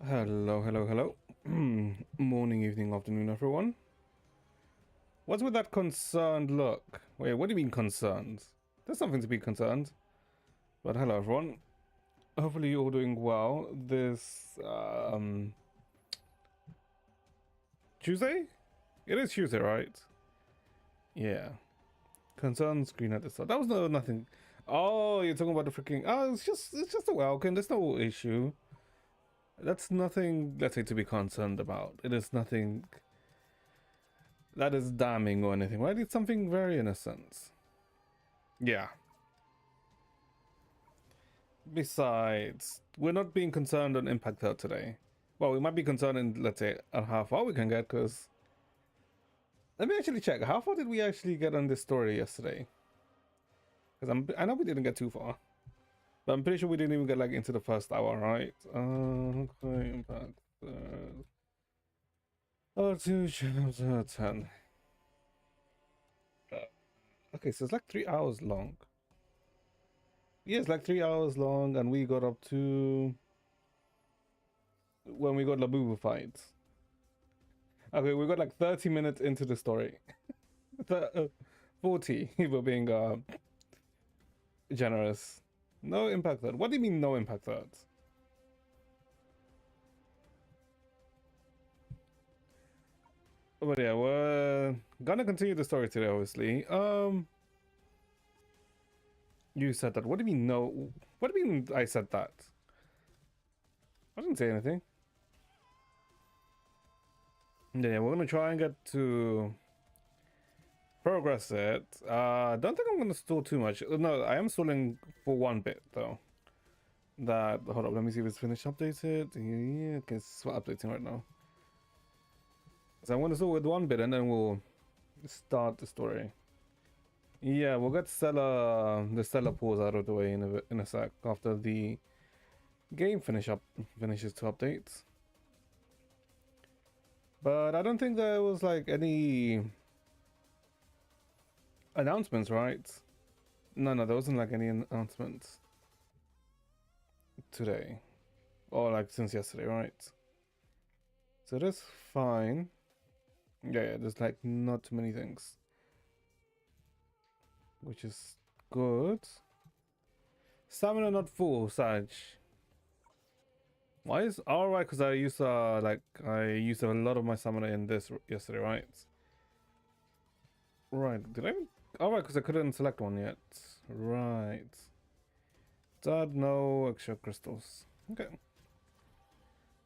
Hello, hello, hello. Morning, evening, afternoon, everyone. What's with that concerned look? Wait, what do you mean concerned? There's something to be concerned. But hello, everyone. Hopefully you're all doing well. This, Tuesday? It is Tuesday, right? Yeah. Concerned screen at the start. That was nothing. Oh, you're talking about the freaking... Oh, it's just a welcome. There's no issue. That's nothing, let's say, to be concerned about. It is nothing that is damning or anything, right? It's something very innocent. Yeah. Besides, we're not being concerned on impact out today. Well, we might be concerned in, let's say, on how far we can get, because... Let me actually check. How far did we actually get on this story yesterday? Because I know we didn't get too far. But I'm pretty sure we didn't even get, like, into the first hour, right? Okay, impact. Oh, 2 chapter 10. Okay, so it's like 3 hours long. Yeah, it's like 3 hours long, and we got up to when we got Labubufied. Okay, we got like 30 minutes into the story. 40, if we're being generous. No impact threat. What do you mean no impact threat? But yeah, we're gonna continue the story today, obviously. You said that. What do you mean no? What do you mean I said that? I didn't say anything. Yeah, we're gonna try and get to progress it. Don't think I'm gonna stall too much. No, I am stalling for one bit though. That, hold up, let me see if it's finished updated. Yeah, okay, it's updating right now. So I'm gonna start with one bit and then we'll start the story. Yeah, we'll get the Stellar pause out of the way in a sec after the game finishes to update. But I don't think there was like any announcements, right? No, there wasn't like any announcements today. Or like since yesterday, right? So that's fine. Yeah, there's like not too many things. Which is good. Stamina not full, Sag. Why is... Alright, because I used I used a lot of my stamina in this yesterday, right? Right, did I even... Alright, because I couldn't select one yet. Right. Dad, no extra crystals. Okay.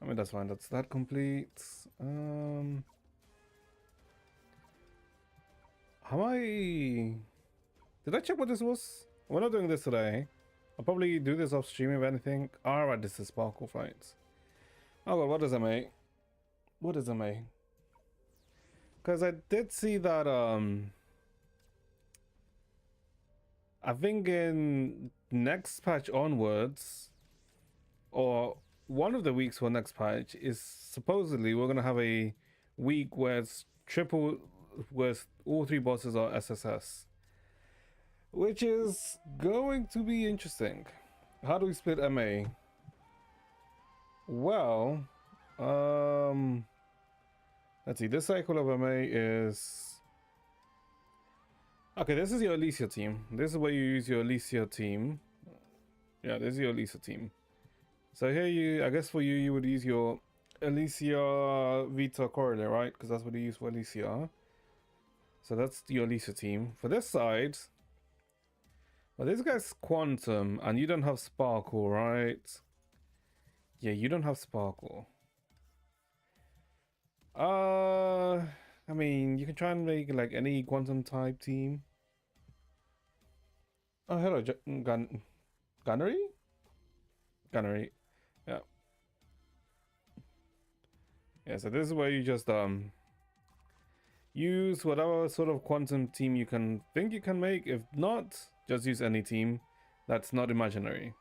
I mean, that's fine. That's that complete. How I... Did I check what this was? We're not doing this today. I'll probably do this off stream if anything. Alright, this is sparkle fights. Oh god, what is MA? What is MA? Because I did see that, I think in next patch onwards, or one of the weeks for next patch, is supposedly we're going to have a week where it's triple, where all 3 bosses are SSS. Which is going to be interesting. How do we split MA? Well, let's see. This cycle of MA is... Okay, this is your Alicia team. This is where you use your Alicia team. Yeah, this is your Alicia team. So here I guess for you, you would use your Alicia Vita Correlate, right? Because that's what you use for Alicia. So that's your Alicia team. For this side... Well, this guy's Quantum, and you don't have Sparkle, right? Yeah, you don't have Sparkle. I mean, you can try and make like any Quantum type team. Oh, hello, Gunnery? Gunnery, yeah. Yeah, so this is where you just, use whatever sort of Quantum team you can think you can make. If not, just use any team that's not imaginary,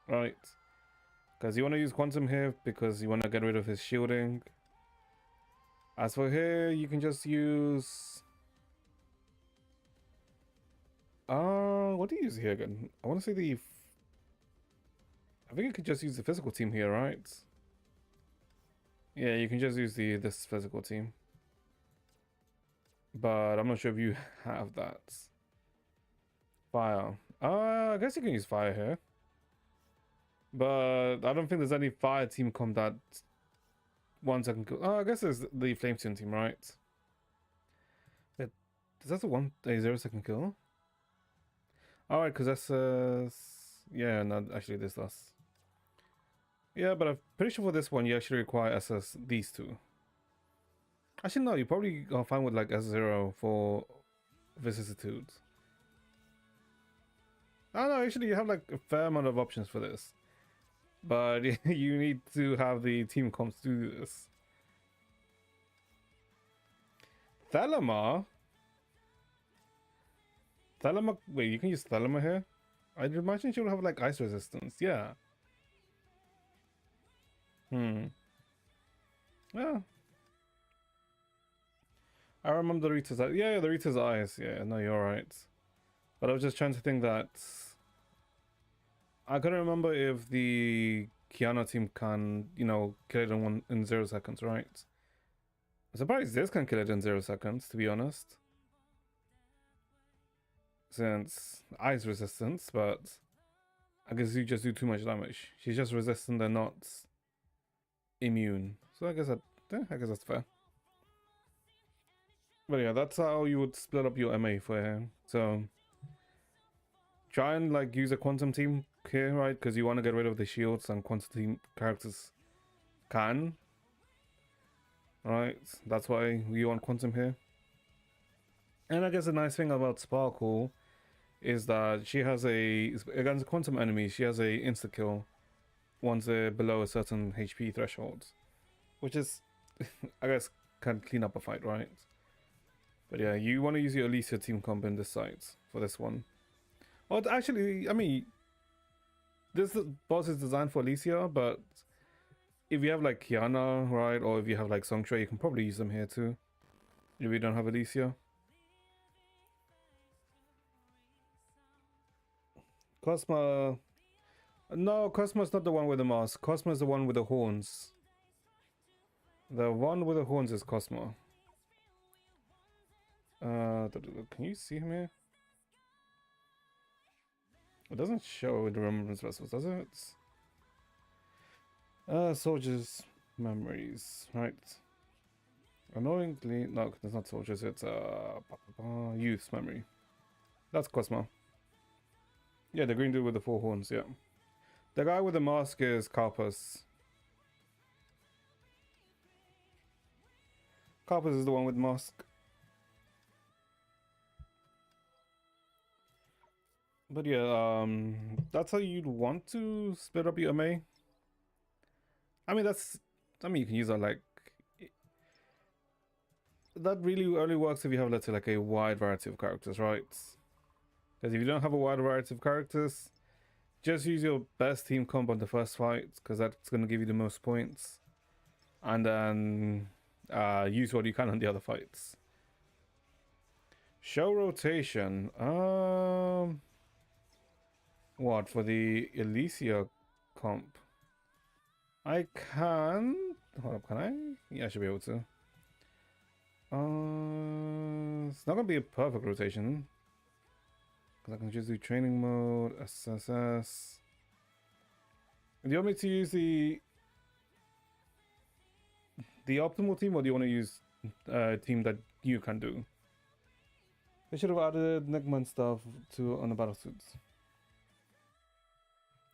right? Because you want to use Quantum here because you want to get rid of his shielding. As for here, you can just use... what do you use here again? I want to say I think you could just use the physical team here, right? Yeah, you can just use this physical team. But I'm not sure if you have that. Fire. I guess you can use fire here. But I don't think there's any fire team comp that 1 second kill. Oh, I guess there's the Flamestone team, right? Wait, is that a 0 second kill? Alright, because that's yeah, no, actually this does. Yeah, but I'm pretty sure for this one you actually require SS these two. Actually no, you probably are fine with like S0 for vicissitudes. Oh no, actually you have like a fair amount of options for this. But you need to have the team comps to do this. Thelema? Thelema, wait, you can use Thelema here? I'd imagine she'll have like ice resistance, yeah. Yeah. I remember the Rita's eyes. Yeah, the Rita's eyes. Yeah, no, you're right. But I was just trying to think that I couldn't remember if the Kiana team can, you know, kill it in 0 seconds, right? I'm surprised this can kill it in 0 seconds, to be honest. Since ice resistance, but I guess you just do too much damage. She's just resistant and not immune. So I guess that's fair. But yeah, that's how you would split up your MA for him. So try and like use a quantum team here, right? Because you want to get rid of the shields and quantum team characters can. Right? That's why we want quantum here. And I guess the nice thing about Sparkle is that she has against quantum enemies, she has a insta kill once they're below a certain HP threshold, which is, I guess, can clean up a fight, right? But yeah, you want to use your Alicia team comp in this site for this one. Well, actually, I mean, this boss is designed for Alicia, but if you have like Kiana, right, or if you have like Songtre, you can probably use them here too. If you don't have Alicia. Cosma. No, Cosmo's not the one with the mask. Cosmo's the one with the horns. The one with the horns is Cosmo. Can you see him here? It doesn't show the remembrance vessels, does it? Soldiers' memories, right? Annoyingly, no, it's not soldiers. It's youth's memory. That's Cosmo. Yeah, the green dude with the 4 horns. Yeah, the guy with the mask is Carpus. Carpus is the one with the mask. But yeah, that's how you'd want to split up your MA. I mean, you can use that like... That really only works if you have, let's say, like a wide variety of characters, right? Because if you don't have a wide variety of characters, just use your best team comp on the first fight, because that's going to give you the most points. And then use what you can on the other fights. Show rotation. What, for the Alicia comp? I can... Hold up, can I? Yeah, I should be able to. It's not gonna be a perfect rotation. Because I can just do training mode, SSS. Do you want me to use the optimal team, or do you want to use a team that you can do? They should have added Neckman stuff on the battlesuits.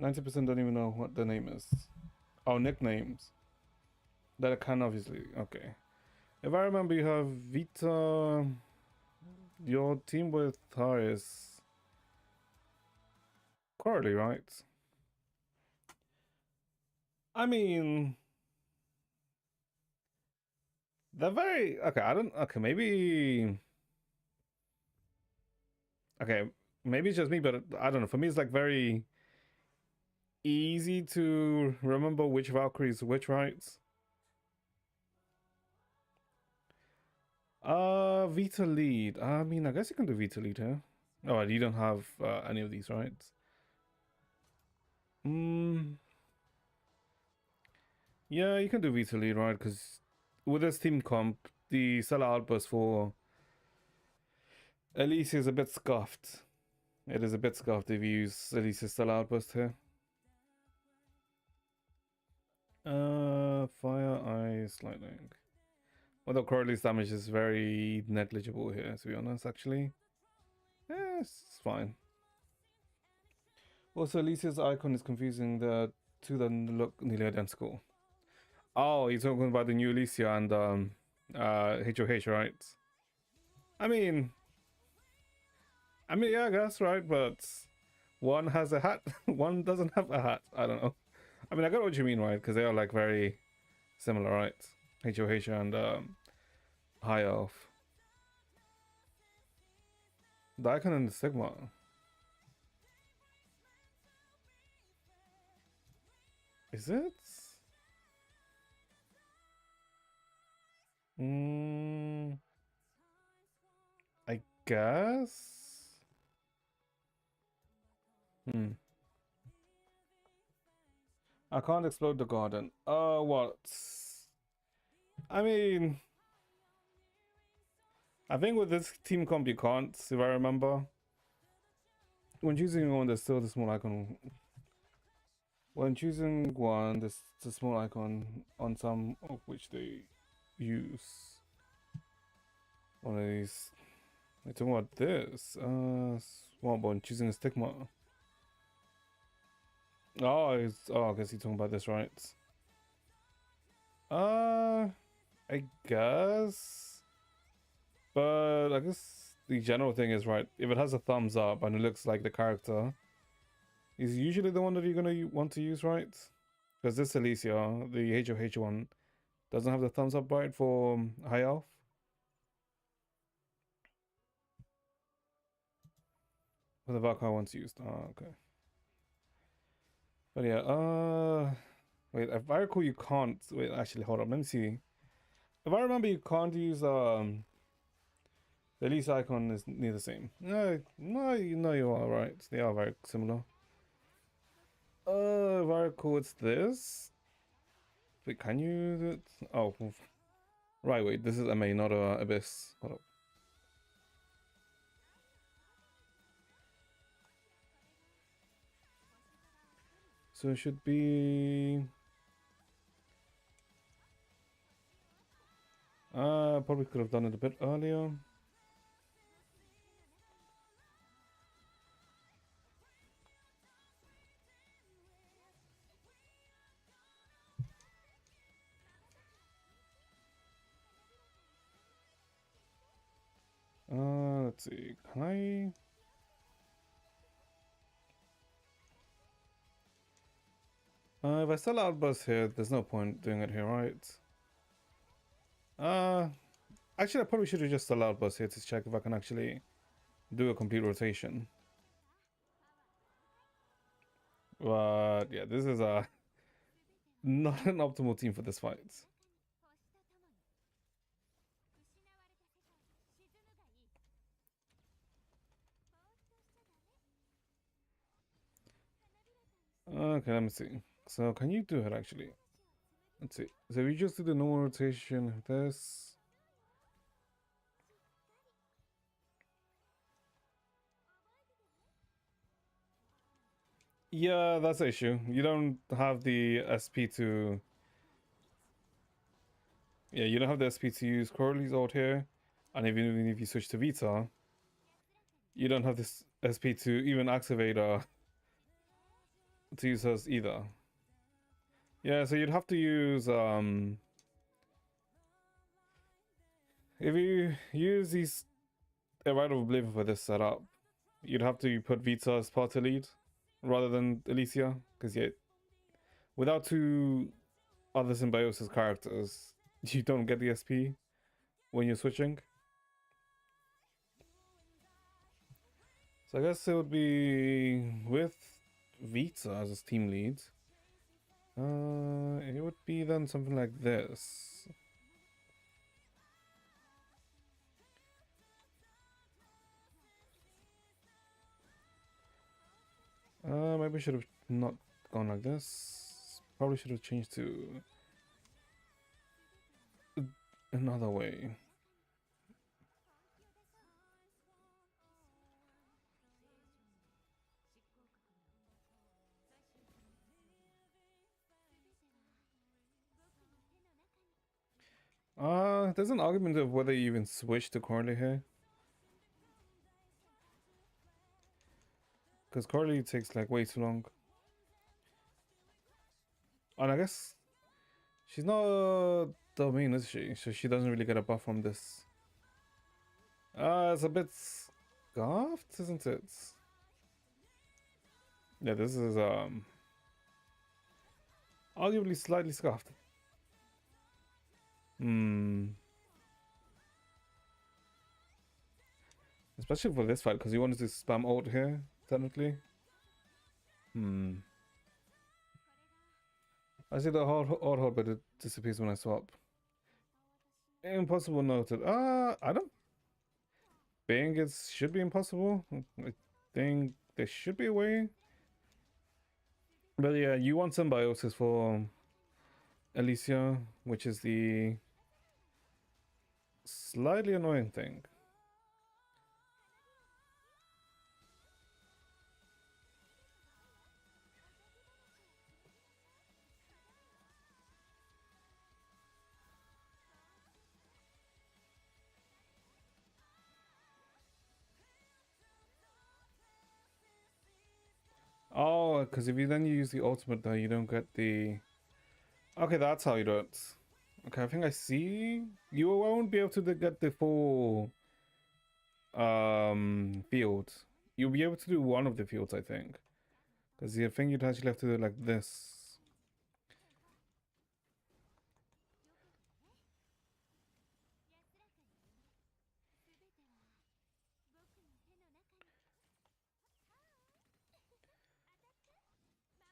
90% don't even know what the name is. Oh, nicknames. That I can obviously. Okay. If I remember, you have Vita. Your team with her is Coralie, right? I mean, they're very okay. Okay, maybe. Okay, maybe it's just me, but I don't know. For me, it's like very easy to remember which Valkyries which, right? Vita lead. I mean, I guess you can do Vita lead here. Oh, you don't have any of these, right? Yeah, you can do Vita lead, right? Because with this team comp, the seller outburst for Elise is a bit scuffed. It is a bit scuffed if you use Elise's seller outburst here. Fire, ice, lightning. Although Crowley's damage is very negligible here, to be honest, actually. It's fine. Also, Elise's icon is confusing. The two that look nearly identical. Oh, you're talking about the new Alicia and HOH, right? I mean, yeah, I guess, right? But one has a hat, one doesn't have a hat. I don't know. I mean, I get what you mean, right? Because they are like very similar, right? HOH and High Elf. The icon and the Sigma. Is it? I guess. I can't explode the garden. What? I mean, I think with this team comp you can't, if I remember. When choosing one, there's still the small icon. When choosing one, there's the small icon on some of which they use. One of these. We're talking about this. Small one choosing a stigma. Oh, I guess you're talking about this, right? I guess. But I guess the general thing is, right, if it has a thumbs up and it looks like the character, is usually the one that you're gonna want to use, right? Because this Alicia, the HOH one, doesn't have the thumbs up, right, for High Elf. For the Valkyrie one's used. Oh, okay. But yeah, wait, if I recall you can't, wait, actually, hold on, let me see. If I remember, you can't use, the Elise icon is near the same. No, you are right. They are very similar. Very cool. It's this. Wait, can you do it? Oh, right. Wait, this is MA, not Abyss. Hold up. So it should be. Probably could have done it a bit earlier. Let's see. Can I? If I sell Outburst here, there's no point doing it here, right? Uh, Actually, I probably should have just allowed Outburst here to check if I can actually do a complete rotation. But yeah, this is not an optimal team for this fight. Okay, let me see. So can you do it actually? Let's see. So we just do the normal rotation of this. Yeah, that's the issue. You don't have the SP to... Yeah, you don't have the SP to use Crowley's ult here. And even if you switch to Vita, you don't have this SP to even activate to use hers either. Yeah, so you'd have to use if you use these Rite of Oblivion for this setup, you'd have to put Vita as party lead rather than Alicia, because yeah, without two other Symbiosis characters, you don't get the SP when you're switching. So I guess it would be with Vita as a team lead. It would be then something like this. Maybe I should have not gone like this. Probably should have changed to another way. There's an argument of whether you even switch to Corley here. Because Corley takes like way too long. And I guess she's not the main, is she? So she doesn't really get a buff from this. It's a bit scuffed, isn't it? Yeah, this is arguably slightly scuffed. Especially for this fight, because you wanted to spam ult here, technically. I see the hard hold, but it disappears when I swap. Impossible noted. I don't think it should be impossible. I think there should be a way. But yeah, you want symbiosis for Alicia, which is the slightly annoying thing. Oh, because if you then use the ultimate, though, you don't get the... Okay, that's how you do it. Okay, I think I see. You won't be able to get the full field. You'll be able to do one of the fields, I think. Because I think you'd actually have to do it like this.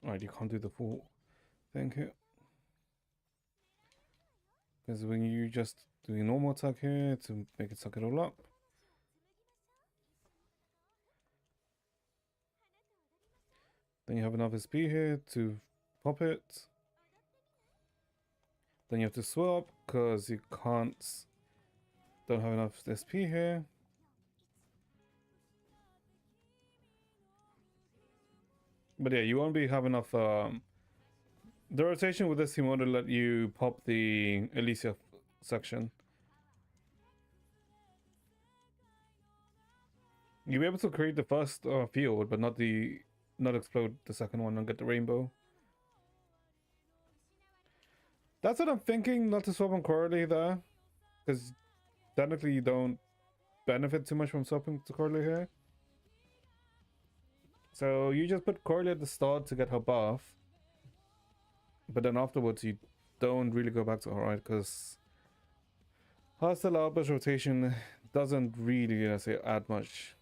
Alright, you can't do the full thing here. Because when you just do a normal attack here to make it suck it all up. Then you have another SP here to pop it. Then you have to swap because you can't... Don't have enough SP here. But yeah, you won't be have enough... The rotation with this team won't let you pop the Alicia section. You'll be able to create the first field, but not explode the second one and get the rainbow. That's what I'm thinking, not to swap on Corley there. Because technically you don't benefit too much from swapping to Corley here. So you just put Corley at the start to get her buff. But then afterwards you don't really go back to her, right? Because Hostile Outburst rotation doesn't really, let's say, add much.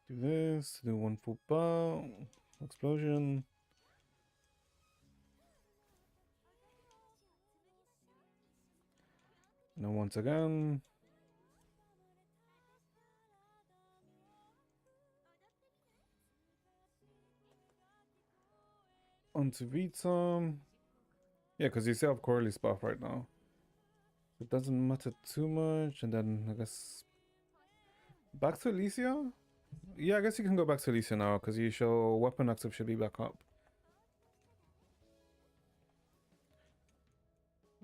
Do this, do one full bow, explosion. Now once again. Onto Vita. Yeah, because you still have Corley's buff right now. It doesn't matter too much, and then I guess back to Alicia? Yeah, I guess you can go back to Alicia now, because you show weapon active should be back up.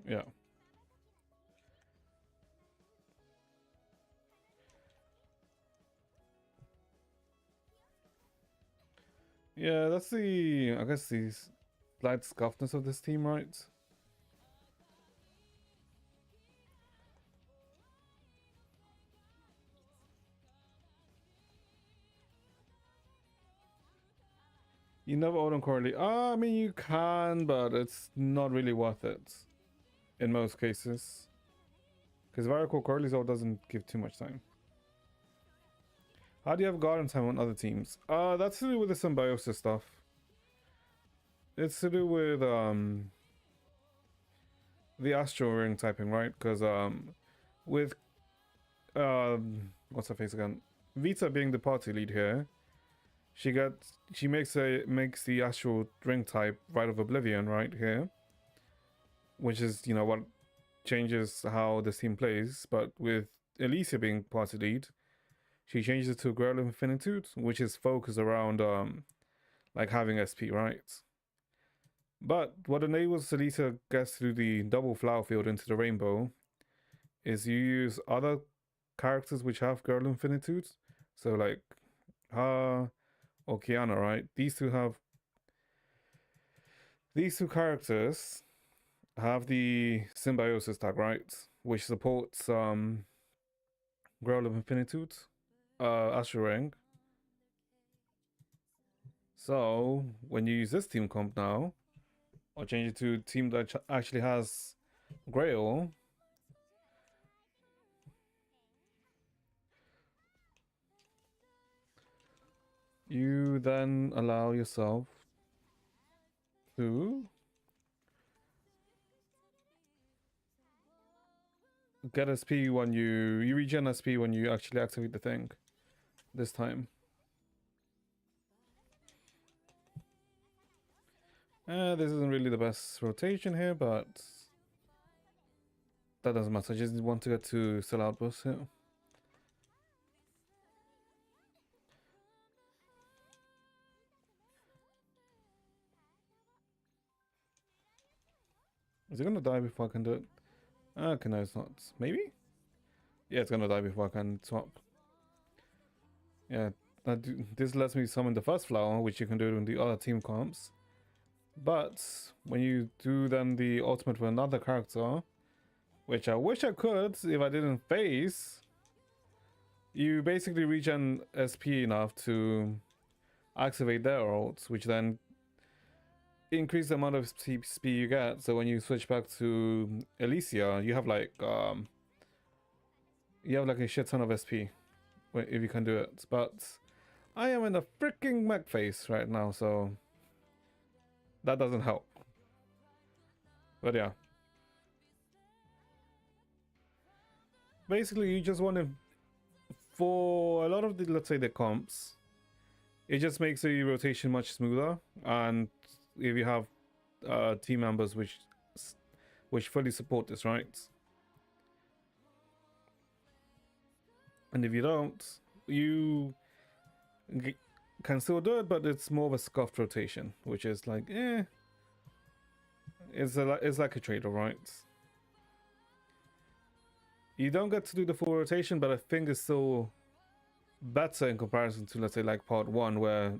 Yeah. Yeah, that's I guess the slight scuffness of this team, right? You never ult on Corley. I mean, you can, but it's not really worth it in most cases. Because Varicor Corley's ult doesn't give too much time. How do you have garden time on other teams? That's to do with the symbiosis stuff. It's to do with the astral ring typing, right? Because with what's her face again? Vita being the party lead here. She makes the actual ring type Rite of Oblivion right here, which is, you know, what changes how the team plays. But with Alicia being party lead, she changes it to Grail of Infinitude, which is focused around like having SP, right? But what enables Alicia gets through the double flower field into the rainbow is you use other characters which have Girl Infinitude. So like her or Kiana, right? These two characters have the symbiosis tag, right? Which supports Girl of Infinitude, Asherang. So when you use this team comp now, or change it to a team that actually has Grail, you then allow yourself to get SP when you regen SP when you actually activate the thing this time. This isn't really the best rotation here, but that doesn't matter. I just want to get to sell outbursts here. Is it gonna die before I can do it? Okay, no, it's not. Maybe? Yeah, it's gonna die before I can swap. Yeah, this lets me summon the first flower, which you can do in the other team comps. But when you do then the ultimate for another character, which I wish I could if I didn't face, you basically regen SP enough to activate their ults, which then increase the amount of SP you get. So when you switch back to Alicia, you have like a shit ton of SP if you can do it. But I am in a freaking mech phase right now, so that doesn't help. But yeah. Basically, you just want to, for a lot of the, let's say the comps, it just makes the rotation much smoother. And if you have team members which fully support this, right? And if you don't, you can still do it, but it's more of a scuffed rotation, which is like, it's like a trade-off, right? You don't get to do the full rotation, but I think it's still better in comparison to, let's say, like part 1, where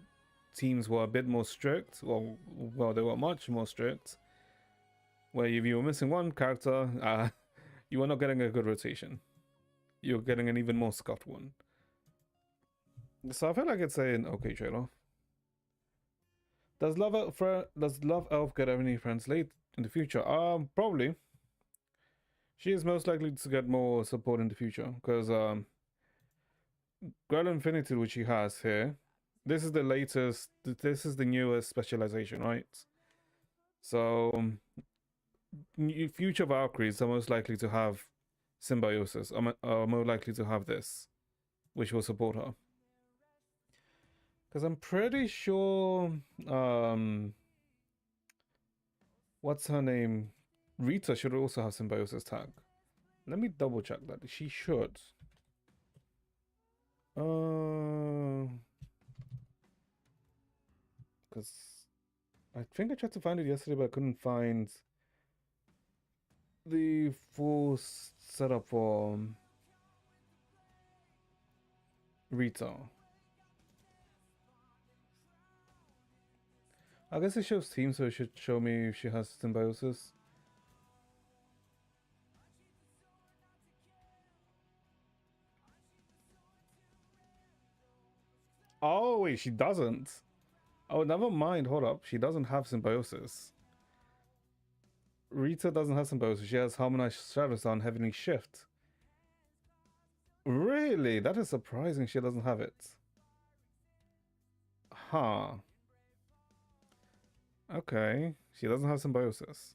teams were a bit more strict. Well, they were much more strict. Where if you were missing one character, you were not getting a good rotation. You're getting an even more scuffed one. So I feel like it's an okay trade-off. Does Love Elf get any friends late in the future? Probably. She is most likely to get more support in the future because Girl Infinity, which she has here, this is the latest. This is the newest specialization, right? So future Valkyries are most likely to have symbiosis. Are more likely to have this, which will support her. Because I'm pretty sure, what's her name? Rita should also have symbiosis tag. Let me double check that. She should. Because I think I tried to find it yesterday, but I couldn't find the full setup for Rita. I guess it shows team, so it should show me if she has symbiosis. Oh, wait, she doesn't. Oh, never mind. Hold up. She doesn't have symbiosis. Rita doesn't have symbiosis. She has harmonized shadows on Heavenly Shift. Really? That is surprising she doesn't have it. Huh. Okay. She doesn't have symbiosis.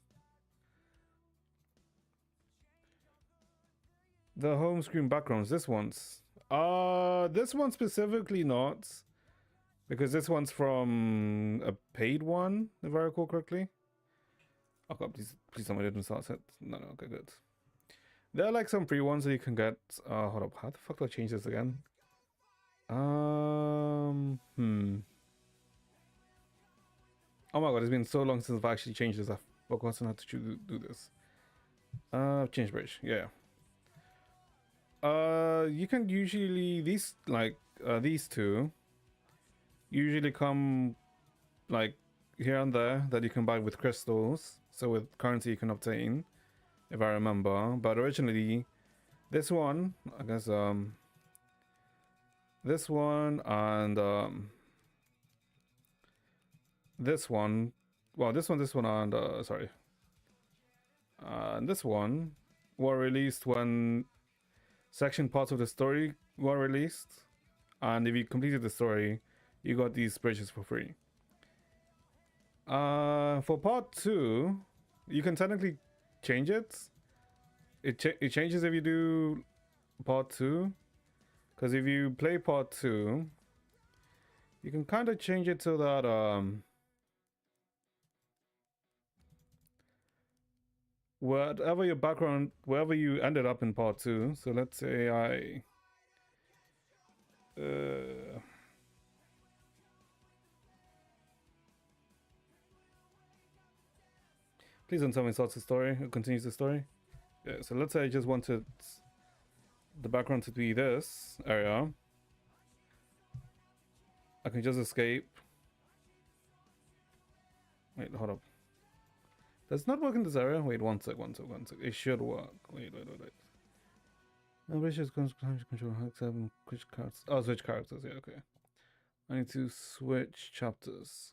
The home screen backgrounds, this one's. This one specifically not, because this one's from a paid one, if I recall correctly. Oh god, please tell me I didn't start it. No, okay, good. There are like some free ones that you can get. Hold up, how the fuck do I change this again? Oh my god, it's been so long since I've actually changed this. I've forgotten how to do this. Change bridge, yeah. You can usually these two usually come like here and there that you can buy with crystals. So with currency you can obtain, if I remember. But originally, this one, I guess, this one and this one. Well, this one, and sorry. And this one were released when section parts of the story were released, and if you completed the story, you got these bridges for free. For part 2, you can technically change it. It changes if you do part 2, because if you play part 2, you can kind of change it so that whatever your background, wherever you ended up in part 2. So let's say I please don't tell me it starts the story or continues the story. Yeah, so let's say I just wanted the background to be this area. I can just escape. Wait, hold up. Does not work in this area? Wait, one sec. It should work. Wait. No, British control which cards. Oh, switch characters. Yeah, okay. I need to switch chapters.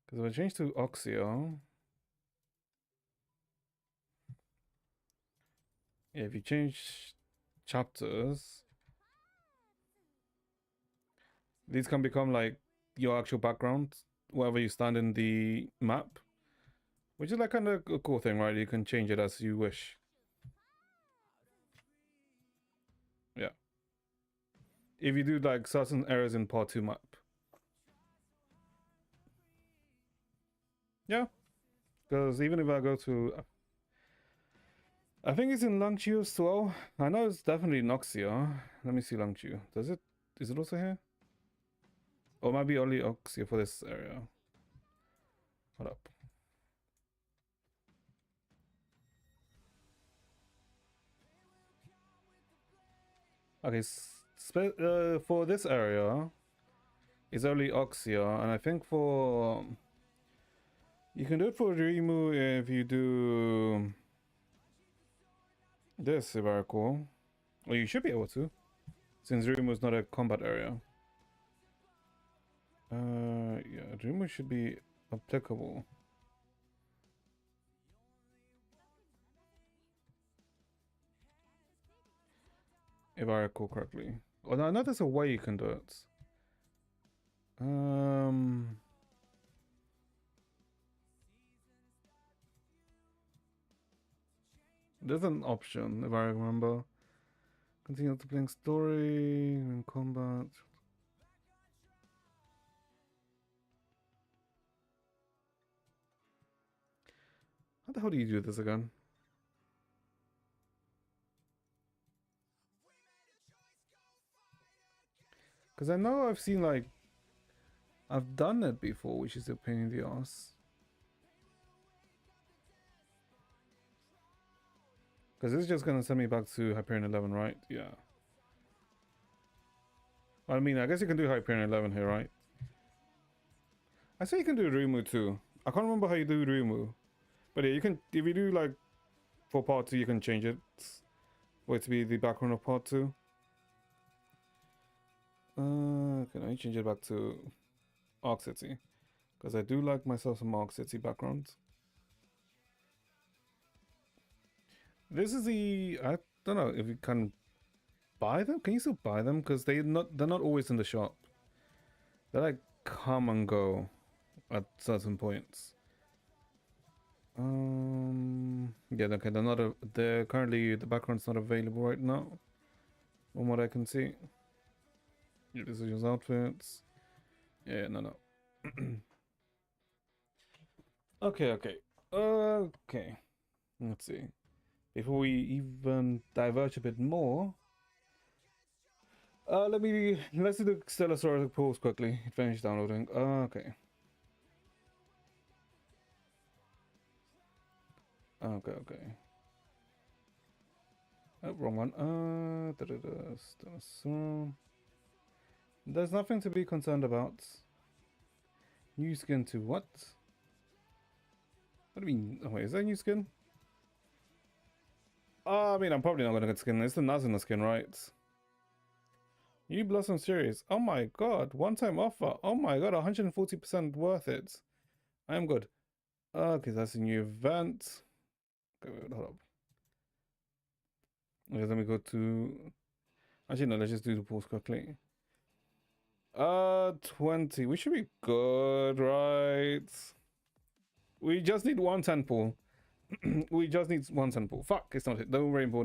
Because if I change to Oxio. Yeah, if you change chapters, these can become like your actual background wherever you stand in the map, which is like kind of a cool thing, right? You can change it as you wish. Yeah. If you do like certain areas in part 2 map. Yeah. Because even if I go to, I think it's in Langchu as well. I know it's definitely Noxia. Let me see Langchu. Is it also here? Or it might be only Oxia for this area. Hold up. Okay, for this area, it's only Oxia, and I think for you can do it for Rimu if you do this, if I recall. Well, you should be able to, since Rimu is not a combat area. Yeah, Rimu should be applicable. If I recall correctly. Oh, no, I know there's a way you can do it. There's an option, if I remember. Continue to playing story and combat. How the hell do you do this again? Because I know I've seen like I've done it before, which is a pain in the ass. Because it's just gonna send me back to Hyperion 11, right? Yeah. I mean, I guess you can do Hyperion 11 here, right? I say you can do Ryumu too. I can't remember how you do Ryumu. But yeah, you can, if you do like for part 2, you can change it for it to be the background of part 2. Can I change it back to Arc City? Because I do like myself some Arc City background. This is I don't know if you can buy them. Can you still buy them? Because they're not always in the shop. They like come and go at certain points. Yeah, okay, they're currently the background's not available right now. from what I can see. Your decisions, outfits. Yeah, no. Okay. Okay. Let's see. Before we even diverge a bit more, let's do the Stellosaurus pause quickly. Finish downloading. Okay. Okay. Oh, wrong one. There's nothing to be concerned about. New skin to what? What do you mean? Oh, wait, is that new skin? I mean, I'm probably not gonna get skin. It's the Nazuna skin, right? New Blossom series. Oh my god, one-time offer. Oh my god, 140% worth it. I am good. Okay, that's a new event. Okay, wait, hold up. Okay, let me go to. Actually, no, let's just do the pause quickly. 20. We should be good, right? We just need one 10 pool. We just need one 10 pool. Fuck, it's not it. No rainbow.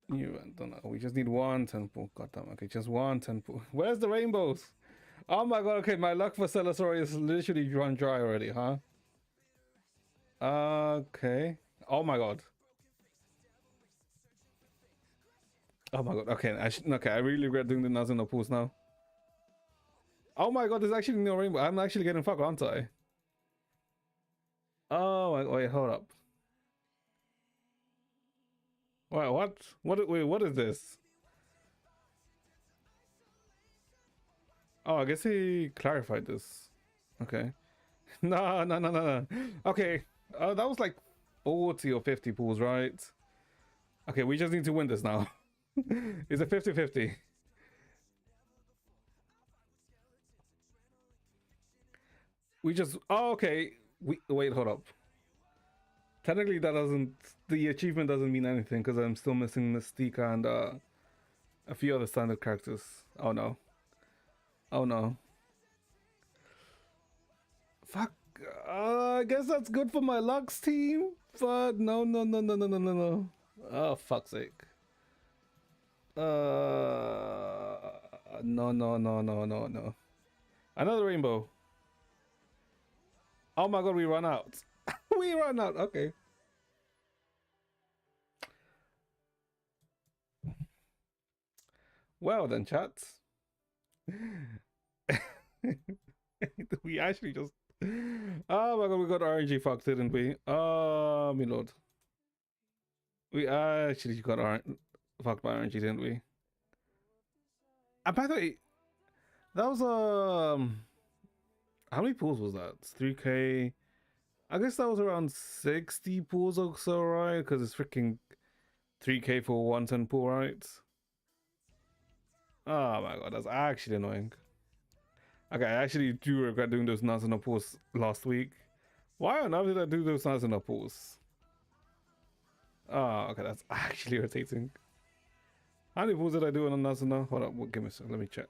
New event. Don't know. We just need one 10 pool. God damn. Okay, just one 10 pool. Where's the rainbows? Oh my god. Okay, my luck for Celasaur is literally run dry already, huh? Okay. Oh my god. Oh my god. Okay, okay. I really regret doing the Nazuna pools now. Oh my god, there's actually no rainbow. I'm actually getting fucked, aren't I? Oh, wait, hold up. Wait, what? Wait, what is this? Oh, I guess he clarified this. Okay. No. Okay. That was like 40 or 50 pools, right? Okay, we just need to win this now. It's a 50-50. We just... Oh, okay. Wait, hold up. Technically, that doesn't... The achievement doesn't mean anything because I'm still missing Mystica and a few other standard characters. Oh, no. Oh, no. Fuck. I guess that's good for my Lux team, but no. Oh, fuck's sake. No. Another rainbow. Oh my god, we run out. We run out. Okay. Well then, chat. We actually just. Oh my god, we got RNG fucked, didn't we? Oh, my lord. We actually got fucked by RNG, didn't we? By the way, that was how many pools was that? 3K. I guess that was around 60 pools or so, right? Because it's freaking 3K for 110 pool, right? Oh my god, that's actually annoying. Okay, I actually do regret doing those Nazuna pools last week. Why on earth did I do those Nazuna pools? Oh, okay, that's actually irritating. How many pools did I do on a Nazuna? Hold up, give me a second, let me check.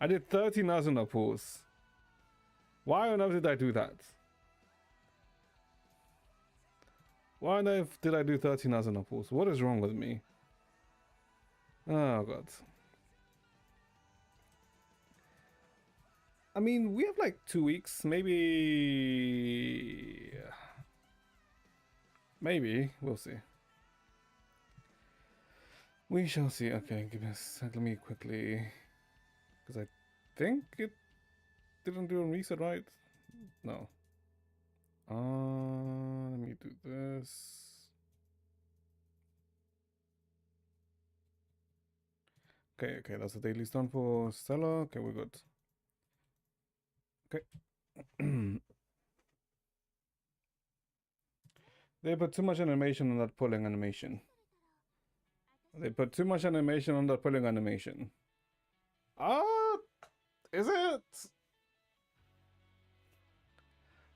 I did 30 Nazuna pools. Why on earth did I do that? Why on earth did I do 30 Nazuna pools? What is wrong with me? Oh god. I mean, we have like 2 weeks, maybe. Maybe we'll see. We shall see. Okay, give me a sec. Let me quickly, because I think it didn't do a reset, right? No. Let me do this. Okay, that's the daily done for Stella. Okay, we're good. Okay. They put too much animation on that pulling animation. They put too much animation on that pulling animation. Is it?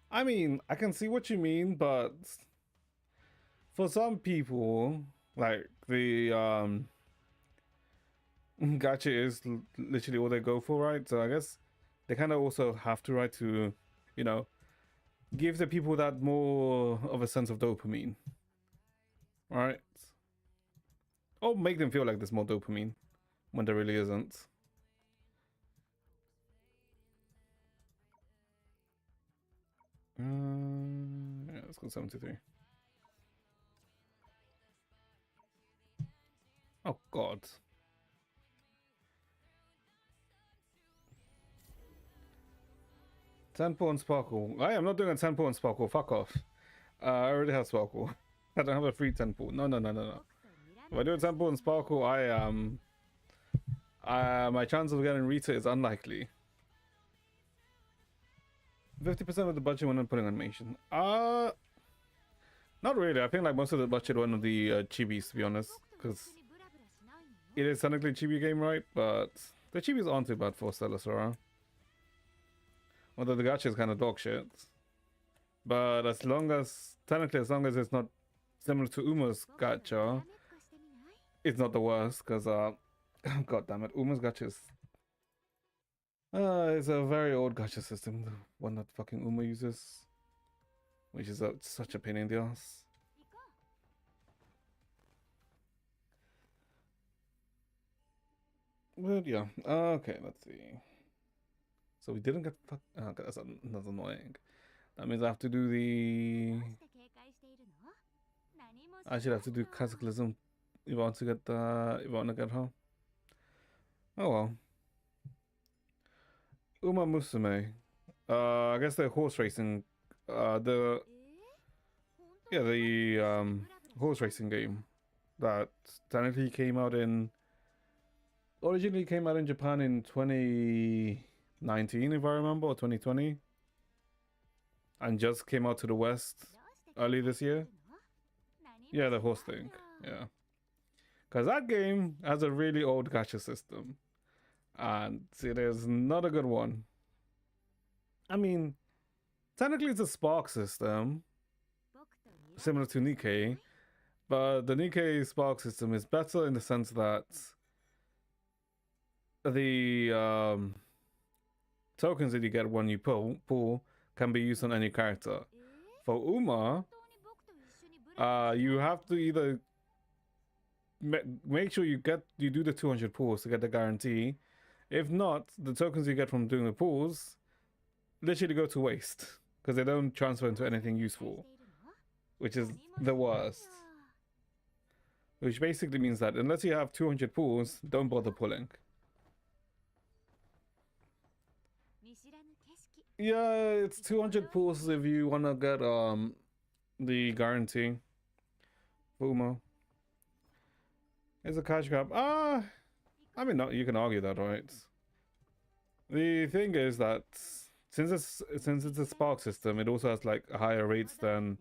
I mean, I can see what you mean, but for some people, like the gacha is literally all they go for, right? So I guess they kind of also have to, right, to you know, give the people that more of a sense of dopamine, right? Or make them feel like there's more dopamine when there really isn't. Yeah, let's go 73. Oh god. 10 pound sparkle. I am not doing a 10 pound sparkle. Fuck off. I already have sparkle. I don't have a free 10 pool. No, no, no, no, no. If I do a 10 pound sparkle, my chance of getting Rita is unlikely. 50% of the budget went on putting animation. Not really. I think like most of the budget went on the chibis, to be honest, because it is technically a chibi game, right? But the chibis aren't too bad for Stellar. Although the gacha is kind of dog shit. But technically as long as it's not similar to Uma's gacha, it's not the worst, because god damn it, Uma's gacha is it's a very old gacha system, the one that fucking Uma uses, which is such a pain in the ass. But yeah, okay, let's see. So we didn't get okay, that's annoying. That means I have to do I should have to do Cataclysm if I want to get her. Oh well. Uma Musume. I guess the horse racing the horse racing game that technically originally came out in Japan in 2019, if I remember, or 2020, and just came out to the West early this year. Yeah, the horse thing. Yeah, because that game has a really old gacha system, and it is not a good one. I mean, technically it's a Spark system, similar to Nikkei, but the Nikkei Spark system is better in the sense that the tokens that you get when you pull can be used on any character. For Uma, you have to either make sure you do the 200 pulls to get the guarantee. If not, the tokens you get from doing the pulls literally go to waste because they don't transfer into anything useful, which is the worst. Which basically means that unless you have 200 pulls, don't bother pulling. Yeah, it's 200 pulls if you want to get the guarantee. Uma. It's a cash grab. I mean, no, you can argue that, right? The thing is that since it's a Spark system, it also has like higher rates than,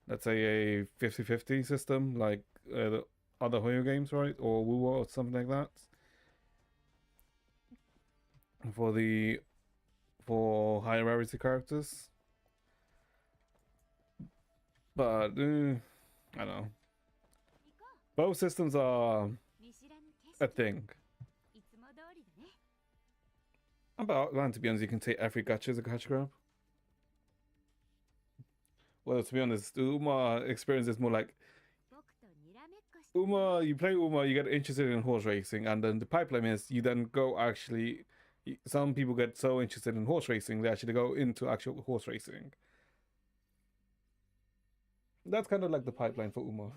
let's say, a 50-50 system like the other Hoyo games, right? Or Wuwa or something like that. For higher rarity characters. But I don't know. Both systems are a thing. About man, to be honest, you can take every gacha as a gacha grab. Well, to be honest, the Uma experience is more like you play Uma, you get interested in horse racing, and then the pipeline is you then go actually. Some people get so interested in horse racing they actually go into actual horse racing. That's kind of like the pipeline for Uma,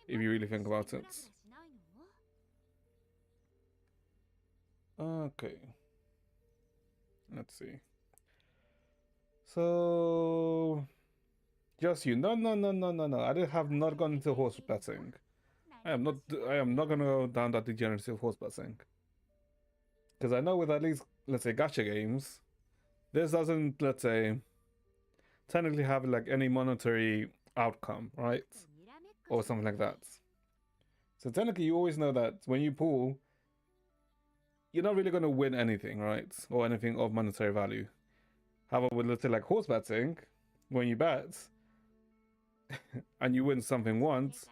if you really think about it. Okay. Let's see. So, just you. No. I have not gone into horse betting. I am not gonna go down that degeneracy of horse betting. Because I know with at least, let's say, gacha games, this doesn't, let's say, technically have like any monetary outcome, right? Or something like that. So technically you always know that when you pull, you're not really going to win anything, right? Or anything of monetary value. However, with, let's say, like horse betting, when you bet, and you win something once,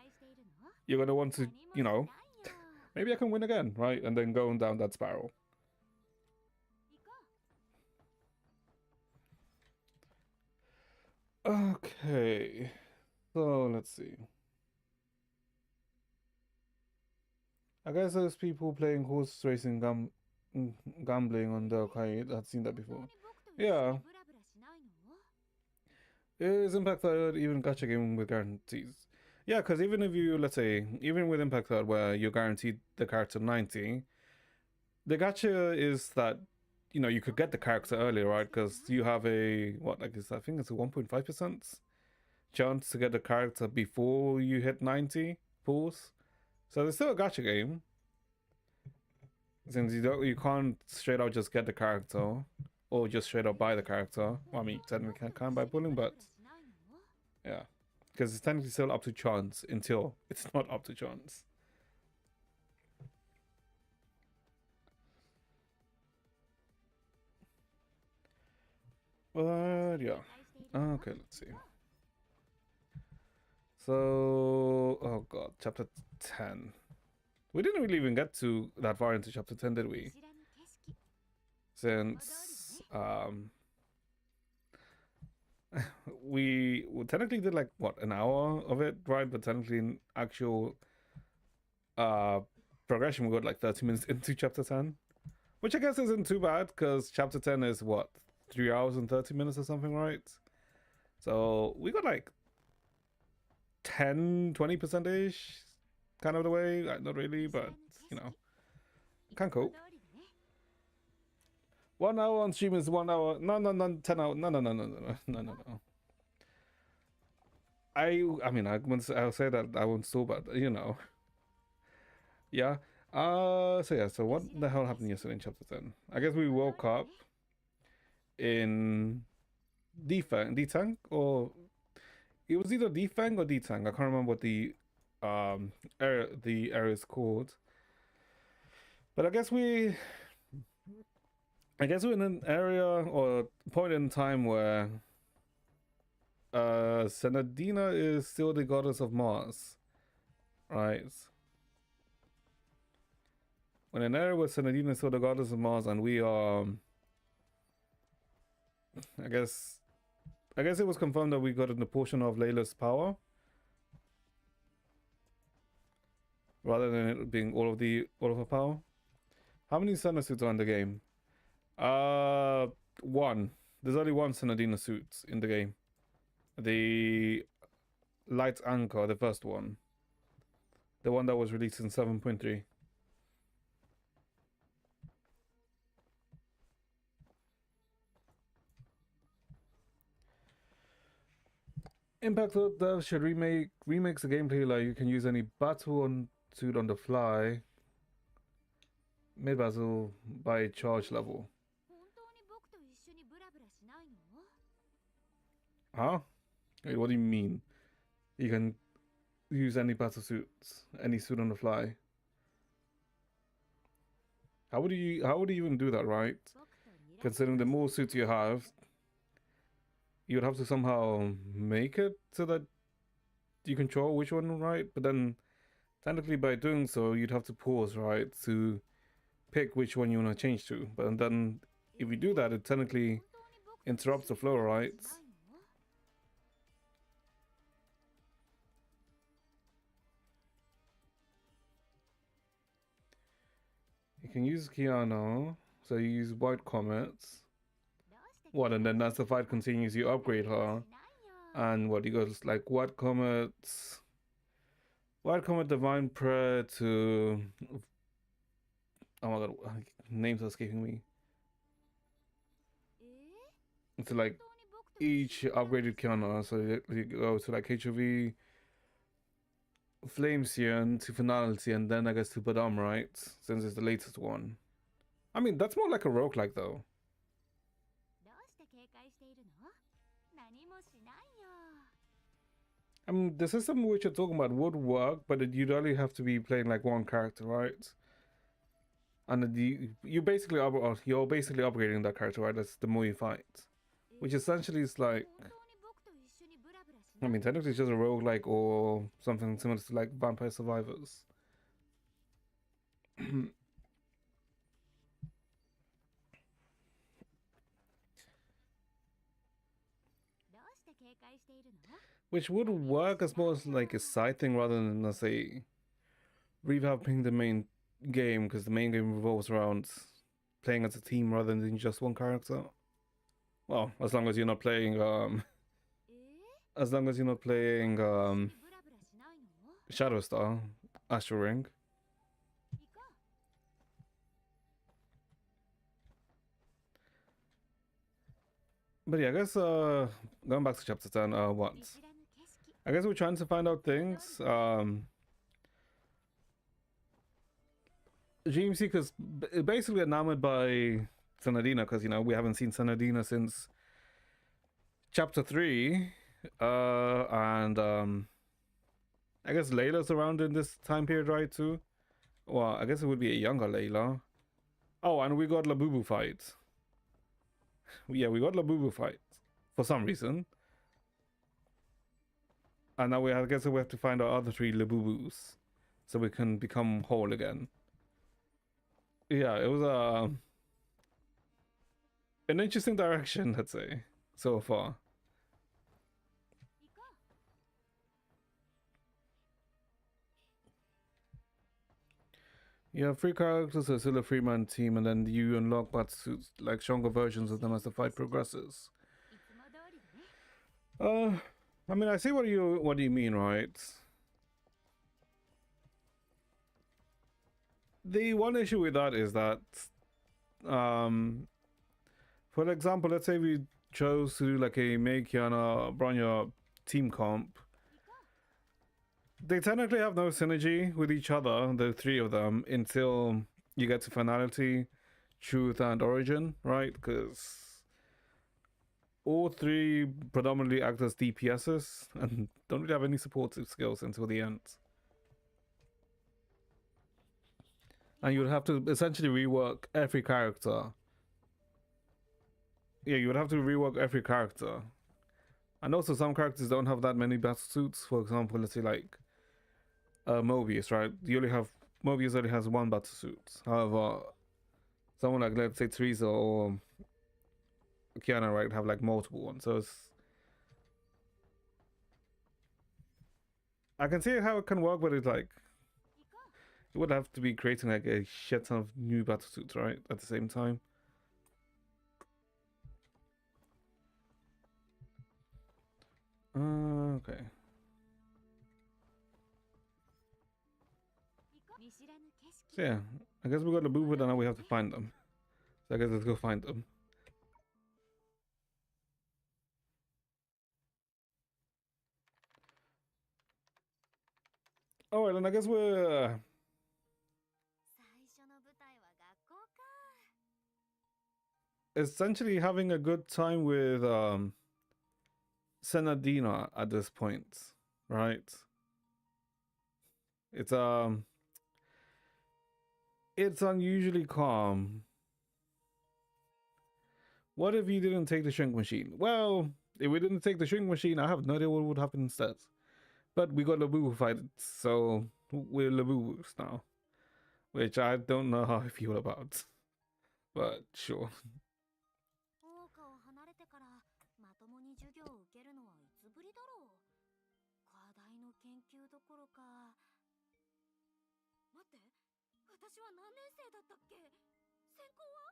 you're going to want to, maybe I can win again, right? And then going down that spiral. Okay, so let's see. I guess there's people playing horse racing gambling on the arcade. I've seen that before. Yeah, is Impact Third even gacha game with guarantees? Yeah, because even if you, let's say, even with Impact Third where you're guaranteed the character 90, the gacha is that, you know, you could get the character earlier, right? Because you have a, what, I guess, I think it's a 1.5% chance to get the character before you hit 90 pulls. So there's still a gacha game. Since you can't straight out just get the character or just straight up buy the character. Well, I mean, technically can buy pulling, but yeah, because it's technically still up to chance until it's not up to chance. But yeah, okay, let's see. So, oh god, chapter 10. We didn't really even get to that far into chapter 10, did we? Since we technically did like what, an hour of it, right? But technically in actual uh progression we got like 30 minutes into chapter 10, which I guess isn't too bad because chapter 10 is what, 3 hours and 30 minutes or something, right? So we got like 10-20% ish kind of the way. Not really, but you know, can't cope. 1 hour on stream is 1 hour. No, 10 hours. No. I mean, I'll say that I won't stall, but you know, yeah. So yeah. So what the hell happened yesterday in chapter 10? I guess we woke up in D-Tank, or it was either D-Fang or D-Tank. I can't remember what the area is called. But I guess we're in an area or point in time where Senadina is still the goddess of Mars, right? When an area where Senadina is still the goddess of Mars, and we are, I guess it was confirmed that we got a portion of Layla's power, rather than it being all of her power. How many Senna suits are in the game? One. There's only one Senadina suit in the game. The Light Anchor, the first one. The one that was released in 7.3. Impact Dev should remakes the gameplay like you can use any battle on suit on the fly. Mid battle by charge level. Huh? Wait, what do you mean? You can use any battle suits, any suit on the fly. How would you even do that, right? Considering the more suits you have, you would have to somehow make it so that you control which one, right? But then technically by doing so you'd have to pause, right, to pick which one you want to change to. But then if you do that, it technically interrupts the flow, right? You can use Kiana, so you use White Comets. What, and then as the fight continues, you upgrade her. And what, you go like White Comet, Divine Prayer to... Oh my god, names are escaping me. It's like each upgraded Kiana, so you go to like HOV, Flamesion to Finality, and then I guess to Badam, right? Since it's the latest one. I mean, that's more like a roguelike though. I mean, the system which you're talking about would work, but you'd only have to be playing like one character, right? And you're basically upgrading that character, right? That's the more you fight, which essentially is like, I mean, technically it's just a roguelike or something similar to like Vampire Survivors. Which would work as more as like a side thing rather than, let's say, revamping the main game, because the main game revolves around playing as a team rather than just one character. Well, as long as you're not playing Shadow Star, Astral Ring. But yeah, I guess going back to chapter 10, what? I guess we're trying to find out things. GMC because basically enamored by Senadina, because you know we haven't seen Senadina since chapter 3, and I guess Layla's around in this time period, right? Too. Well, I guess it would be a younger Layla. Oh, and we got Labubufied. Yeah, we got Labubufied for some reason. And now I guess we have to find our other 3 Labubus so we can become whole again. Yeah, it was an interesting direction, I'd say, so far. You have 3 characters, so still a 3-man team, and then you unlock batsuits, like stronger versions of them as the fight progresses. I mean, I see what you mean, right? The one issue with that is that, for example, let's say we chose to do like a Meikiana Bronya team comp. They technically have no synergy with each other, the 3 of them, until you get to Finality, Truth, and Origin, right? Because all 3 predominantly act as DPSs and don't really have any supportive skills until the end. And you would have to essentially rework every character. Yeah, you would have to rework every character. And also some characters don't have that many battle suits. For example, let's say like Mobius, right? Mobius only has 1 battle suit. However, someone like, let's say, Teresa or Kiana, right, have like multiple ones. So I can see how it can work, but it's like you would have to be creating like a shit ton of new battle suits, right, at the same time. Okay. So yeah, I guess we got the move it and now we have to find them. So I guess let's go find them. Alright, and I guess we're essentially having a good time with Senadina at this point, right? It's unusually calm. What if you didn't take the shrink machine? Well, if we didn't take the shrink machine, I have no idea what would happen instead. But we got Labubufied, so we're Labubus now. Which I don't know how I feel about. But sure. 私は何年生だったっけ？専攻は？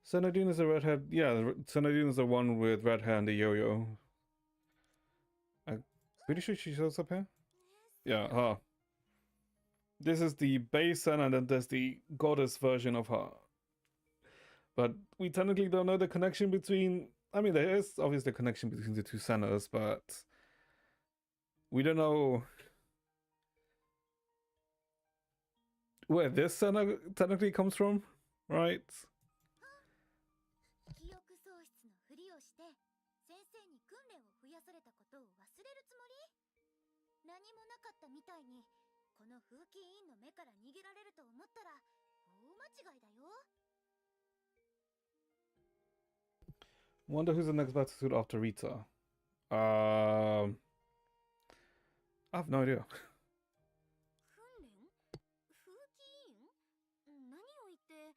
Senadine is the redhead. Yeah, Senadine is the one with red hair and the yo-yo. I'm pretty sure she shows up here. Yeah, her. This is the base Sen, and then there's the goddess version of her. But we technically don't know the connection between... I mean, there is obviously a connection between the 2 Senas, but... we don't know... where this Sena technically comes from, right? 記憶喪失のふりをして先生に訓練を増やされたことを忘れるつもり？何もなかったみたいにこの風紀委員の目から逃げられると思ったら大間違いだよ。 Wonder who's the next battlesuit after Rita. I have no idea. 訓練？風紀委員？何を言って？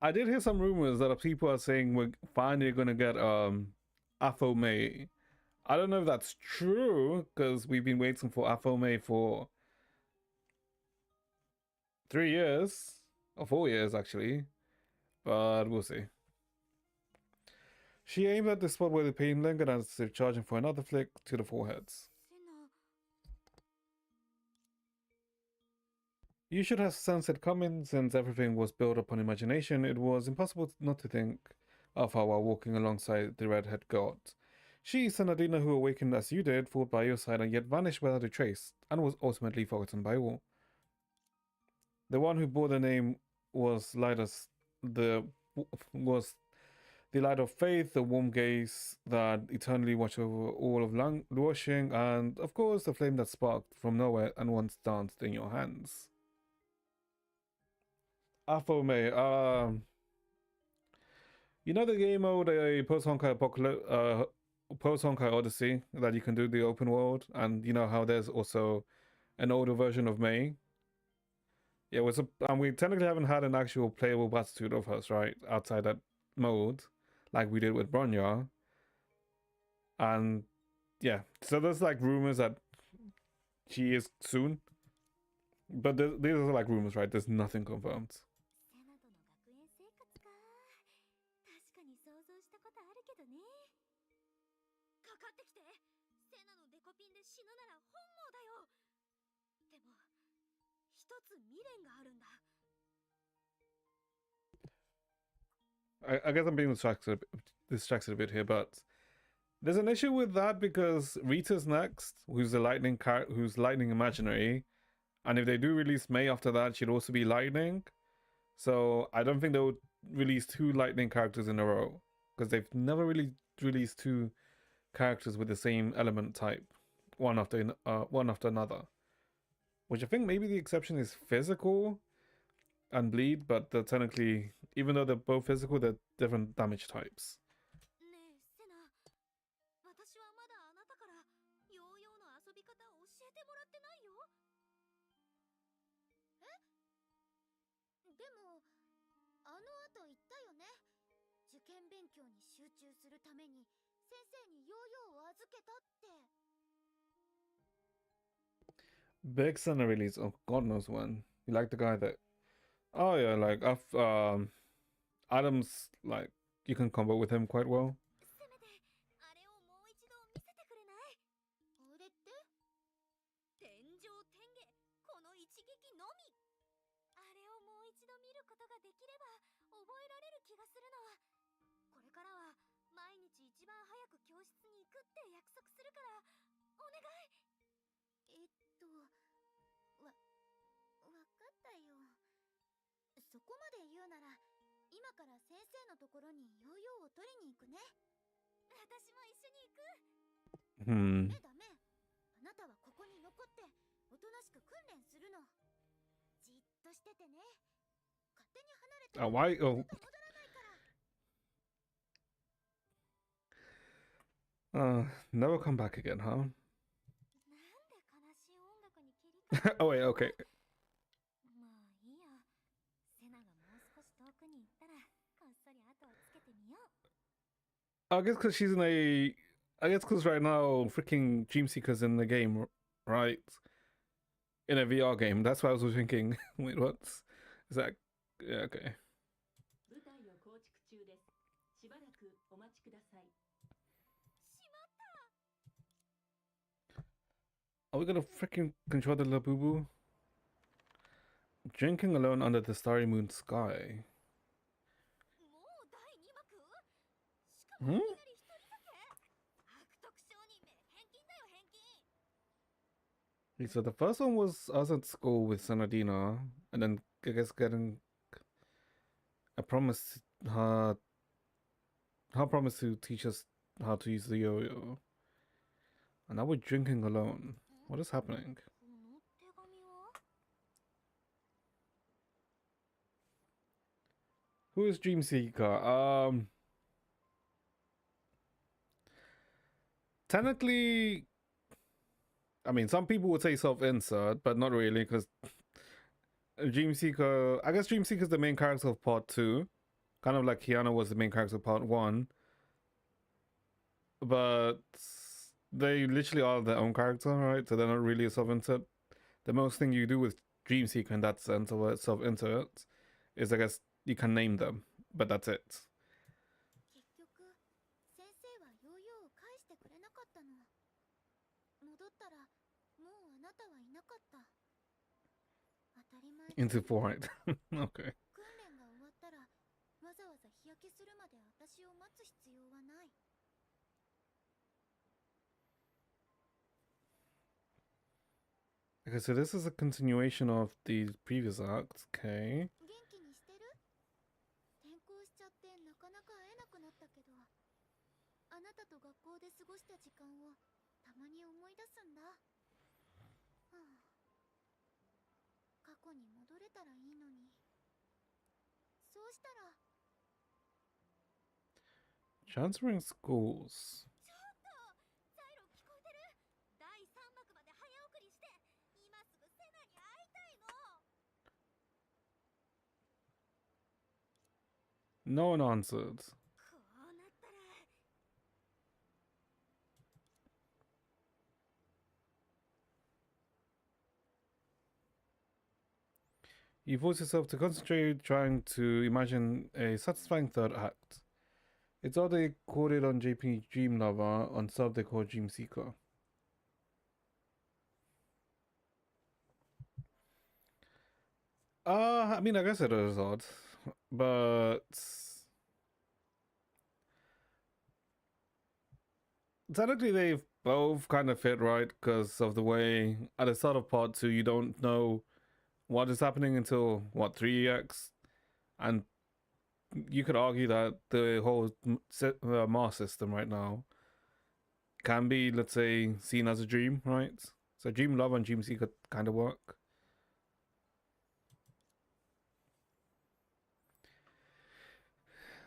I did hear some rumors that people are saying we're finally gonna get Afo May. I don't know if that's true because we've been waiting for Afo May for 3 years or 4 years actually, but we'll see. She aimed at the spot where the pain lingered as if charging for another flick to the foreheads. You should have sensed it coming, since everything was built upon imagination. It was impossible not to think of her while walking alongside the redhead god. She, Senadina, who awakened as you did, fought by your side and yet vanished without a trace, and was ultimately forgotten by all. The one who bore the name was was the light of faith, the warm gaze that eternally watched over all of washing, and of course the flame that sparked from nowhere and once danced in your hands. Afome, you know the game mode, a post Honkai Apocalypse, post Honkai Odyssey that you can do the open world, and you know how there's also an older version of May. Yeah, and we technically haven't had an actual playable battlefield of us, right, outside that mode, like we did with Bronya. And yeah, so there's like rumors that she is soon, but these are like rumors, right? There's nothing confirmed. かってきて。セナのデコピンで死ぬなら本望だよ。でも一つ未練があるんだ。I guess I'm being distracted a bit here, but there's an issue with that because Rita's next, who's lightning imaginary, and if they do release May after that, she'd also be lightning. So I don't think they'll release two lightning characters in a row because they've never really released two characters with the same element type, one after another. Which I think maybe the exception is physical and bleed, but they're technically, even though they're both physical, they're different damage types. 受験勉強に集中するために先生にヨーヨーを預けたって。Big Center release, oh god knows when. You like the guy that, oh yeah, like Adam's, like you can combo with him quite well. せめてあれをもう一度見せてくれない？あれって？天上天下この一撃のみ。あれをもう一度見ることができれば覚えられる気がするの。これからは毎日一番早く教室に行くって約束するからお願い。わかったよ。そこまで言うなら今から先生のところにヨーヨーを取りに行くね。私も一緒に行く。ダメ。あなたはここに残っておとなしく訓練するの。じっとしててね。勝手に離れて。Why? Oh. Never come back again, huh? Oh wait, okay. I guess because she's in a... I guess because right now, freaking Dream Seeker's in the game, right? In a VR game. That's why I was thinking, wait, what? Is that... Yeah, okay. Are we gonna freaking control the Labubu? Drinking alone under the starry moon sky. Hmm? So the first one was us at school with Senadina, and then I guess getting a promise, her promise to teach us how to use the yo-yo. And now we're drinking alone. What is happening? Who is Dream Seeker? Technically, I mean, some people would say self-insert, but not really, because Dream Seeker... I guess Dream Seeker is the main character of Part 2, kind of like Kiana was the main character part 1, but they literally are their own character, right? So they're not really a self-insert. The most thing you do with Dream Seeker in that sense, or self-insert, is I guess you can name them, but that's it. 結局先生はヨーヨーを返してくれなかったの。戻ったらもうあなたはいなかった。当たり前だけ Into ど Fortnite. Okay. 訓練が終わったらわざわざ日焼けするまで私を待つ必要はない。 Okay, so this is a continuation of the previous act. Okay. 元気にしてる？転校しちゃってなかなか会えなくなったけど、あなたと学校で過ごした時間をたまに思い出すんだ。はあ、過去に戻れたらいいのに。そうしたら Transferring schools. ちょっとサイロ聞こえてる？第3幕まで早送りして今すぐセナに会いたいの。 No one answered. こうなったら You force yourself to concentrate, trying to imagine a satisfying third act. It's all they called it on JP Dream Lover, on sub they call Dream Seeker. I mean, I guess it is odd, but technically they've both kind of fit right because of the way at the start of part 2 you don't know what is happening until what 3x, and you could argue that the whole Mars system right now can be, let's say, seen as a dream, right? So Dream Love and Dream Seeker kind of work.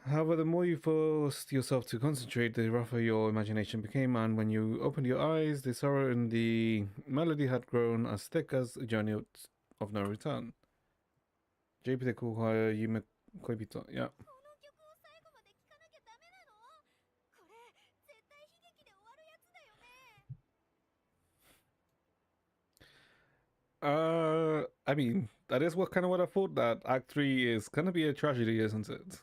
However, the more you forced yourself to concentrate, the rougher your imagination became, and when you opened your eyes, the sorrow in the melody had grown as thick as a journey of no return. JP de Kuhaya Yume Koibito, yeah. この曲を最後まで聴かなきゃダメなの？これ絶対悲劇で終わるやつだよね。 I mean, that is what kind of what I thought, that Act 3 is gonna be a tragedy, isn't it?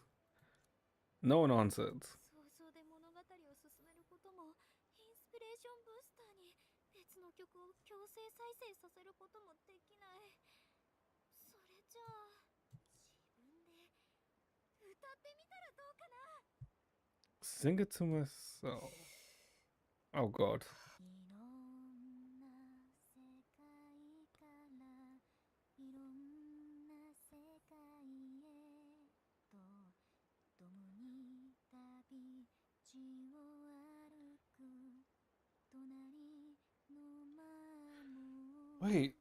No one answered. 想像で物語を進めることもインスピレーションブースターに別の曲を強制再生させることもできない。それじゃあ自分で歌ってみたらどうかな。 Sing it to myself. Oh god. いろんな世界からいろんな世界へと共に旅路を歩く隣のマム Wait,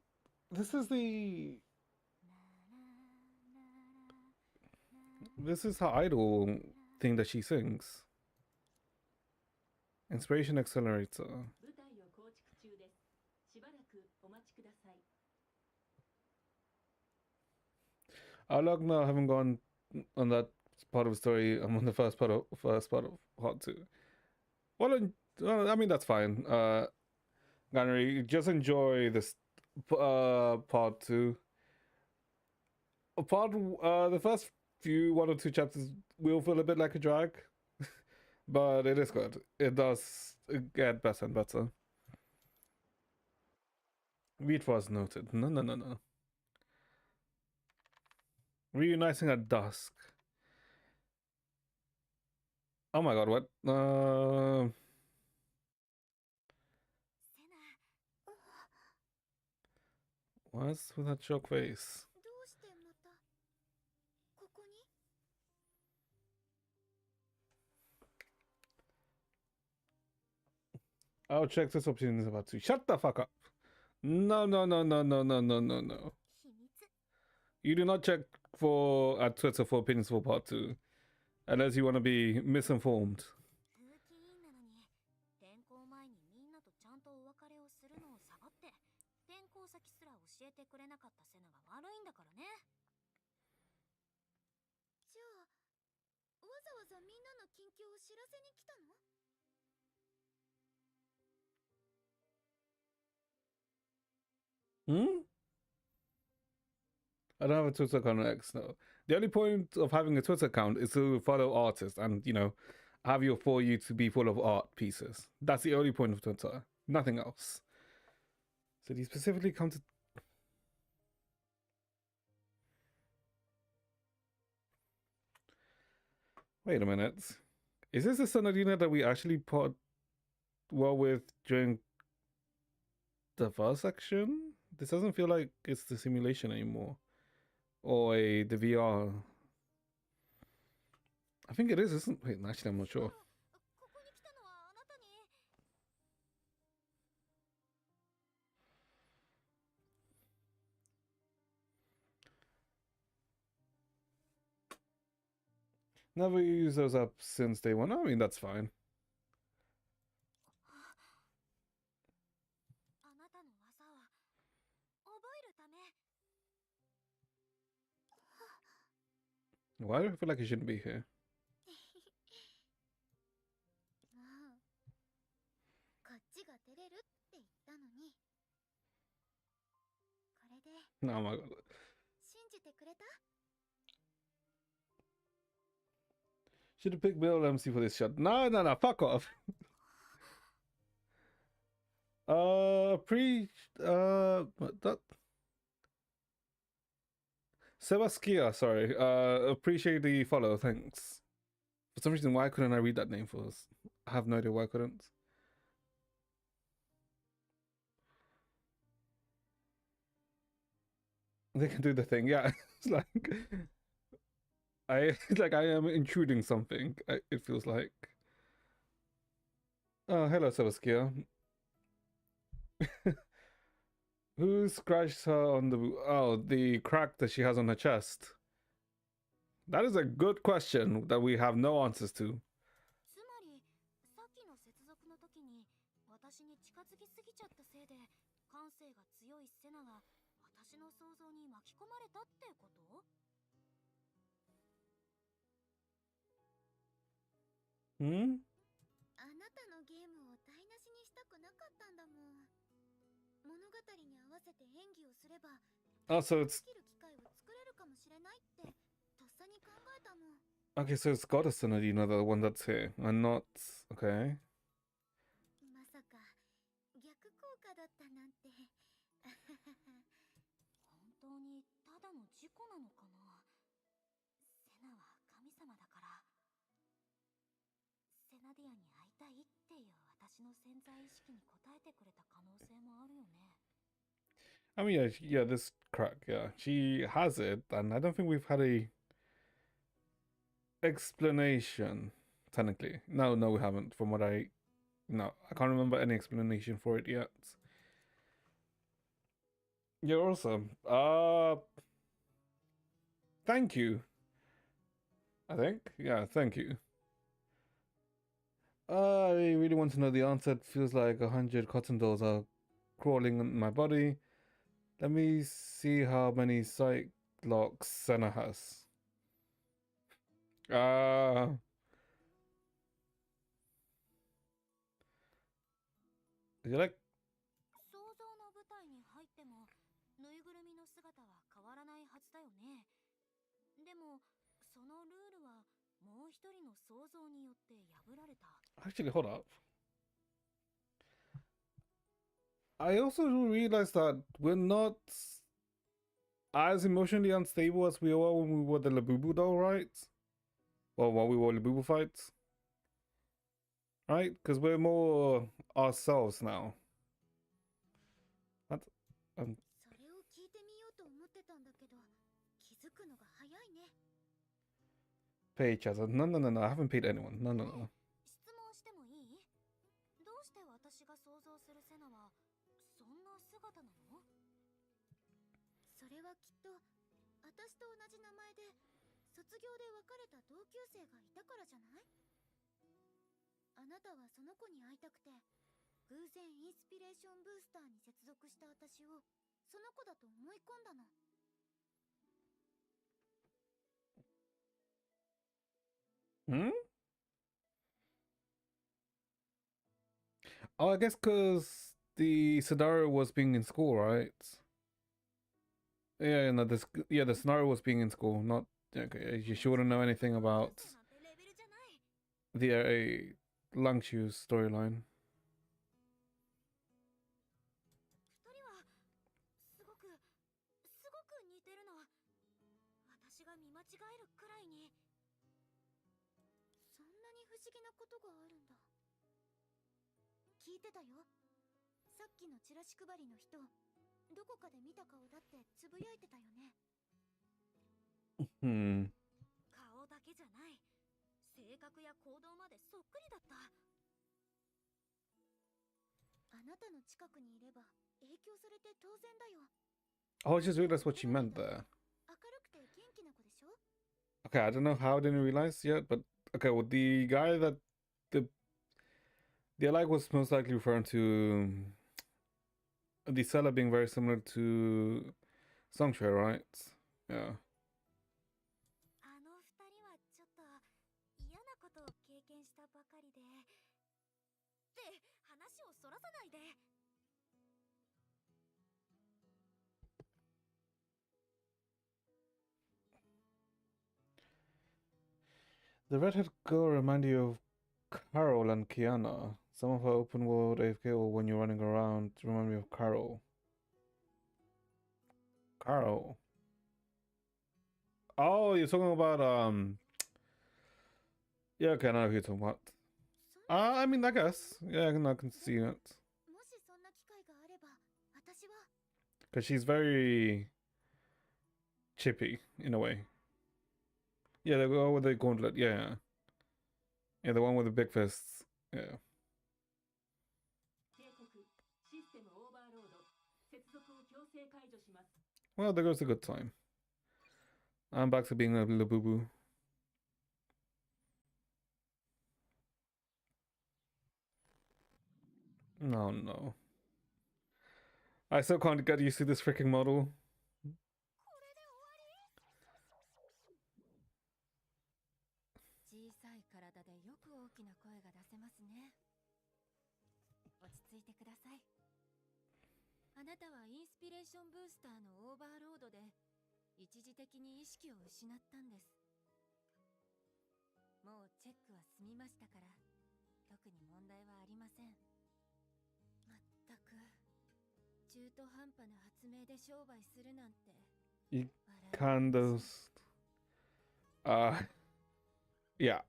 this is the. This is her idol thing that she sings. Inspiration Accelerator. 舞台を構築中です。しばらくお待ちください。I haven't gone on that part of the story. I'm on the first part of part 2. Well, I mean that's fine. Ganry, just enjoy this part 2. The first few 1 or 2 chapters will feel a bit like a drag, but it is good. It does get better and better. Read was noted. No. Reuniting at dusk. Oh my god, what? セナ What's with that shock face? どうしてまたここに？ I'll check this opportunity about to. Shut the fuck up. No. 秘密 You do not check for at Twitter for opinions for part 2. Unless you want to be misinformed. 風紀委員なのに転校前にみんなとちゃんとお別れをするのをサボって転校先すら教えてくれなかったセナが悪いんだからね。じゃあざみんなの近況を知らせに来たの？ Hmm? I don't have a Twitter account on X, no. The only point of having a Twitter account is to follow artists and, you know, have your For You to be full of art pieces. That's the only point of Twitter. Nothing else. So do you specifically come to... Wait a minute. Is this the Sonadina that we actually put well with during the first section? This doesn't feel like it's the simulation anymore. Or the VR. I think it is, isn't... Wait, actually, I'm not sure. ここに来たのはあなたに。 Never used those up since day one. I mean, that's fine. あなたの技を覚えるため。 Why do I feel like he shouldn't be here? もうこっちが照れるって言ったのに。これで Oh my god. 信じてくれた？ Should have picked Bill MC for this shot. No, no, no, fuck off. That Sebaskia, sorry. Appreciate the follow, thanks. For some reason, why couldn't I read that name for us? I have no idea why I couldn't. They can do the thing, yeah. It's like it's like I am intruding something. It feels like. Oh, hello, Sebaskia. Who scratched her on the crack that she has on her chest? That is a good question that we have no answers to. つまりさっきの接続の時に私に近づきすぎちゃったせいで感性が強いセナが私の想像に巻き込まれたってこと？ Hmm? あなたのゲームを台無しにしたくなかったんだもん。物語に合わせて演技をすれば So で it's きる機会を作れるかもしれないってとっさに考えたもん。 okay. So it's Goddess Sonadina, the one that's here, and not okay. まさか逆効果だったなんて。本当にただの事故なのかな。セナは神様だからセナディアに会いたいっていう私の潜在意識に応えてくれた可能性もあるよね。 I mean, yeah, this crack, yeah, she has it, and I don't think we've had a explanation technically. No, we haven't. From what I can't remember any explanation for it yet. You're awesome. Thank you. I think, yeah, thank you. I really want to know the answer. It feels like 100 cotton dolls are crawling in my body. Let me see how many psych locks Senna has. You like 想像の舞台に入ってもぬいぐるみの姿は変わらないはずだよね。でもそのルールはもう一人の想像によって破られた。 actually hold up. I also realized that we're not as emotionally unstable as we were when we were the Labubu doll, right? Well, while we were Labubufied. Right? Because we're more ourselves now. What? それを聞いてみようと思ってたんだけど気づくのが早いね。 Pay each other. No, I haven't paid anyone. No. 質問してもいい？どうして私が想像するセナはそんな姿なの？それはきっと私と同じ名前で卒業で別れた同級生がいたからじゃない？あなたはその子に会いたくて偶然インスピレーションブースターに接続した私をその子だと思い込んだの。 Hmm? Hmm? Oh, I guess because the scenario was being in school, right? Yeah, no, this yeah, the scenario was being in school, not okay. You shouldn't know anything about なんてレベルじゃない。 the Langshu's storyline. 二人はすごく似てるの。私が見間違えるくらいに。そんなに不思議なことがあるんだ。聞いてたよ。さっきのチラシ配りの人、どこかで見た顔だってつぶやいてたよね。Hmm. 顔だけじゃない。性格や行動までそっくりだった。あなたの近くにいれば影響されて当然だよ。 Oh, I just realized what she meant there. 明るくて元気な子でしょ。 Okay, I don't know how I didn't realize yet, but okay, well, the guy that the alike was most likely referring to the seller being very similar to Songshare, right? Yeah. あの二人はちょっと嫌なことを経験したばかりで。って話をそらさないで。 The redhead girl reminded you of Carol and Kiana. Some of her open world AFK or when you're running around remind me of Carol. Carol. Oh, you're talking about yeah, okay, I know who you're talking about. I mean, I guess. Yeah, I can see it. もしそんな機会があれば、私は。 Because she's very chippy in a way. Yeah, they go with the gauntlet. Yeah. Yeah, the one with the big fists. Yeah. 警告システムオーバーロード接続を強制解除します。 Well, there goes a good time. I'm back to being a Labubu. No, no. I still can't get used to this freaking model. これで終わり？小さい体でよく大きな声が出せますね。落ち着いてください。あなたはインスピレーションブースターのオーバーロードで一時的に意識を失ったんです。もうチェックは済みましたから特に問題はありません。まったく中途半端な発明で商売するなんて。 You can those. Yeah.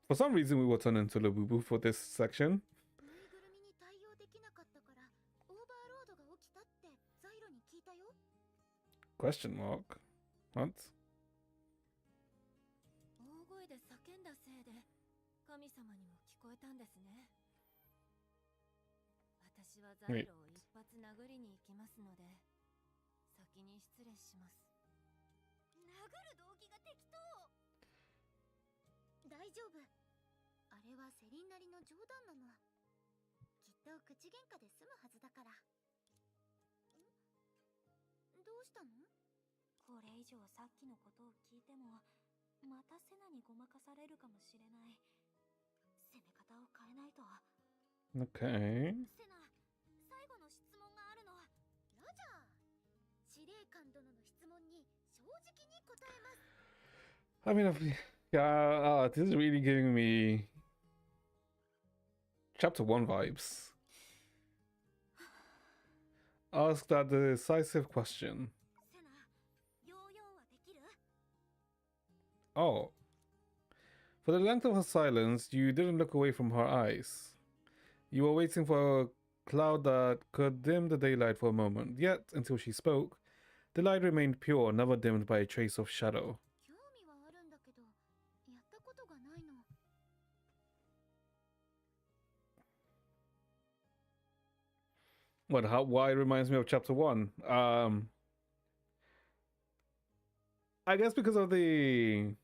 For some reason, we were turned into Labubu for this section. ぬいぐるみに対応できなかったからオーバーロードが起きたってザイロに聞いたよ。 Question mark. What? 大声で叫んだせいで神様にも聞こえたんですね。私はザイロを一発殴りに行きますので先に失礼します。殴る動機が適当。大丈夫。あれはセリンなりの冗談なの。きっと口喧嘩で済むはずだから。どうしたの？これ以上さっきのことを聞いてもまたセナにごまかされるかもしれない。攻め方を変えないと。 Okay. セナ、最後の質問があるの。ラジャー、司令官殿の質問に正直に答えます。 I mean, yeah, this is really giving me chapter 1 vibes. Ask that decisive question. セナ、ヨーヨーはできる？ Oh. For the length of her silence, you didn't look away from her eyes. You were waiting for a cloud that could dim the daylight for a moment, yet, until she spoke, the light remained pure, never dimmed by a trace of shadow. 興味はあるんだけど、やったことがないの。 What? How? Why it reminds me of chapter 1? I guess because of the...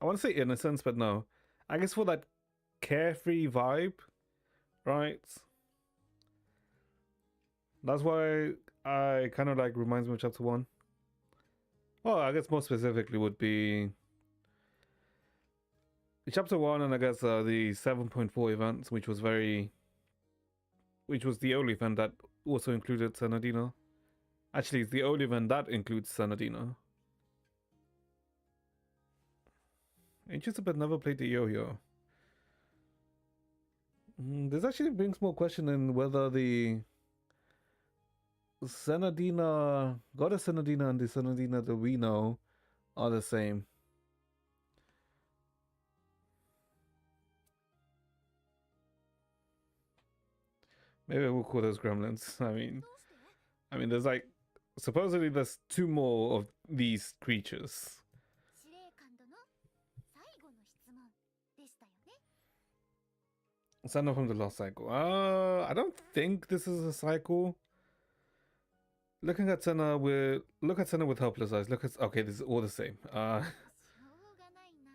I want to say innocence, but no. I guess for that carefree vibe, right? That's why I kind of like reminds me of chapter 1. Well, I guess more specifically would be chapter 1 and I guess the 7.4 events, which was the only event that also included Senadina. Actually, it's the only event that includes Senadina. Ancient but never played the yo-yo. This actually brings more question in whether the Senadina, Goddess Senadina and the Senadina that we know are the same. Maybe we'll call those gremlins. I mean, there's like supposedly there's 2 more of these creatures. 司令官殿最後の質問でしたよね。 Send from the last cycle. I don't think this is a cycle. Look at Senna with helpless eyes. Okay, this is all the same. しょうがないな。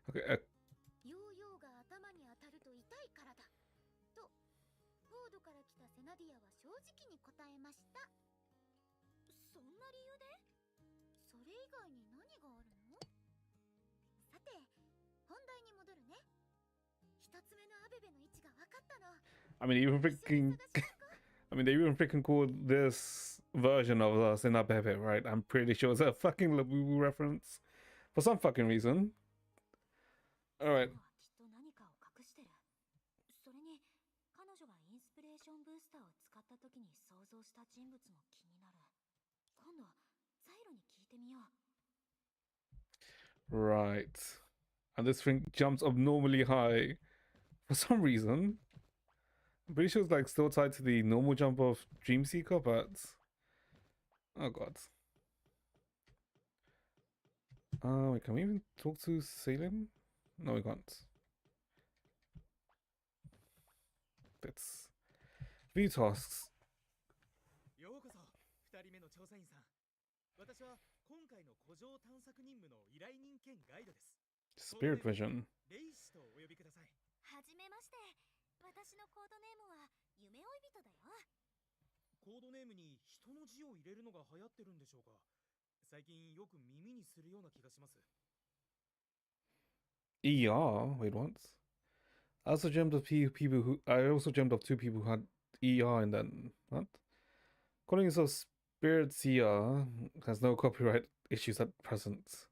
Okay. ヨーヨーが頭に当たると痛いからだ。と、フォードから来たセナディアは正直に答えました。そんな理由で？それ以外に何があるの？さて、本題に戻るね。一つ目のアベベの位置が分かったの。I mean, they even freaking called this version of Senna Pepe, right? I'm pretty sure it's a fucking Labubu reference for some fucking reason. Alright. きっと何かを隠してる。それに、彼女がインスピレーションブースターを使った時に想像した人物も気になる。今度、ザイロに聞いてみよう。 Right. And this thing jumps abnormally high for some reason. I'm pretty sure it's like still tied to the normal jump of Dreamseeker, but oh god. Wait, can we even talk to Salem? No, we can't. It's view tasks. ようこそ2人目の調査員さん。私は今回の古城探索任務の依頼人兼ガイドです。 Spirit vision. レイシとお呼びください。はじめまして。私のコードネームは夢追い人だよ。コードネームに人の字を入れるのが流行ってるんでしょうか。最近よく耳にするような気がします。ER? Wait, what? I also dreamt of two people who had ER and then what? Calling yourself Spirit Seer has no copyright issues at present.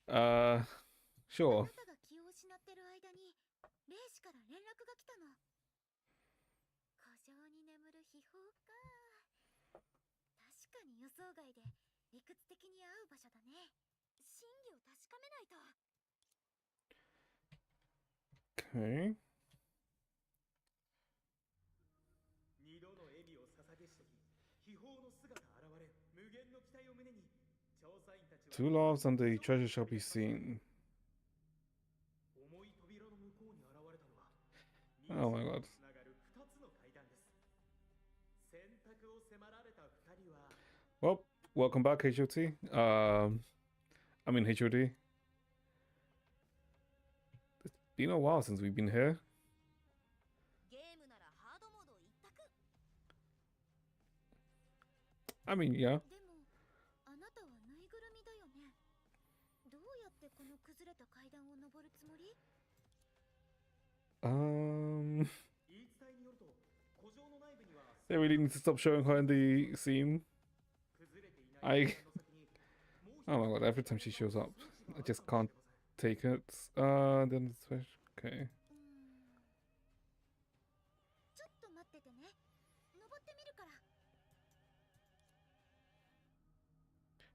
Sure. あなたが気を失ってる間に、レイシから連絡が来たの。古城に眠る秘宝か。確かに予想外で理屈的に合う場所だね。真偽を確かめないと。 Okay. 二度の笑みを捧げしとき、秘宝の姿現れ、無限の期待を胸に、調査員たちは Two loves and the treasure shall be seen. 重い扉の向こうに現れたのは、 Oh my god. つながる2つの階段です。選択を迫られた2人は Well, welcome back, HOT. I mean HOD. It's been a while since we've been here. ゲームならハードモード一択。 I mean, yeah. でも、あなたはぬいぐるみだよね。どうやってこの崩れた階段を登るつもり？ 言い伝えによると、古城の内部には They really need to stop showing her in the scene. 崩れていない I. Oh my god, every time she shows up, I just can't take it. Then it's okay. ちょっと待っててね。登ってみるから。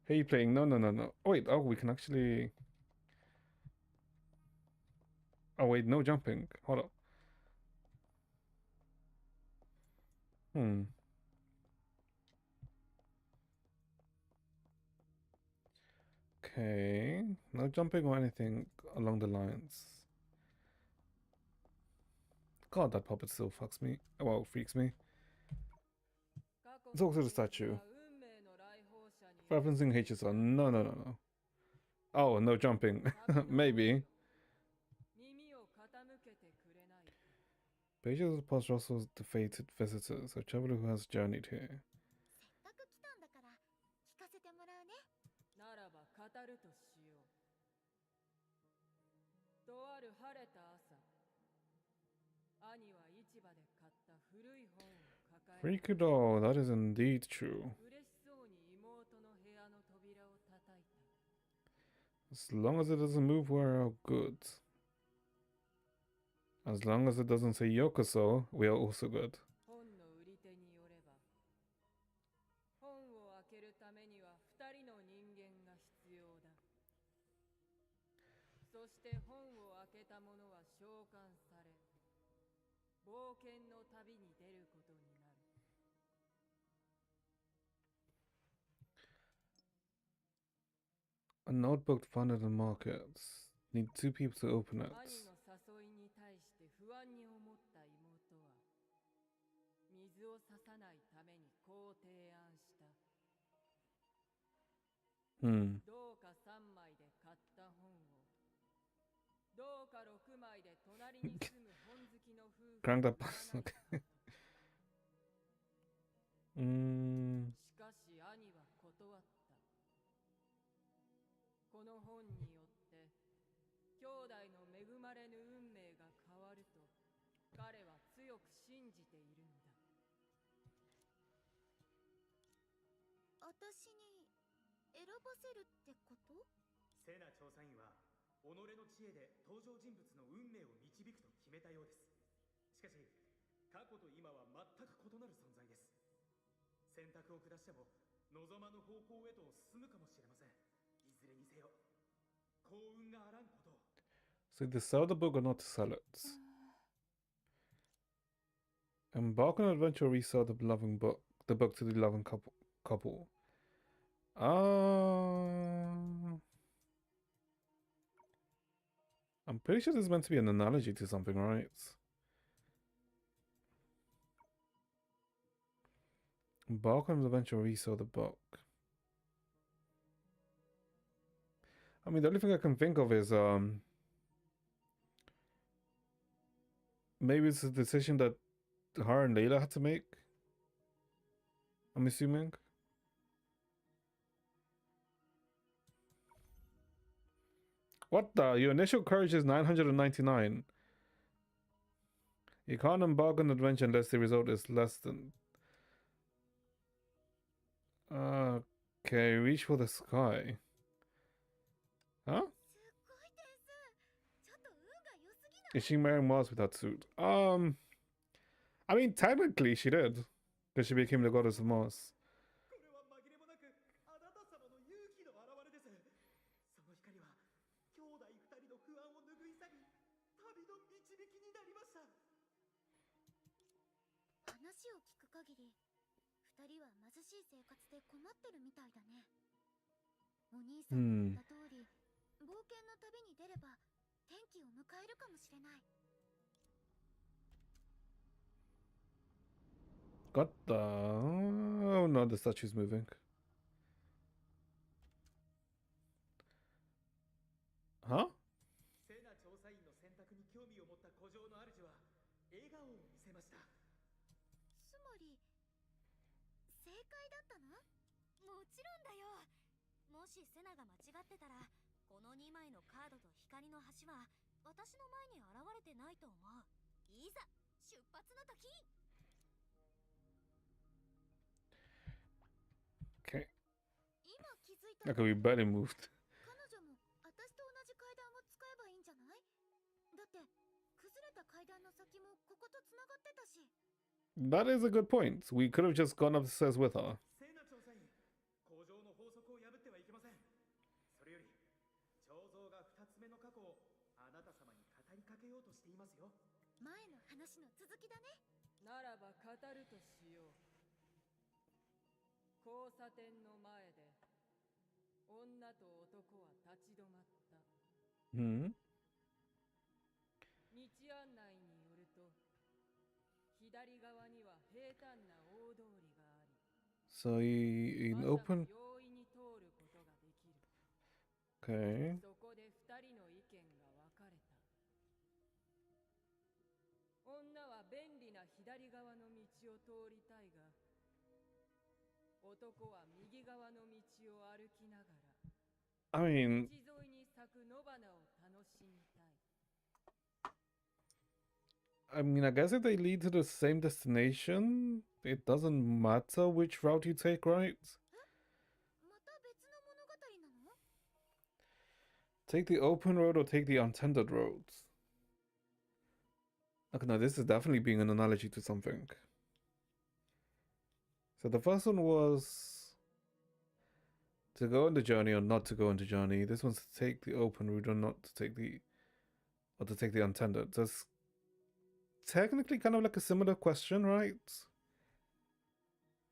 Hey, you playing? No, no, no, no. Oh, wait, we can actually. Oh, wait, no jumping. Hold up. Okay, no jumping or anything along the lines. God, that puppet still fucks me. Well, freaks me. Talk to the statue. Referencing HSR. No, no, no, no. Oh, no jumping. Maybe. Pages of the past Russell's the fated visitors, a traveler who has journeyed here. せっかく来たんだから聞か Freaky doll, that is indeed true. 嬉しそうに妹の部屋の扉を叩いた。 As long as it doesn't move, we're good. As long as it doesn't say Yokoso, we are also good. 本の売り手によれば、本を開けるためには2人の人間が必要だ。そして本を開けた者は召喚され、冒険の旅に出ることになる。 A notebook found in the markets. Need 2 people to open it. 兄の誘いに対して不安に思った妹は、水を差さないためにこう提案した。どうか3枚で買った本を、どうか6枚で隣に住む本好きの夫婦 Crank を that 占 bus. いたかった。 しかし兄は断った。この本によって兄弟の恵まれぬ運命が変わると彼は強く信じているんだ。私に選ばせるってこと？セナ調査員は己の知恵で登場人物の運命を導くと決めたようです。しかし過去と今は全く異なる存在です。選択を下しても望まぬ方向へと進むかもしれません。いずれにせよ幸運があらんことを。 So either sell the book or not to sell it. Embark on an adventure or resell the book to the loving couple. I'm pretty sure this is meant to be an analogy to something, right? Embark on an adventure or resell the book. I mean, the only thing I can think of is maybe it's a decision that her and Layla had to make. I'm assuming. What the? Your initial courage is 999. You can't embark on an adventure unless the result is less than... Okay, reach for the sky. Huh? Is she marrying Mars with that suit? I mean, technically she did. Because she became the goddess of Mars. これは紛れもなくあなた様の勇気の表れです。その光は兄弟二人の不安を拭い去り、旅の導きになりました。話を聞く限り、二人は貧しい生活で困ってるみたいだね。お兄さんの言った通り、冒険の旅に出れば天気を迎えるかもしれない。Got the... Oh no, the statue's moving. Huh? セナ調査員の選択に興味を持った古城の主は笑顔を見せました。つまり正解だったの？もちろんだよ。もしセナが間違ってたら、この2枚のカードと光の橋は私の前に現れてないと思う。いざ出発の時。Okay. 今気づいた。 Okay, we barely moved. 彼女も私と同じ階段を使えばいいんじゃない？だって崩れた階段の先もこことつながってたし。 That is a good point. We could have just gone upstairs with her. セナ調査員、古城の法則を破ってはいけません。それより彫像が2つ目の過去をあなた様に語りかけようとしていますよ。前の話の続きだね。ならば語るとしよう。交差点の前で女と男は立ち止まった。Hmm? 道案内によると、左側には平坦な大通りがあり、 So you ま open... さに容易に通ることができる。 Okay. そこで2人の意見が分かれた。女は便利な左側の道を通りたいが、男は右側の道を歩きながら I mean... 道沿いに咲く野花を楽しみたい。I mean, I guess if they lead to the same destination, it doesn't matter which route you take, right? また別の物語なの？ Take the open road or take the untended roads. Okay, no, this is definitely being an analogy to something. So the first one was to go on the journey or not to go on the journey. This one's to take the open route or not to take the, or to take the untended. So it's technically kind of like a similar question, right?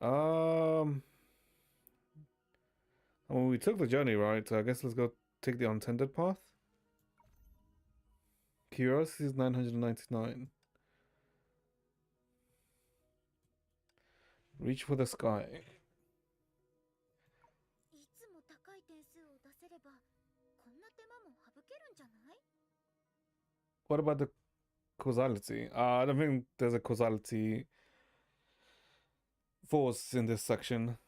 Well, we took the journey, right? So I guess let's go take the untended path. Curiosity is 999. Reach for the sky. いつも高い点数を出せればこんな手間も省けるんじゃない？ What about the causality? I don't think there's a causality force in this section.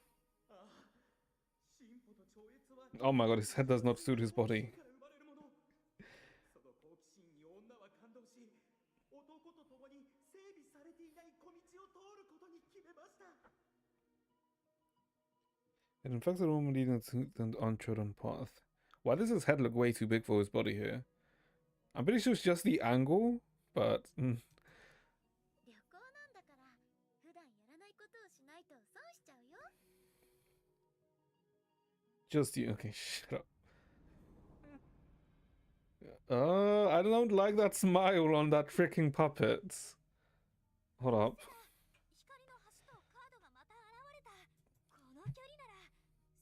Oh my god, his head does not suit his body. It infects a woman leading to an untrodden path. Why does his head look way too big for his body here? I'm pretty sure it's just the angle, but... 旅行なんだから普段やらないことをしないと損しちゃうよ。 Just you. Okay, shut up. I don't like that smile on that freaking puppet. Hold up. 光の橋とカードがまた現れた。この距離なら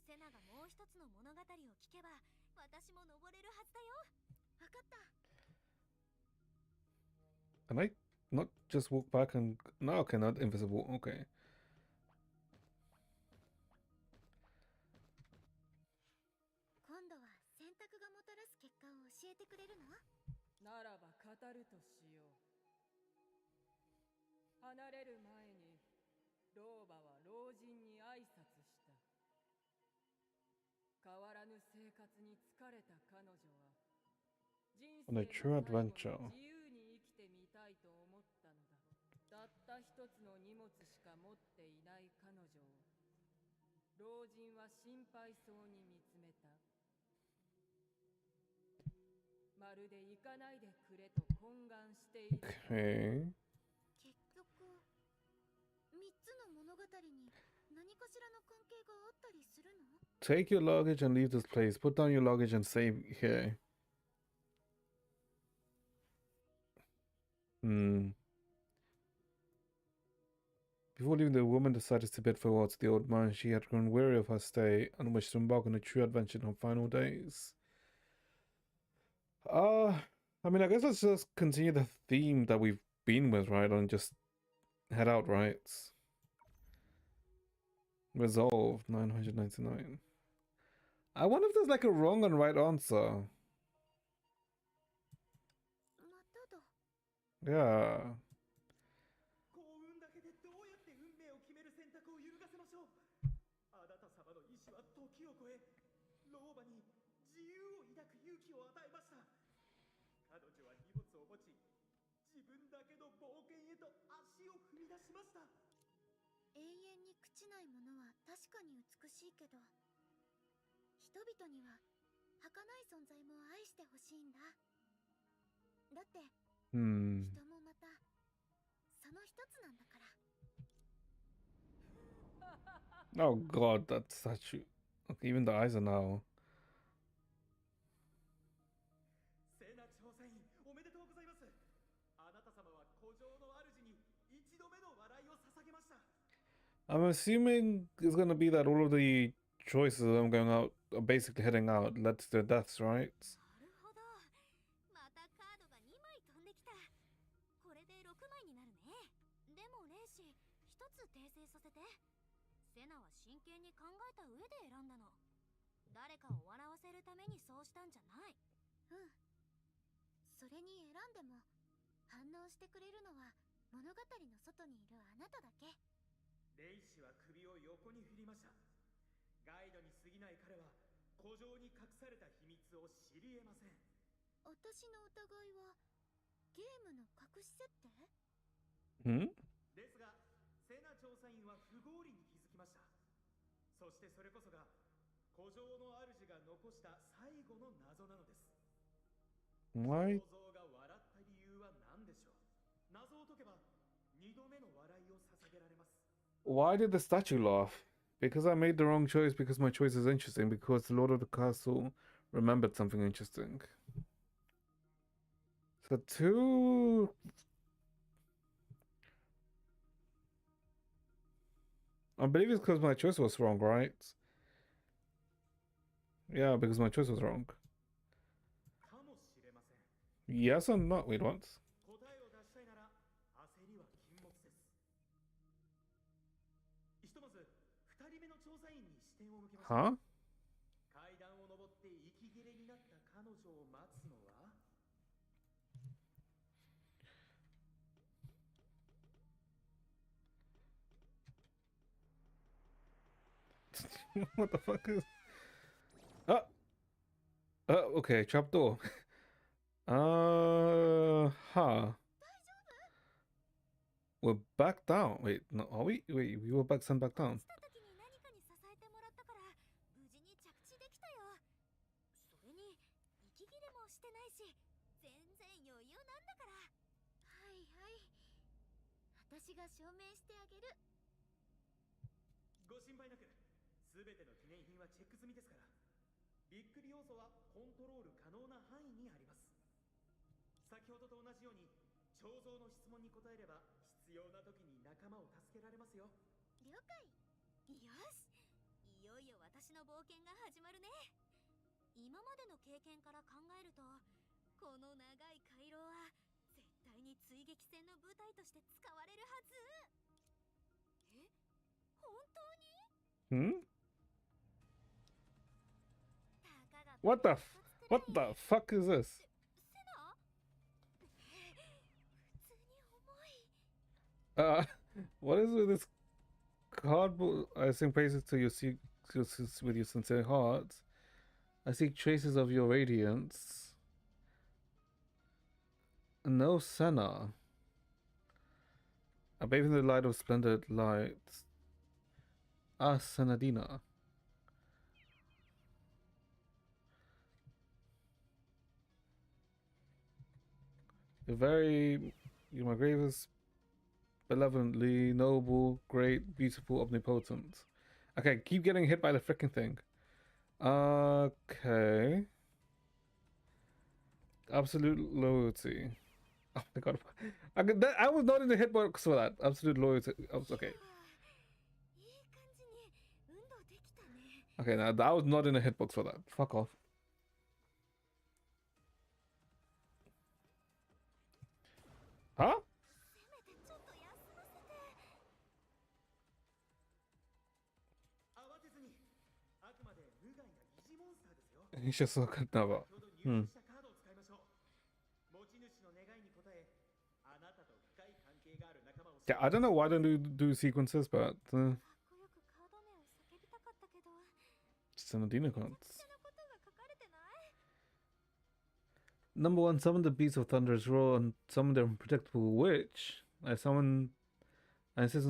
セナがもう一つの物語を聞けば私も登れるはずだよ。わかった。 Can I not just walk back and... No, okay, not invisible. Okay. 今度は選択がもたらす結果を教えてくれるの？ならば語るとしよう。離れる前に老婆は老人に挨拶した。変わらぬ生活に疲れた彼女は人生 On の a 最 true 後 adventure. に自由に生きてみたいと思ったのだ。たった一つの荷物しか持っていない彼女を老人は心配そうに見つめた。まるで行かないでくれと懇願している。 Okay. 結局3つの物語に何かしらの関係があったりするの？ Take your luggage and leave this place. Put down your luggage and stay here. Before leaving, the woman decided to bid farewell to the old man. She had grown weary of her stay and wished to embark on a true adventure in her final days. I mean, I guess let's just continue the theme that we've been with, right? And just head out, right? Resolved, 999. I wonder if there's like a wrong and right answer. まただ。 Yeah. 幸運だけでどうやって運命を決める選択を揺るがせましょう。あなた様の意志は時を超え、老婆に自由を抱く勇気を与えました。彼女は荷物を持ち、自分だけの冒険へと足を踏み出しました。永遠に朽ちないものは確かに美しいけど、人々には儚い存在も愛してほしいんだ。だって人もまたその一つなんだから。 Oh god, that statue. Okay, even the eyes are now. セナ調査員、おめでとうございます。あなた様は古城の主に一度目の笑いを捧げました。 I'm assuming it's gonna be that all of the choices of them going out, or basically heading out, led to their deaths, right? なるほど。またカードが2枚飛んできた。これで6枚になるね。でもレイシ、一つ訂正させて。セナは真剣に考えた上で選んだの。誰かを笑わせるためにそうしたんじゃない。うん。それに選んでも反応してくれるのは物語の外にいるあなただけ。レイ氏は首を横に振りました。ガイドに過ぎない彼は古城に隠された秘密を知り得ません。私の疑いはゲームの隠し設定？ Hmm? ですがセナ調査員は不合理に気づきました。そしてそれこそが古城の主が残した最後の謎なのです。 Why? 想像が笑った理由は何でしょう。謎を解けば2度目の笑いを捧げられます。 Why did the statue laugh? Because I made the wrong choice, because my choice is interesting, because the Lord of the Castle remembered something interesting. So two... I believe it's because my choice was wrong, right? Yeah, because my choice was wrong. かもしれません。 Yes or not? Wait, what? 答えを出したいなら焦りは禁物です。ひとまず2人目の調査員に視点を向けました。 Huh? 階段を登って息切れになった彼女を待つのは What the fuck is... Oh! Okay, trapdoor. Huh. We're back down. Wait, no, are we? Wait, we were back sent back down. 落ちた時に何かに支えてもらったから無事に着地できたよ。それに息切れもしてないし全然余裕なんだから。はいはい。私が証明してあげる。ご心配なく、すべての記念品はチェック済みですから。びっくり要素はコントロール可能な範囲にあります。先ほどと同じように彫像の質問に答えれば必要な時に仲間を助けられますよ。了解。よし。いよいよ私の冒険が始まるね。今までの経験から考えると、この長い回廊は絶対に追撃戦の舞台として使われるはず。え、本当に？ Hmm? What the fuck is this? What is with this cardboard? I sing praises to your with your sincere heart. I seek traces of your radiance. No Senna. I bathe in the light of splendid light. Ah, Senadina. You're my greatest, benevolently, noble, great, beautiful, omnipotent. Okay, keep getting hit by the freaking thing. Okay. Absolute loyalty. Oh my god. I was not in the hitbox for that. Absolute loyalty. Okay. Okay, now I was not in the hitbox for that. Fuck off. Huh? He's just so good now. Yeah, I don't know why don't you do sequences, but Senadina cards. Number 1, summon the beast of thunderous roar and summon the unpredictable witch. I insist on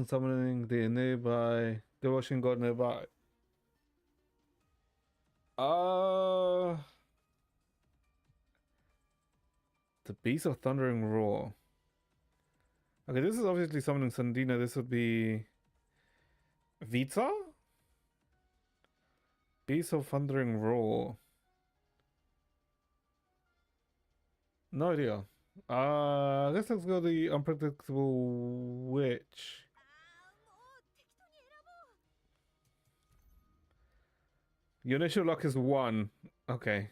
summoning the Russian god nearby. The beast of thundering roar. Okay, this is obviously summoning Sandina. This would be Vita? Beast of thundering roar. No idea. I guess let's go the unpredictable witch. Your initial luck is 1. Okay.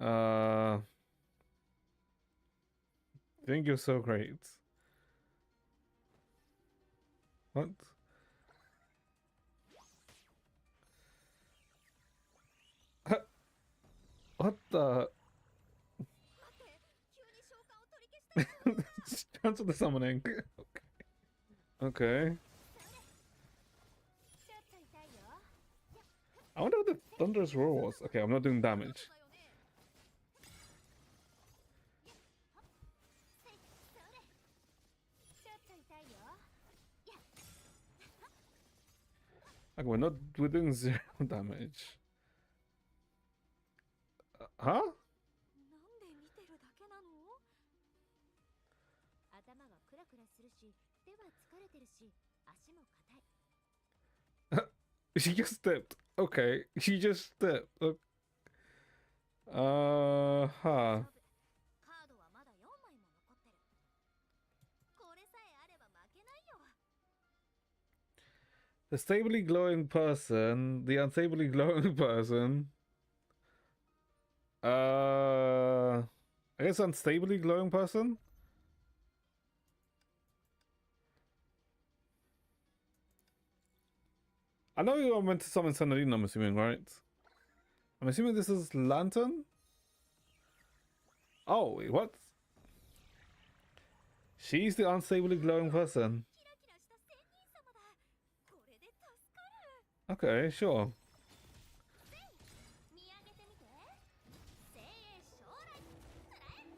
I think you're so great. What? What the? Cancel the summoning. Okay. I wonder what the thunderous roar was. Okay, I'm not doing damage. Like we're doing 0 damage. Huh? なんで見てるだけなの？頭がクラクラするし、手は疲れてるし、足も硬い。She just stepped. Okay, she just stepped. Huh. カードはまだ4枚も残ってる。これさえあれば負けないよ。The stably glowing person, the unstably glowing person. I guess unstably glowing person. I know you are meant to summon Sanadine, I'm assuming, right? I'm assuming this is Lantern? Oh, wait, what? She's the unstably glowing person. キラキラした仙人様だ。これで助かる。 Okay, sure. 見上げてみて。精鋭将来つらえ。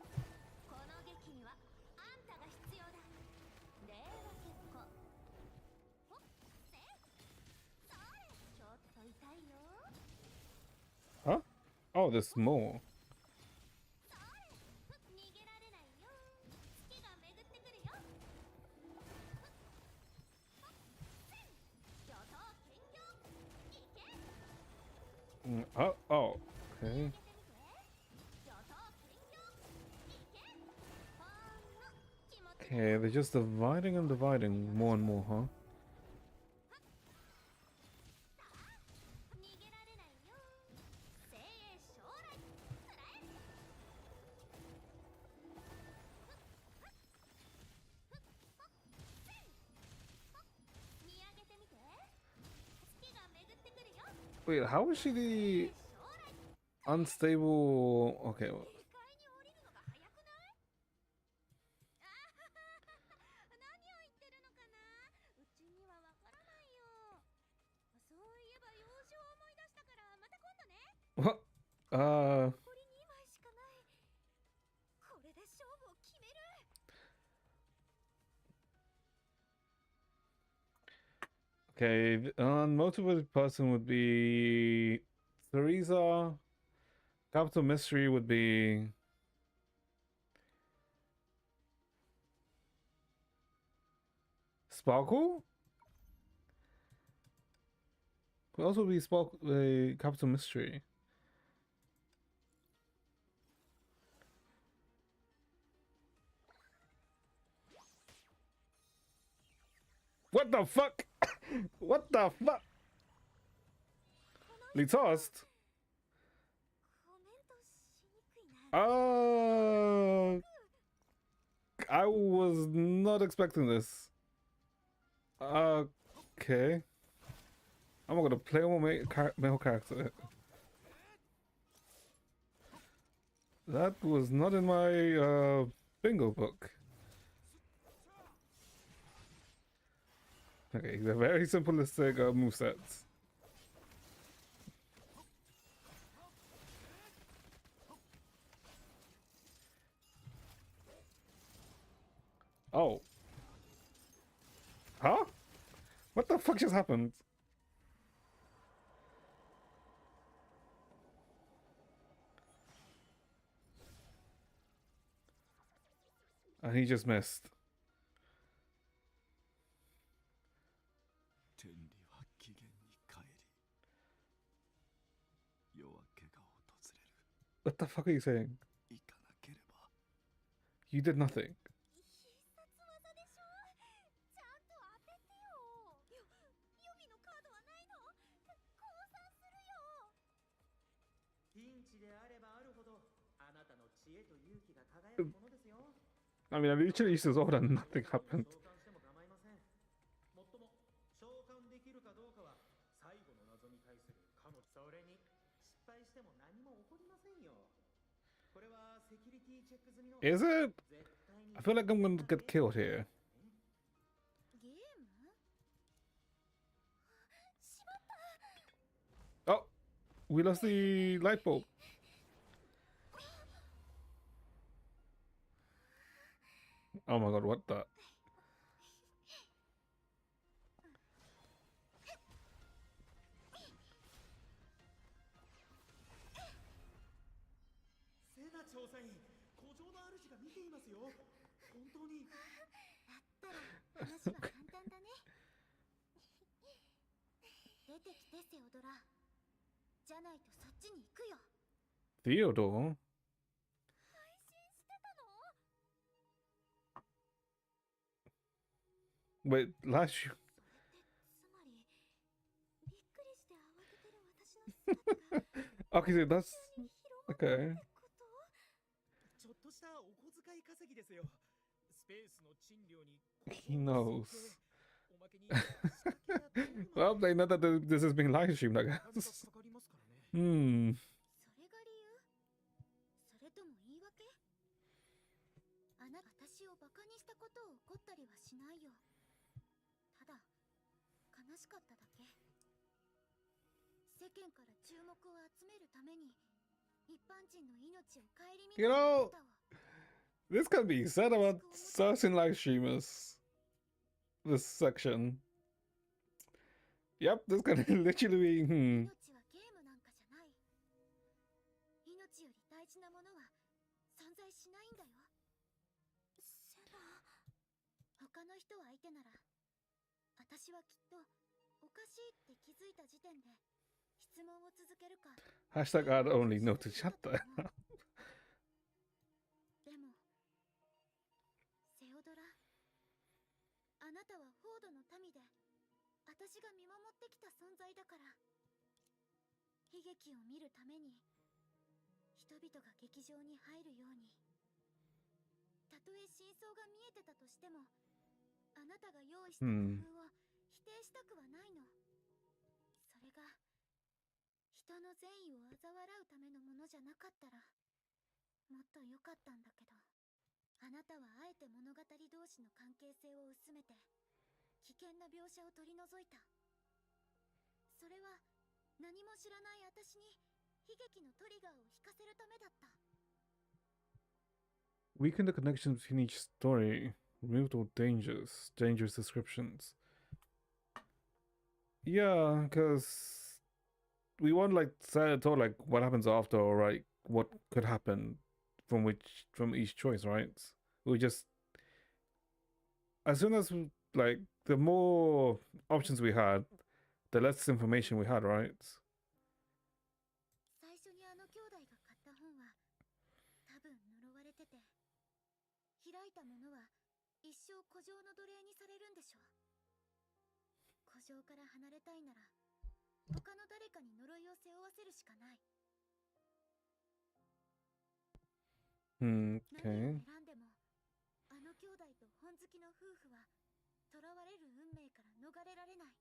この劇にはあんたが必要だ。令和結構。おっせ。それちょっと痛いよ。 Huh? Oh, there's more. それ逃げられないよ。月が巡ってくるよ。巨頭剣業いけ。 Oh, okay. 巨頭剣業いけ。ほんの気持ち Okay, they're just dividing and dividing more and more, huh? 逃げられないよ。精鋭将来つらえ。見上げてみて。月が巡ってくるよ。 Wait, how is she the 将来 unstable? Okay, 2階に降りるのが早くない？あはは何を言ってるのかな？うちにはわからないよ。そういえば用事を思い出したからまた今度ね。 what? 残り2枚しかない。これで勝負を決める。 Okay, the unmotivated person would be Theresa. Capital mystery would be Sparkle. Could also be Sparkle. Capital mystery. What the fuck? What the fuck? Litost? コメントしにくいな。 I was not expecting this. Okay. I'm not gonna play one male character. That was not in my bingo book. Okay, they're very simplistic movesets. Oh. Huh? What the fuck just happened? And he just missed. 天理は期限に帰り夜明けが訪れる。 What the fuck are you saying? 行かなければ You did nothing. 必殺技でしょ。ちゃんと当ててよ。予備のカードはないの？降参するよ。ピンチであればあるほどあなたの知恵と勇気が輝くものですよ。 I mean, I literally used his order and nothing happened. 召喚しても構いません。もっとも召喚できるかどうかは最後の謎に対する彼女。それに失敗しても何も起こりませんよ。これはセキュリティチェック済みの。 Is it? 絶対に I feel like I'm gonna get killed here. ゲーム？しまった。 Oh! We lost the light bulb. Oh my god, what the? 調査員、古城の主が見ていますよ。本当に。だったら話は簡単だね。出てきてセオドラ。じゃないとそっちに行くよ。 Theodore? 配信してたの？ Wait, last you. それってつまりびっくりして慌ててる私の姿が Okay, so that's に広まった okay. ってこと？ちょっとしたお小遣い稼ぎですよ。スペースの賃料に He knows. おまけに仕掛けや道具 Well, ま they know that this is being live streamed, I で guess. かかりますからね。 Hmm. それが理由？それとも言い訳？あなた私をバカにしたことを怒ったりはしないよ。ただ悲しかっただけ。世間から注目を集めるために一般人の命を顧みない You know, あなたを this can be said about certain live streamers. This section. Yep, this can literally be. 命はゲームなんかじゃない。命より大事なものは存在しないんだよ。セナ。他の人相手なら私はきっとおかしいって気づいた時点で質問を続けるか。 Hashtag I'd only know to shut that. でもセオドラ、あなたはフォードの民で私が見守ってきた存在だから。悲劇を見るために人々が劇場に入るように、たとえ真相が見えてたとしてもあなたが用意した工夫を否定したくはないの。それが人の善意を嘲笑うためのものじゃなかったらもっと良かったんだけど。あなたはあえて物語同士の関係性を薄めて危険な描写を取り除いた。それは何も知らない私に悲劇のトリガーを引かせるためだった。 Weaken the connection between each story. Remove all dangerous descriptions. Yeah, because we want like to tell like what happens after, or like what could happen from each choice, right? We just as soon as like the more options we had, the less information we had, right? 最初にあの兄弟が買った本は多分呪われてて、開いたものは一生古城の奴隷にされるんでしょう。古城から離れたいなら他の誰かに呪いを背負わせるしかない。 Hmm, 何 okay. を選んでもあの兄弟と本好きの夫婦は囚われる運命から逃れられない。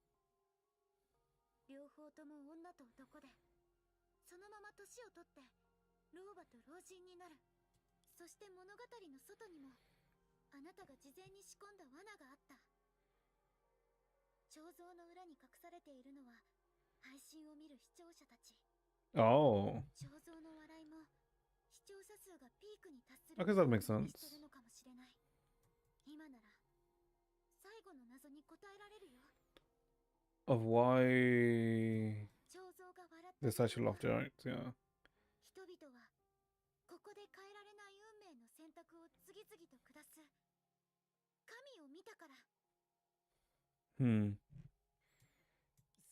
両方とも女と男でそのまま年を取って老婆と老人になる。そして物語の外にもあなたが事前に仕込んだ罠があった。彫像の裏に隠されているのは配信を見る視聴者たち。 Oh, 彫像の笑いも視聴者数がピークに達する I guess that makes を sense. してるのかもしれない。今なら最後の謎に答えられるよ。 Of why 彫像が笑ってい there's る such a のは lofty right? Yeah. 人々はここで変えられない運命の選択を次々と下す神を見たから。 Hmm.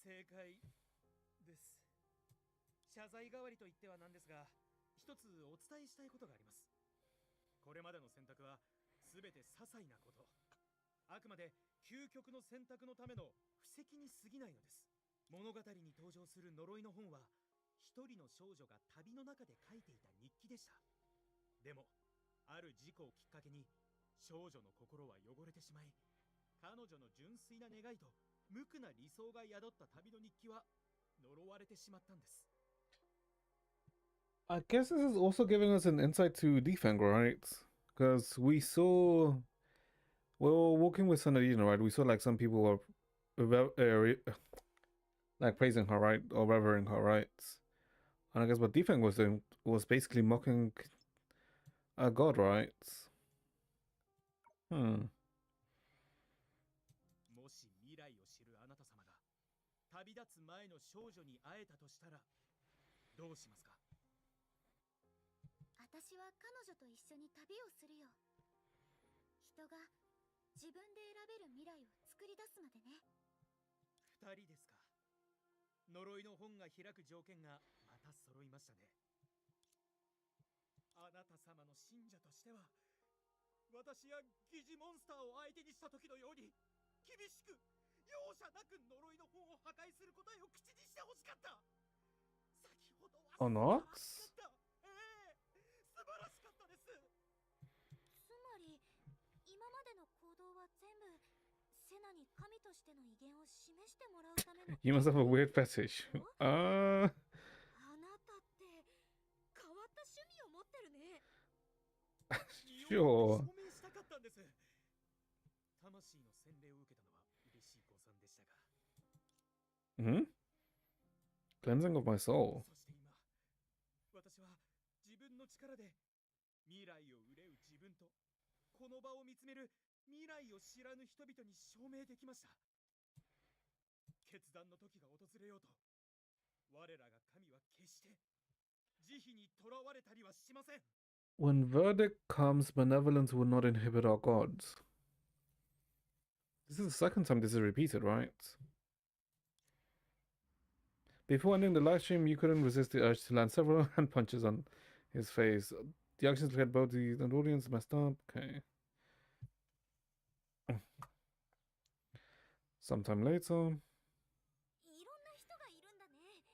正解です。謝罪代わりと言ってはなんですが、一つお伝えしたいことがあります。これまでの選択はすべて些細なこと。あくまで究極の選択のための布石に過ぎないのです。物語に登場する呪いの本は一人の少女が旅の中で書いていた日記でした。でもある事故をきっかけに少女の心は汚れてしまい、彼女の純粋な願いと無垢な理想が宿った旅の日記は呪われてしまったんです。 I guess this is also giving us an insight to Defang, right? Because we were walking with Sanadina, right? We saw like some people were like praising her, right? Or revering her, right? And I guess what Defang was doing was basically mocking a god, right? Hmm. もし未来を知るあなた様が旅立つ前の少女に会えたとしたらどうしますか？私私は彼女と一緒に旅をするよ。人が自分で選べる未来を作り出すまでね。二人ですか。呪いの本が開く条件がまた揃いましたね。あなた様の信者としては、私や疑似モンスターを相手にした時のように厳しく容赦なく呪いの本を破壊する答えを口にしてほしかった。先ほどは Or not? 素晴らしかったです。つまり今までの行動は全部セナに神としての威厳を示してもらうための You must have a weird fetish. あなたって変わった趣味を持ってるね。sure. 証明したかったんです。魂の洗礼を受けたのは嬉しい誤算でしたが。Hmm? Cleansing of my soul. そして今、私は自分の力で未来を憂う自分とこの場を見つめる未来を知らぬ人々に証明できました。決断の時が訪れようと、我らが神は決して慈悲にとらわれたりはしません。When verdict comes, benevolence will not inhibit our gods. This is the second time this is repeated, right? Before ending the live stream, you couldn't resist the urge to land several hand punches on his face. The actions led both the audience messed up. Okay. Sometime later. いろんな人がいるんだね。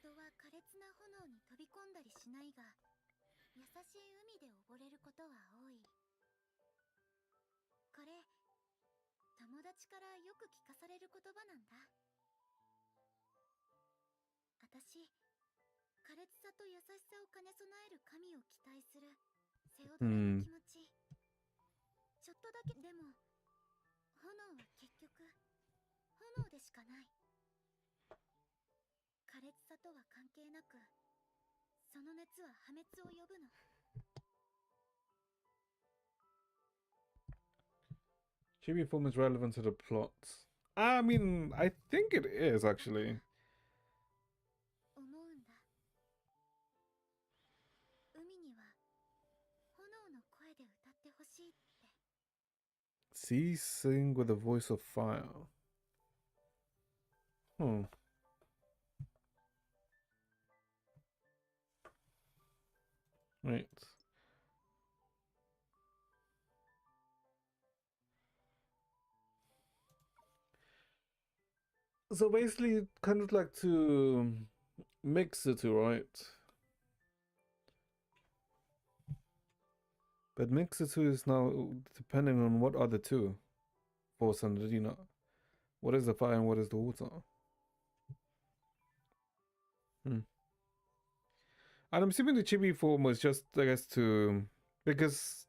人は苛烈な炎に飛び込んだりしないが、優しい海で溺れることは多い。これ、友達からよく聞かされる言葉なんだ。私、苛烈さと優しさを兼ね備える神を期待するセオドラの気持ち。ちょっとだけでも、炎は結局、炎でしかない。苛烈さとは関係なく、その熱は破滅を呼ぶの。Chibi form is relevant to the plot. I mean, I think it is actually. 思うんだ。海には炎の声で歌ってほしいって。 See, sing with a voice of fire. Hmm. Right. So basically, kind of like to mix the two, right? But mix the two is now depending on what are the two for Sandrina. What is the fire and what is the water? And I'm assuming the chibi form was just, I guess, to... Because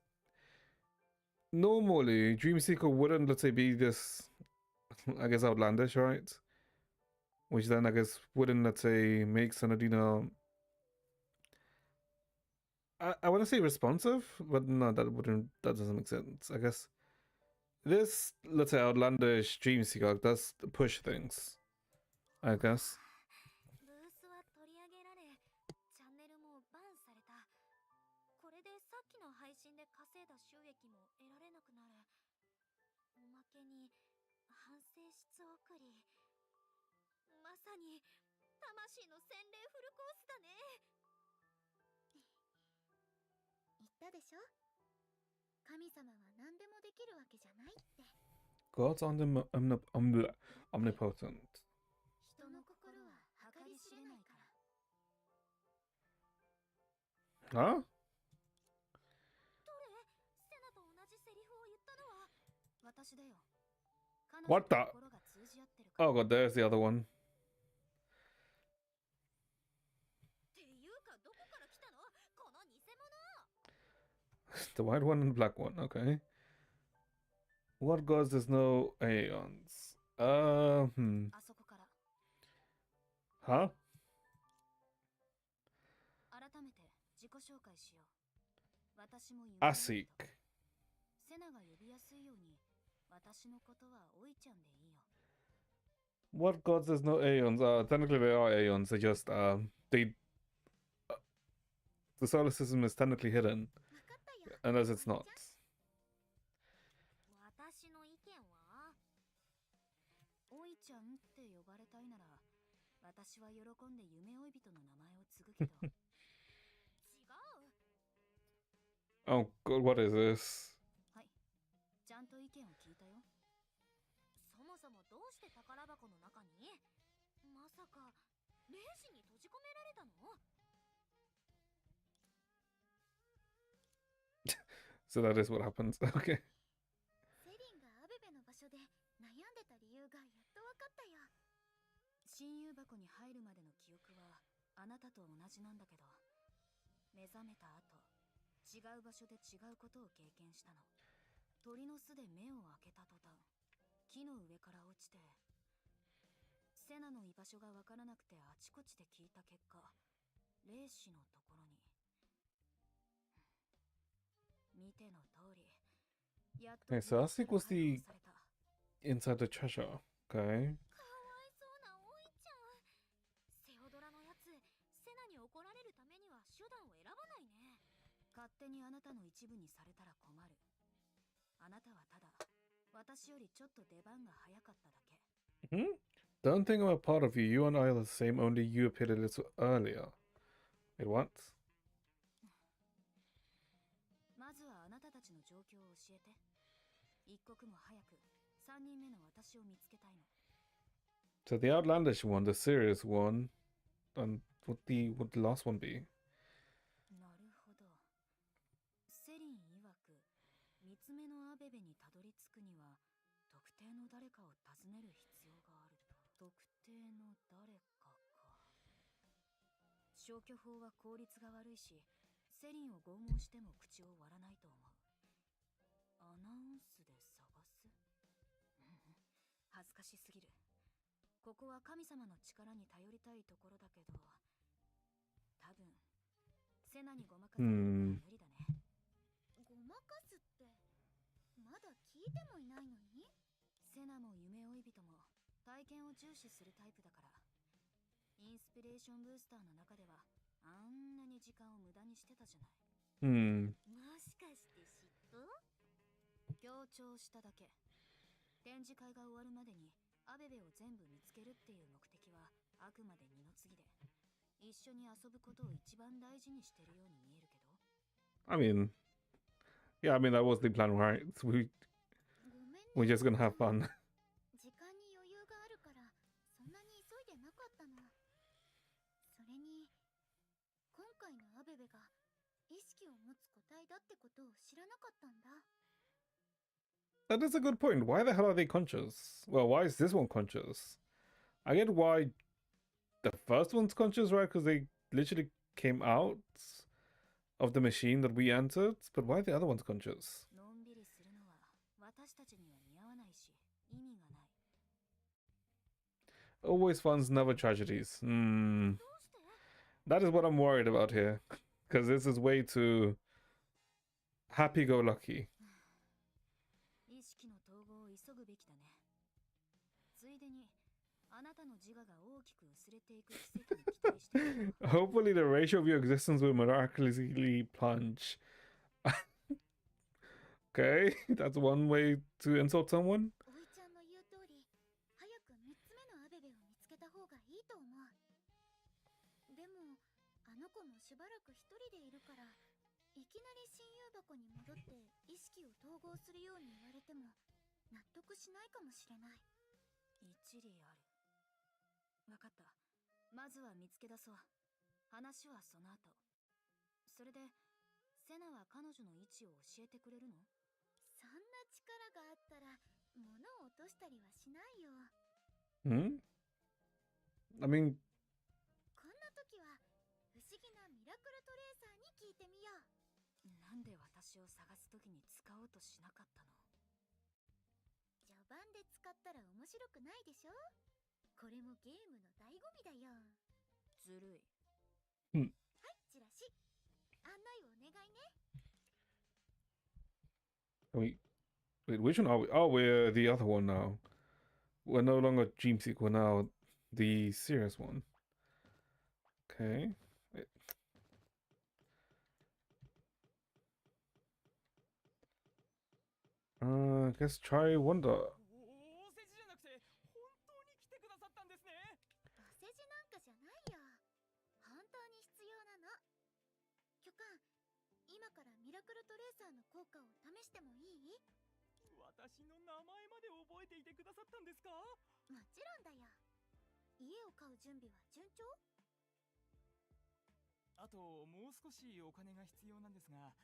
normally, Dreamseeker wouldn't, let's say, be this, I guess, outlandish, right? Which then, I guess, wouldn't, let's say, make Sanadina... I want to say responsive, but no, that doesn't make sense. I guess this, let's say, outlandish Dreamseeker does push things, I guess. ブースは取り上げられ、チャンネルもバンされた。これでさっきの配信で稼いだ収益も得られなくなる。おまけに反省室送り。まさに魂の洗礼フルコースだね。言ったでしょ、神様は何でもできるわけじゃないって。 God's omnipotent. 人の心は計り知れないから。 Huh? どれ？セナと同じセリフを言ったのは私だよ。 What the? Oh god, there's the other one. っていうかどこから来たの？この偽物。 The white one and the black one, okay. What gods there's no aeons? Huh? 改めて自己紹介しよう。私も Asik. セナが呼びやすいように、私のことはおいちゃんでいいよ。 What gods there's no aeons? Technically they are aeons. They just they the solar system is technically hidden, 分かったよ。 unless it's not. 私の意見は、おいちゃんって呼ばれたいなら、私は喜んで夢追い人の名前を継ぐけど。違う。 Oh god, what is this? はい、ちゃんと意見を聞いたよ。そもそもどうして宝箱の中に？まさか霊視に閉じ込められたの？ So that is what happens. Okay. セリンがアベベの場所で悩んでた理由がやっと分かったよ。親友箱に入るまでの記憶はあなたと同じなんだけど、目覚めた後、違う場所で違うことを経験したの。鳥の巣で目を開けた途端、木の上から落ちて、セナの居場所が分からなくてあちこちで聞いた結果、霊視のところに。見ての通り、やっと Okay, so that's equals the 解放された。 inside the treasure. Okay. かわいそうなおいちゃん。セオドラのやつ、セナに怒られるためには手段を選ばないね。勝手にあなたの一部にされたら困る。あなたはただ、私よりちょっと出番が早かっただけ。Hmm? Don't think I'm a part of you. You and I are the same, only you appeared a little earlier. Wait, what? まずはあなたたちの状況を教えて。一刻も早く3人目の私を見つけたいの。 So the outlandish one, the serious one, and what the last one be? なるほど。セリン曰く、三つ目のアベベにたどり着くには、特定の誰かを訪ねる必要があると。特定の誰かか。消去法は効率が悪いし、セリンを拷問しても口を割らないと思う。アナウンスで探す？恥ずかしすぎる。ここは神様の力に頼りたいところだけど、多分セナにごまかされるのは無理だね。ごまかすって、まだ聞いてもいないのに？セナも夢追い人も体験を重視するタイプだから。インスピレーションブースターの中ではあんなに時間を無駄にしてたじゃない。もしかして嫉妬？強調しただけ。展示会が終わるまでにアベベを全部見つけるっていう目的はあくまで二の次で、一緒に遊ぶことを一番大事にしてるように見えるけど。 I mean, yeah, I mean that was the plan, right? So ごめんね。 we're just gonna have fun. 時間に余裕があるからそんなに急いでなかったの。それに今回のアベベが意識を持つ個体だってことを知らなかったんだ。 That is a good point. Why the hell are they conscious? Well, why is this one conscious? I get why the first one's conscious, right? Because they literally came out of the machine that we entered. But why are the other ones conscious? のんびりするのは私たちには似合わないし意味がない。 Always funs, never tragedies. どうして？ That is what I'm worried about here. Because this is way too happy-go-lucky. 意識の統合を急ぐべきだね。ついでにあなたの自我が大きく薄れていく奇跡に期待してる。 Hopefully the ratio of your existence will miraculously plunge. Okay, that's one way to insult someone. おいちゃんの言う通り、早く3つ目のアベベを見つけた方がいいと思う。でもあの子もしばらく一人でいるから、いきなり親友箱に戻って意識を統合するように言われても納得しないかもしれない。一理ある。わかった。まずは見つけ出そう。話はその後。それでセナは彼女の位置を教えてくれるの？そんな力があったら物を落としたりはしないよ。 I mean, こんな時は不思議なミラクルトレーサーに聞いてみよう。なんで私を探す時に使おうとしなかったの？序盤で使ったら面白くないでしょ？これもゲームの醍醐味だよ。ずるい。はい、チラシ。案内をお願いね。wait, which one are we? Oh, we're the other one now. We're no longer Dreamseek, we're now the serious one. Okay. I guess try Wonder. お世辞じゃなくて本当に来てくださったんですね。お世辞なんかじゃないよ。本当に必要なの。巨漢、今からミラクルトレーサーの効果を試してもいい？私の名前まで覚えていてくださったんですか？もちろんだよ。家を買う準備は順調？あともう少しお金が必要なんですが、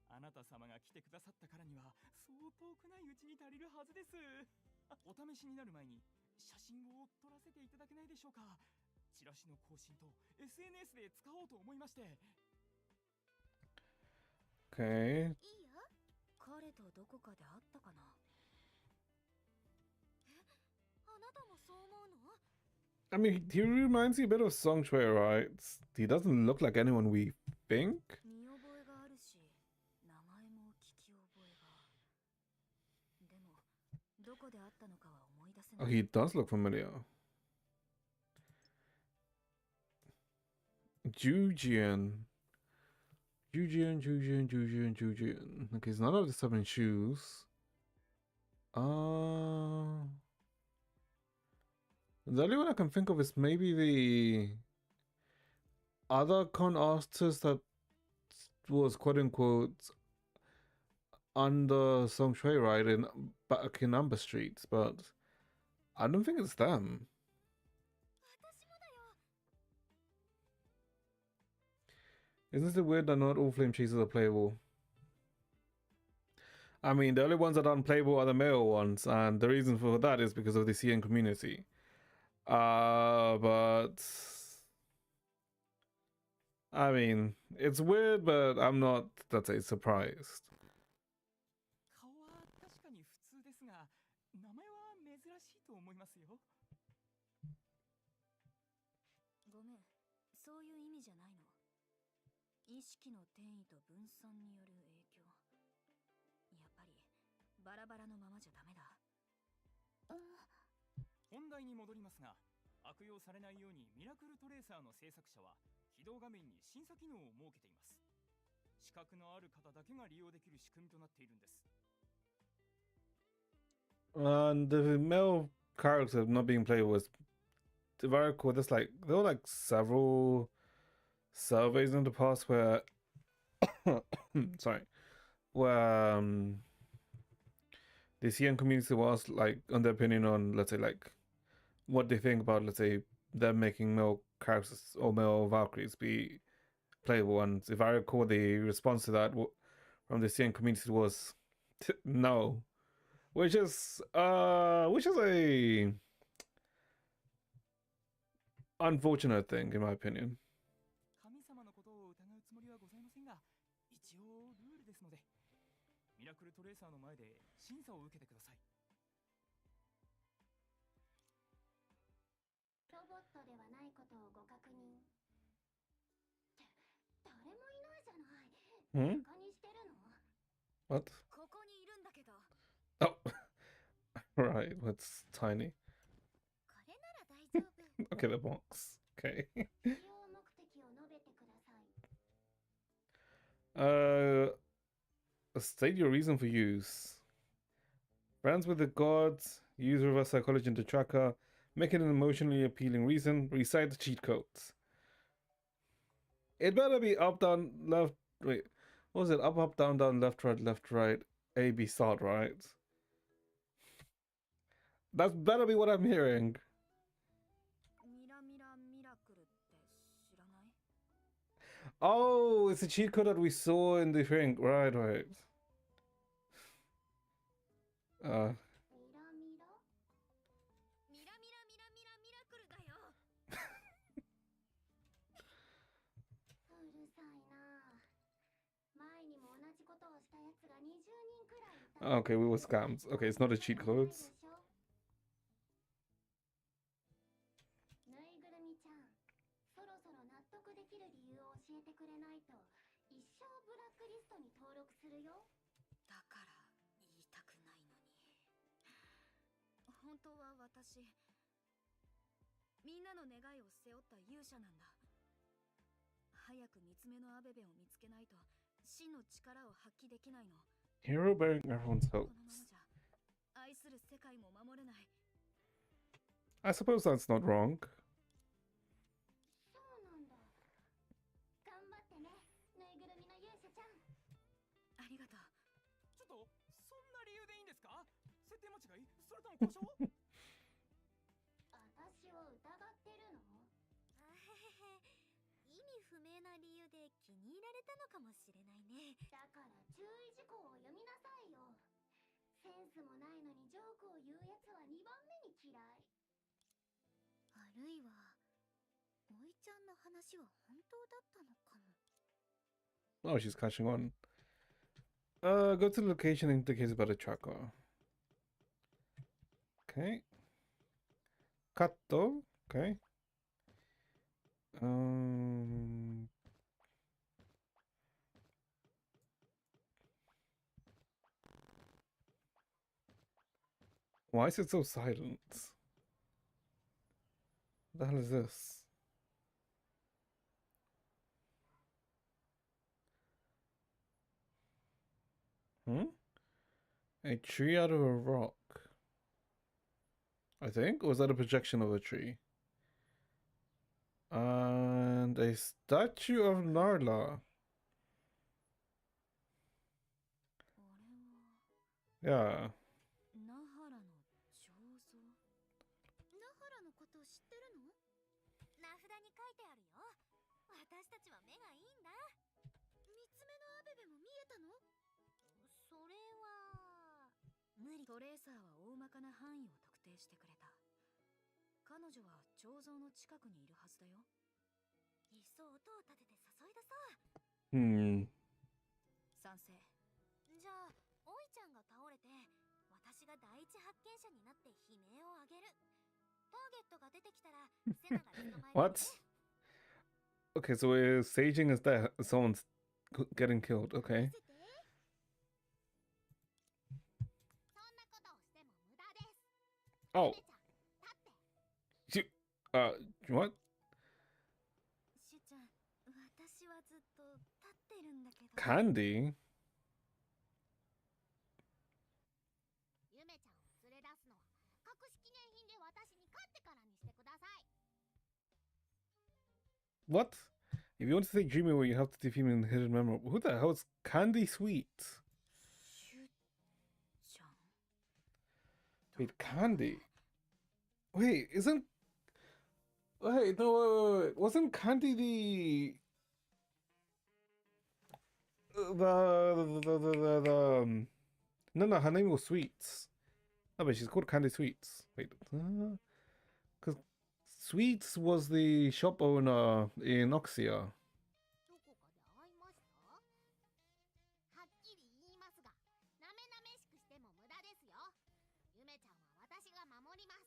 あなた様が来てくださったからにはそう遠くないうちに足りるはずです。お試しになる前に写真を撮らせていただけないでしょうか。チラシの更新と SNS で使おうと思いまして。Okay. いいよ。彼とどこかで会ったかな？あなたもそう思うの？ I mean, he reminds you a bit of Song Shui, right? He doesn't look like anyone we think. 見覚えがあるし、名前も聞き覚えが。でも、どこで会ったのかは思い出せな Oh, い。 he does look familiar. Jujian. Jujian. Okay, so none of this have been shoes. The only one I can think of is maybe the other con artist that was quote unquote under Song Shui, right, in back in Amber Street, but I don't think it's them. 私もだよ。 Isn't it weird that not all flame chasers are playable? I mean, the only ones that aren't playable are the male ones, and the reason for that is because of the CN community. But I mean, it's weird, but I'm not, let's say, surprised. 顔は確かに普通ですが、名前は珍しいと思いますよ。ごめん、そういう意味じゃないの。意識の転移と分散による影響。やっぱりバラバラのままじゃダメだ。本題に戻りますが、悪用されないようにミラクルトレーサーの制作者は起動画面に審査機能を設けています。資格のある方だけが利用できる仕組みとなっているんです。And the male character not being playable was very cool. There's like there were like several surveys in the past where sorry, where the CN community was like on their opinion on, let's say, like what they think about, let's say, them making male characters or male Valkyries be playable. And if I recall, the response to that from the CN community was no, which is a unfortunate thing in my opinion. 神様のことを疑うつもりはございませんが、一応ルールですので、ミラクルトレーサーの前で審査を受けてください。ロボットではないことをご確認。誰もいないじゃない。バカにしてるの？ What? ここにいるんだけど。 Oh, right. It's tiny. これなら大丈夫。 Okay, the box. Okay. 使用目的を述べてください。State your reason for use. Friends with the gods, use reverse psychology into tracker, make it an emotionally appealing reason, recite the cheat codes. It better be up, down, left, wait, what was it? Up, down, left, right, A, B, start, right? That better be what I'm hearing. ミラミラミラクルって知らない？ Oh, it's a cheat code that we saw in the thing. Right. ミラミラ？ミラミラミラミラミラクルだよ。うるさいな。前にも同じことをしたやつが20人くらいいた。 Okay, we were scams. Okay, it's not a cheat codes. ぬいぐるみちゃん、そろそろ納得できる理由を教えてくれないと一生ブラックリストに登録するよ。だから言いたくないのに。本当は私、みんなの願いを背負った勇者なんだ。早く三つ目のアベベを見つけないと真の力を発揮できないの。Hero bearing everyone's この hopes. ままじゃ愛する世界も守れない。 I suppose that's not wrong. そうなんだ。頑張ってね、ぬいぐるみの勇者ちゃん。ありがとう。ちょっとそんな理由でいいんですか？設定間違い？それとも故障？私を疑ってるの？意味不明な理由で気に入られたのかもしれないね。だから注意事項を読みなさいよ。センスもないのにジョークを言うやつは2番目に嫌い。あるいはおいちゃんの話は本当だったのかも。 Oh, she's catching on. Go to the location indicated by the tracker. Okay. Katto. Okay. Why is it so silent? What the hell is this? A tree out of a rock. I think? Or was that a projection of a tree? And a statue of Narla. Yeah. ナハラの彫像。ナハラのこと知ってるの？名札に書いてあるよ。私たちは目がいいんだ。三つ目のアベベも見えたの？それは無理。トレーサーは大まかな範囲を特定してくれた。彼女は彫像の近くにいるはずだよ。いっそ音を立てて誘い出そう。賛成。じゃあおいちゃんが倒れて、私が第一発見者になって悲鳴を上げる。ターゲットが出てきたらセナが捕まえる。What? Okay, so we're staging as death. Someone's getting killed. Okay. そんなことをしても無駄です。 Oh. ゆめちゃん、立って。 What? シュちゃん、私はずっと立ってるんだけど。 Candy? ゆめちゃんを連れ出すのは隠し記念品で私に勝ってからにしてください。 What? If you want to take Dreamy away, you have to defeat him in the hidden memory. Who the hell is Candy Sweet? シュちゃん。 Wait, Candy? Wait, isn't... Wait, no, wait. Wasn't Candy No, her name was Sweets. No, but she's called Candy Sweets. Wait, because Sweets was the shop owner in Oxia. どこかで会いました？はっきり言いますが、なめなめしくしても無駄ですよ。ゆめちゃんは私が守ります。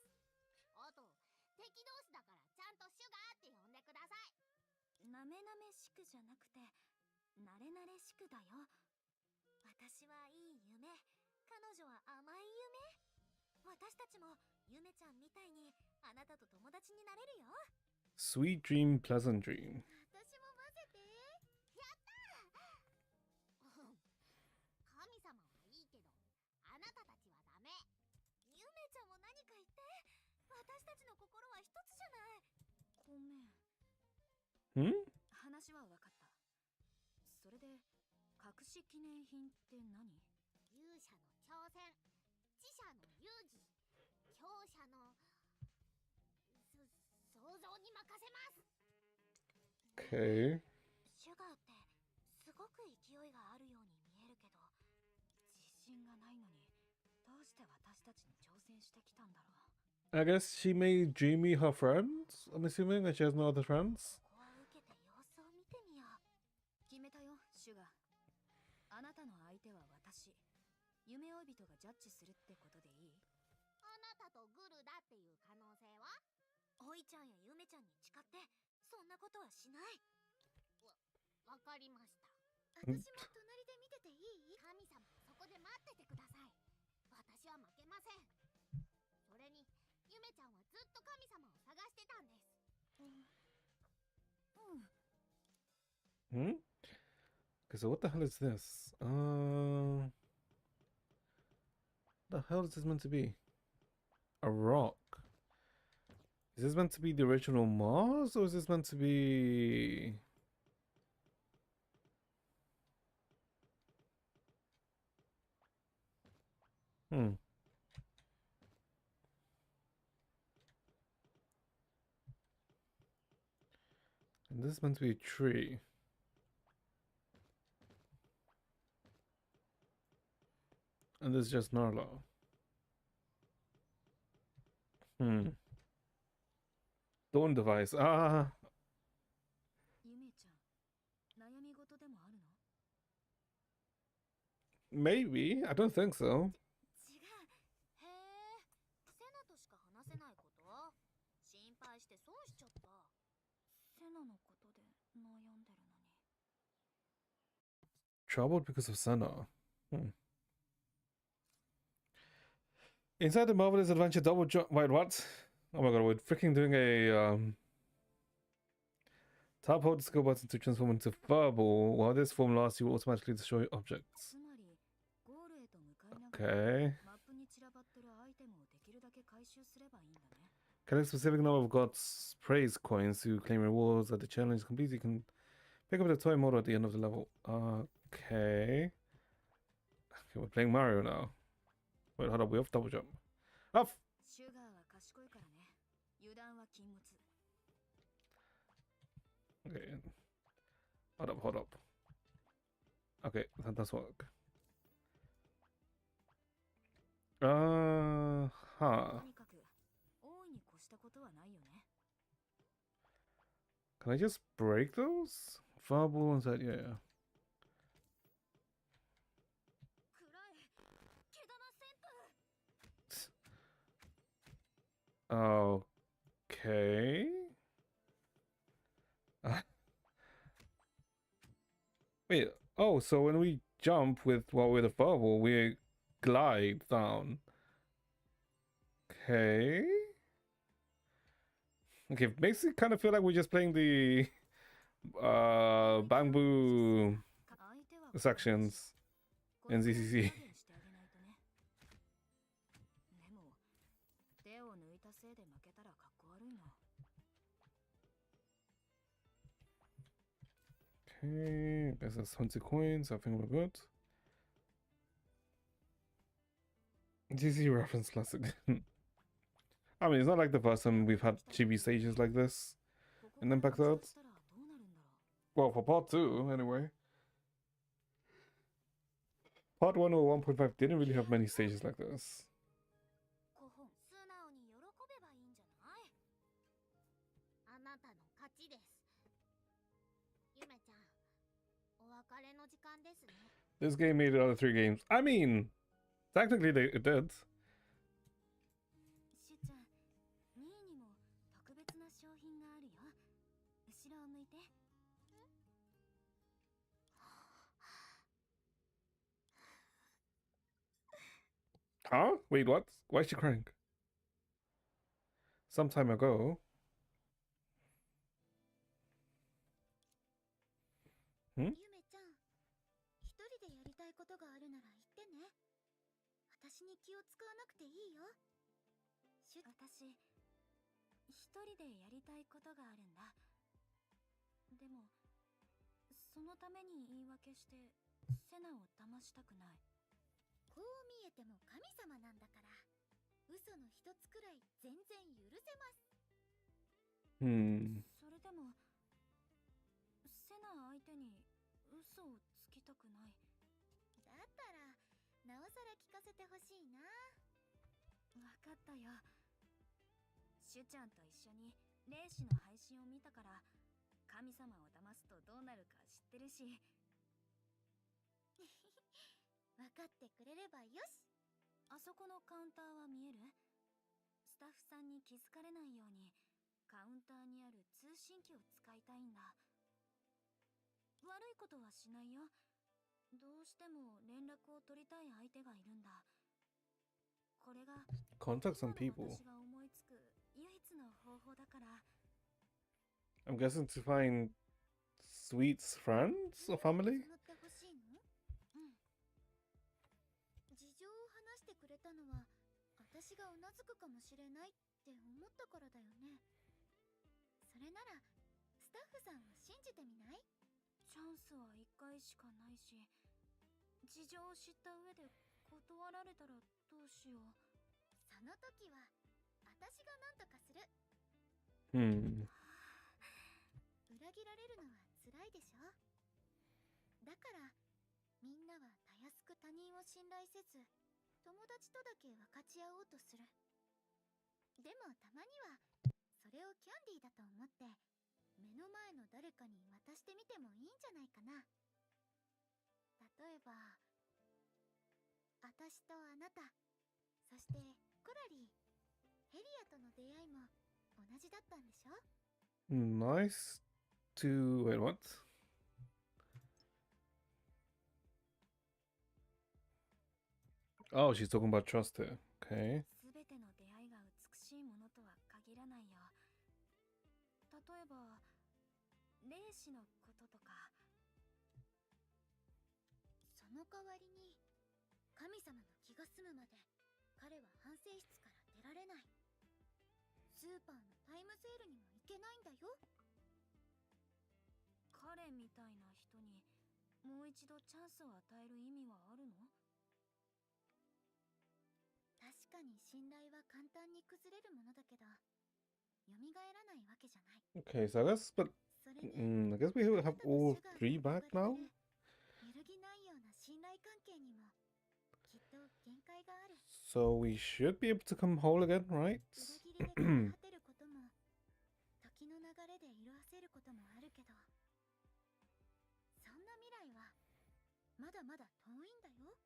あと、敵同士だからちゃんとシュガーって呼んでください。なめなめしくじゃなくて、なれなれしくだよ。私はいい夢、彼女は甘い夢。私たちもゆめちゃんみたいにあなたと友達になれるよ。 Sweet dream, pleasant dream. 私も混ぜて。やったー。神様はいいけど、あなたたちはダメ。ゆめちゃんも何か言って。私たちの心は一つじゃない。ごめん。話は分かった。それで隠し記念品って何？勇者の挑戦、知者の遊戯、強者の想像に任せます。 Okay. シュガーってすごく勢いがあるように見えるけど、自信がないのにどうして私たちに挑戦してきたんだろう。 I guess she made Dreamy her friend. I'm assuming that she has no other friends. ここは受けて様子を見てみよう。決めたよ、シュガー。あなたの相手は私。夢追い人がジャッジするってことでいい？あなたとグルだっていう可能性は？おいちゃんやゆめちゃんに誓ってそんなことはしない。わかりました。私も隣で見てていい？神様、そこで待っててください。私は負けません。それにゆめちゃんはずっと神様を探してたんです。Okay, so what the hell is this? the hell is this meant to be? A rock. Is this meant to be the original Mars, or is this meant to be... Hmm. And this is meant to be a tree. And this is just Narla. Hmm. Dawn device. Ah. ゆめちゃん、悩み事でもあるの？ Maybe. I don't think so. 違う。へえ、セナとしか話せないこと？心配して損しちゃった。セナのことで悩んでるのに。Troubled because of Senna. Hmm. Inside the Marvelous Adventure double jump. Wait, what? Oh my god, we're freaking doing a tap hold the skill button to transform into Fireball. While this form lasts, you will automatically destroy objects. Okay. Collect a specific number of God's Praise coins to claim rewards. At the challenge is complete, you can pick up the toy model at the end of the level. Okay. Okay, we're playing Mario now. Wait, hold up, we have double jump. Up! Okay. Hold up. Okay, that does work. Huh. Can I just break those? Fireball inside, yeah. Okay. Wait, oh, so when we jump with a fireball, we glide down. Okay. Okay, makes it kind of feel like we're just playing the bamboo sections in ZCC. Okay, guess that's 20 coins. I think we're good. GC reference classic. I mean, it's not like the first time we've had chibi stages like this in Impact Earth. Well, for part 2, anyway. Part 1 or 1.5 didn't really have many stages like this. This game made the other 3 games. I mean, technically it did. Huh? Wait, what? Why is she crying? Some time ago. Hmm? 私に気を使わなくていいよ。私、一人でやりたいことがあるんだ。でも、そのために言い訳して、セナを騙したくない。こう見えても神様なんだから、嘘の一つくらい全然許せます。それでも、セナ相手に嘘をつきたくない。だったら、なおさら聞かせてほしいな。わかったよ。シュちゃんと一緒に霊視の配信を見たから神様を騙すとどうなるか知ってるし。わかってくれればよし。あそこのカウンターは見える？スタッフさんに気づかれないようにカウンターにある通信機を使いたいんだ。悪いことはしないよ。どうしても連絡を取りたい相手がいるんだ。これが Contact some people. 私が思いつく唯一の方法だから。I'm guessing to find Sweet's friends or family? 事情を話してくれたのはしれないって思ったからだよね。それならスタッフさんを信じてみない？チャンスは1回しかないし、事情を知った上で断られたらどうしよう。その時は私が何とかする。裏切られるのは辛いでしょ。だからみんなはたやすく他人を信頼せず、友達とだけ分かち合おうとする。でもたまにはそれをキャンディーだと思って目の前の誰かに渡してみてもいいんじゃないかな。例えば私とあなた、そしてコラリー、ヘリアとの出会いも同じだったんでしょ。 Nice to wait, what? Oh, she's talking about trust here. Okay. すべての出会いが美しいものとは限らないよ。例えば霊視のこととか。その代わりに神様の気が済むまで彼は反省室から出られない。スーパーのタイムセールにも行けないんだよ。彼みたいな人にもう一度チャンスを与える意味はあるの？確かに信頼は簡単に崩れるものだけど、蘇らないわけじゃない。 Okay, so I guess, but それに I guess we have all three back now. 揺るぎないような信頼関係にもきっと限界がある。 So we should be able to come whole again, right? 裏切りで果てることも時の流れで色あせることもあるけど、そんな未来はまだまだ遠いんだよ。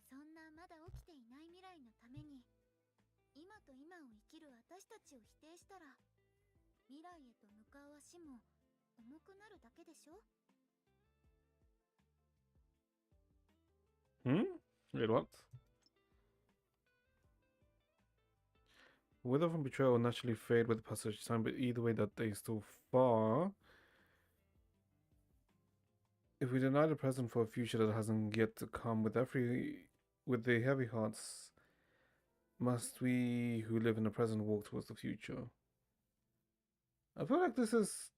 そんなまだ起きていない未来のために今と今を生きる私たちを否定したら、未来へと向かう足も重くなるだけでしょ。 Wait, what? Wither from betrayal will naturally fade with the passage of time, but either way that day is still far. If we deny the present for a future that hasn't yet to come with the heavy hearts, must we who live in the present walk towards the future? I feel like this is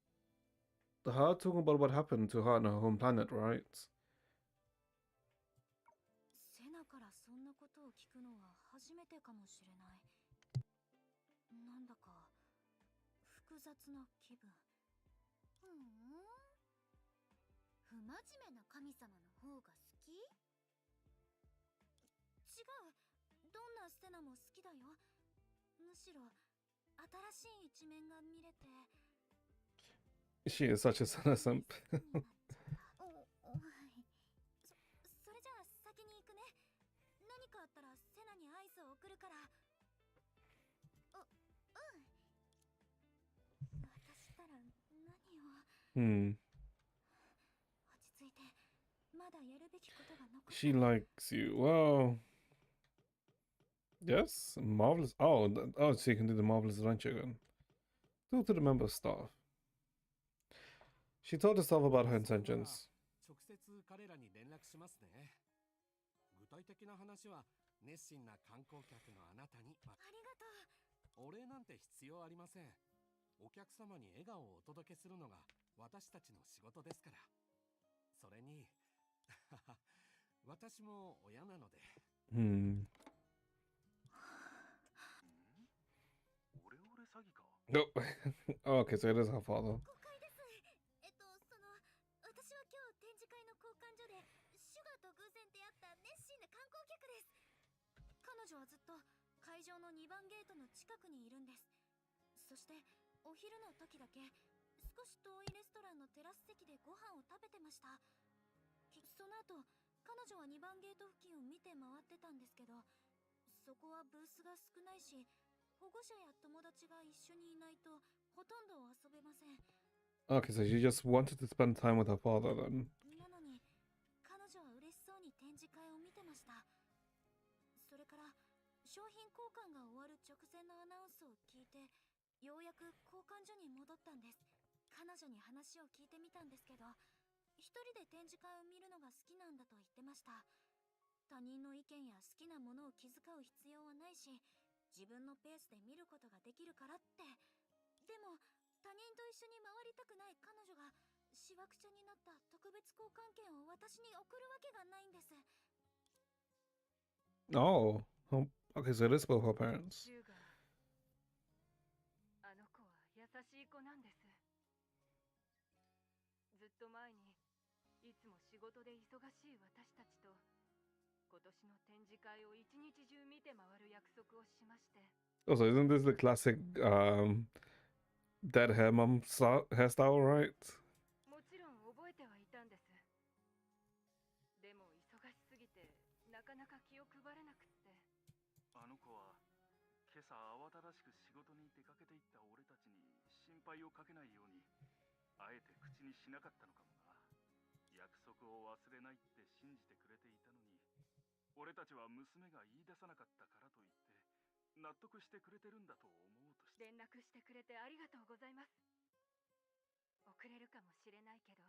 the heart talking about what happened to her on her home planet, right? セナからそんなことを聞くのは初めてかもしれない。なんだか複雑な気分。不真面目な神様の方が好き？違う、どんなセナも好きだよ。むしろ新しい一面が見れて。 She is such a simp. それじゃあ先に行くね。何かあったらセナに合図を送るから。私ったら何を。落ち着いて。まだやるべきことが残ってる。 She likes you. Well, yes, marvelous. Oh, so you can do the marvelous adventure again. Talk to the member staff. She told the staff about her intentions. 直接彼らに連絡しますね。具体的な話は熱心な観光客のあなたに。ありがとう。お礼なんて必要ありません。お客様に笑顔をお届けするのが私たちの仕事ですから。それに私も親なので。オレオレ詐欺か。 Nope. Oh, okay, so it is her father. 誤解です。私は今日展示会の交換所でシュガーと偶然出会った熱心な観光客です。彼女はずっと会場の2番ゲートの近くにいるんです。そしてお昼の時だけ少し遠いレストランのテラス席でご飯を食べてました。その後彼女は2番ゲート付近を見て回ってたんですけど、そこはブースが少ないし保護者や友達が一緒にいないとほとんど遊べません。 Okay, so she just wanted to spend time with her father then. なのに彼女は嬉しそうに展示会を見てました。それから商品交換が終わる直前のアナウンスを聞いてようやく交換所に戻ったんです。彼女に話を聞いてみたんですけど、一人で展示会を見るのが好きなんだと言ってました。他人の意見や好きなものを気遣う必要はないし、自分のペースで見ることができるからって。でも他人と一緒に回りたくない彼女がしわくちゃになった特別交換券を私に送るわけがないんです。 Oh, okay, so it is both her parents. シュガー、あの子は優しい子なんです。ずっと前にいつも仕事で忙しい私たちと今年の展示会を一日中見て回る約束をしまして。 Also, isn't this the classic dead hair mom hairstyle, right? もちろん覚えてはいたんです。でも忙しすぎてなかなか気を配れなくって。あの子は今朝慌ただしく仕事に出かけていった俺たちに心配をかけないようにあえて口にしなかったのかもな。約束を忘れないって信じてくれていたのに、俺たちは娘が言い出さなかったからといって納得してくれてるんだと思うとして。連絡してくれてありがとうございます。遅れるかもしれないけど。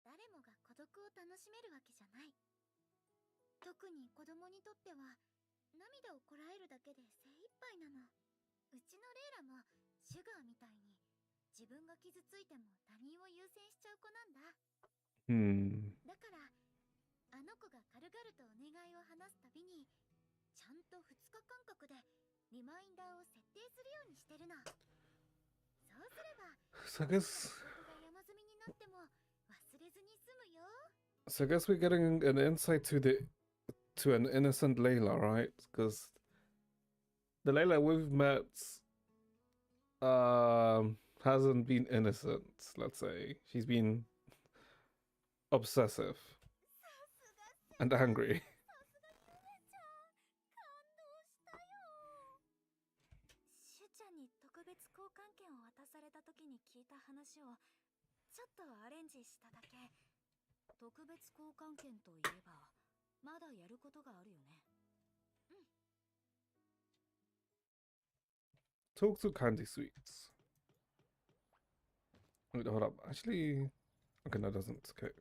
誰もが孤独を楽しめるわけじゃない。特に子供にとっては涙をこらえるだけで精一杯なの。うちのレイラもシュガーみたいに自分が傷ついても他人を優先しちゃう子なんだ。だからあの子が軽々とお願いを話すたびにちゃんと2日間隔でリマインダーを設定するようにしてるの。そうすれば So I guess 仕事が山積みになっても忘れずに済むよ。 so I guess we're getting an insight to an innocent Layla, right? Because the Layla we've met hasn't been innocent, let's say. She's been obsessive さすが先 and angry. さすがゆめちゃん、感動したよ。シュちゃんに特別交換券を渡された時に聞いた話をちょっとアレンジしただけ。特別交換券といえばまだやることがあるよね。Talk to Candy Sweets. Wait, hold up. Actually, okay, no, it doesn't. Okay.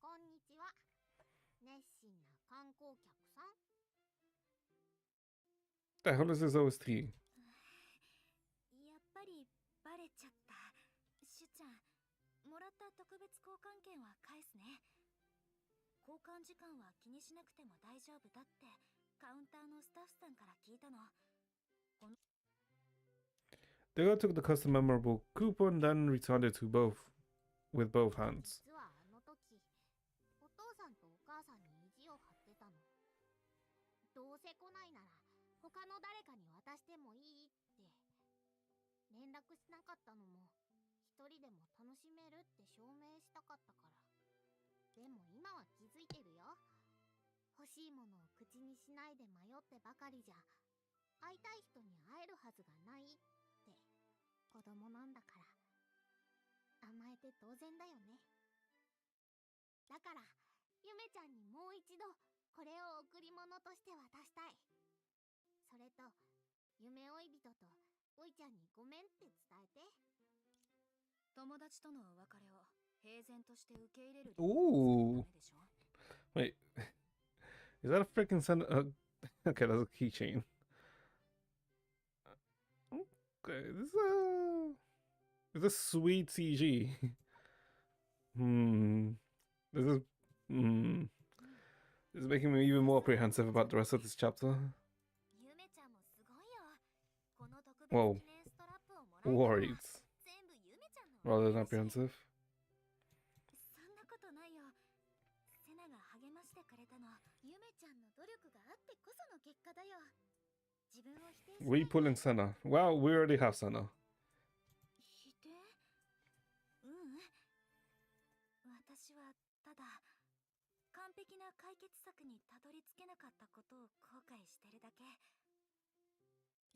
こんにちは。熱心な観光客さん。 The hell is this OST? やっぱりバレちゃった。シュちゃん、もらった特別交換券は返すね。交換時間は気にしなくても大丈夫だってカウンターのスタッフさんから聞いたの。 The girl took the custom memorable coupon, then returned it with both hands. 実はあの時、お父さんとお母さんに意地を張ってたの。どうせ来ないなら他の誰かに渡してもいいって。連絡しなかったのも一人でも楽しめるって証明したかったから。でも今は気づいてるよ。欲しいものを口にしないで迷ってばかりじゃ会いたい人に会えるはずがないって。子供なんだから甘えて当然だよね。だからゆめちゃんにもう一度これを贈り物として渡したい。それと夢追い人とおいちゃんにごめんって伝えて。友達とのお別れを平然として受け入れる。 Ooh. Wait. Is that a freaking okay, that's a keychain. Okay, this is sweet CG. This is This is making me even more apprehensive about the rest of this chapter. ゆめちゃんもすごいよ。この特別記念ストラップをもらえたのは Worried 全部ゆめちゃんのおか rather げ than だし。 apprehensive. そんなことないよ。セナが励ましてくれたの。ゆめちゃんの努力があってこその結果だよ。自分を否定しない We で。 pulling Senna. Well, we already have Senna. 否定？私はただ完璧な解決策にたどり着けなかったことを後悔してるだけ。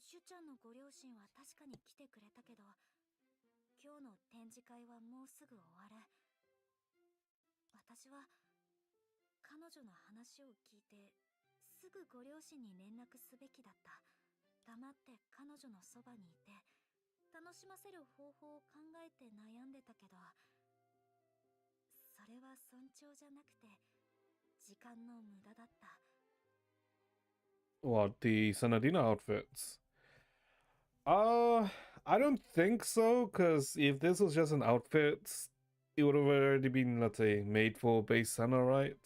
シュちゃんのご両親は確かに来てくれたけど、今日の展示会はもうすぐ終わる。私は彼女の話を聞いてすぐご両親に連絡すべきだった。黙って彼女のそばにいて楽しませる方法を考えて悩んでたけど、それは尊重じゃなくて時間の無駄だった。What, the Sanadina outfits? I don't think so, because if this was just an outfit, it would have already been, let's say, made for base Sana, right?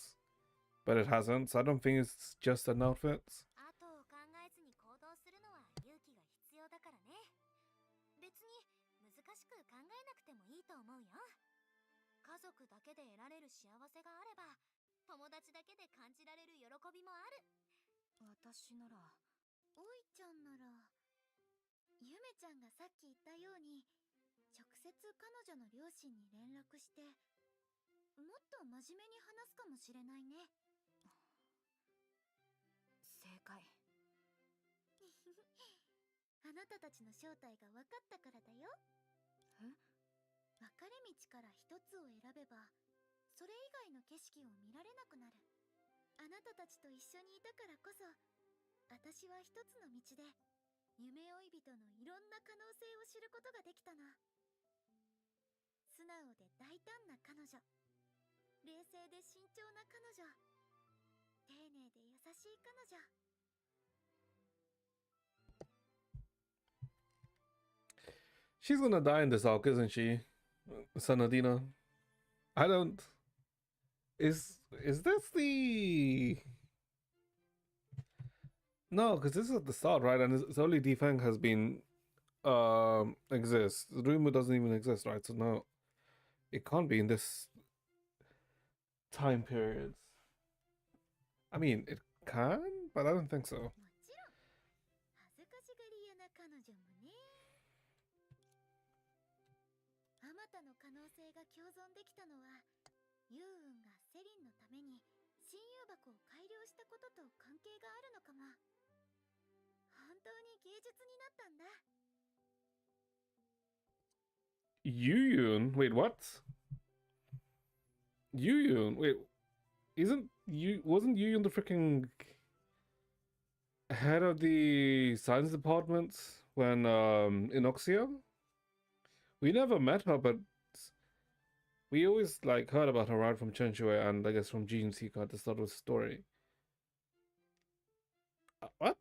But it hasn't, so I don't think it's just an outfit. 後を考えずに行動するのは勇気が必要だからね。別に難しく考えなくてもいいと思うよ。家族だけで得られる幸せがあれば、友達だけで感じられる喜びもある。私なら、おいちゃんなら、ゆめちゃんがさっき言ったように、直接彼女の両親に連絡して、もっと真面目に話すかもしれないね。正解。あなたたちの正体が分かったからだよ。え？分かれ道から一つを選べば、それ以外の景色を見られなくなる。あなたたちと一緒にいたからこそ、私は一つの道で、夢追い人のいろんな可能性を知ることができたの。素直で大胆な彼女、冷静で慎重な彼女、丁寧で優しい彼女。She's gonna die in this arc, isn't she? Sanadina. I don't. Is this the? No, because this is at the start, right? And it's only Defang has been exists. Rumu doesn't even exist, right? So no, it can't be in this time period. I mean, it can, but I don't think so. もちろん、恥ずかしがり屋な彼女もね。あまたの可能性が共存できたのは、ユウウンがセリンのために親友箱を改良したことと関係があるのかも。本当に芸術になったんだ。Yuyun? Wait, what? Yuyun? Wait, wasn't Yuyun the freaking head of the science department when in Oxia? We never met her, but we always like heard about her right from Chenshue and I guess from Jin Sika at the start of the story. What?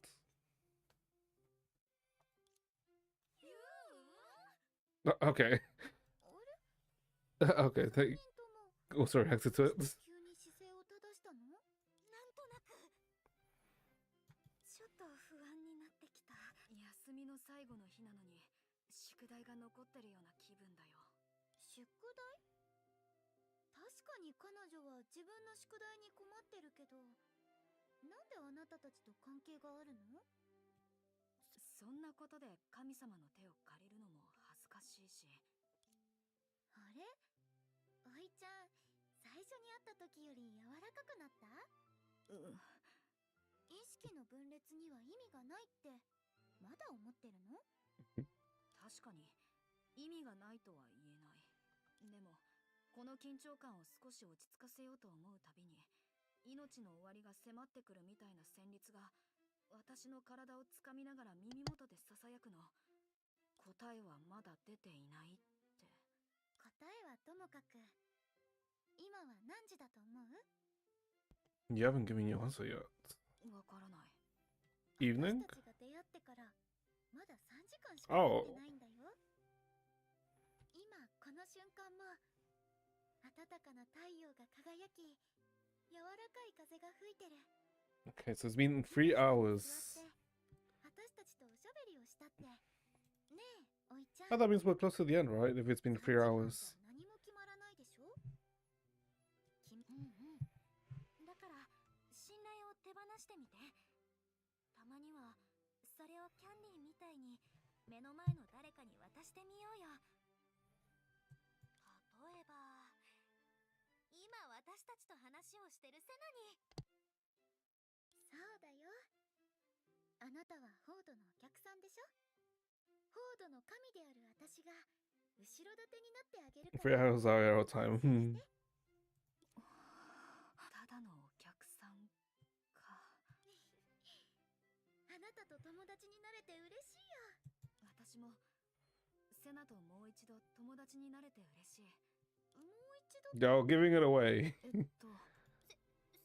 Okay. Okay, thank. Also reacted to it. 急に姿勢を正したの？なんとなくちょっと不安になってきた。休みの最後の日なのに宿題が残ってるような気分だよ。宿題？確かに彼女は自分の宿題に困ってるけど、なんであなたたちと関係があるの？そんなことで神様の手を借りるのも恥ずかしいし。あれ？おいちゃん、最初に会った時より柔らかくなった？意識の分裂には意味がないってまだ思ってるの？確かに意味がないとは言えない。でもこの緊張感を少し落ち着かせようと思うたびに、命の終わりが迫ってくるみたいな旋律が私の体をつかみながら耳元でささやくの。答えはまだ出ていないって。答えはともかく、今は何時だと思う？ You haven't given your answer yet. わからない。Evening? 私たちが出会ってからまだ3時間しか経ってないんだよ。今この瞬間も暖かな太陽が輝き、柔らかい風が吹いてる。Okay, so it's been 3 hours. 私たちとおしゃべりをしたって。ねえ、おいちゃん。 Oh, that means we're close to the end, right? If it's been 3 hours. 何も決まらないでしょ？だから信頼を手放してみて。たまにはそれをキャンディーみたいに目の前の誰かに渡してみようよ。例えば今私たちと話をしてるセナに。そうだよ。あなたはフォードのお客さんでしょ？フォードの神である私が後ろ盾になってあげるか3 ら。 hours our time. ただのお客さんか。あなたと友達になれて嬉しいよ。私もセナともう一度友達になれて嬉しい。もう一度？ Yo, giving it away.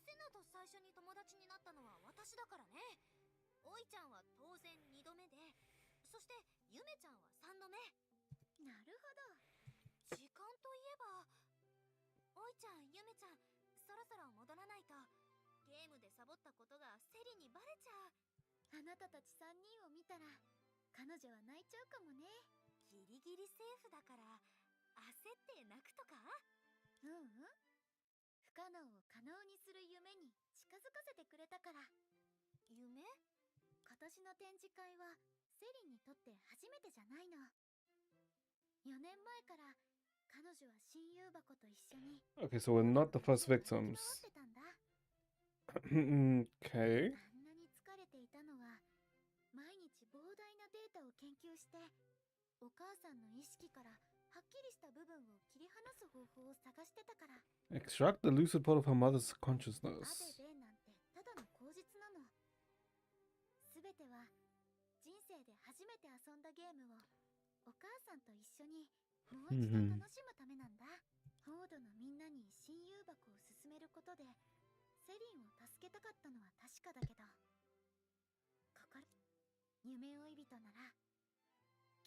セナと最初に友達になったのは私だからね。いちゃんは当然2度目で、そしてゆめちゃんは3度目。なるほど。時間といえば、おいちゃん、ゆめちゃん、そろそろ戻らないとゲームでサボったことがセリにバレちゃう。あなたたち3人を見たら彼女は泣いちゃうかもね。ギリギリセーフだから焦って泣くとか？ううん、不可能を可能にする夢に近づかせてくれたから。夢？今年の展示会はセリにとって初めてじゃないの。4年前から彼女は親友箱と一緒に Okay, so we're not the first 歩き回 victims. ってたんだ。 Okay. あんなに疲れていたのは毎日膨大なデータを研究してお母さんの意識からはっきりした部分を切り離す方法を探してたから。 Extract the lucid part of her mother's アベ consciousness. ベなんてただの口実なの。すべては人生で初めて遊んだゲームをお母さんと一緒にもう一度楽しむためなんだ。フォードのみんなに親友箱を勧めることでセリンを助けたかったのは確かだけど、夢追い人なら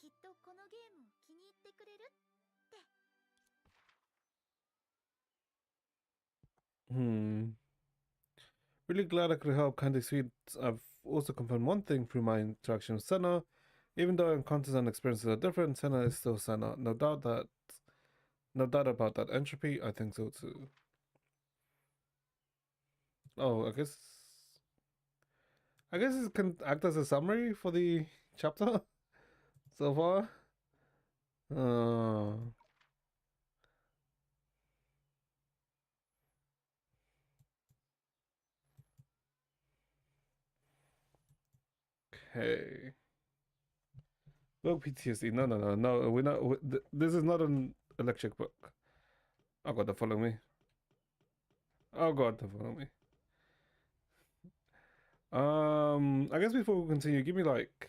きっとこのゲームを気に入ってくれるって。 Really glad I could help Candy Sweet. I've also confirmed one thing through my interaction with Senna. Even though encounters and experiences are different, Senna is still Senna. No doubt about that. Entropy, I think so too. Oh, I guess it can act as a summary for the chapter so far. Okay. Book PTSD. No. We're not. This is not an electric book. Oh god, they're following me. Oh god, they're following me. I guess before we continue, give me like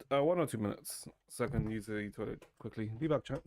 1 or 2 minutes so I can use the toilet quickly. Be back, chat.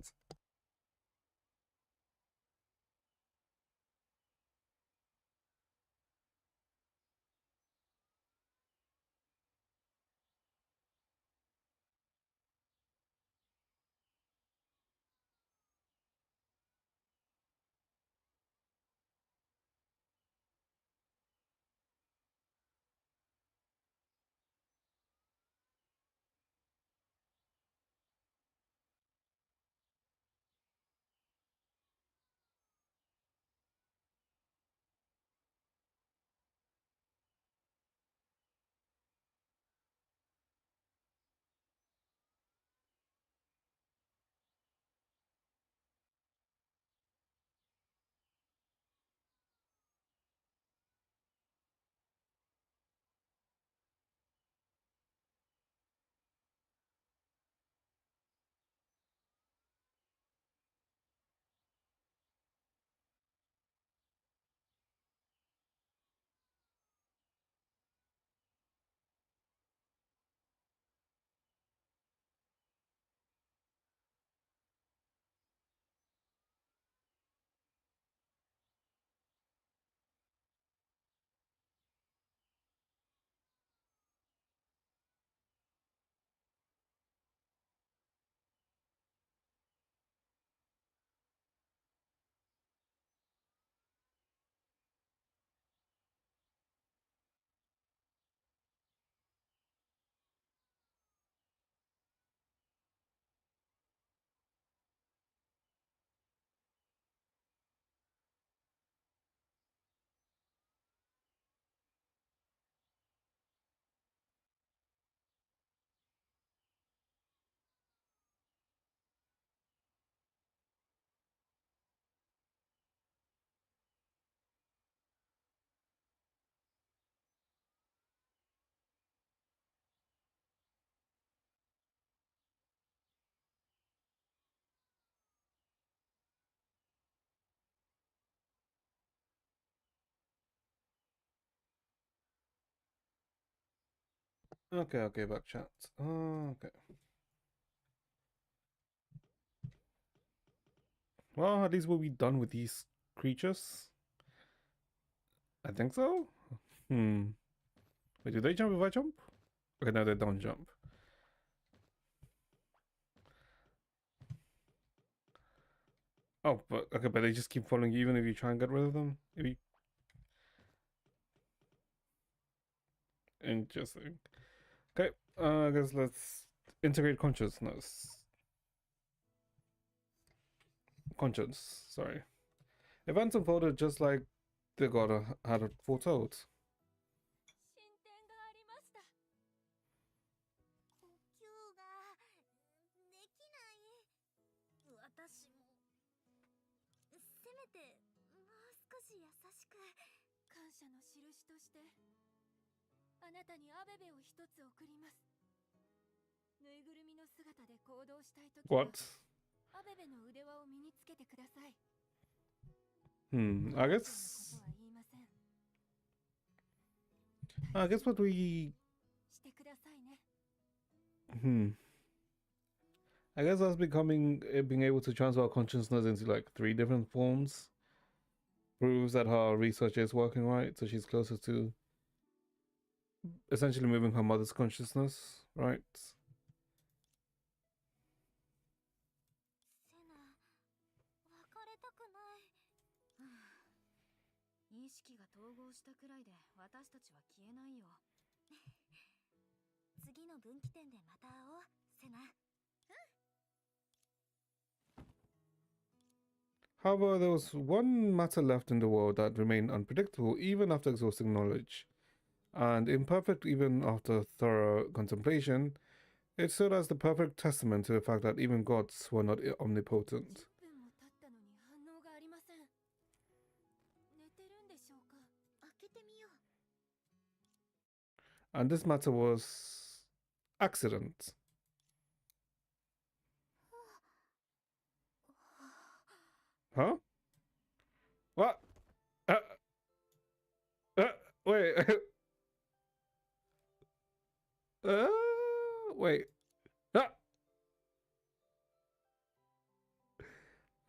Okay, back, chat. Okay. Well, at least we'll be done with these creatures. I think so. Hmm. Wait, do they jump if I jump? Okay, no, they don't jump. Oh, but okay, but they just keep following you even if you try and get rid of them. If you... Interesting. Okay, I guess let's integrate consciousness. Conscience, sorry. Events unfolded just like the god had foretold. 進展がありました。呼吸ができない。私もせめてもう少し優しく。感謝の印としてあなたにアベベを一つ送ります。ぬいぐるみの姿で行動したいときは What? アベベの腕輪を身につけてください。 I guess... ことは言いません。 I guess what we... してくださいね。 I guess us being able to transfer our consciousness into like 3 different forms proves that her research is working right, so she's closer to essentially moving her mother's consciousness, right? セナ、別れたくない。意識が統合したくらいで私たちは消えないよ。次の分岐点でまた会おう、セナ。 However, there was one matter left in the world that remained unpredictable even after exhausting knowledge, and imperfect even after thorough contemplation. It stood as the perfect testament to the fact that even gods were not omnipotent. 10分も経ったのに反応がありません。寝てるんでしょうか。開けてみよう。 And this matter was accident. Huh? What? Wait. Wait. Ah.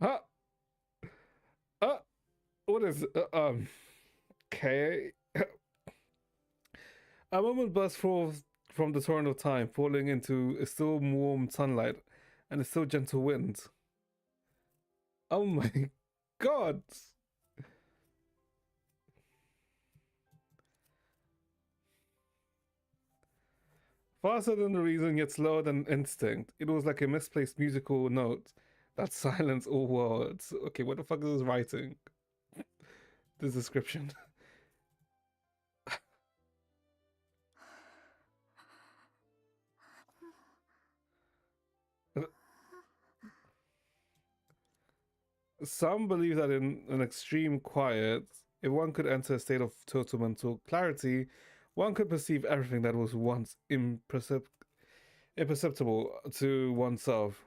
Huh? What is okay. A moment burst forth from the torrent of time, falling into a still warm sunlight and a still gentle wind. Oh my god! Faster than the reason, yet slower than instinct. It was like a misplaced musical note that silenced all words. Okay, what the fuck is this writing? This description. Some believe that in an extreme quiet, if one could enter a state of total mental clarity, one could perceive everything that was once imperceptible to oneself.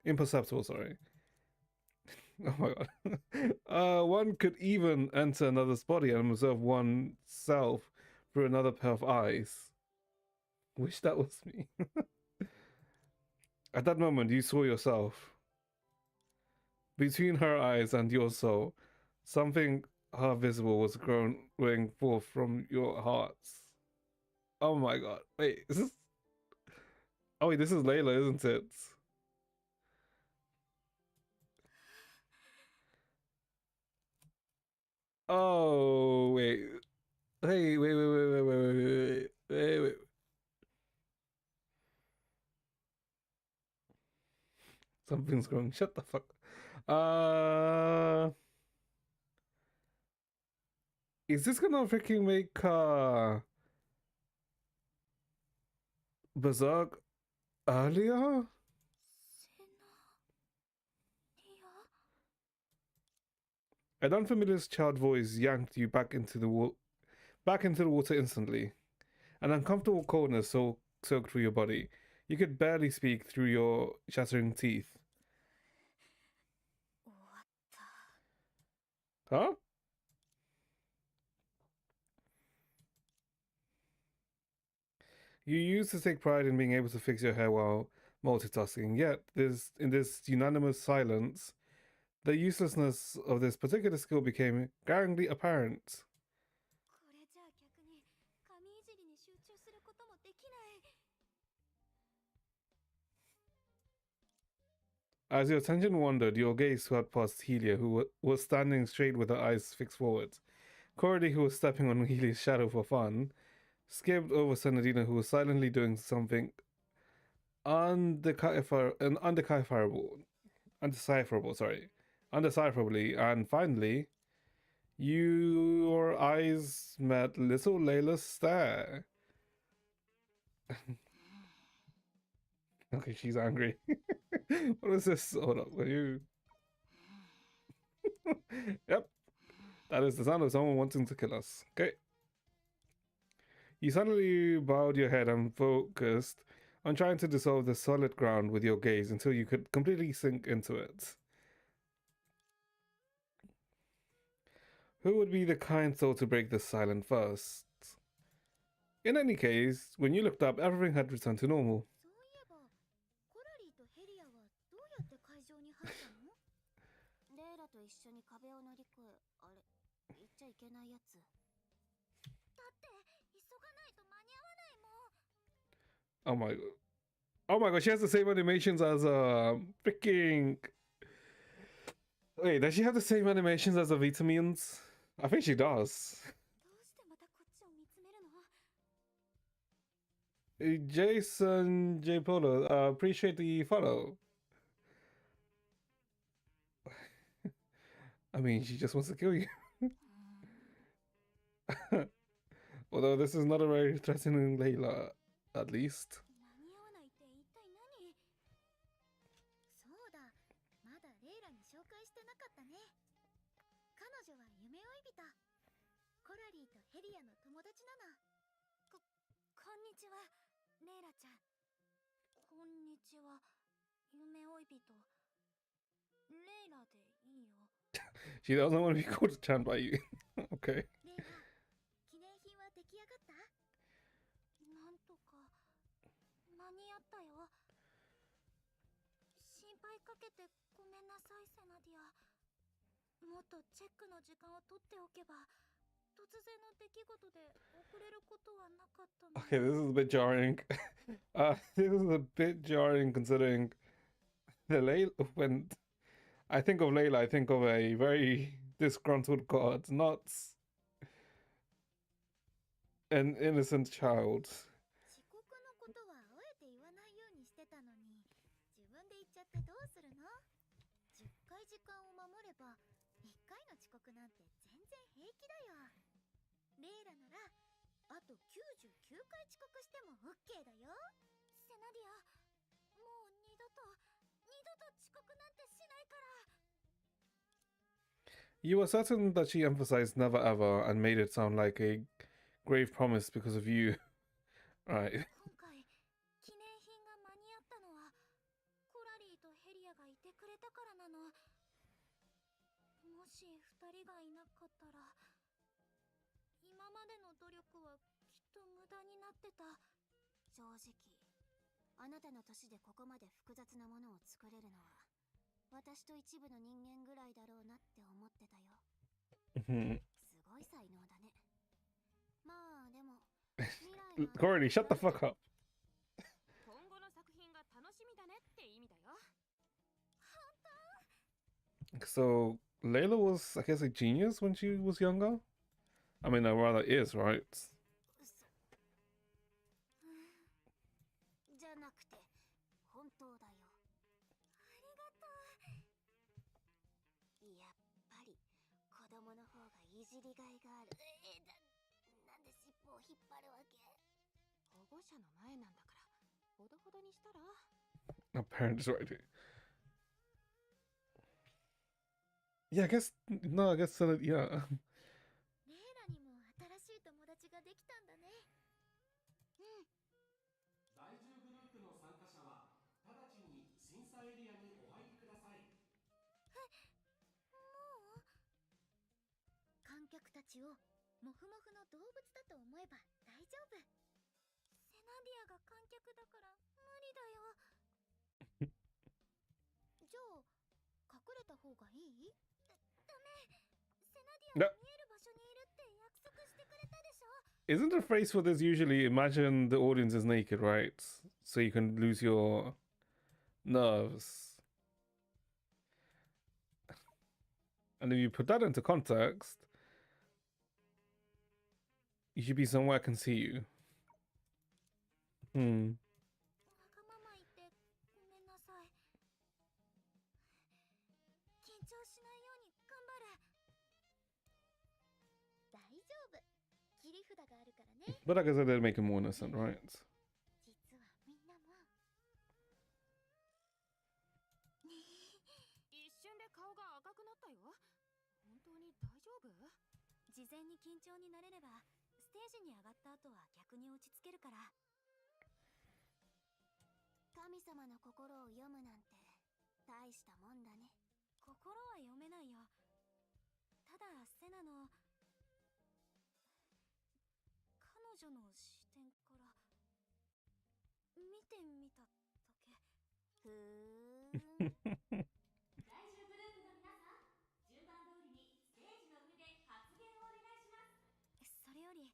Imperceptible, sorry. Oh my god. One could even enter another's body and observe oneself through another pair of eyes. Wish that was me. At that moment, you saw yourself. Between her eyes and your soul, something half visible was growing forth from your hearts. Oh my god. Wait, is this... Oh wait, this is Layla, isn't it? Oh, wait. Hey, wait. Something's growing. Shut the fuck. Is this gonna freaking make Berserk earlier? セナリア。 An unfamiliar child voice yanked you back into the water instantly. An uncomfortable coldness soaked through your body. You could barely speak through your chattering teeth. 終わった。 Huh? You used to take pride in being able to fix your hair while multitasking, yet in this unanimous silence, the uselessness of this particular skill became glaringly apparent. これじゃゃあ逆に髪いじりに集中することもできない。 As your attention wandered, your gaze swept past Helia, who was standing straight with her eyes fixed forward. Cordy, who was stepping on Helia's shadow for fun, skipped over Senadina, who was silently doing something undecipherably, and finally, your eyes met little Layla's stare. Okay, she's angry. What is this? Hold up, are you? Yep, that is the sound of someone wanting to kill us. Okay. You suddenly bowed your head and focused on trying to dissolve the solid ground with your gaze until you could completely sink into it. Who would be the kind soul to break this silence first? In any case, when you looked up, everything had returned to normal. そういえばコラリーとヘリアはどうやって会場に入ったの？レイラと一緒に壁を乗り越え、あれ、言っちゃいけないやつ。だって急がないと間に合わないもん。 Oh my god. Oh my god, she has the same animations as freaking. Wait, does she have the same animations as the Vitamins? I think she does. どうしてまたこっちを見つめるの？ Jason J. Polo, appreciate the follow. I mean, she just wants to kill you. Although this is not a very threatening Layla, at least. 間に合わないって一体何？そうだ、まだレイラに紹介してなかったね。彼女は夢追い人。コラリーとヘリアの友達なの。こんにちは、レイラちゃん。こんにちは、夢追い人。レイラでいいよ。She doesn't want to be called Chan by you. Okay. レイラ、記念品は出来上がった？なんとか間に合ったよ。心配かけてごめんなさい、セナディア。もっとチェックの時間を取っておけば、突然の出来事で遅れることはなかったの。 Okay, this is a bit jarring. This is a bit jarring considering the Layla. When I think of Layla, I think of a very disgruntled god, not an innocent child. 遅刻のことはあえて言わないようにしてたのに、自分で言っちゃってどうするの？10回時間を守れば、1回の遅刻なんて全然平気だよ。レイラなら、あと99回遅刻しても OK だよ。セナディア、もう二度と遅刻なんてしないから。 You were certain that she emphasized never ever and made it sound like a grave promise because of you. Right. 今回記念品が間に合ったのはコラリーとヘリアがいてくれたからなの。もし2人がいなかったら今までの努力はきっと無駄になってた。正直、あなたの年でここまで複雑なものを作れるのは、私と一部の人間ぐらいだろうなって思ってたよ。すごい才能だね。まあでも、未来は Cordy, shut the fuck up. 今後の作品が楽しみだねって意味だよ。 So Layla was, I guess, a genius when she was younger. I mean, rather is, right? 嘘。じゃなくて、本当だよ。ありがとう。やっぱり子供の方がいじりがいがある。なんで尻尾を引っ張るわけ？保護者の前なんだからほどほどにしたら。 A parent is right here. Yeah, I guess, no, I guess, yeah. レイラにも新しい友達ができたんだね。在住グループの参加者は直ちに審査エリアにお入りください。観客たちをモフモフの動物だと思えば大丈夫。セナディアが観客だから無理だよ。じゃあ隠れた方がいい？ダメ。セナディアが見える場所にいるって約束してくれたでしょ。Isn't the phrase for this usually imagine the audience is naked, right? So you can lose your nerves. And if you put that into context, you should be somewhere I can see you. わがまま言ってごめんなさい。緊張しないように頑張る。大丈夫。切り札があるからね。 But I guess I did make him more innocent, right? 実はみんなも一瞬で顔が赤くなったよ。本当に大丈夫？事前に緊張になれれば、ステージに上がった後は逆に落ち着けるから。神様の心を読むなんて大したもんだね。心は読めないよ。ただセナの彼女の視点から見てみただけ。ふーん。来週グループの皆さん、順番通りにステージの上で発言をお願いします。それより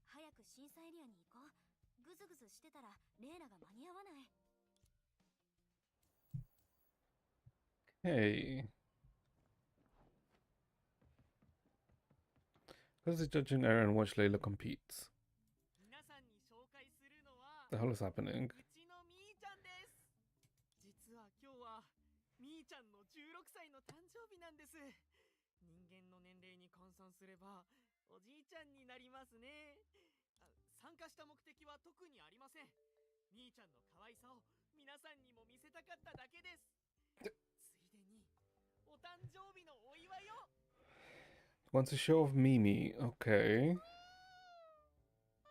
早く審査エリアに行こう。グズグズしてたらレイラが間に合わない。Hey. Who's the judging area and watch Layla competes? 皆さんに紹介するのは The hell is happening? うちのみーちゃんです。実は今日はみーちゃんの16歳の誕生日なんです。人間の年齢に換算すればおじいちゃんになりますね。参加した目的は特にありません。みーちゃんの可愛さを皆さんにも見せたかっただけです。ついでにお誕生日のお祝いを。 Wants a show of Mimi. Okay.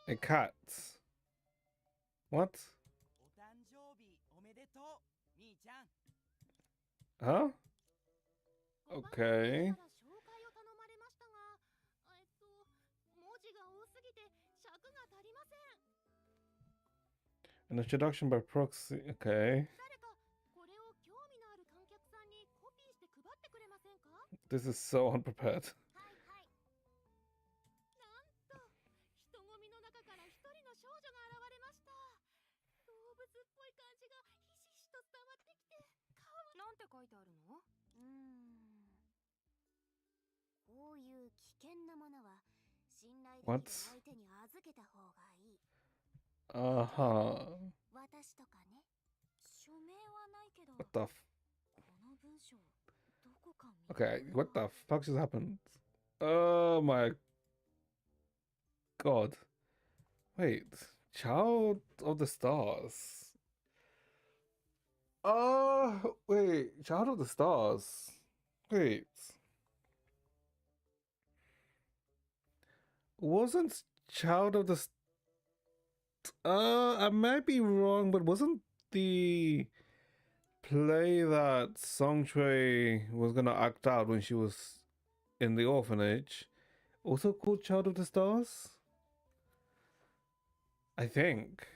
A cat. What? お誕生日おめでとう、みーちゃん。 Huh? Okay. 紹介を頼まれましたが、文字が多すぎて尺が足りません。 An introduction by proxy. Okay. 誰かこれを興味のある観客さんにコピーして配ってくれませんか？ This is so unprepared. はいはい。なんと人混みの中から一人の少女が現れました。動物っぽい感じがひしひしと伝わってきて、なんて書いてあるの？こういう危険なものは信頼でき What? る相手に預けた方がいい。 Uh-huh. 私とかね。署名はないけど、 What the f- この文章どこか見 Okay, what the fuck just happened? Oh my god. Wait. Child of the Stars. Wait. Child of the Stars. Wait. Wasn't Child of the I might be wrong, but wasn't the play that Song Shui was gonna act out when she was in the orphanage also called Child of the Stars? I think.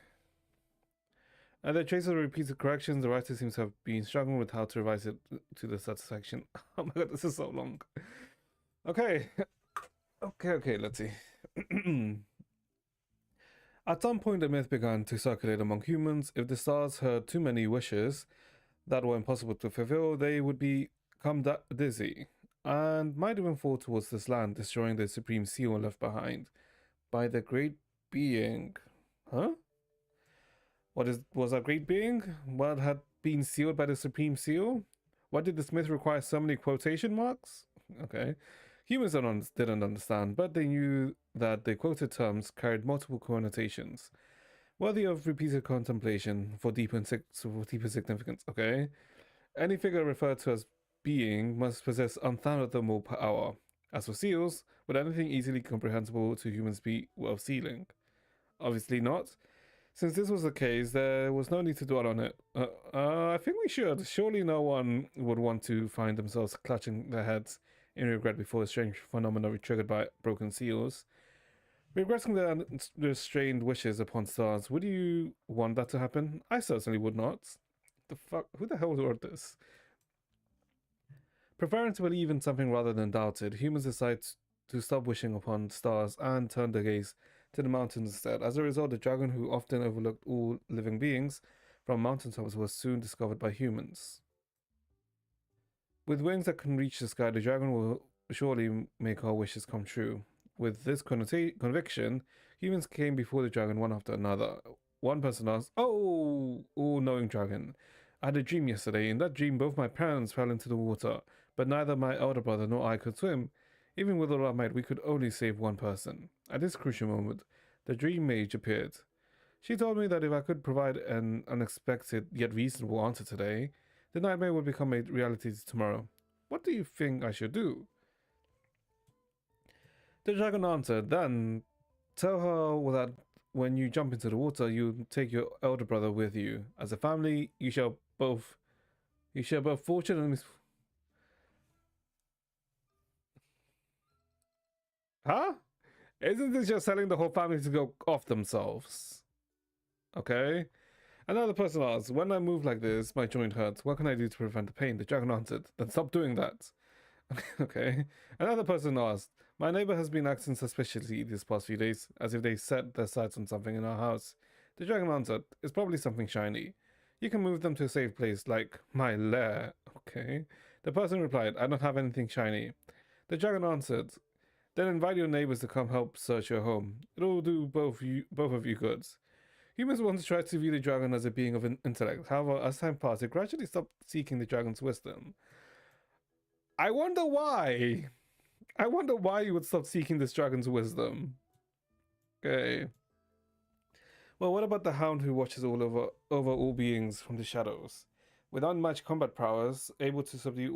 And the traces of repeated corrections, the writer seems to have been struggling with how to revise it to the satisfaction. Oh my god, this is so long. Okay. Okay, let's see. At some point, a myth began to circulate among humans. If the stars heard too many wishes that were impossible to fulfill, they would become dizzy and might even fall towards this land, destroying the supreme seal left behind by the great being. Huh? Was that great being? What had been sealed by the supreme seal? Why did this myth require so many quotation marks? Okay. Humans didn't understand, but they knew that the quoted terms carried multiple connotations, worthy of repeated contemplation for deeper significance. Okay. Any figure referred to as being must possess unfathomable power. As for seals, would anything easily comprehensible to humans be worth sealing? Obviously not. Since this was the case, there was no need to dwell on it. I think we should. Surely no one would want to find themselves clutching their heads in regret before a strange phenomenon triggered by broken seals. Regretting their strained wishes upon stars, would you want that to happen? I certainly would not. The fuck? Who the hell wrote this? Preferring to believe in something rather than doubt it, humans decide to stop wishing upon stars and turn their gaze to the mountains instead. As a result, the dragon, who often overlooked all living beings from mountaintops, was soon discovered by humans. With wings that can reach the sky, the dragon will surely make our wishes come true. With this conviction, humans came before the dragon one after another. One person asked, "Oh, all-knowing dragon, I had a dream yesterday. In that dream, both my parents fell into the water, but neither my elder brother nor I could swim. Even with all our might, we could only save one person." At this crucial moment, the dream mage appeared. She told me that if I could provide an unexpected yet reasonable answer today, the nightmare would become a reality tomorrow. What do you think I should do? The dragon answered, "Then tell her that when you jump into the water, you take your elder brother with you. As a family, you shall both fortune and Huh? Isn't this just telling the whole family to go off themselves? Okay. Another person asked, "When I move like this, my joint hurts. What can I do to prevent the pain?" The dragon answered, "Then stop doing that." Okay. Another person asked, "My neighbor has been acting suspiciously these past few days, as if they set their sights on something in our house." The dragon answered, "It's probably something shiny. You can move them to a safe place, like my lair." Okay. The person replied, "I don't have anything shiny." The dragon answered, "Then invite your neighbors to come help search your home. It'll do both of you good." Humans once tried to view the dragon as a being of intellect. However, as time passed, it gradually stopped seeking the dragon's wisdom. I wonder why. I wonder why you would stop seeking this dragon's wisdom. Okay. Well, what about the hound who watches over all beings from the shadows? With unmatched combat prowess, able to subdue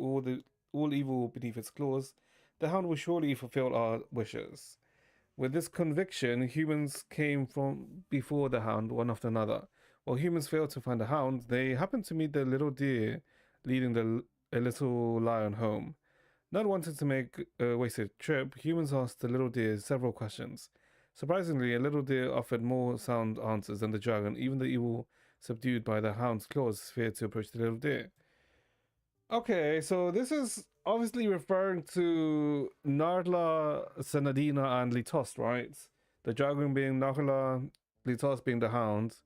all evil beneath its claws, the hound will surely fulfill our wishes. With this conviction, humans came from before the hound, one after another. While humans failed to find the hound, they happened to meet the little deer leading a little lion home. Not wanting to make a wasted trip, humans asked the little deer several questions. Surprisingly, a little deer offered more sound answers than the dragon. Even the evil subdued by the hound's claws feared to approach the little deer. Okay, so this is obviously referring to Nardla, Senadina, and Litos, right? The dragon being Nardla, Litos being the hound,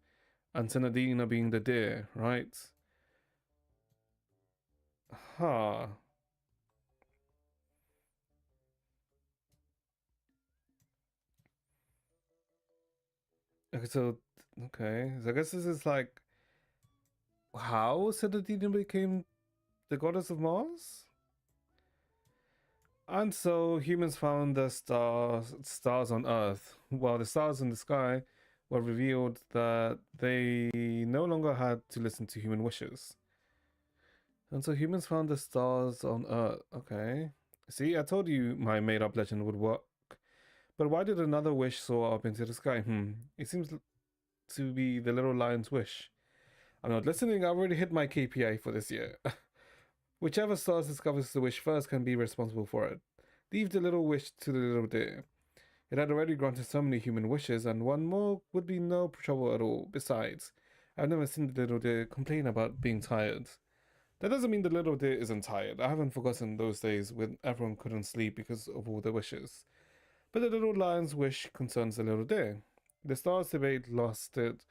and Senadina being the deer, right? Huh. Okay, so I guess this is like how Senadina became the goddess of Mars? And so humans found the stars on Earth, while the stars in the sky were revealed that they no longer had to listen to human wishes. And so humans found the stars on Earth. Okay. See, I told you my made-up legend would work. But why did another wish soar up into the sky? It seems to be the little lion's wish. I'm not listening, I've already hit my KPI for this year. Whichever stars discovers the wish first can be responsible for it. Leave the little wish to the little deer. It had already granted so many human wishes, and one more would be no trouble at all. Besides, I've never seen the little deer complain about being tired. That doesn't mean the little deer isn't tired. I haven't forgotten those days when everyone couldn't sleep because of all the wishes. But the little lion's wish concerns the little deer. The stars' debate lasted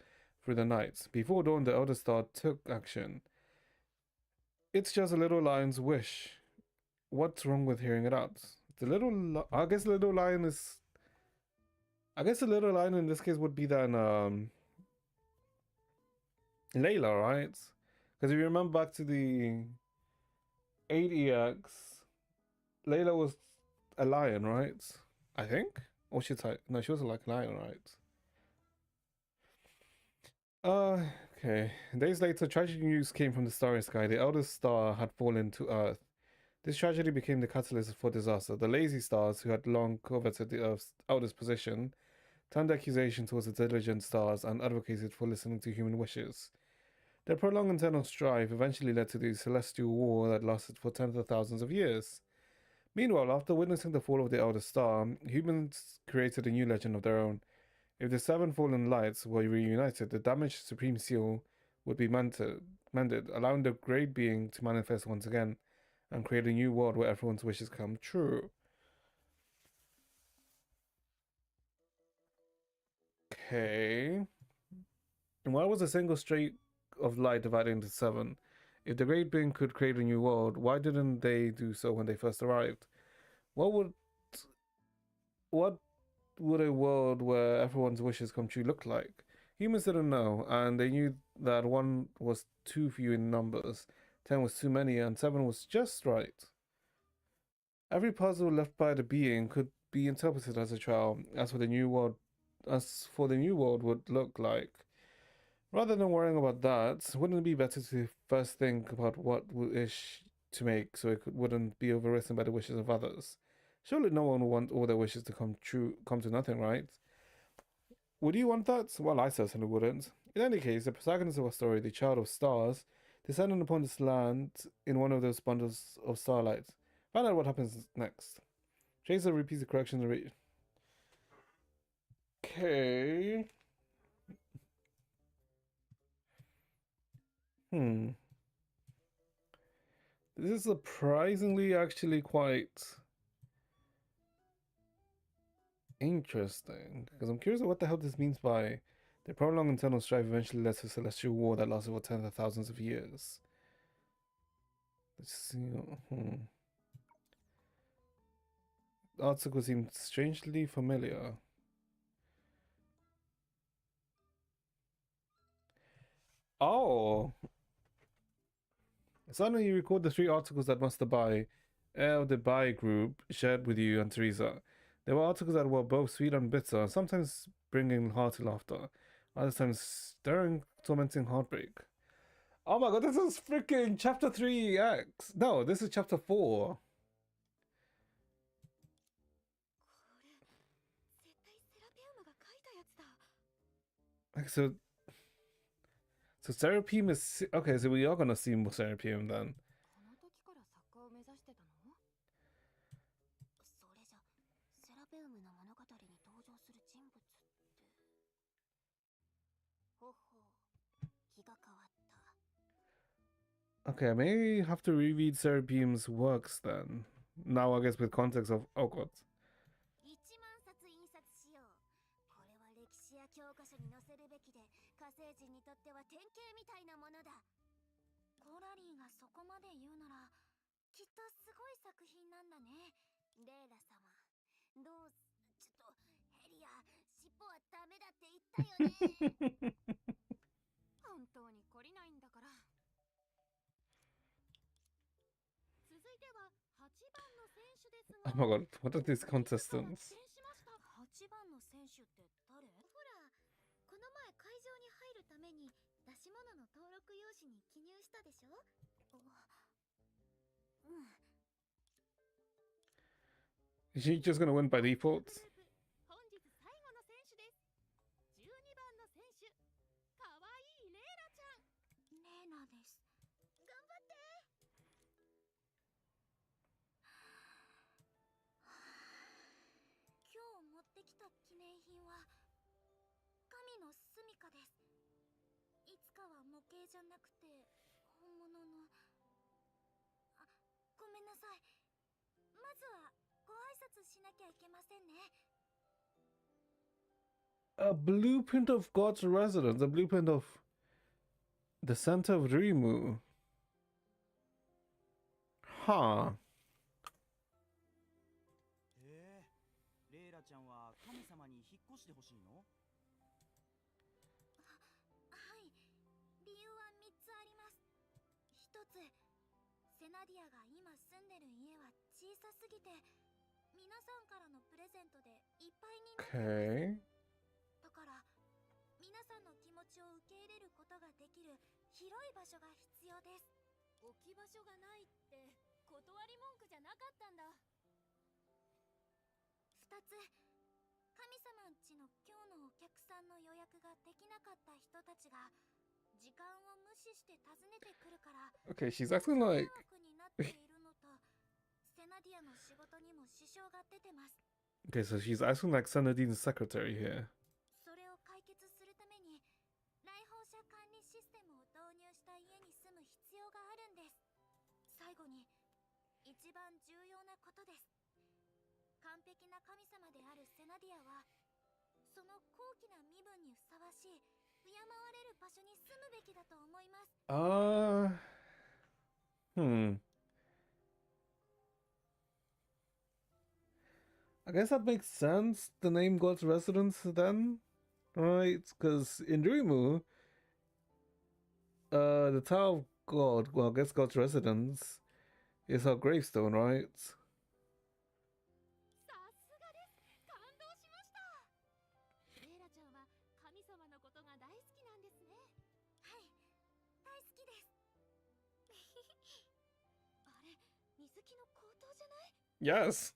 through the night. Before dawn, the elder star took action. It's just a little lion's wish. What's wrong with hearing it out? I guess the little lion is. I guess the little lion in this case would be then Layla, right? Because if you remember back to the 80X, Layla was a lion, right? I think? Or she's like, no, she was like a lion, right? Okay. Days later, tragic news came from the starry sky. The eldest star had fallen to Earth. This tragedy became the catalyst for disaster. The lazy stars, who had long coveted the Earth's eldest position, turned accusation towards the diligent stars and advocated for listening to human wishes. Their prolonged internal strife eventually led to the celestial war that lasted for tens of thousands of years. Meanwhile, after witnessing the fall of the eldest star, humans created a new legend of their own. If the seven fallen lights were reunited, the damaged Supreme Seal would be mended, allowing the great being to manifest once again and create a new world where everyone's wishes come true. Okay. And why was a single streak of light divided into 7? If the Great Being could create a new world, why didn't they do so when they first arrived? What would what would a world where everyone's wishes come true look like? Humans didn't know, and they knew that 1 was too few in numbers, 10 was too many, and 7 was just right. Every puzzle left by the being could be interpreted as a trial, as for the new world would look like. Rather than worrying about that, wouldn't it be better to first think about what wish to make so it wouldn't be overwritten by the wishes of others? Surely no one would want all their wishes to come to nothing, right? Would you want that? Well, I certainly wouldn't. In any case, the protagonist of our story, the child of stars, descended upon this land in one of those bundles of starlight. Find out what happens next. Chaser repeats the correction and Okay. This is surprisingly actually quite interesting, because I'm curious what the hell this means by the prolonged internal strife eventually led to a celestial war that lasted for tens of thousands of years. Let's see. The article seemed strangely familiar. Oh! Suddenly you record the 3 articles that Master Bai of the Bai group shared with you and Teresa. There were articles that were both sweet and bitter, sometimes bringing hearty laughter, other times stirring, tormenting heartbreak. Oh my god, this is freaking chapter 3X! No, this is chapter 4. Okay, so Serapeum is... Okay, so we are gonna see more Serapeum then. この時から作家を目指してたの？それじゃ、セラペウムの物語に登場する人物って。ほほう、気が変わった。 Okay, I may have to reread Serapeum's works then. Now, I guess with context of... Oh god. 1万冊印刷しよう。これは歴史や教科書に載せるべきで、火星人にとっては典型みたいなものだ。コラリーがそこまで言うなら、きっとすごい作品なんだね。レイラ様、どうちょっとヘリア、尻尾はダメだって言ったよね。本当に懲りないんだから。続いては8番の選手ですが。Oh my god, what are these contestants? 8番の選手って誰？ほら、この前会場に入るために出し物の登録用紙に記入したでしょ？うん。 Is she just gonna win by default? 本日最後の選手です。12番の選手、かわいいレイラちゃん。レイラです。頑張って。今日持ってきた記念品は神の住処です。いつかは模型じゃなくて本物の。あ、ごめんなさい。まずはご挨拶しなきゃいけませんね。A blueprint of God's residence, a blueprint of the center of Rimu. Huh. へえ、レイラちゃんは神様に引っ越してほしいの？はい、理由は3つあります。1つ、セナディアが今住んでる家は小さすぎて、皆さんからのプレゼントでいっぱいになってます。 Okay. だから皆さんの気持ちを受け入れることができる広い場所が必要です。置き場所がないって断り文句じゃなかったんだ。2つ、神様んちの今日のお客さんの予約ができなかった人たちが時間を無視して訪ねてくるから。 Okay, she's acting like... 迷惑になっているのと、セナディアの仕事にも支障が出てます。 Okay, so she's acting like Senadine's secretary here. それを解決するために来訪者管理システムを導入した家に住む必要があるんです。最後に一番重要なことです。完璧な神様であるセナディアはその高貴な身分軍にふさわしい敬われる場所に住むべきだと思います。I guess that makes sense. The name God's residence then, right? Because in Dreamu, the Tower of God, well, I guess God's residence is her gravestone, right? さすがです。感動しました。レイラちゃんは神様のことが大好きなんですね。はい、大好きです。あれ、水木の口頭じゃない？ Yes.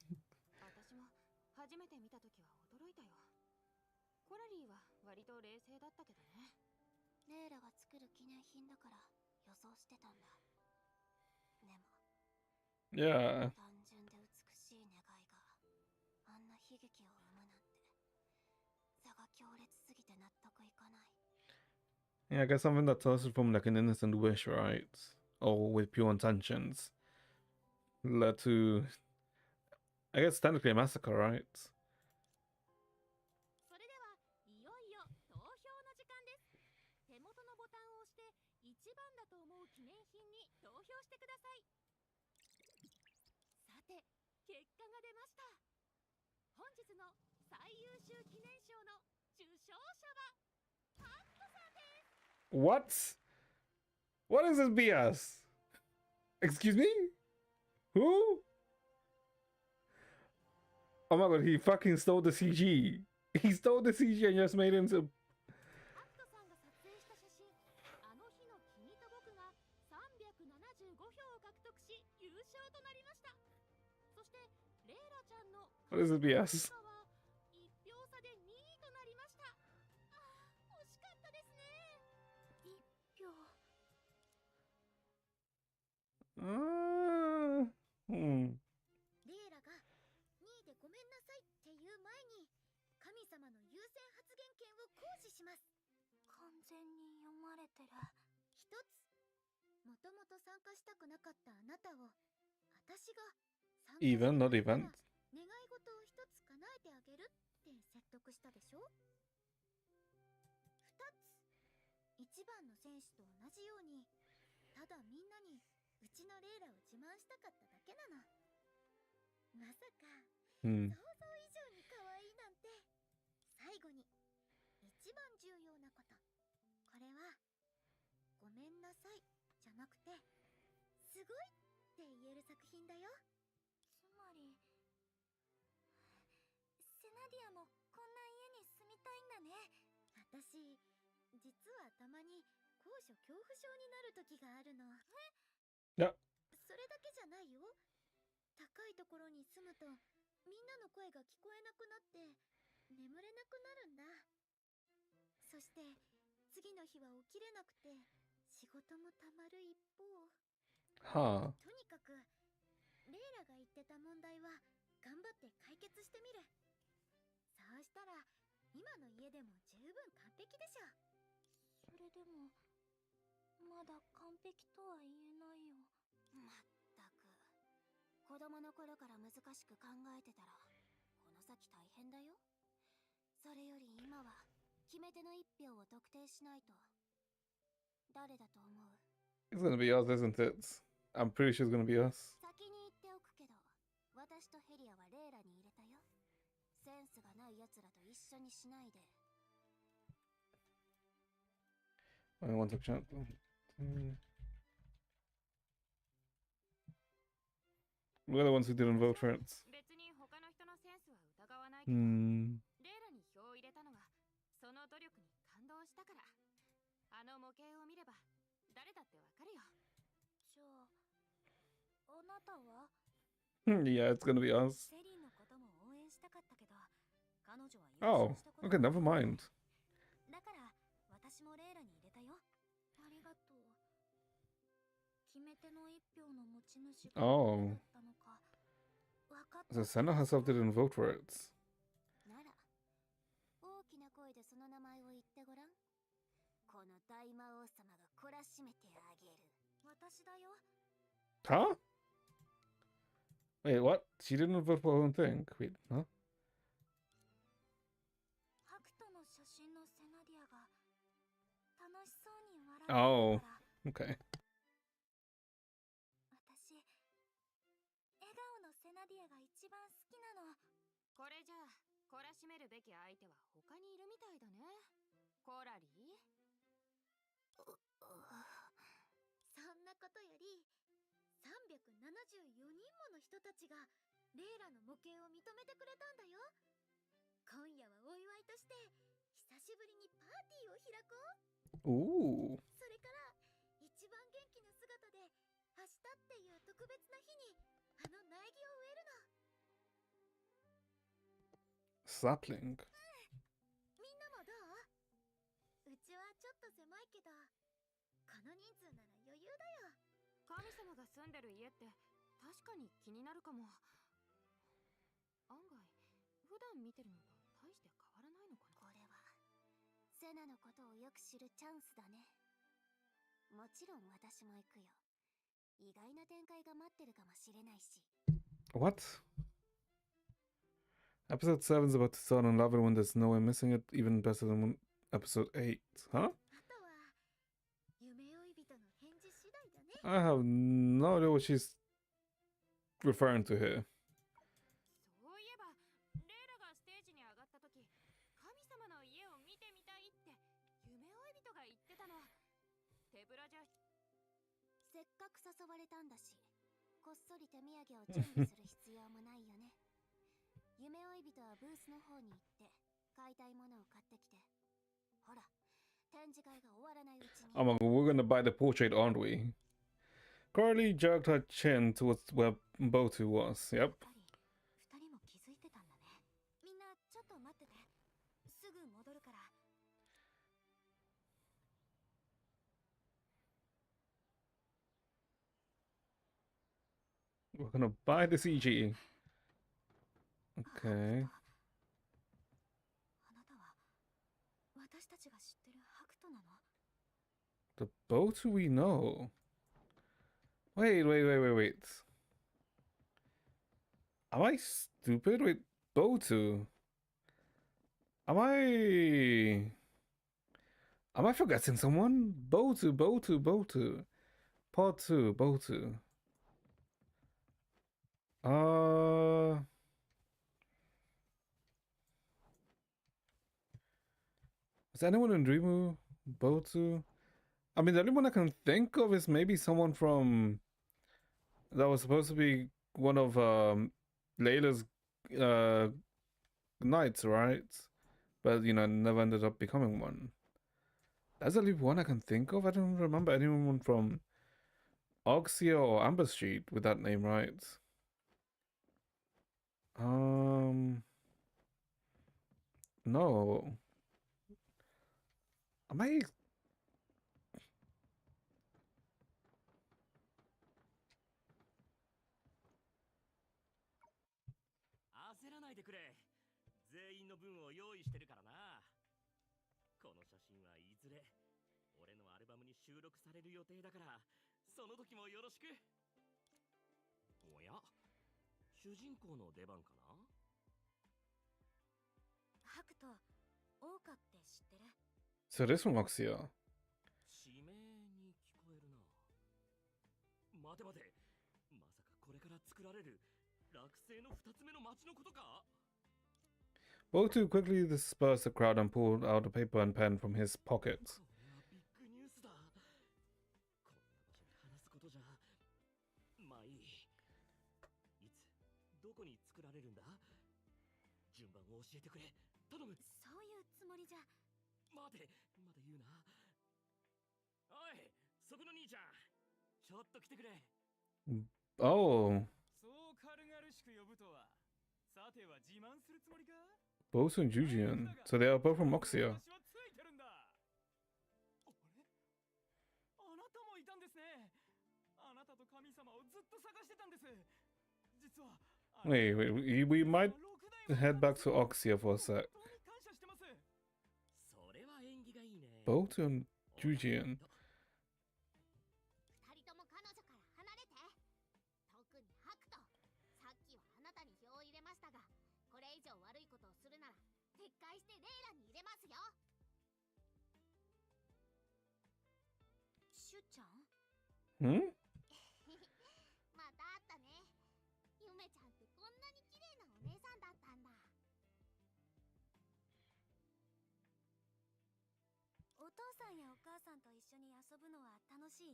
私も初めて見たときは驚いたよ。コラリーは割と冷静だったけどね。レイラが作る記念品だから予想してたんだ。でも Yeah. 単純で美しい願いがあんな悲劇を生むなんて、差が強烈すぎて納得いかない。 Yeah, I guess something that started from like an innocent wish, right? Or with pure intentions led to, I guess, technically a massacre, right? それではいよいよ投票の時間です。手元のボタンを押して一番だと思う記念品に投票してください。さて、結果が出ました。本日の最優秀記念賞の受賞者はハットさんです。 What? What is this BS? Excuse me? Who? Oh my god, he fucking stole the CG. He stole the CG and just made it into... ハットさんが撮影した写真、あの日の君と僕が375票を獲得し優勝となりました。そしてレイラちゃんの What is this BS? は1票差で2位となりました。あー、惜しかったですね。1票。レイラが2位でごめんなさいっていう前に神様の優先発言権を行使します。完全に読まれてる。一つ、もともと参加したくなかったあなたを私が参加 Even, not event. 願い事を一つ叶えてあげるって説得したでしょ。二つ、一番の選手と同じようにただみんなにうちのレイラを自慢したかっただけなの。まさか想像以上に可愛いなんて。最後に一番重要なこと、これはごめんなさいじゃなくてすごいって言える作品だよ。つまりセナディアもこんな家に住みたいんだね。私実はたまに高所恐怖症になる時があるの。いや、それだけじゃないよ。高いところに住むとみんなの声が聞こえなくなって眠れなくなるんだ。そして次の日は起きれなくて仕事もたまる一方。はあ。とにかくレイラが言ってた問題は頑張って解決してみる。そうしたら今の家でも十分完璧でしょ。それでもまだ完璧とは言えないよ。まったく、子供の頃から難しく考えてたらこの先大変だよ。それより今は決め手の一票を特定しないと。誰だと思う？ It's gonna be us, isn't it? I'm pretty sure it's gonna be us. 先に言っておくけど、私とヘリアはレイラに入れたよ。センスがない奴らと一緒にしないで。I want to chat. We're the ones who didn't vote for it. 別に他の人のセンスは疑わないけど、レイラに票を入れたのはその努力に感動したから。あの模型を見れば誰だってわかるよ。じゃあ、あなたは？ Yeah, it's gonna be us. セリンのことも応援したかったけど、彼女は優 Oh, 勝したこと okay, never mind. だから私もレイラに入れたよ。ありがとう。決め手の一票の持ち主が誰だったのか分かった。 The Senna herself didn't vote for it. なら大きな声でその名前を言ってごらん。この大魔王様が懲らしめてあげる。私だよ。 Huh? Wait, what? She didn't vote for her own thing. Wait, huh? ハクトの写真のセナディアが楽しそうに笑ってるから。Okay. 私、笑顔のセナディアが一番好きなの。これじゃあ懲らしめるべき相手は他にいるみたいだね。コラリー。そんなことより、374人もの人たちがレイラの模型を認めてくれたんだよ。今夜はお祝いとして久しぶりにパーティーを開こう。Ooh. それから一番元気な姿で明日っていう特別な日にあの苗木を植えるの。 Sapling. みんなもどう？うちはちょっと狭いけど、この人数なら余裕だよ。神様が住んでる家って確かに気になるかも。案外普段見てるのと大して変わらないのかな。これはセナのことをよく知るチャンスだね。もちろん私も行くよ。意外な展開が待ってるかもしれないし。 What? Episode 7 is about to start on Lava when there's no way missing it, even better than episode 8. Huh? あとは夢追い人の返事次第だね。 I have no idea what she's referring to here. そういえばレイラがステージに上がった時、神様の家を見てみたいって夢追い人が言ってたの。手ぶらじゃ。せっかく誘われたんだし、こっそり手土産を準備する必要もないよね。夢追い人はブースの方に行って買いたいものを買ってきて。ほら、展示会が終わらないうちに。 Oh my god, we're gonna buy the portrait, aren't we? Carly jerked her chin towards where Botu was. Yep. 二人も気づいてたんだね。みんなちょっと待ってて。すぐ戻るから。 We're gonna buy the CG. Okay. あなたは私たちが知ってるハクトなの？ The Botu we know. Wait. Am I stupid? Wait, Botu. Am I forgetting someone? Botu. Part 2, Botu. Is anyone in Dreamu? Botu? I mean, the only one I can think of is maybe someone from that was supposed to be one of Layla's knights, right? But you know, never ended up becoming one. That's the only one I can think of. I don't remember anyone from Oxia or Amber Street with that name, right? No. Am I? 焦らないでくれ。全員の分を用意してるからな。この写真はいずれ俺のアルバムに収録される予定だから、その時もよろしく。おや、主人公の出番かな。ハクト、オーカって知ってる？ So this from Oxia. 地名に聞こえるな。待て待て、まさかこれから作られる落星の2つ目の町のことか。 Botu quickly dispersed the crowd and pulled out a paper and pen from his pocket. これはビッグニュースだ。こんな場所で話すことじゃ。まあいい。いつどこに作られるんだ。順番を教えてくれ。頼む。そういうつもりじゃ。待て、まだ言うな。おい、そこの兄ちゃん、ちょっと来てくれ。 Oh. そう軽々しく呼ぶとは。さては自慢するつもりか。 Bosu and Jujian. So they are both from Oxia. 私はついてるんだ。あれ？あなたもいたんですね。あなたと神様をずっと探してたんです。実は。Wait, we might head back to Oxia for a sec. 感謝してます。それは縁起がいいね。 Botu and Jujian. 二人とも彼女から離れて。特にハクト。さっきはあなたに票を入れましたが、これ以上悪いことをするなら撤回してレイラに入れますよ。ちゃん Hmm? また会ったね。ゆめちゃんってこんなに綺麗なお姉さんだったんだ。お父さんやお母さんと一緒に遊ぶのは楽しい？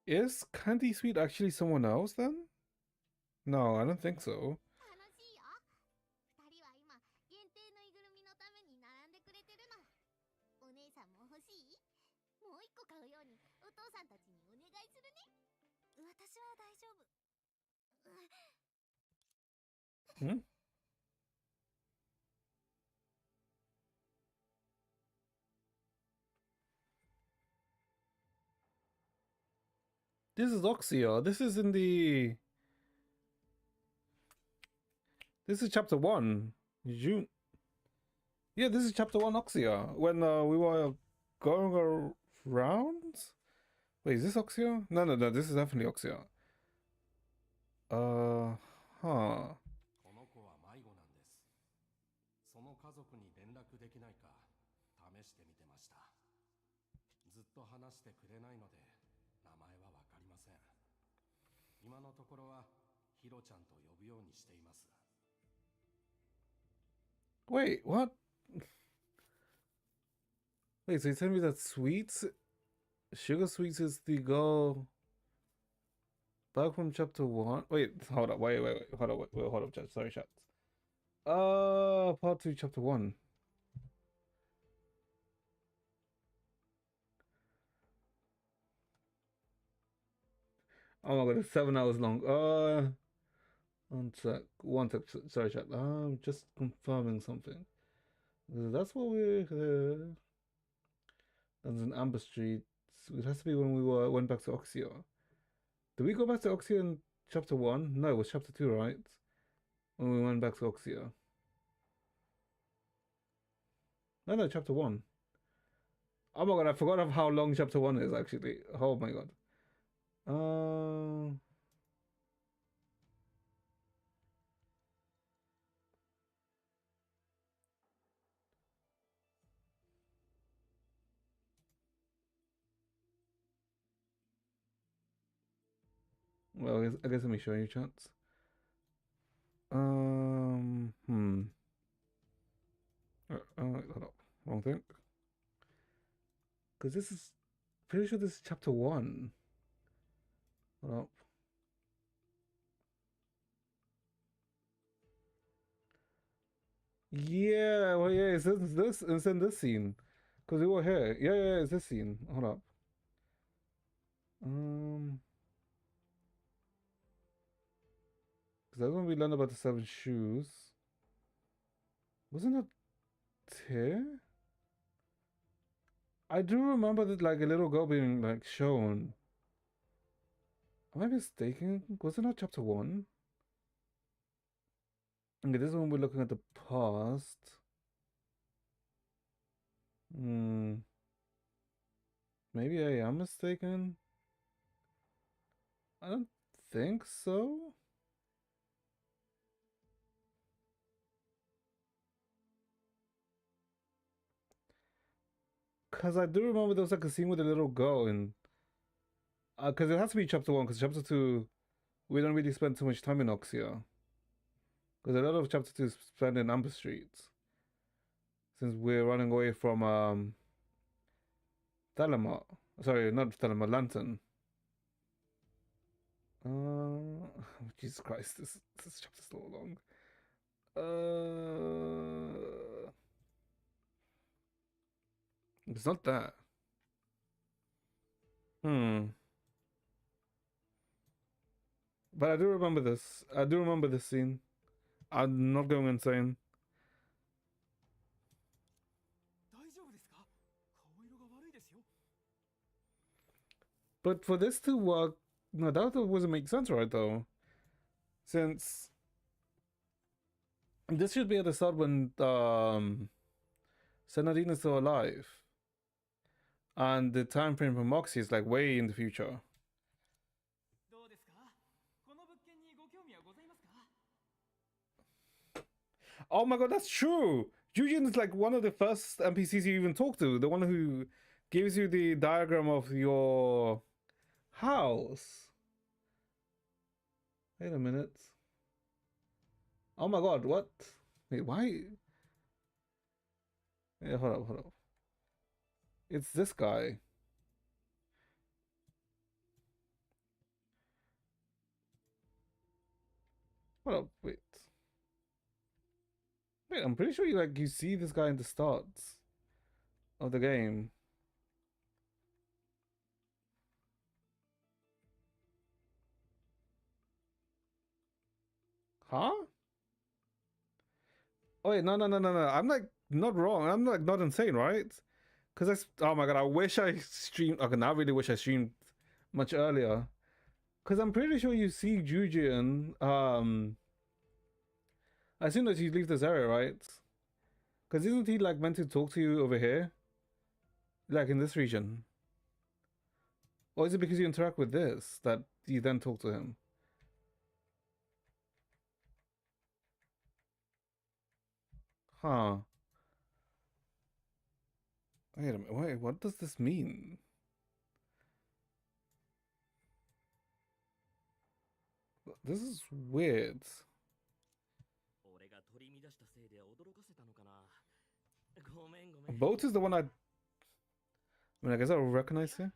Is Candy Sweet actually someone else then? No, I don't think so. 楽しいよ。二人は今限定のぬいぐるみのために並んでくれてるの。お姉さんも欲しい？もう一個買うようにお父さんたちにお願いするね。私は大丈夫。Hmm? This is Oxia. This is in the... This is chapter 1. You... Yeah, this is chapter 1 Oxia. When we were going around? Wait, is this Oxia? No, this is definitely Oxia. Huh. この子は迷子なんです。その家族に連絡できないか試してみてました。ずっと話してくれないので名前はわかりません。今のところはヒロちゃんと呼ぶようにしています。 Wait, what? Wait, so you tell me that sweets, sugar sweets is the girl back from chapter 1? Wait, hold up, wait, hold up, chat. Sorry, chat. Part 2, chapter 1. Oh my god, it's 7 hours long. One sec, sorry, chat. I'm just confirming something. That's what we're here. That's an Amber Street. It has to be when we went back to Oxia. Did we go back to Oxia in chapter 1? No, it was chapter 2, right? When we went back to Oxia. No, chapter 1. Oh my god, I forgot of how long chapter 1 is actually. Oh my god. Well, I guess let me show you, chats. Hold up. Wrong thing. Because this is... Pretty sure this is chapter 1. Hold up. Yeah, well, yeah, it's in this scene. Because we were here. Yeah, it's this scene. Hold up. Because that's when we learned about the 7 shoes. Wasn't that here? I do remember that, like, a little girl being, like, shown. Am I mistaken? Wasn't that chapter 1? Okay, this is when we're looking at the past. Maybe I am mistaken. I don't think so. Because I do remember there was like a scene with a little girl in... Because it has to be chapter 1, because chapter 2, we don't really spend too much time in Oxia. Because a lot of chapter 2 is spent in Amber Street. Since we're running away from Thelema. Sorry, not Thelema, Lantern. Jesus Christ, this chapter's so long. It's not that. But I do remember this. I do remember this scene. I'm not going insane. But for this to work, no, that doesn't make sense, right, though? Since this should be at the start when Senadine is still alive. And the time frame for Moxie is like way in the future. Oh my god, that's true! Eugene is like one of the first NPCs you even talk to. The one who gives you the diagram of your house. Wait a minute. Oh my god, what? Wait, why? Yeah, hold up, hold up. It's this guy. Hold up, wait. Wait, I'm pretty sure you see this guy in the starts of the game. Huh? Oh wait, no. I'm like not wrong. I'm like not insane, right? Because oh my god, I wish I streamed. Okay, now I really wish I streamed much earlier. Because I'm pretty sure you see Jujian as soon as you leave this area, right? Because isn't he like meant to talk to you over here? Like in this region? Or is it because you interact with this that you then talk to him? Huh. Wait a minute, wait, what does this mean? This is weird. Boat is the one I mean, I guess I'll recognize him.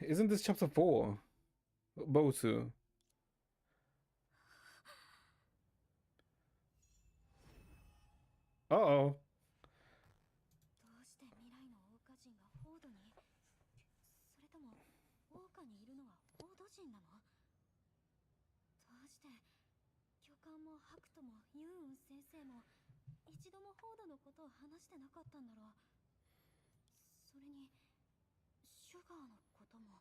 Isn't this chapter 4? Botu. Uh-oh. どうして未来の桜花人がフォードに？それとも桜花にいるのはフォード人なの？どうして教官もハクトもユーン先生も一度もフォードのことを話してなかったんだろう。それにシュガーのことも。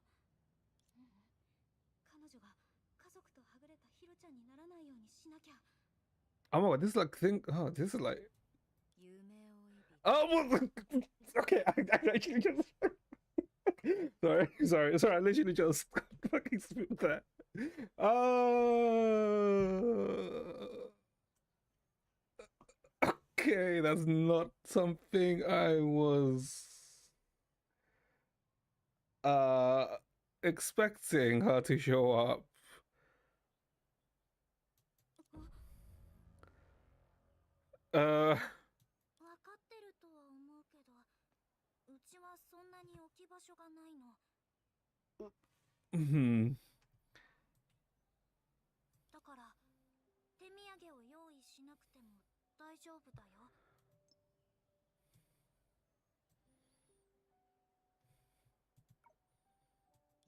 彼女が家族とはぐれたヒロちゃんにならないようにしなきゃ。Oh my god, this is like thing. Oh, this is like. Oh, well, okay. I actually just. sorry. I literally just fucking spit that. Okay, that's not something I was expecting her to show up. Uh. わかってるとは思うけど、うちはそんなに置き場所がないの。だから手土産を用意しなくても大丈夫だよ。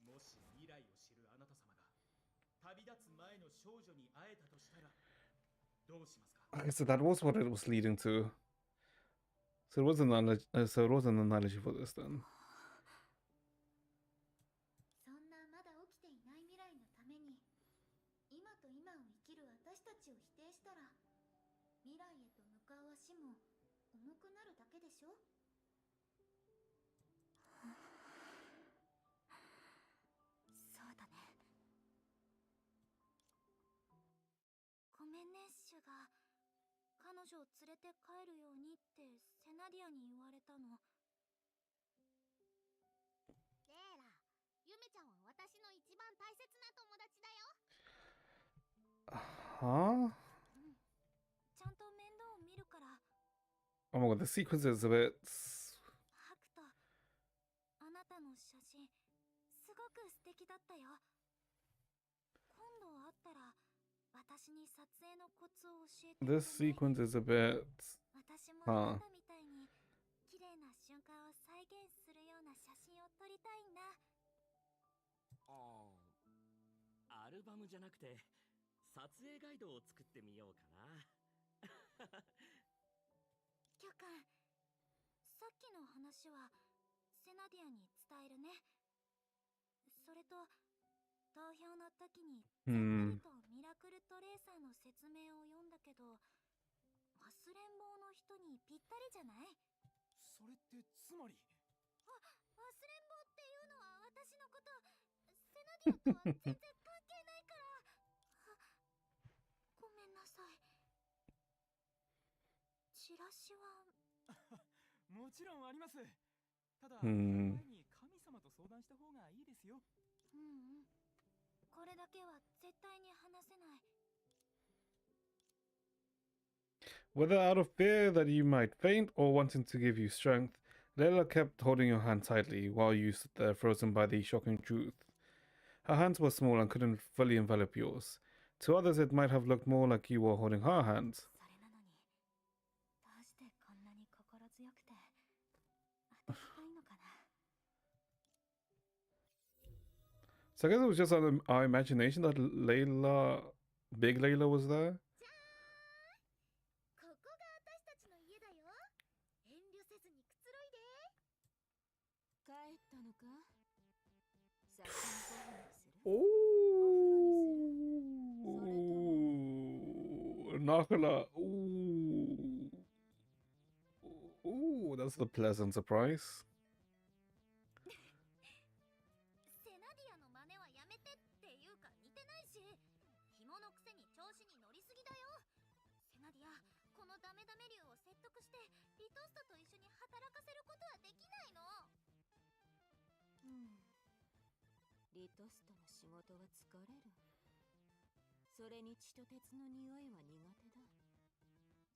もし未来を知るあなた様が旅立つ前の少女に会えたとしたらどうしますか？ Okay, so that was what it was leading to. So it wasn't an analogy for this then. そんなまだ起きていない未来のために今と今を生きる私たちを否定したら未来へと向かう足も重くなるだけでしょ？そうだね。ごめんね、シュガー。彼女を連れて帰るようにってセナディアに言われたの。レイラ、ユメちゃんは私の一番大切な友達だよ。Huh? ちゃんと面倒を見るから。 Oh my god, the sequence is a bit. ハクト、あなたの写真すごく素敵だったよ。今度会ったら私に撮影のコツを教えて。 This sequence is a bit. 私もあなたみたいに綺麗な瞬間を再現するような写真を撮りたいんだ。アルバムじゃなくて撮影ガイドを作ってみようかな。教官、さっきの話はセナディアに伝えるね。それと投票の時にざっくりとミラクルトレーサーの説明を読んだけど、忘れん坊の人にぴったりじゃない？それってつまり…忘れん坊っていうのは私私のことセナディアとは全然関係ないから。ごめんなさい。チラシはもちろんあります。ただ、Hmm. 前に神様と相談した方がいいですよ。うん。これだけは絶対に話せない。 Whether out of fear that you might faint or wanting to give you strength, Layla kept holding your hand tightly while you stood there frozen by the shocking truth. Her hands were small and couldn't fully envelop yours. To others, it might have looked more like you were holding her hand. それなのにどうしてこんなに心強くて当てたいのかな。 So I guess it was just our imagination that Layla, big Layla, was there. ここが私たちの家だよ。遠慮せずにくつろいで。帰ったのか。先にご飯にする。 Ooh, Nakala. Ooh, ooh, that's a pleasant surprise. セナディアの真似はやめてっていうか似てないし、紐のくせに調子に乗りすぎだよ。セナディア、このダメダメ竜を説得してリトストと一緒に働かせることはできないの。リトストの仕事は疲れる。それに血と鉄の匂いは苦手だ。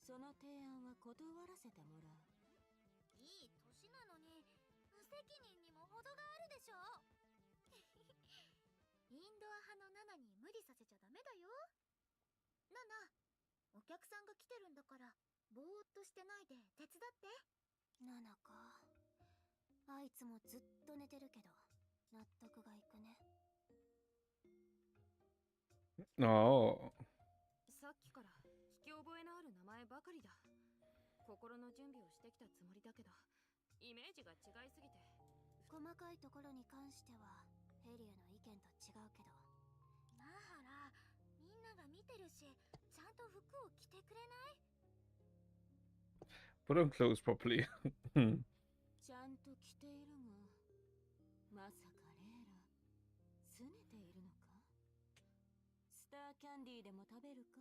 その提案は断らせてもらう。いい年なのに無責任にも程があるでしょ。インドア派のナナに無理させちゃダメだよ。ナナ、お客さんが来てるんだからぼーっとしてないで手伝って。ナナか。あいつもずっと寝てるけど納得がいくね。 Oh. さっきから聞き覚えのある名前ばかりだ。心の準備をしてきたつもりだけど、イメージが違いすぎて。細かいところに関してはヘリアの意見と違うけど。マハラ、みんなが見てるし、ちゃんと服を着てくれない？ Put on clothes properly. ちゃんと着ているが、まさかレイラ、拗ねているのか？スターキャンディーでも食べるか？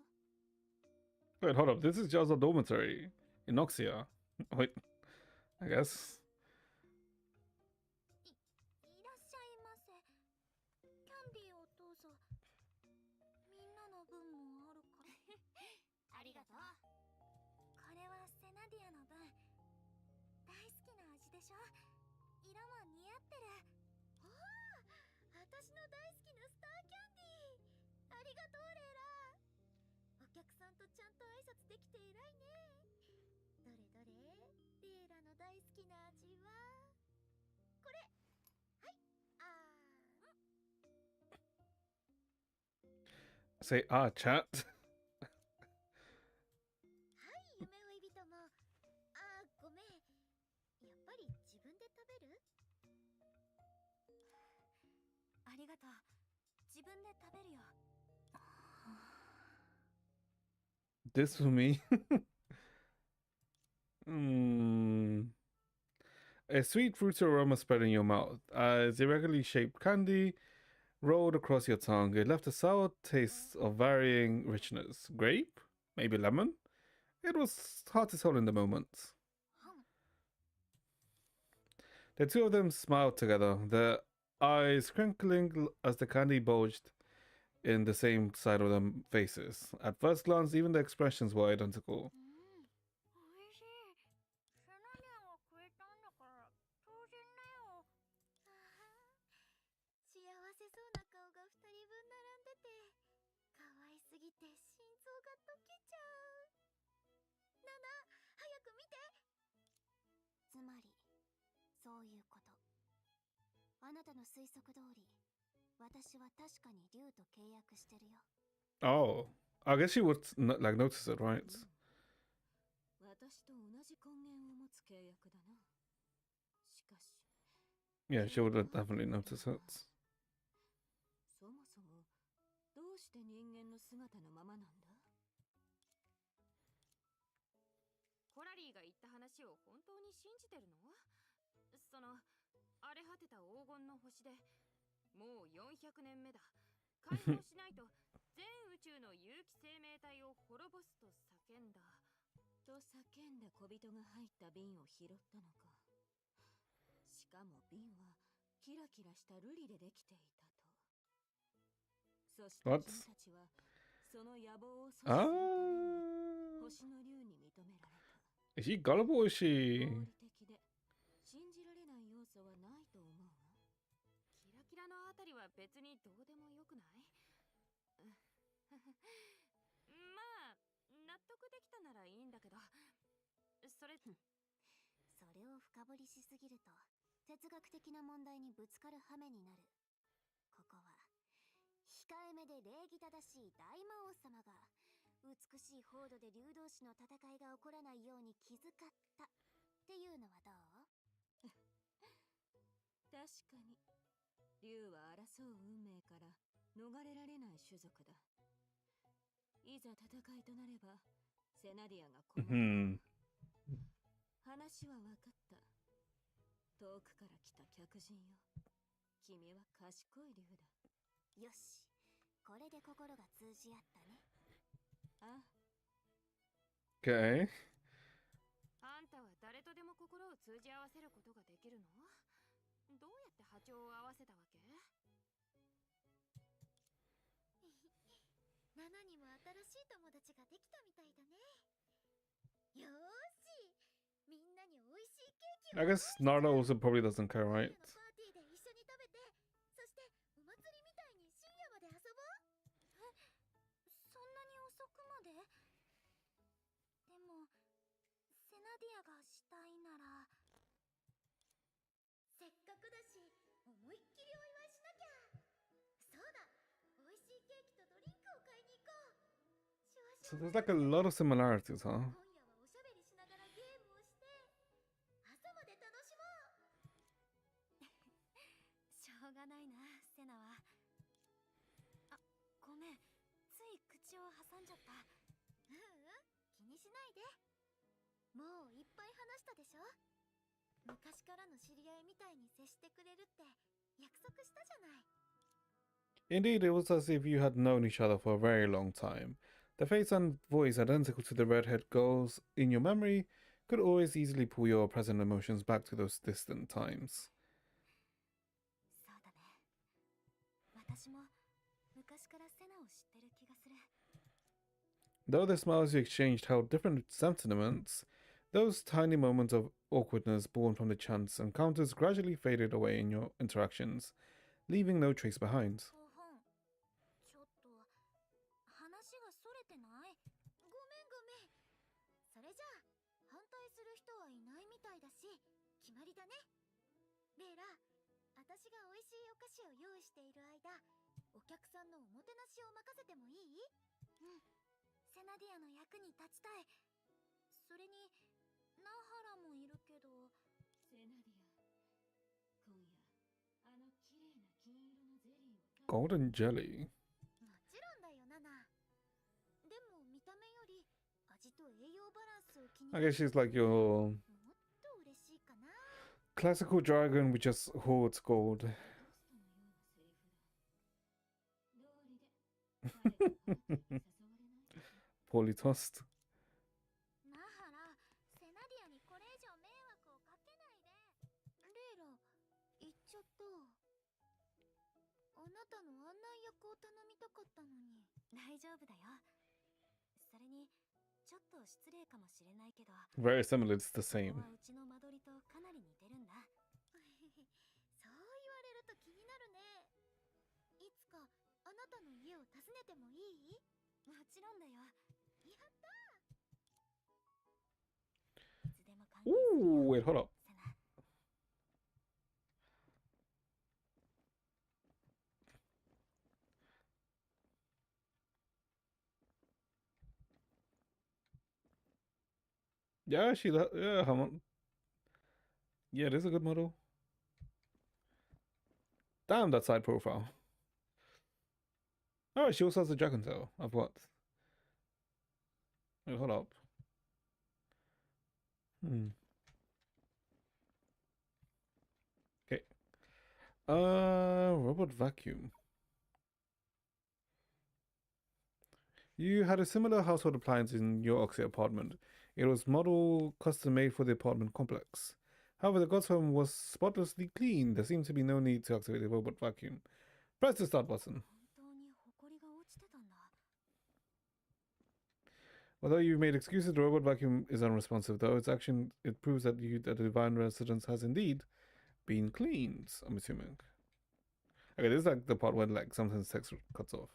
Wait, hold up. This is just a dormitory in Noxia. Wait, I guess. いらっしゃいませ。キャンディーをどうぞ。みんなの分もあるから。ありがとう。これはセナディアの分。大好きな味でしょ。色も似合ってる。おお、私の大好きなスターキャンディー。ありがとうレイラ。お客さんとちゃんと挨拶できて偉いね。どれどれ、レイラの大好きな味はこれ。はい、Say chat. はい、夢追い人も。ごめん。やっぱり自分で食べる？ありがとう。自分で食べるよ。This for me. Hmm. A sweet fruity aroma spread in your mouth as irregularly shaped candy rolled across your tongue. It left a sour taste of varying richness. Grape? Maybe lemon? It was hard to tell in the moment. The two of them smiled together, their eyes crinkling as the candy bulged in the same side of their faces. At first glance, even the expressions were identical. おいしい。セナディアがくれたんだから当然だよ。幸せそうな顔が2人分並んでて可愛すぎて心臓が溶けちゃう。ナナ、早く見て。つまりそういうこと。あなたの推測通り、私は確かに竜と契約してるよ。Oh, I guess she would like notice it, right? 私と同じ根源を持つ契約だな。しかし、Yeah, she would definitely notice it. そもそもどうして人間の姿のままなんだ？コラリーが言った話を本当に信じてるの？その荒れ果てた黄金の星でもう400年目だ。解放しないと全宇宙の有機生命体を滅ぼすと叫んだ。と叫んだ小人が入った瓶を拾ったのか。しかも瓶はキラキラした瑠璃でできていたと。そして君たちはその野望を阻止するために星の竜に認められた。Is she gullible or is she? 合理的で信じられない要素はないと思うが。キラキラのあたりは別にどうでもよくない？まあ納得できたならいいんだけど、それを深掘りしすぎると哲学的な問題にぶつかる羽目になる。ここは控えめで礼儀正しい大魔王様が美しい報道で竜同士の戦いが起こらないように気遣ったっていうのはどう？確かに竜は争う運命から逃れられない種族だ。いざ戦いとなればセナディアが困る。話は分かった。遠くから来た客人よ。君は賢い竜だ。よし、これで心が通じ合ったね。ああ。Okay. あんたは誰とでも心を通じ合わせることができるの？どうやって波長を合わせたわけ？7にも新しい友達ができたみたいだね。よーし、みんなに美味しいケーキを。I guess Naruto also probably doesn't care, right? パーティーで一緒に食べて、そしてお祭りみたいに深夜まで遊ぼう。そんなに遅くまで？でもセナディアがしたいなら。せっかくだし思いっきりお祝いしなきゃ。そうだ、美味しいケーキとドリンクを買いに行こう。 So there's like a lot of similarities, huh? 今夜はおしゃべりしながらゲームをして朝まで楽しもう。しょうがないな、セナは。あ、ごめん、つい口を挟んじゃった。気にしないで。もういっぱい話したでしょ。昔からの知り合いみたいに接してくれるって約束したじゃない。 Indeed, it was as if you had known each other for a very long time. The face and voice identical to the redhead girls in your memory could always easily pull your present emotions back to those distant times. そうだね。私も昔からセナを知ってる気がする。 Though the smiles you exchanged held different sentiments, those tiny moments of awkwardness born from the chance encounters gradually faded away in your interactions, leaving no trace behind. ちょっと話がそれてない？ごめん。それじゃあ反対する人はいないみたいだし決まりだね。レイラ、私が美味しいお菓子を用意している間、お客さんのおもてなしを任せてもいい？うん、セナディアの役に立ちたい。それにナハラもいるけど。セナディア、今夜あの綺麗な金色のゼリーを。 Golden jelly. もちろんだよ、ナナ。でも見た目より味と栄養バランスを気に。 I guess she's like your もっと嬉しいかな。 classical dragon which just hoards gold. Poorly tossed. ナハラ、セナディアにこれ以上迷惑をかけないで。レイラ、言っちゃった。あなたの案内役を頼みたかったのに。大丈夫だよ。それにちょっと失礼かもしれないけど、 Very similar, it's the same. ここはうちの間取りとかなり似てるんだ。そう言われると気になるね。いつかあなたの家を訪ねてもいい？もちろんだよ。やったー。いつでも関係するよ。 Ooh, wait, hold up. Yeah, yeah, yeah, it is a good model. Damn, that side profile. Oh, she also has a dragon tail. Of what? Wait, hold up. Okay. Robot vacuum. You had a similar household appliance in your Oxy apartment. It was model custom made for the apartment complex. However, the god's home was spotlessly clean. There seemed to be no need to activate the robot vacuum. Press the start button. 本当に埃が落ちてたんだ。 Although you've made excuses, the robot vacuum is unresponsive. Though its action, it proves that that the divine residence has indeed been cleaned. I'm assuming. Okay, this is like the part where like sometimes text cuts off.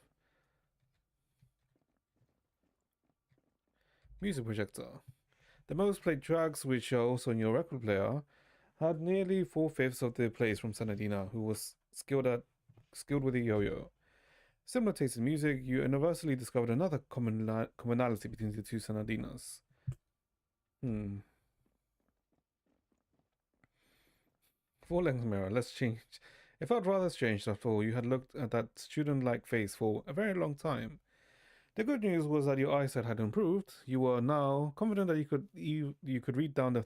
Music projector. The most played tracks, which are also in your record player, had nearly 4/5 of the plays from Sanadina, who was skilled with the yo-yo. Similar taste in music, you universally discovered another commonality between the two Sanadinas. Full-length mirror, let's change. It felt rather strange after all. You had looked at that student-like face for a very long time. The good news was that your eyesight had improved. You were now confident that you could read down the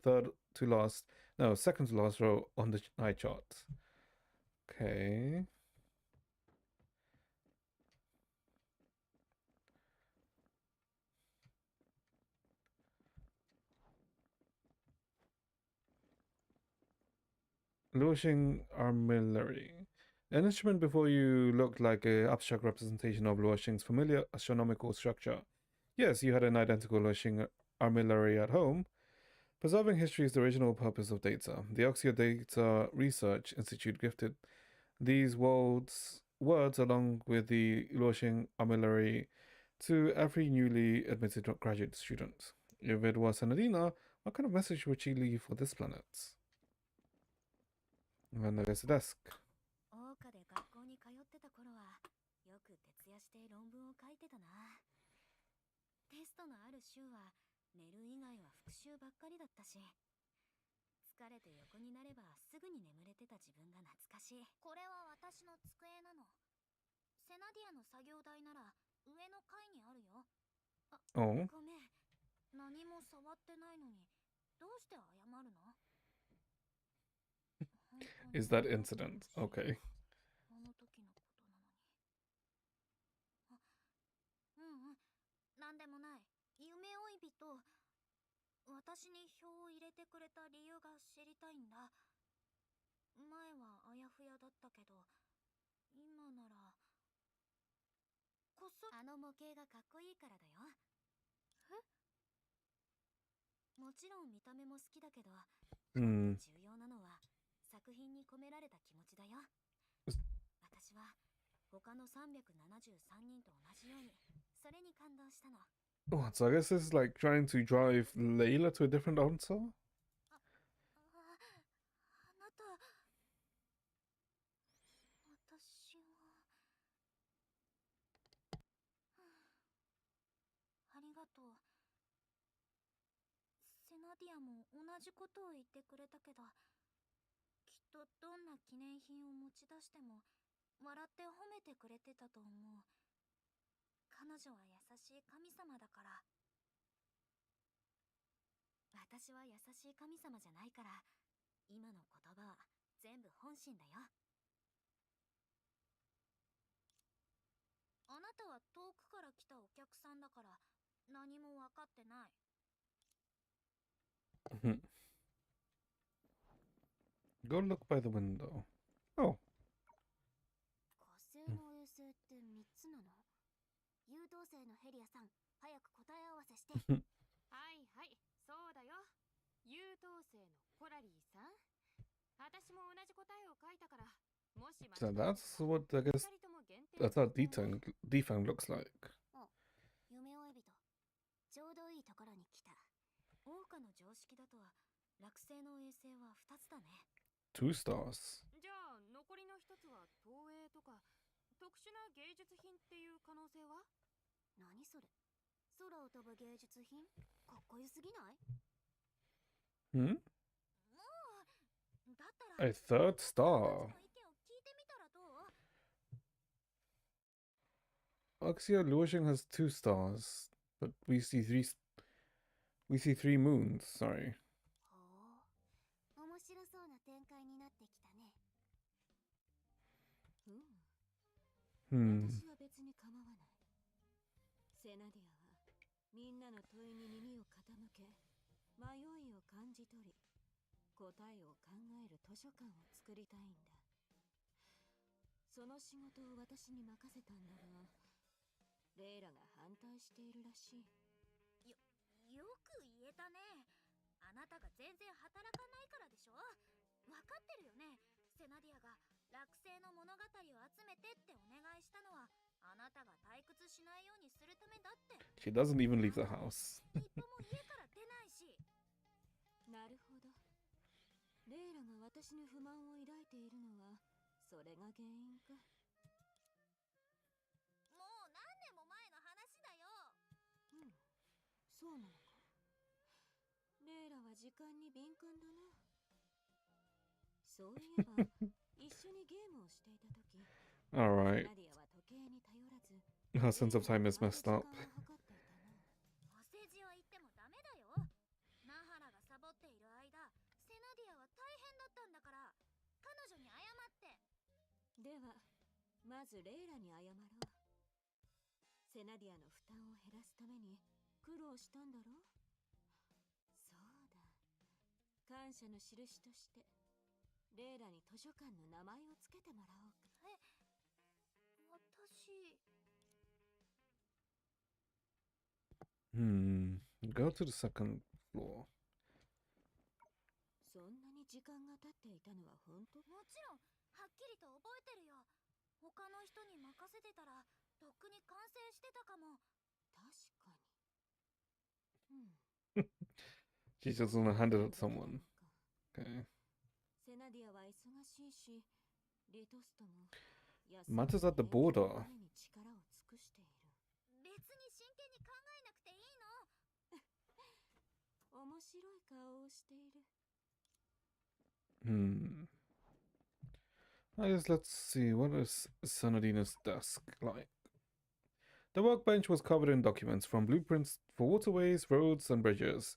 second to last row on the eye chart. Okay. Luoxing Armillary. An instrument before you looked like an abstract representation of Luoxing's familiar astronomical structure. Yes, you had an identical Luoxing Armillary at home. Preserving history is the original purpose of data. The Oxio Data Research Institute gifted these words along with the Luoxing Armillary to every newly admitted graduate student. If it was Sanadina, what kind of message would she leave for this planet? And there's a desk. 桜花で学校に通ってた頃はよく徹夜して論文を書いてたな。テストのある週は寝る以外は復習ばっかりだったし、疲れて横になればすぐに眠れてた自分が懐かしい。これは私の机なの。セナディアの作業台なら上の階にあるよ。あ、Oh. ごめん。何も触ってないのにどうして謝るの？ Is that incident? Okay. あの時のことなのに。あ、うんうん。なんでもない。夢追い人。私に票を入れてくれた理由が知りたいんだ。前はあやふやだったけど、今ならこそあの模型がかっこいいからだよ。え？もちろん見た目も好きだけど、重要なのは作品に込められた気持ちだよ。私は他の373人と同じようにそれに感動したの。 Oh, so I guess this is like trying to drive Layla to a different answer? あなた、私は、ありがとう。セナディアも同じことを言ってくれたけど、きっとどんな記念品を持ち出しても笑って褒めてくれてたと思う。彼女は優しい神様だから。私は優しい神様じゃないから、今の言葉は全部本心だよ。あなたは遠くから来たお客さんだから何も分かってない。Go look by the window. Oh. 火星の衛星って3つなの？優等生のヘリアさん、早く答え合わせして。はいはい、そうだよ。優等生のコラリーさん。私も同じ答えを書いたから。もし So that's what I guess that's how defang looks like. 夢追い人。ちょうどいいところに来た。桜花の常識だと落星の衛星は2つだね。2 stars. じゃあ残りの1つは投影とか特殊な芸術品っていう可能性は？何それ？空を飛ぶ芸術品？かっこよすぎない？ Hmm? もうだったら A third star. Oxia Luoxing has 2 stars, but we see 3 moons, sorry. 面白そうな展開になってきたね。私は別に構わない。セナディアはみんなの問いに耳を傾け、迷いを感じ取り、答えを考える図書館を作りたいんだ。その仕事を私に任せたんだが、レイラが反対しているらしい。よく言えたね。あなたが全然働かないからでしょ。わかってるよね。セナディアが落星の物語を集めてってお願いしたのは、あなたが退屈しないようにするためだって。She doesn't even leave the house. 一歩も家から出ないし。なるほど。レイラが私に不満を抱いているのは、それが原因か。もう何年も前の話だよ。そうなのか。レイラは時間に敏感だな。そういえば、一緒にゲームをしていたとき、Alright. ナディアは時計に頼らず、Her sense of time is messed up. お世辞を言ってもダメだよ。ナハラがサボっている間、セナディアは大変だったんだから、彼女に謝って。では、まずレイラに謝ろう。セナディアの負担を減らすために苦労したんだろう。そうだ。感謝の印として、レイラに図書館の名前をつけてもらおうか。私。Go to the second floor. そんなに時間が経っていたのは本当？もちろん、はっきりと覚えてるよ。他の人に任せてたら、とっくに完成してたかも。確かに。She's just gonna hand it to someone. Okay. セナディアは忙しいし、リトストも Matters at the border. 力を尽くしている。別に真剣に考えなくていいの。面白い顔をしている。I guess let's see, what is Sanadina's desk like? The workbench was covered in documents, from blueprints for waterways, roads, and bridges,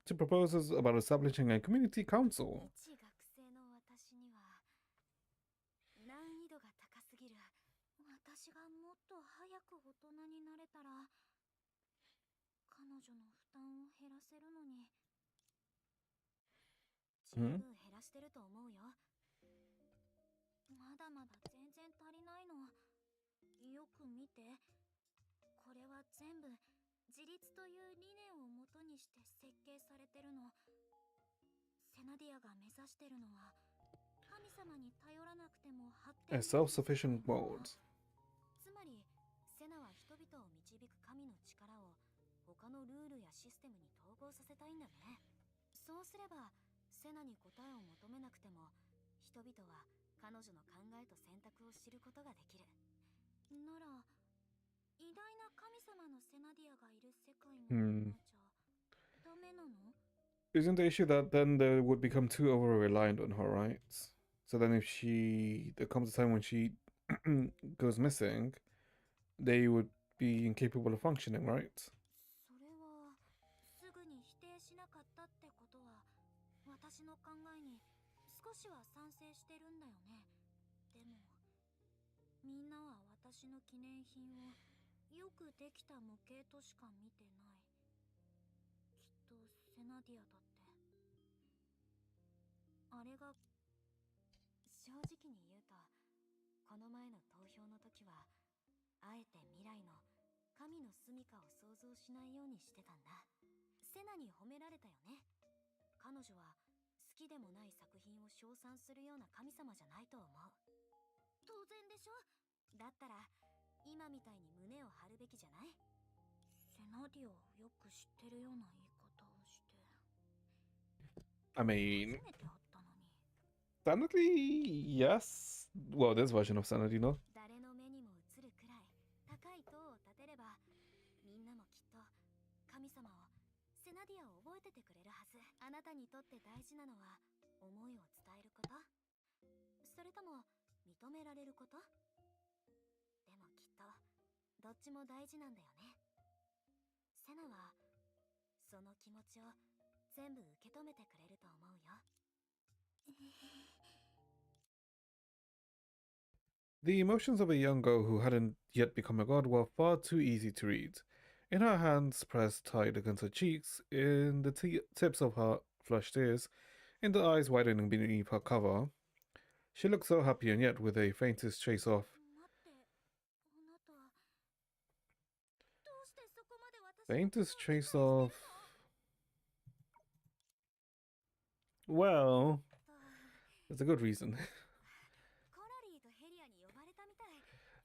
to proposals about establishing a community council. 一学生の私には難易度が高すぎる。私がもっと早く大人になれたら、彼女の負担を減らせるのに。十分減らしてると思うよ。まだまだ全然足りないの。よく見て。これは全部自立という理念をもとにして設計されてるの。セナディアが目指してるのは、神様に頼らなくても発展 A self-sufficient world. つまり、セナは人々を導く神の力を他のルールやシステムに統合させたいんだね。そうすれば、セナに答えを求めなくても、人々は彼女の考えと選択を知ることができる。なら、偉大な神様のセナディアがいる世界のままじゃダメなの？ Isn't the issue that then they would become too over-reliant on her, right? So then if there comes a time when she goes missing, they would be incapable of functioning, right? それは、すぐに否定しなかったってことは、私の考えに少しは賛成してるんだよね。でも、みんなは私の記念品をよくできた模型としか見てない。きっとセナディアだって。あれが、正直に言うと、この前の投票の時は、あえて未来の神の住処を想像しないようにしてたんだ。セナに褒められたよね。彼女は好きでもない作品を称賛するような神様じゃないと思う。当然でしょ。だったら今みたいに胸を張るべきじゃない？セナディアをよく知ってるような言い方をして。I mean, 初めて会ったのに。technically, yes. Well, this version of Sanity, no? 誰の目にも映るくらい高い塔を建てれば、みんなもきっと神様を、セナディアを覚えててくれるはず。あなたにとって大事なのは思いを伝えること？それとも認められること？でもきっとどっちも大事なんだよね。セナはその気持ちを全部受け止めてくれると思うよ。The emotions of a young girl who hadn't yet become a god were far too easy to read. In her hands pressed tight against her cheeks, in the tips of her flushed ears, in the eyes widening beneath her cover, she looked so happy and yet with a faintest trace of 待ってあなたどうしてそこまで私のことを faintest 理解 trace してるの of well, と there's a good reason. コラリーとヘリアに呼ばれたみたい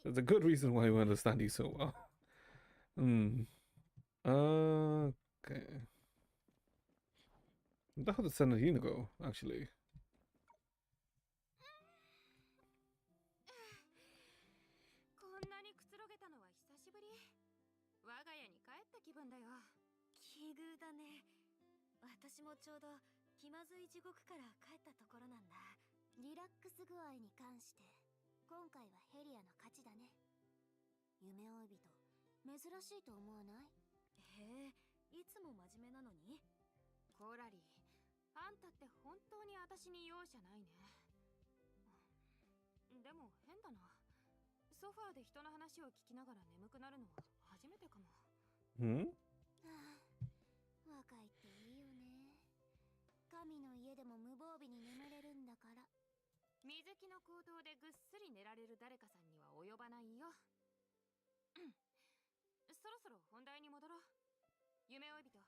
There's a good reason why we understand you so well. Hmm. Okay. Where the hell did Senadina go, actually? こんなにくつろげたのは久しぶり我が家に帰った気分だよ奇遇だね私もちょうど気まずい地獄から帰ったところなんだリラックス具合に関して今回はヘリアの勝ちだね夢追い人珍しいと思わないへえいつも真面目なのにコラリーあんたって本当に私に容赦ないねでも変だなソファーで人の話を聞きながら眠くなるのは初めてかも。Hmm? 若いっていいよね。神の家でも無防備に眠れるんだから。水木の行動でぐっすり寝られる誰かさんには及ばないよ。そろそろ本題に戻ろう。夢追い人、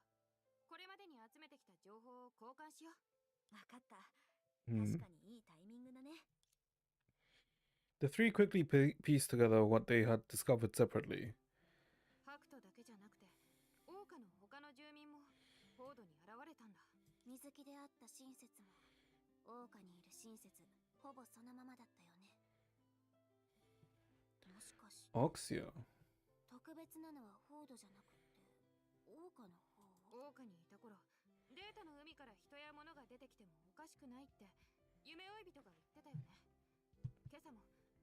これまでに集めてきた情報を交換しよう。わかった。確かにいいタイミングだね。The three quickly pieced together what they had discovered separately. ハクトだけじゃなくて、桜花の他の住民もフォードに現れたんだ。水木であった親切も、桜花にいる親切、ほぼそのままだったよね。もしかして、Oxia. 特別なのはフォードじゃなくて、桜花の方を。桜花にいた頃、データの海から人や物が出てきてもおかしくないって、夢追い人が言ってたよね。今朝も、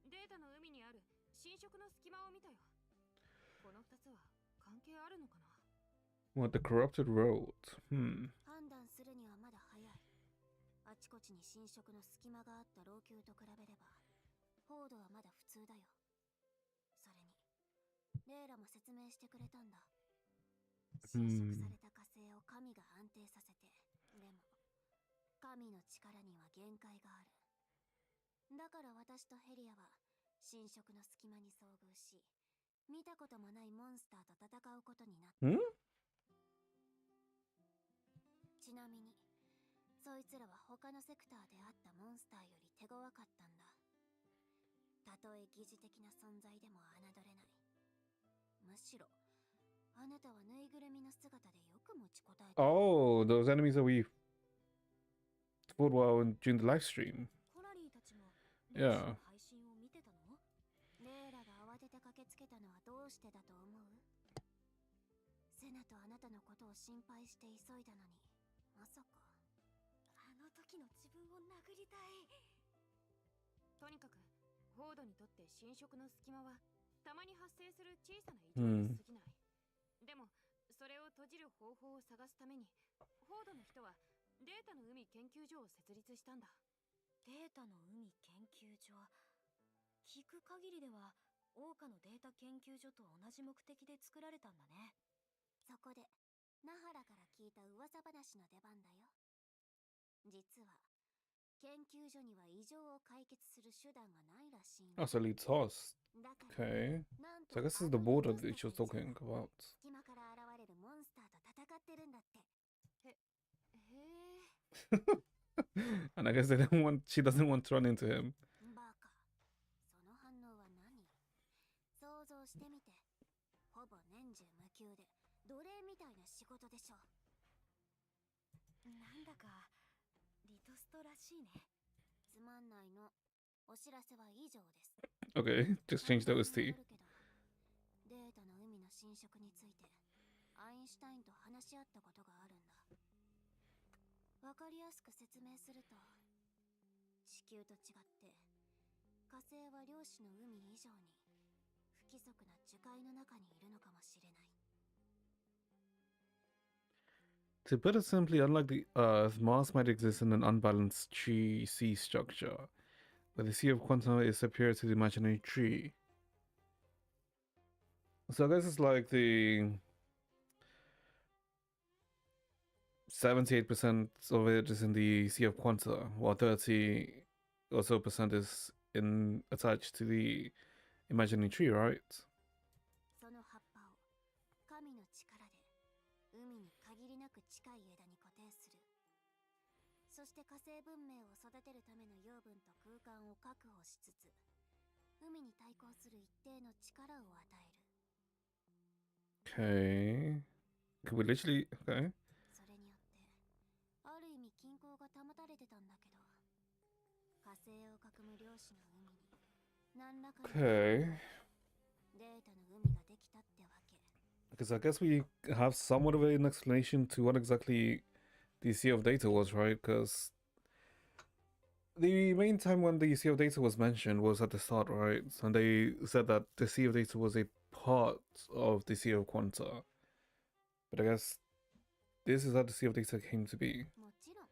データの海にある侵食の隙間を見たよ。この2つは関係あるのかな What, the corrupted road? Hmm. 判断するにはまだ早い。あちこちに侵食の隙間があった老朽と比べれば、フォードはまだ普通だよ。それに、レイラも説明してくれたんだ。侵食された火星を神が安定させて、でも、神の力には限界がある。だから私とヘリアは侵食の隙間に遭遇し、見たこともないモンスターと戦うことになった。ちなみに、そいつらは他のセクターであったモンスターより手強かったんだ。たとえ疑似的な存在でも侮れない。むしろ、あなたはぬいぐるみの姿でよく持ちこたえた。Oh, those enemies that we fought while during the live stream. コラリーたちも Yeah. 配信を見てたの？レイラが慌てて駆けつけたのはどうしてだと思う？セナとあなたのことを心配して急いだのに、まさか。あの時の自分を殴りたい。とにかく、フォードにとって侵食の隙間は、たまに発生する小さな異常に過ぎない。でも、それを閉じる方法を探すために、フォードの人はデータの海研究所を設立したんだ。データの海研究所。聞く限りでは、桜花のデータ研究所と同じ目的で作られたんだね。そこで、ナハラから聞いた噂話の出番だよ。実は、研究所には異常を解決する手段がないらしいんだ。Oh, so leads host. Okay. So I guess this is the border that she was talking about. 隙間から現れるモンスターと戦ってるんだって。へえ。And I guess she doesn't want to run into him. バカ。その反応は何？想像してみて。ほぼ年中無休で奴隷みたいな仕事でしょ。なんだかリトストらしいね。つまんないの。お知らせは以上です。Okay, just change the OST. データの海の侵食についてアインシュタインと話し合ったことがあるんだ。わかりやすく説明すると、地球と違って火星は量子の海以上に不規則な樹海の中にいるのかもしれない。 To put it simply, unlike the Earth, Mars might exist in an unbalanced tree-sea structure. But the Sea of Quantum is superior to the imaginary tree. So I guess it's like the 78% of it is in the Sea of Quanta, while 30 or so percent is in attached to the imaginary tree, right? その葉っぱを神の力で海に限りなく近い枝に固定する。そして火星文明を育てるための養分と空間を確保しつつ、海に対抗する一定の力を与える。Okay. Could we literally... Okay. それによってある意味均衡が保たれてたんだけど、火星を囲む漁師の海に何らかの Okay. データの海ができたってわけ。 Because I guess we have somewhat of an explanation to what exactly the Sea of Data was, right? Because the main time when the Sea of Data was mentioned was at the start, right? And they said that the Sea of Data was a part of the Sea of Quanta. But I guess this is how the Sea of Data came to be. もちろん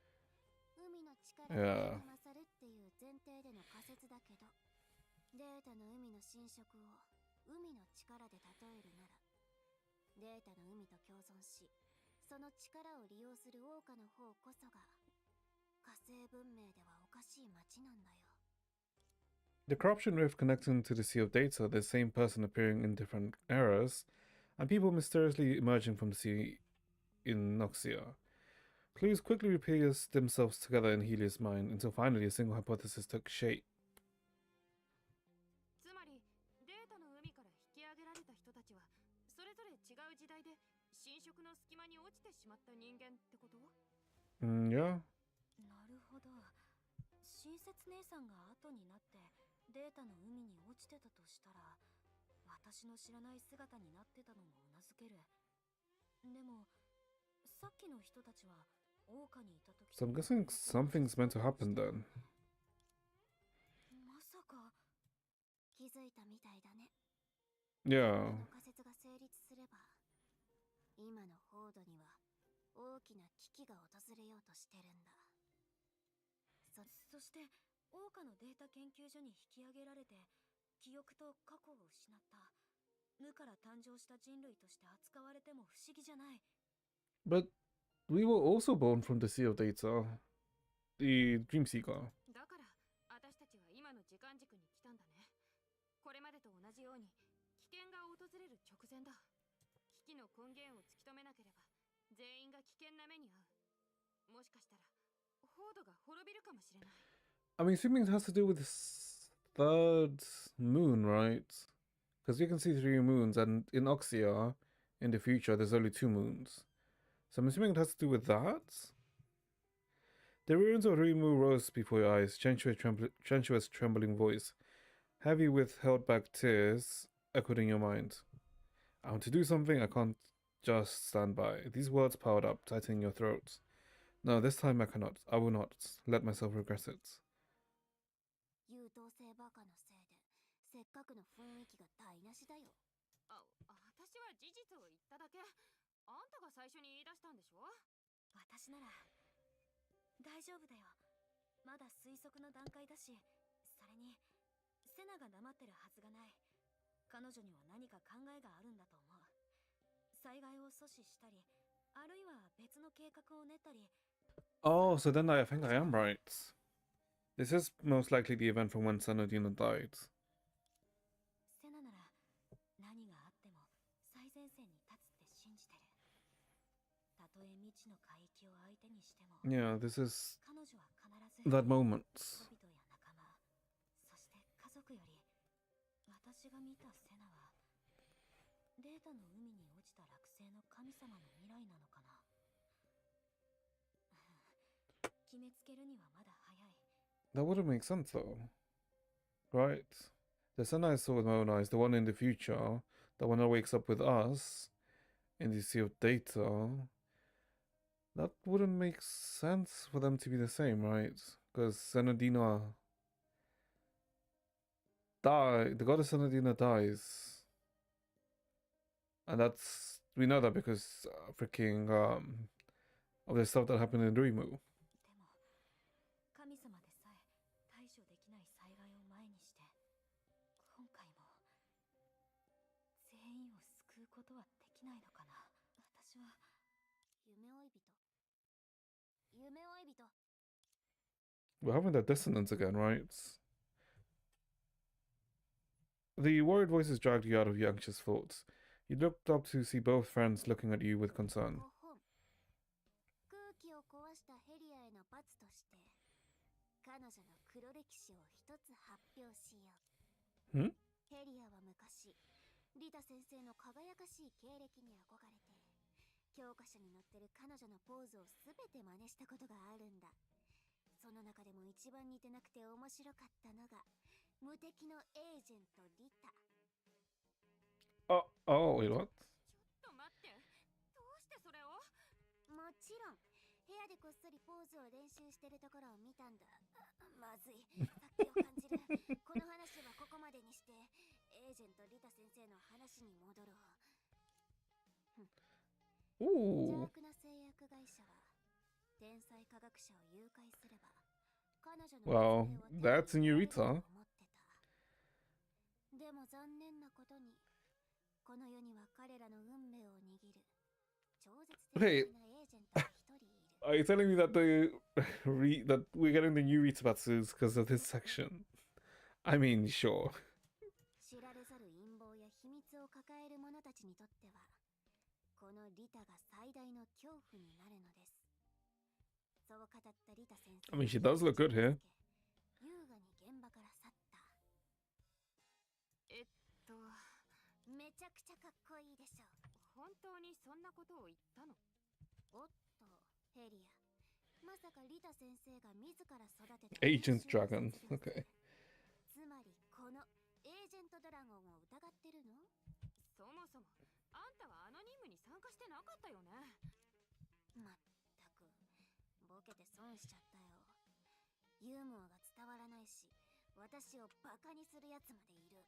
海の力が勝るっていう前提での仮説だけど、データの海の侵食を海の力で例えるなら、データの海と共存し、その力を利用する桜花の方こそが火星文明ではおかしい町なんだよ。 The corruption rift connecting to the Sea of Data, the same person appearing in different eras, and people mysteriously emerging from the sea in Noxia. Clues quickly repeat themselves together in Helios' mind until finally a single hypothesis took shape. つまりデータの海から引き上げられた人たちはそれぞれ違う時代で侵食の隙間に落ちてしまった人間ってこと？ Yeah. なるほど。親切姉さんが後になってデータの海に落ちてたとしたら、私の知らない姿になってたのもうなずける。でもさっきの人たちは桜花にいた時。 So I'm guessing something's meant to happen then. まさか気づいたみたいだね。 Yeah. この仮説が成立すれば、今のホードには大きな危機が訪れようとしてるんだ。そして桜花のデータ研究所に引き上げられて記憶と過去を失った無から誕生した人類として扱われても不思議じゃない。 But we were also born from the Sea of Data. The Dream Seeker. だから私たちは今の時間軸に来たんだね。これまでと同じように危険が訪れる直前だ。危機の根源を突き止めなければ全員が危険な目に遭う。もしかしたらホードが滅びるかもしれない。 I mean, assuming it has to do with this third moon, right? Because you can see 3 moons, and in Oxia, in the future, there's only 2 moons. So I'm assuming it has to do with that? The ruins of Rimu rose before your eyes, sensuous trembling voice. Heavy with held back tears echoed in your mind. I want to do something, I can't just stand by. These words piled up, tightening your throat. No, this time I cannot. I will not let myself regret it. 優等生バカのせいでせっかくの雰囲気が台無しだよ。私は事実を言っただけ。あんたが最初に言い出したんでしょ。私なら大丈夫だよ。まだ推測の段階だし、それにセナが黙ってるはずがない。彼女には何か考えがあるんだと思う。災害を阻止したり、あるいは別の計画を練ったり。 Oh, so then I think I am right. This is most likely the event from when Sanadina died. セナなら何があっても最前線に立つって信じてる。たとえ未知の海域を相手にしても。 Yeah, this is 彼女は必ず that moment. 人々や仲間、そして家族より私が見たセナはデータの海に落ちた惑星の神様の未来なのかな。決めつけるにはまだ早い。 That wouldn't make sense though. Right? The Senna I saw with my own eyes, the one in the future, the one that wakes up with us in the Sea of Data, that wouldn't make sense for them to be the same, right? Because Senadina the goddess Senadina dies. And that's, we know that because freaking, of the stuff that happened in Dreamu. でも神様でさえ対処でききない災害を前にして、今回も全員を救うことはできないのかな。私は夢追い人。夢追い人。 We're having that dissonance again, right? The worried voices dragged you out of your anxious thoughts. You looked up to see both friends looking at you with concern. 空気を壊したヘリアへの罰として、彼女の黒歴史を一つ発表しよう。Hmm? ヘリアは昔、リタ先生の輝かしい経歴に憧れて、教科書に載ってる彼女のポーズをすべて真似したことがあるんだ。その中でも一番似てなくて面白かったのが、無敵のエージェントリタ。Oh, wait, what? ちょっと待って、どうしてそれを？もちろん、部屋でこっそりポーズを練習してるところを見たんだ。まずい、殺気を感じる。この話はここまでにして、エージェントリタ先生の話に戻ろう。邪悪な製薬会社は、天才科学者を誘拐すれば、彼女の Well, that's a new Rita. でも残念なことに、この世には彼らの運命を握る超絶的なエージェントが一人いる。Are you telling me that that we're getting the new Ritabatsus because of this section? I mean, sure. 知られざる陰謀や秘密を抱える者たちにとっては、このリタが最大の恐怖になるのです。そう語ったリタ先生。I mean, she does look good here. 優雅に現場から去った。めちゃくちゃかっこいいでしょ。本当にそんなことを言ったの？おっと、ヘリア。まさかリタ先生が自ら育てた Agent Dragon. Okay. つまりこのエージェントドラゴンを疑ってるの？そもそもあんたはあの任務に参加してなかったよね。まったくボケて損しちゃったよ。ユーモアが伝わらないし、私をバカにするやつまでいる。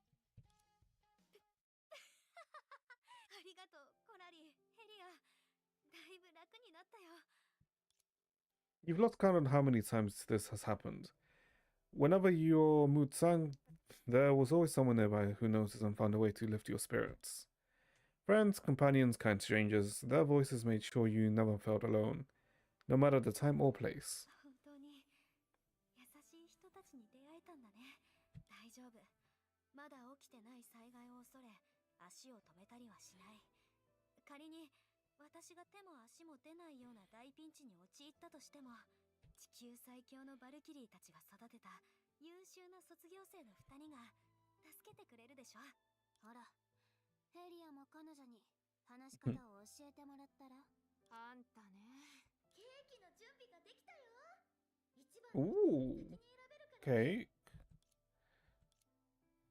ありがとう、コラリー、ヘリア。だいぶ楽になったよ。You've lost count on how many times this has happened. Whenever your mood sank, there was always someone nearby who noticed and found a way to lift your spirits. Friends, companions, kind strangers, their voices made sure you never felt alone, no matter the time or place. 本当に優しい人たちに出会えたんだね。大丈夫。まだ起きてない災害を恐れ、足を止めたりはしない。仮に私が手も足も出ないような大ピンチに陥ったとしても、地球最強のバルキリーたちが育てた優秀な卒業生の2人が助けてくれるでしょ。ほら、ヘリアも彼女に話し方を教えてもらったら。あんたね。ケーキの準備ができたよ。一番の敵に選べるから。Okay.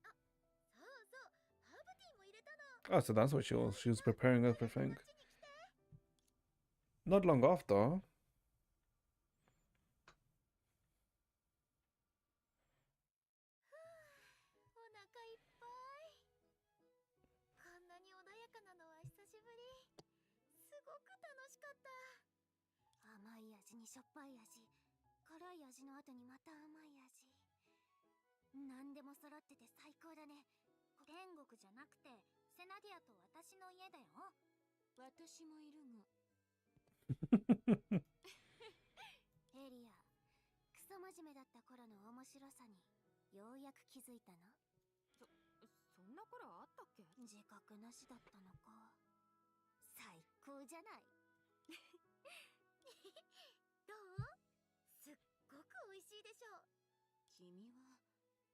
あ、そうそう、ハーブティーも入れたの。 Oh, so that's what she was preparing everything. Not long after. お腹いっぱい。こんなに穏やかなのは久しぶり。すごく楽しかった。甘い味にしょっぱい味、辛い味の後にまた甘い味。何でも揃ってて最高だね。天国じゃなくてセナディアと私の家だよ。私もいるが。ヘリア、クソ真面目だった頃の面白さにようやく気づいたの？そんな頃あったっけ？自覚なしだったのか。最高じゃない。どう？すっごく美味しいでしょ。君は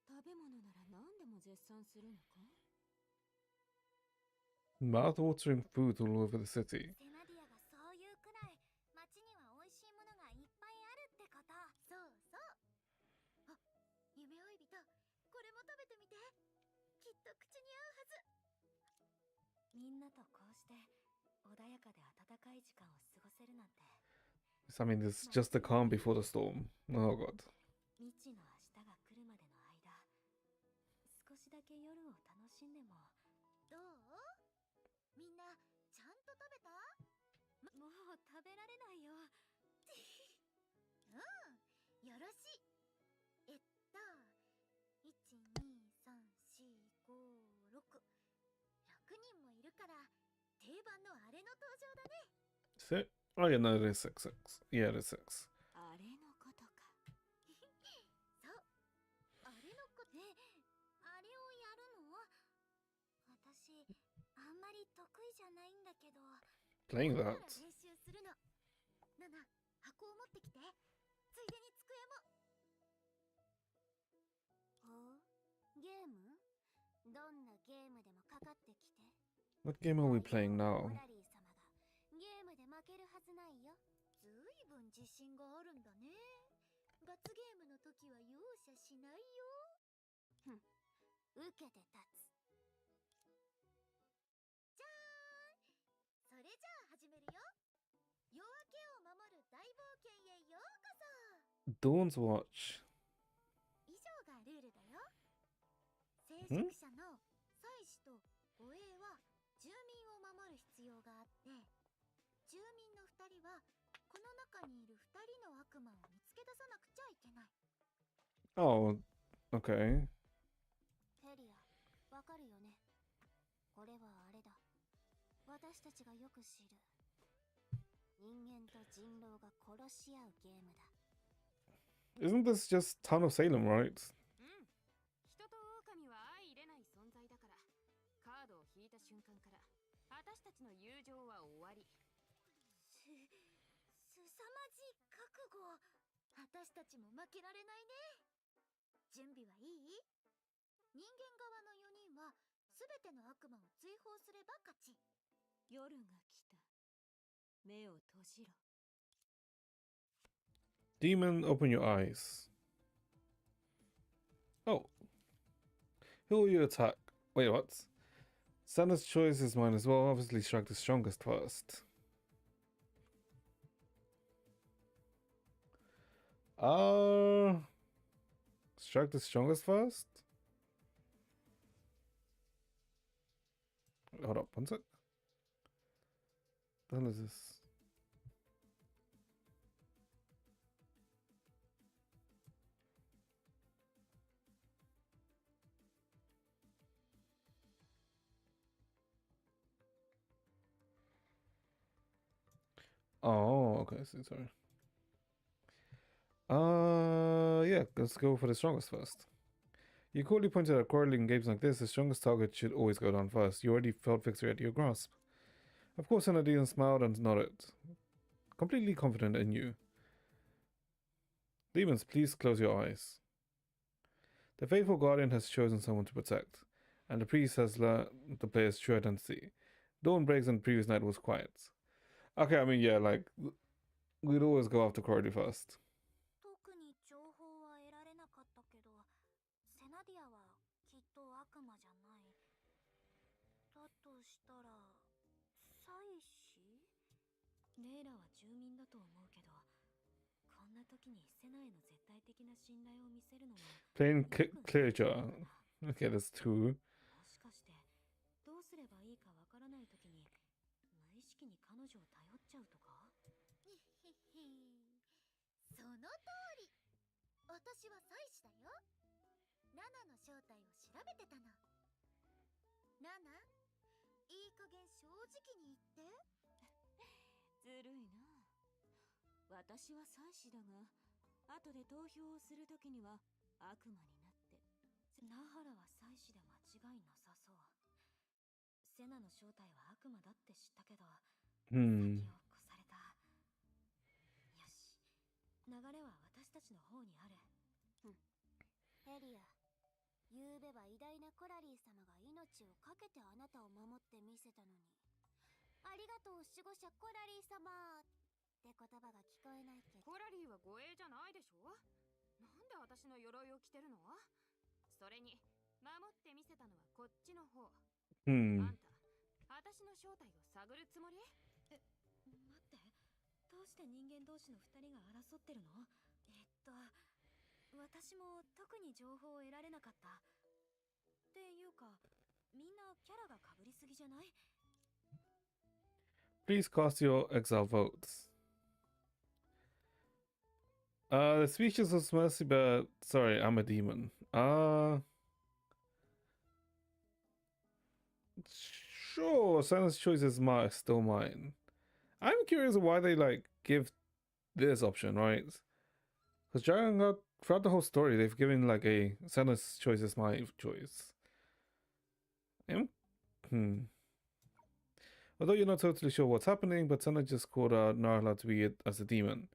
食べ物なら何でも絶賛するのか？ Mouth-watering food all over the city. セナディアがそういうくらい街には美味しいものがいっぱいあるってこと。そうそう。あ、夢追い人、これも食べてみて。きっと口に合うはず。みんなとこうして穏やかで温かい時間を過ごせるなんて。 I mean, it's just the calm before the storm. Oh god. 未知の明日が来るまでの間、少しだけ夜を楽しんでも。どう？みんなちゃんと食べた？もう食べられないよ。うん、よろしい。から定番のあれの登場だね。 Six? Oh yeah, no, it is six. Yeah, it is six. あれのことか。そう、あれのこと。あれをやるの？私あんまり得意じゃないんだけど。 Playing だから that. 練習するの。ナナ、箱を持ってきて。ついでに机も。ゲーム？どんなゲームでもかかってきて。 What game are we playing コ now? ラリー様がゲームで負けるはずないよ。ずいぶん自信があるんだね。罰ゲームの時は容赦しないよ。ふん、受けて立つ。じゃーん。それじゃあ始めるよ。夜明けを守る大冒険へようこそ。 Dawn's Watch. 以上がルールだよ。聖職者の祭司と護衛は住民を守る必要があって、住民の2人はこの中にいる2人の悪魔を見つけ出さなくちゃいけない。 Oh, okay. ヘリア、わかるよね。これはあれだ。私たちがよく知る人間と人狼が殺し合うゲームだ。 Isn't this just Town of Salem, right? うん。人と狼は相入れない存在だから、カードを引いた瞬間から私たちの友情は終わり。すさまじい覚悟。私たちも負けられないね。準備はいい？人間側の4人はすべての悪魔を追放すれば勝ち。夜が来た。目を閉じろ。 Demon, open your eyes. Oh. Who will you attack? Wait, what? Santa's choice is mine as well. Obviously strike the strongest first. Strike the strongest first? Hold up, one sec. The hell is this? Oh, okay, sorry. Yeah, let's go for the strongest first. You coolly pointed out quarreling in games like this, the strongest target should always go down first. You already felt victory at your grasp. Of course, Anadine smiled and nodded, completely confident in you. Demons, please close your eyes. The faithful guardian has chosen someone to protect, and the priest has learned the player's true identity. Dawn breaks and the previous night was quiet. Okay, I mean, yeah, like, we'd always go after Cordy first. 特に情報は得られなかったけど、セナディアはきっと悪魔じゃない。だとしたら、祭司？ネイラは住民だと思うけど、こんな時にセナへの絶対的な信頼を見せるのは Plain clear. Okay, that's two. もしかしてどうすればいいかわからない時に無意識に彼女を頼っちゃうとか？その通り。私は祭司だよ。ナナの正体を調べてたの。ナナ、いい加減正直に言って。ずるいな。私は祭司だが、後で投票をするときには悪魔になって。ナハラは祭司で間違いなさそう。セナの正体は悪魔だって知ったけど、先を越された。よし、流れは私たちの方にある。ヘリア、ゆうべは偉大なコラリー様が命を懸けてあなたを守ってみせたのに、ありがとう守護者コラリー様って言葉が聞こえないけど。コラリーは護衛じゃないでしょ。なんで私の鎧を着てるの？それに守ってみせたのはこっちの方。あんた、私の正体を探るつもり？待って、どうして人間同士の2人が争ってるの？私も特に情報を得られなかった。っていうか、みんなキャラが被りすぎじゃない？ Please cast your exile votes. The speeches was mercy, but sorry, I'm a demon. Sure, Santa's choice is still mine. I'm curious why they like give this option, right? Because throughout the whole story, they've given like a Santa's choice is my choice. Hmm. Although you're not totally sure what's happening, but Santa just called Narla to be it as a demon.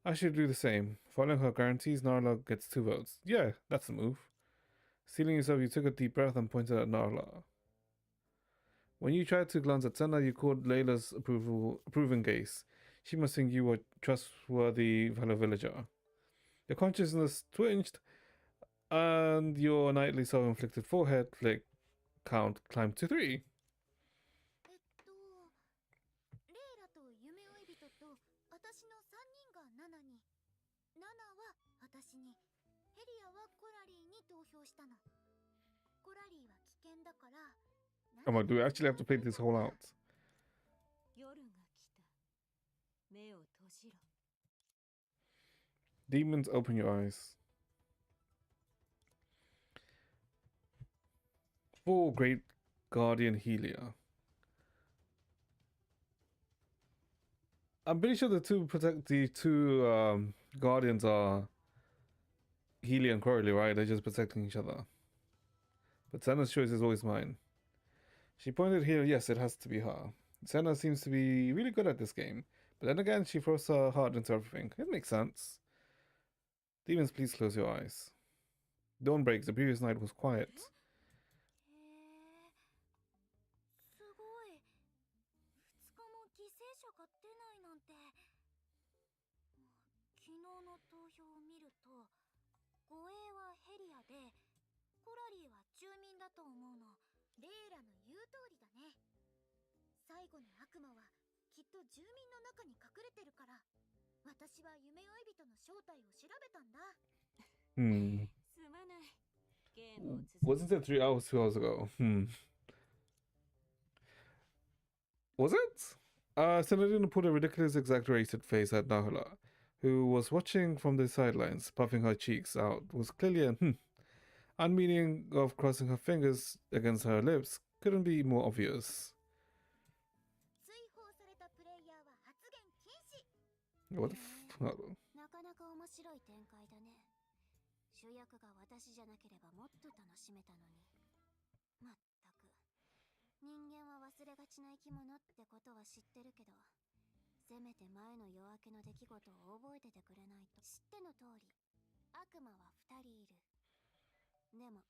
I should do the same. Following her guarantees, Narla gets 2 votes. Yeah, that's the move. Sealing yourself, you took a deep breath and pointed at Narla. When you tried to glance at Senna, you caught Layla's approving gaze. She must think you were a trustworthy fellow villager. Your consciousness twinged, and your nightly self-inflicted forehead flick count climbed to 3. レイラと夢追い人と私の3人が7に、7は私に、ヘリアはコラリーに投票したの。コラリーは危険だから。Oh my, do we actually have to play this whole out? 夜が来た。目を閉じろ。 Demons, open your eyes. 4 Great Guardian Helia. I'm pretty sure the two guardians are Helia and Coralie, right? They're just protecting each other. But Senna's choice is always mine. She pointed here, yes, it has to be her. Senna seems to be really good at this game, but then again, she throws her heart into everything. It makes sense. Demons, please close your eyes. Dawn breaks. The previous night was quiet. すごい。2日も犠牲者が出ないなんて。昨日の投票を見ると、護衛はヘリアで、コラリーは住民だと思うの。レイラの言う通りだね。最後の悪魔はきっと住民の中に隠れてるから、私は夢追い人の正体を調べたんだ。すまない。ゲームを続け Wasn't it 3 hours, 2 hours ago? Was it? Senadina put a ridiculous exaggerated face at Nahula, who was watching from the sidelines, puffing her cheeks out, was clearly a unmeaning of crossing her fingers against her lips couldn't be more obvious. 追放されたプレイヤーは発言禁止。 What the fuck? なかなか面白い展開だね。主役が私じゃなければもっと楽しめたのに。まったく。人間は忘れがちな生き物ってことは知ってるけど、せめて前の夜明けの出来事を覚えててくれないと。知っての通り、悪魔は2人いる。でも、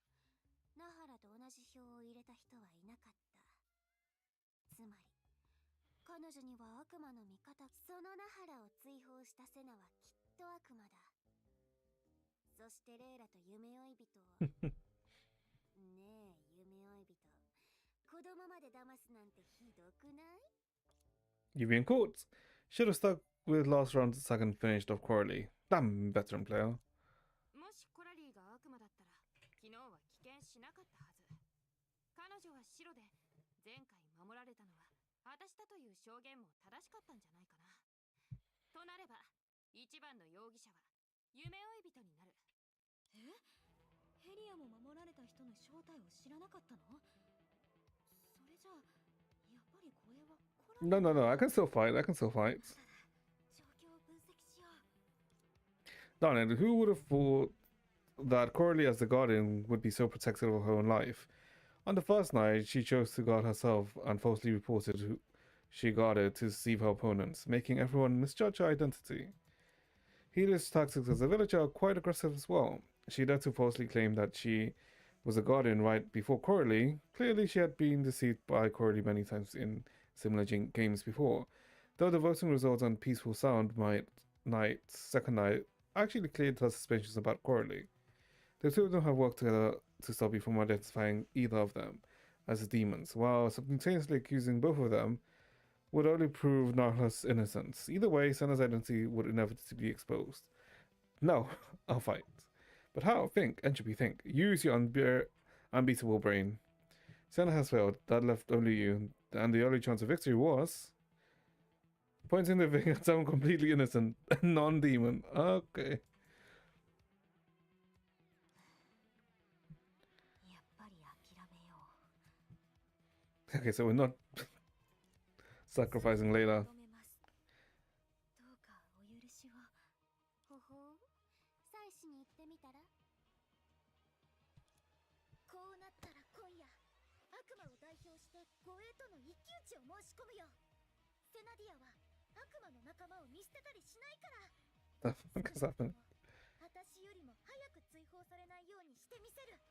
ナハラと同じ票を入れた人はいなかった。つまり、彼女には悪魔の味方。そのナハラを追放したセナはきっと悪魔だ。そしてレイラと夢追い人をねえ夢追い人、子供まで騙すなんてひどくない？ You've been caught. Should have stuck with last round's second finished off Coralie. Damn veteran player. もしコラリーが悪魔だったら、昨日は危険しなかったはず。彼女は白で、前回守られたのは私だという証言も正しかったんじゃないかな。となれば、一番の容疑者は夢追い人になる。ヘリアも守られた人の正体を知らなかったの？それじゃあ、やっぱり護衛はコラリー。 No, no, no. I can still fight. I can still fight. 状況を分析しよう。 Darn it. Who would have thought that Coralie as the Guardian would be so protective of her own life? On the first night, she chose to guard herself and falsely reported who she guarded to deceive her opponents, making everyone misjudge her identity. Helia's tactics as a villager are quite aggressive as well. She dared to falsely claim that she was a guardian right before Coralie. Clearly, she had been deceived by Coralie many times in similar games before. Though the voting results on Peaceful Sound second night actually cleared her suspicions about Coralie. The two of them have worked together to stop you from identifying either of them as demons, while simultaneously accusing both of them would only prove Narla's innocence. Either way, Senna's identity would inevitably be exposed. No, I'll fight. But how? Think, entropy, think. Use your unbeatable brain. Senna has failed. That left only you, and the only chance of victory was pointing the finger at someone completely innocent, non-demon. Okay. やっぱり諦めよう。Okay, so we're not sacrificing Layla. どうかお許しを。ほほう、祭祀に行ってみたら。こうなったら今夜、悪魔を代表して護衛との一騎打ちを申し込むよ。セナディアは悪魔の仲間を見捨てたりしないから。 The fuck is happening? 私よりも早く追放されないようにしてみせる。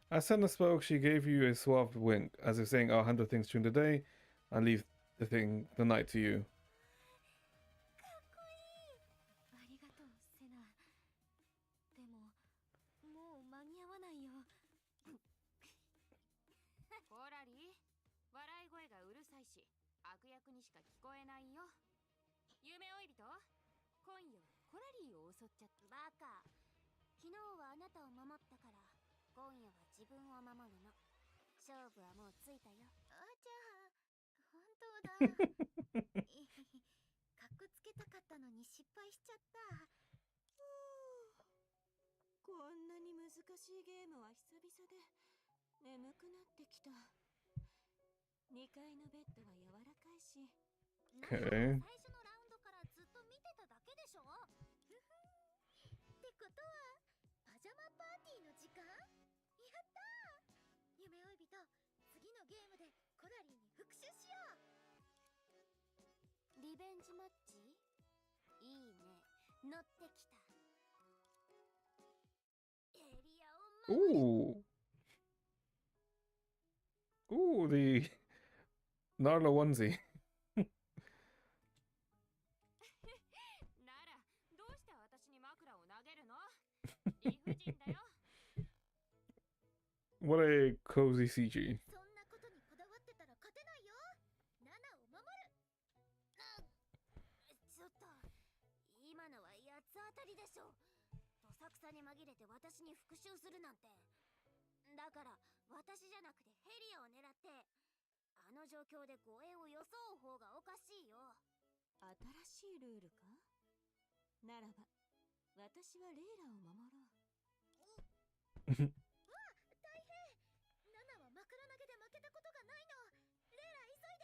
As Senna spoke, she gave you a suave wink, as if saying, I'll handle things during the day and leave the night to you. かっこいい。ありがとうセナ。でももう間に合わないよ。コラリー、笑い声がうるさいし悪役にしか聞こえないよ。夢追い人、今夜はコラリーを襲っちゃった。バカ、昨日はあなたを守ったから今夜は自分を守るの。勝負はもうついたよ。あ、じゃあ本当だ。かっこつけたかったのに失敗しちゃった。こんなに難しいゲームは久々で眠くなってきた。2階のベッドは柔らかいし。Okay. 最初のラウンドからずっと見てただけでしょ。ってことはパジャマパーティーの時間。やったー。夢追い人、次のゲームでコラリーに復讐しよう。リベンジマッチ、いいね、乗ってきた。エリアを守る。 Ooh. Ooh, the Narla onesie. ならどうして私に枕を投げるの？理不尽だよ。What a cozy CG. そんなことにこだわってたら勝てないよ。ナナを守る。ちょっと今のは八つ当たりでしょ。どさくさに紛れて私に復讐するなんて。だから私じゃなくてヘリアを狙って、あの状況で護衛を装う方がおかしいよ。新しいルールか？ならば私はレイラを守ろう。大変。ナナは枕投げで負けたことがないの。レイラ急いで。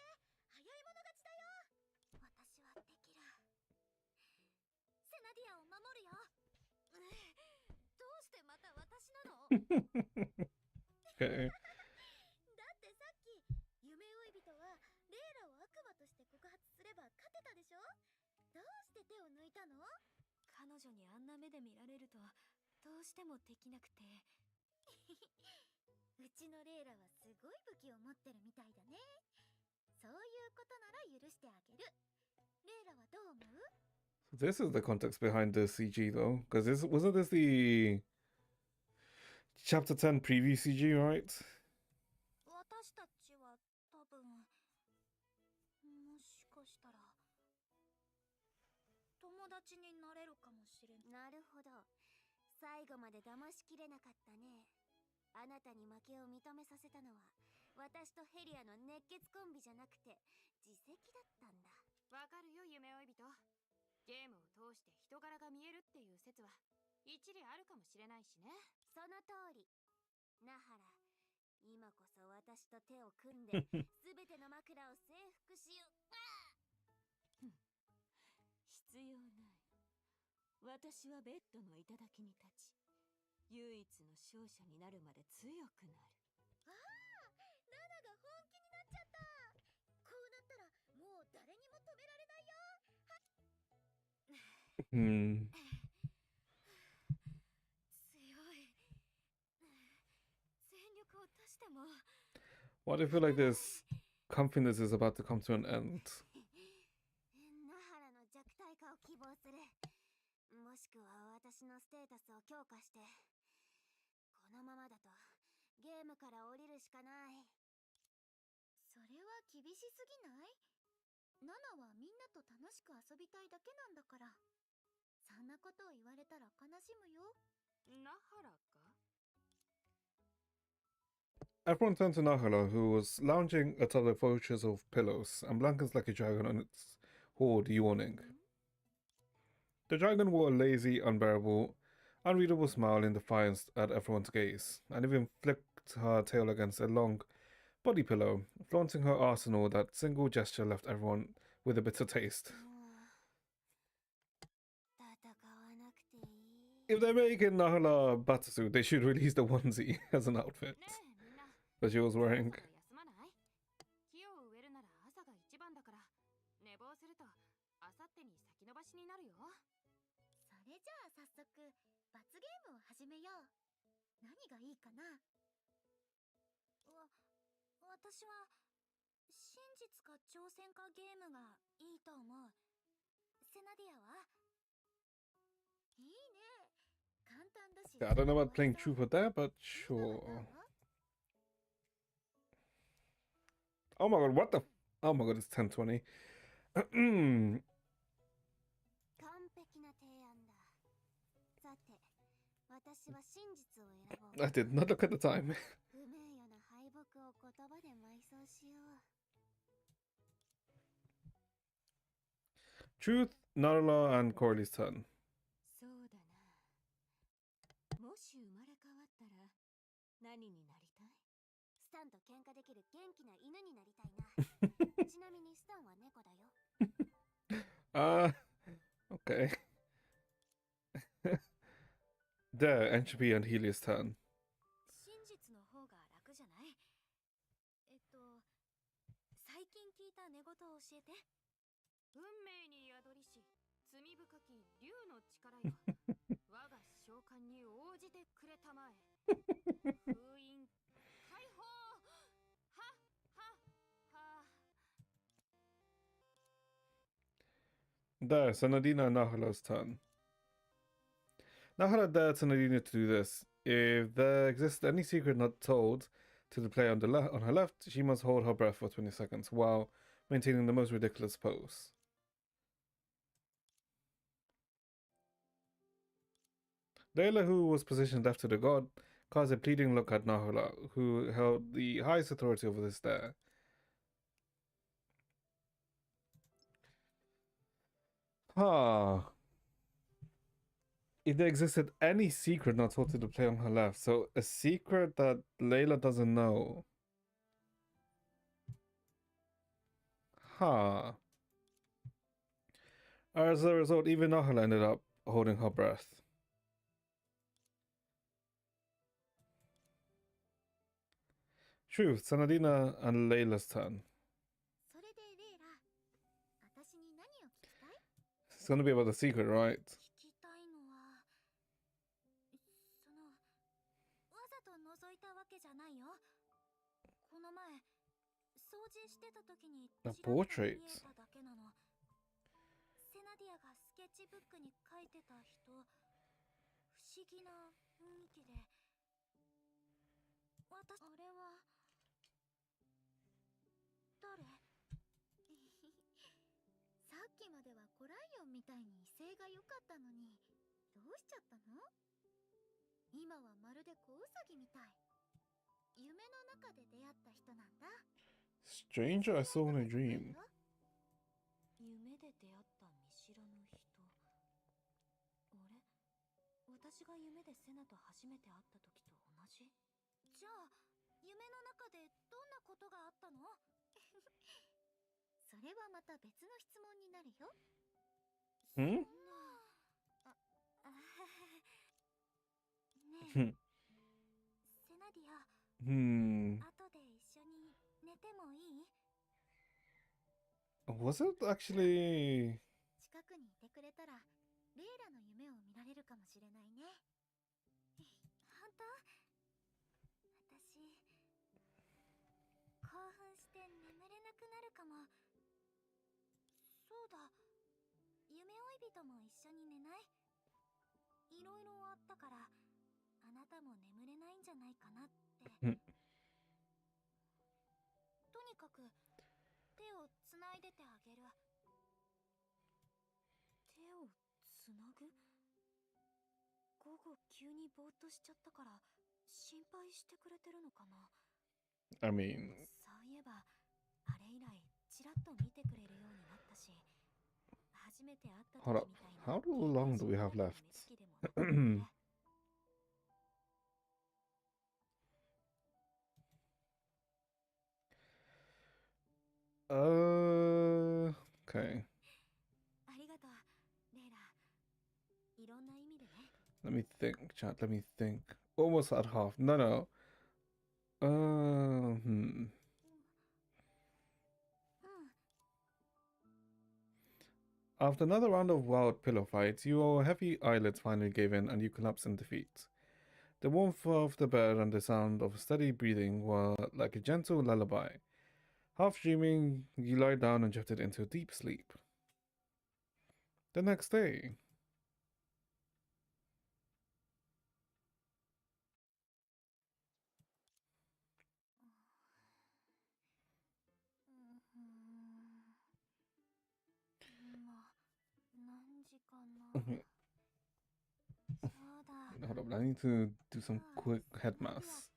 早い者勝ちだよ。私はテキラ。セナディアを守るよ。どうしてまた私なの？ Okay. だってさっき夢追い人はレイラを悪魔として告発すれば勝てたでしょ。どうして手を抜いたの？彼女にあんな目で見られるとどうしてもできなくて。うちのレイラはすごい武器を持ってるみたいだね。そういうことなら許してあげる。レイラはどう思う？ This is the context behind the CG, though, because wasn't this the Chapter 10 preview CG, right? 私たちは多分もしかしたら友達になれるかもしれない。なるほど。最後まで騙しきれなかったね。あなたに負けを認めさせたのは私とヘリアの熱血コンビじゃなくて自責だったんだ。わかるよ夢追い人。ゲームを通して人柄が見えるっていう説は一理あるかもしれないしね。その通り。ナハラ、今こそ私と手を組んで全ての枕を征服しよう。必要ない。私はベッドの頂に立ち、唯一の勝者になるまで強くなる。ああ、ナナが本気になっちゃった。こうなったらもう誰にも止められないよ。Hmm. 強い。全力を出しても。 Why do I feel like this confidence is about to come to an end? ナハラの弱体化を希望する。もしくは私のステータスを強化して。このままだとゲームから降りるしかない。それは厳しすぎない？ナナはみんなと楽しく遊びたいだけなんだから。そんなことを言われたら悲しむよ。ナハラか？ Everyone turned to Nahala, who was lounging atop the vultures of pillows and blankets like a dragon on its hoard, yawning. The dragon wore a lazy, unbearable, unreadable smile in defiance at everyone's gaze, and even flicked her tail against a long, body pillow. Flaunting her arsenal, that single gesture left everyone with a bitter taste. If they're making Nahla Batsusu, they should release the onesie as an outfit that she was wearing. 木を植えるなら朝が一番だから寝坊するとあさってに先延ばしになるよ。それじゃあ早速罰ゲームを始めよう。何がいいかな。私は真実か挑戦かゲームがいいと思う。セナディアはいいね。簡単だし。I don't know about playing Truth or Dare, but sure. Oh my god, what the? Oh my god, it's 10:20. 完璧な提案だ。さて、私は真実を選ぼう。 I did not look at the time. 不名誉な敗北を言葉で埋葬しよう。 Truth, Narla, and Corley's turn. そうだな。もし生まれ変わったら何になりたい？スタンと喧嘩できる元気な犬になりたいな。ちなみにスタンは猫だよ。Okay. There, Entropy and Helios' turn. 真実の方が楽じゃない？最近聞いた寝言を教えて。運命に宿りし罪深き竜の力よ。我が召喚に応じてくれたまえ。封印解放。はは。 There, Sanadina and Nahala's turn. Nahala dared Sanadina to do this. If there exists any secret not told to the player on her left, she must hold her breath for 20 seconds while maintaining the most ridiculous pose. Layla, who was positioned left to the god, cast a pleading look at Nahala, who held the highest authority over this dare. If there existed any secret not told to the player on her left, so a secret that Layla doesn't know. As a result, even Nahala ended up holding her breath. Truth, Sanadina and Layla's turn. それでレイラ、私に何を聞きたい？ It's gonna be about the secret, right? 聞きたいのは、わざと覗いたわけじゃないよ。この前、掃除してた時にちらっと見えただけなの。セナディアがスケッチブックに書いてた人、不思議な雰囲気で。あれは誰？さっきまではコライオンみたいに威勢が良かったのに、どうしちゃったの？今はまるで小ウサギみたい。夢の中で出会った人なんだ。Stranger I saw in a dream. 夢で出会った見知らぬ人。あれ？私が夢でセナと初めて会った時と同じ？じゃあ、夢の中でどんなことがあったの？それはまた別の質問になるよ。Hmm? ねえ、セナディア。後で一緒に寝てもいい？ Was it actually... 近くにいてくれたら、レイラの夢を見られるかもしれないね。本当？私、興奮して眠れなくなるかも。そうだ、夢追い人も一緒に寝ない？いろいろあったから、あなたも眠れないんじゃないかなって。とにかく、手をつないでてあげる。手をつなぐ？午後急にぼーっとしちゃったから心配してくれてるのかな。 I mean... そういえばあれ以来ちらっと見てくれるようになったし、初めて会った時みたいな。 How long do we have left? Okay. ありがとう、レイラ。いろんな意味でね。Let me think, chat. Let me think. Almost at half. No, no. Hmm. After another round of wild pillow fights, your heavy eyelids finally gave in and you collapsed in defeat. The warmth of the bed and the sound of steady breathing were like a gentle lullaby. Half dreaming, you lie down and drifted into a deep sleep. The next day. Hold up, I need to do some quick head maths.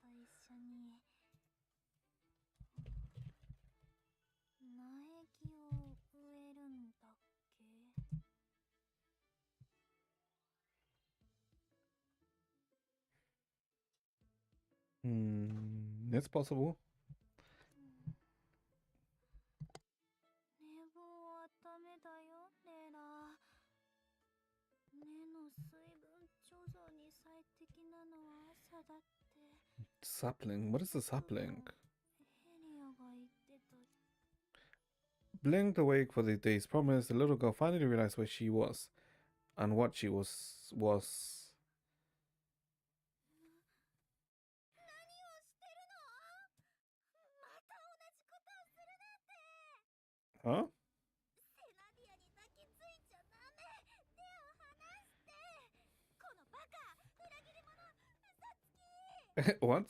It's possible. 寝坊はダメだよ、レイラ。根の水分貯蔵に最適なのは朝だって。Sapling? What is a sapling? ヘリアが言ってた。Blinked awake for the day's promise, the little girl finally realized where she was and what she was. Huh? What?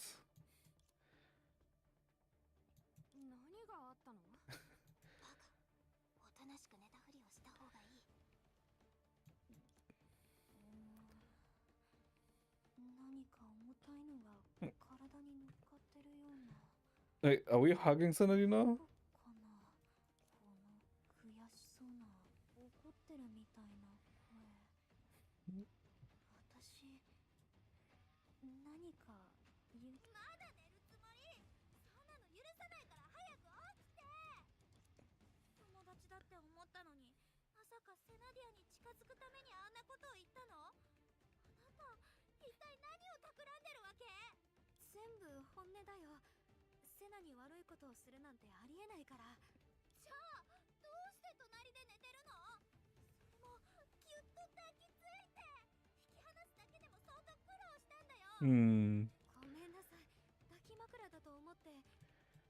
何があったの？バカ、おとなしく寝たふりをした方がいい。何か重たいのが体に乗っかってるような。Hey, are we hugging somebody now? かな、この悔しそうな、怒ってるみたいな声。私、何か言う。まだ寝るつもり？そんなの許さないから早く起きて。友達だって思ったのに、まさかセナディアに近づくためにあんなことを言ったの？あなた、一体何を企んでるわけ？全部本音だよ。セナに悪いことをするなんてありえないから。じゃあどうして隣で寝てるの？それもぎゅっと抱きついて。引き離すだけでも相当苦労したんだよ。ごめんなさい、抱き枕だと思って。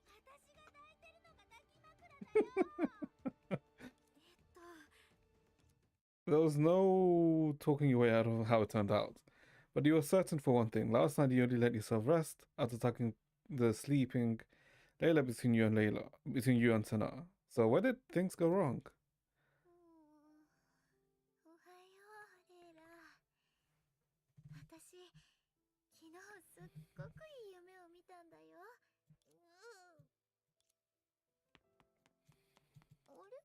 私が抱いてるのが抱き枕だよ。There was no talking your way out of how it turned out. But you were certain for one thing. Last night you only let yourself rest after tucking the sleeping Layla between you and Sana. So where did things go wrong? おはよう、レイラ。私、昨日すっごくいい夢を見たんだよ。あれ？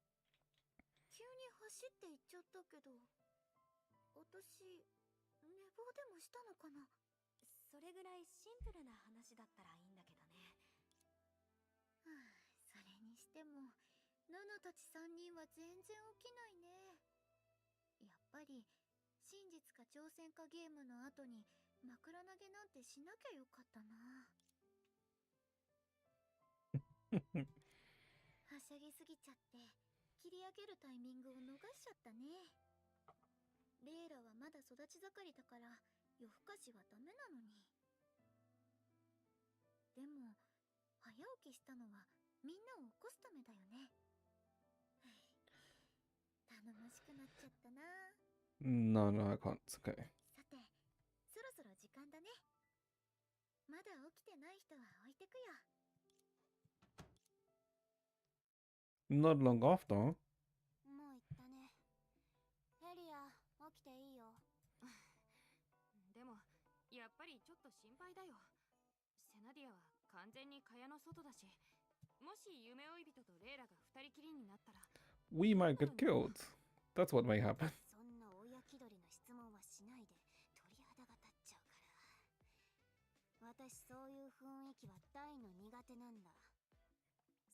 急に走って行っちゃったけど、私、寝坊でもしたのかな？それぐらいシンプルな話だったらいいんだけどね。それにしても、ノノたち3人は全然起きないね。やっぱり、真実か挑戦かゲームの後に枕投げなんてしなきゃよかったな。はしゃぎすぎちゃって、切り上げるタイミングを逃しちゃったね。レイラはまだ育ち盛りだから夜更かしはダメなのに。でも早起きしたのはみんなを起こすためだよね。頼もしくなっちゃったな。No, I can't. It's okay. さて、そろそろ時間だね。まだ起きてない人は置いてくよ。Not long after. もう行ったね。エリア、起きていいよ。でもやっぱりちょっと心配だよ。セナディアは完全に蚊帳の外だし、もし夢追い人とレイラが二人きりになったら We might get killed. That's what may happen. そんな親気取りな質問はしないで、鳥肌が立っちゃうから。私そういう雰囲気は大の苦手なんだ。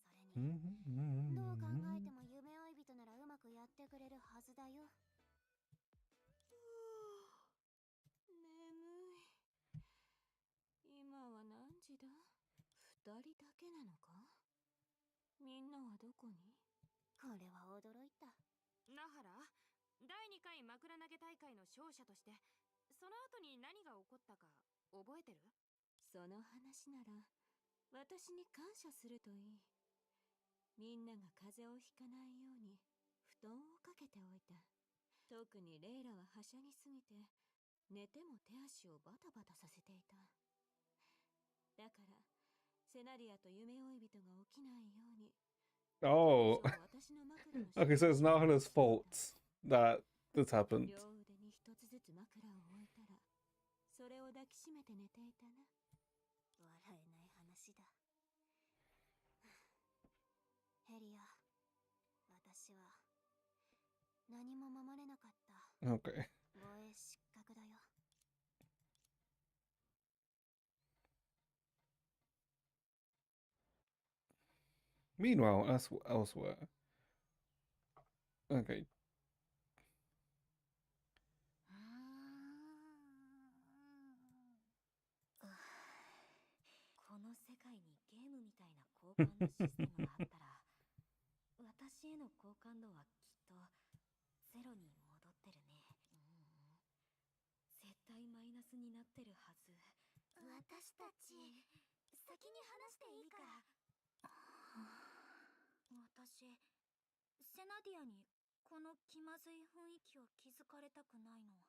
それにどう考えても夢追い人ならうまくやってくれるはずだよ。眠い。今は何時だ？二人だけなのか？みんなはどこに？これは驚いた。ナハラ、第2回枕投げ大会の勝者として、その後に何が起こったか覚えてる？その話なら、私に感謝するといい。みんなが風邪をひかないように、布団をかけておいた。特にレイラははしゃぎすぎて、寝ても手足をバタバタさせていた。だから、セナリアと夢追い人が起きないように。Oh. Okay, so it's Nahala's fault that this happened. 両腕に一つずつ枕を置いたら、それを抱きしめて寝ていたな。笑えない話だ。ヘリア、私は何も守れなかった。Okay. 防衛失格だよ。Meanwhile, elsewhere. Okay. この世界にゲームみたいな交換のシステムがあったら私への好感度はきっとゼロに戻ってるね。絶対マイナスになってるはず。私たち先に話していいから。私セナディアにこの気まずい雰囲気を気づかれたくないの。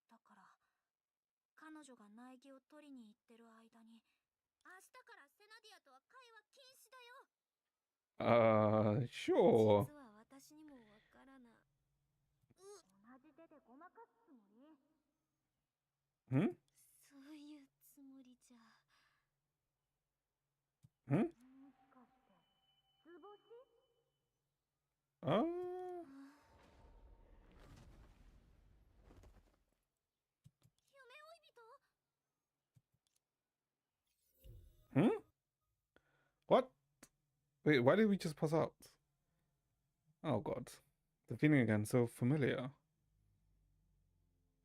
だから彼女が苗木を取りに行ってる間に、明日からセナディアとは会話禁止だよ。Sure. 実は私にもわからない。同じ手でごまかすつもり？そういうつもりじゃ。もしかして図星？夢追い人？ What? Wait, why did we just pass out? Oh god. The feeling again, so familiar.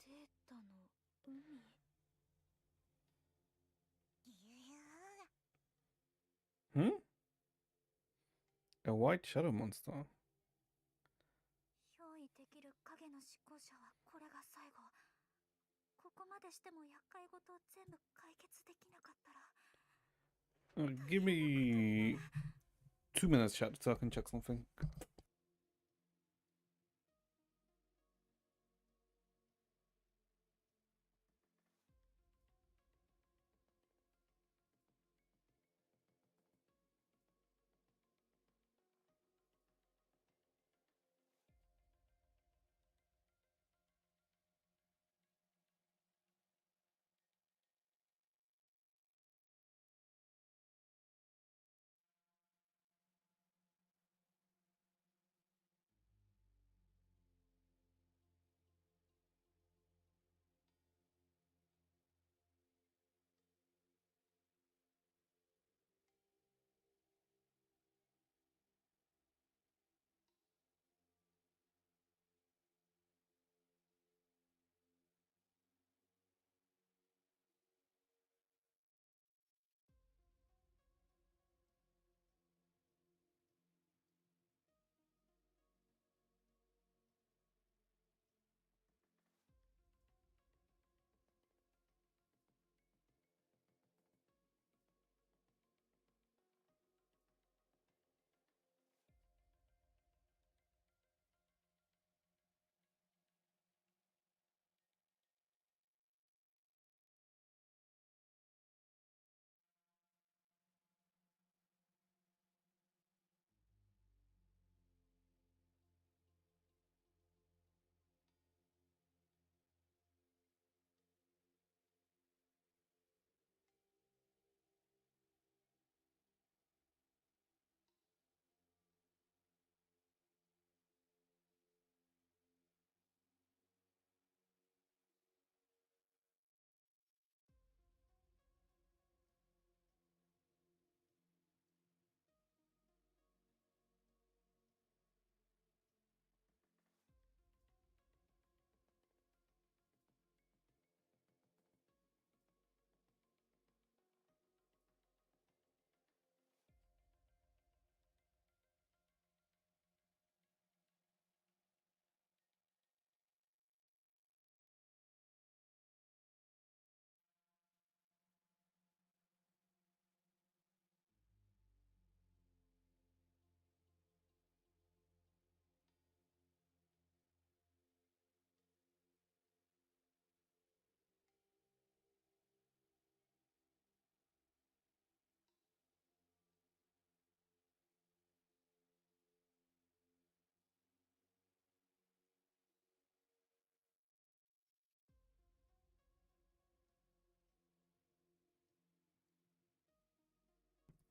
データの海。A white shadow monster. 憑依できる影の執行者はこれが最後。ここまでしても厄介事を全部解決できなかったら。Give me 2 minutes, chat, so I can check something.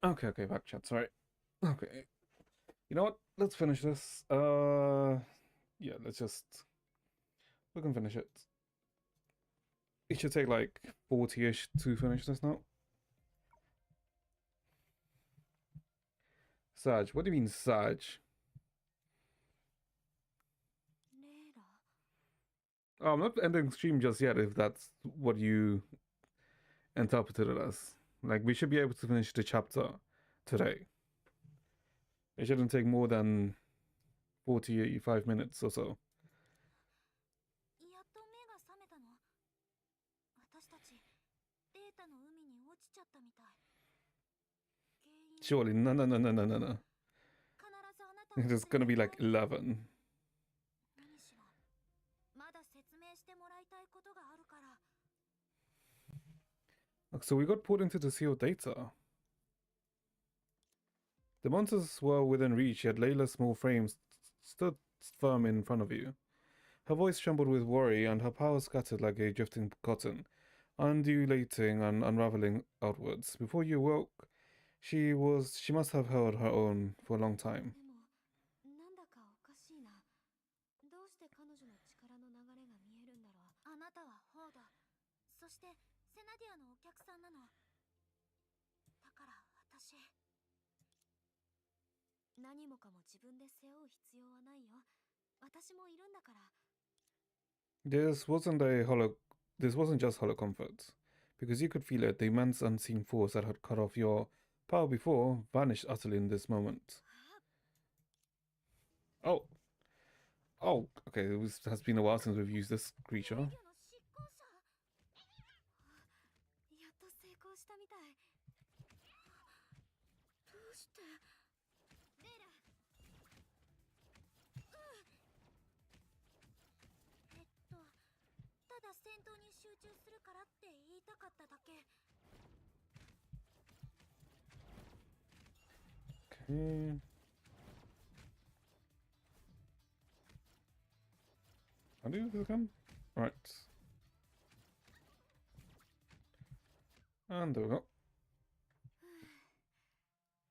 Okay, okay, back chat, sorry. Okay. You know what? Let's finish this. Yeah, we can finish it. It should take like 40-ish to finish this now. Saj, what do you mean Saj? Oh, I'm not ending stream just yet if that's what you interpreted it as. Like, we should be able to finish the chapter today. It shouldn't take more than 45 minutes or so. Surely, no. It's gonna be like 11. So we got pulled into the sealed data. The monsters were within reach, yet Layla's small frame stood firm in front of you. Her voice trembled with worry, and her power scattered like a drifting cotton, undulating and unraveling outwards. Before you woke, she must have held her own for a long time. This wasn't just hollow comfort, because you could feel it. The immense unseen force that had cut off your power before vanished utterly in this moment. Oh, okay. It has been a while since we've used this creature. Okay. How do you use this again? Right. And there we go.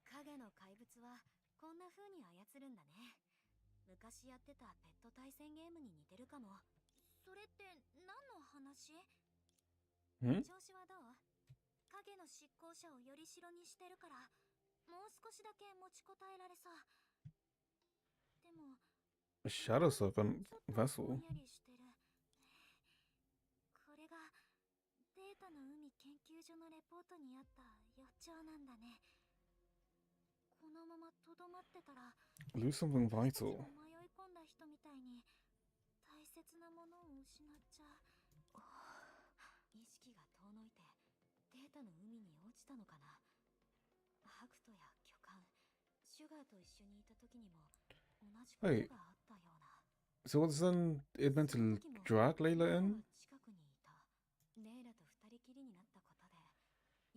影の怪物はこんな風に操るんだね。昔やってたペット対戦ゲームに似てるかも。それって何の話？調子はどう？影の執行者をより代にしてるから、もう少しだけ持ちこたえられそう。でも、 A shadow serpent vessel. これがデータの海研究所のレポートにあった予兆なんだね。このままとどまってたら Lose something vital. 迷い込んだ人みたいに大切なものを失っちゃう。意識が遠のいてデータの海に落ちたのかな。ハクトや巨漢、シュガーと一緒にいた時にも同じことがあったような。So wasn't it meant to drag Layla in? 近くにいたレイラと二人きりになったことで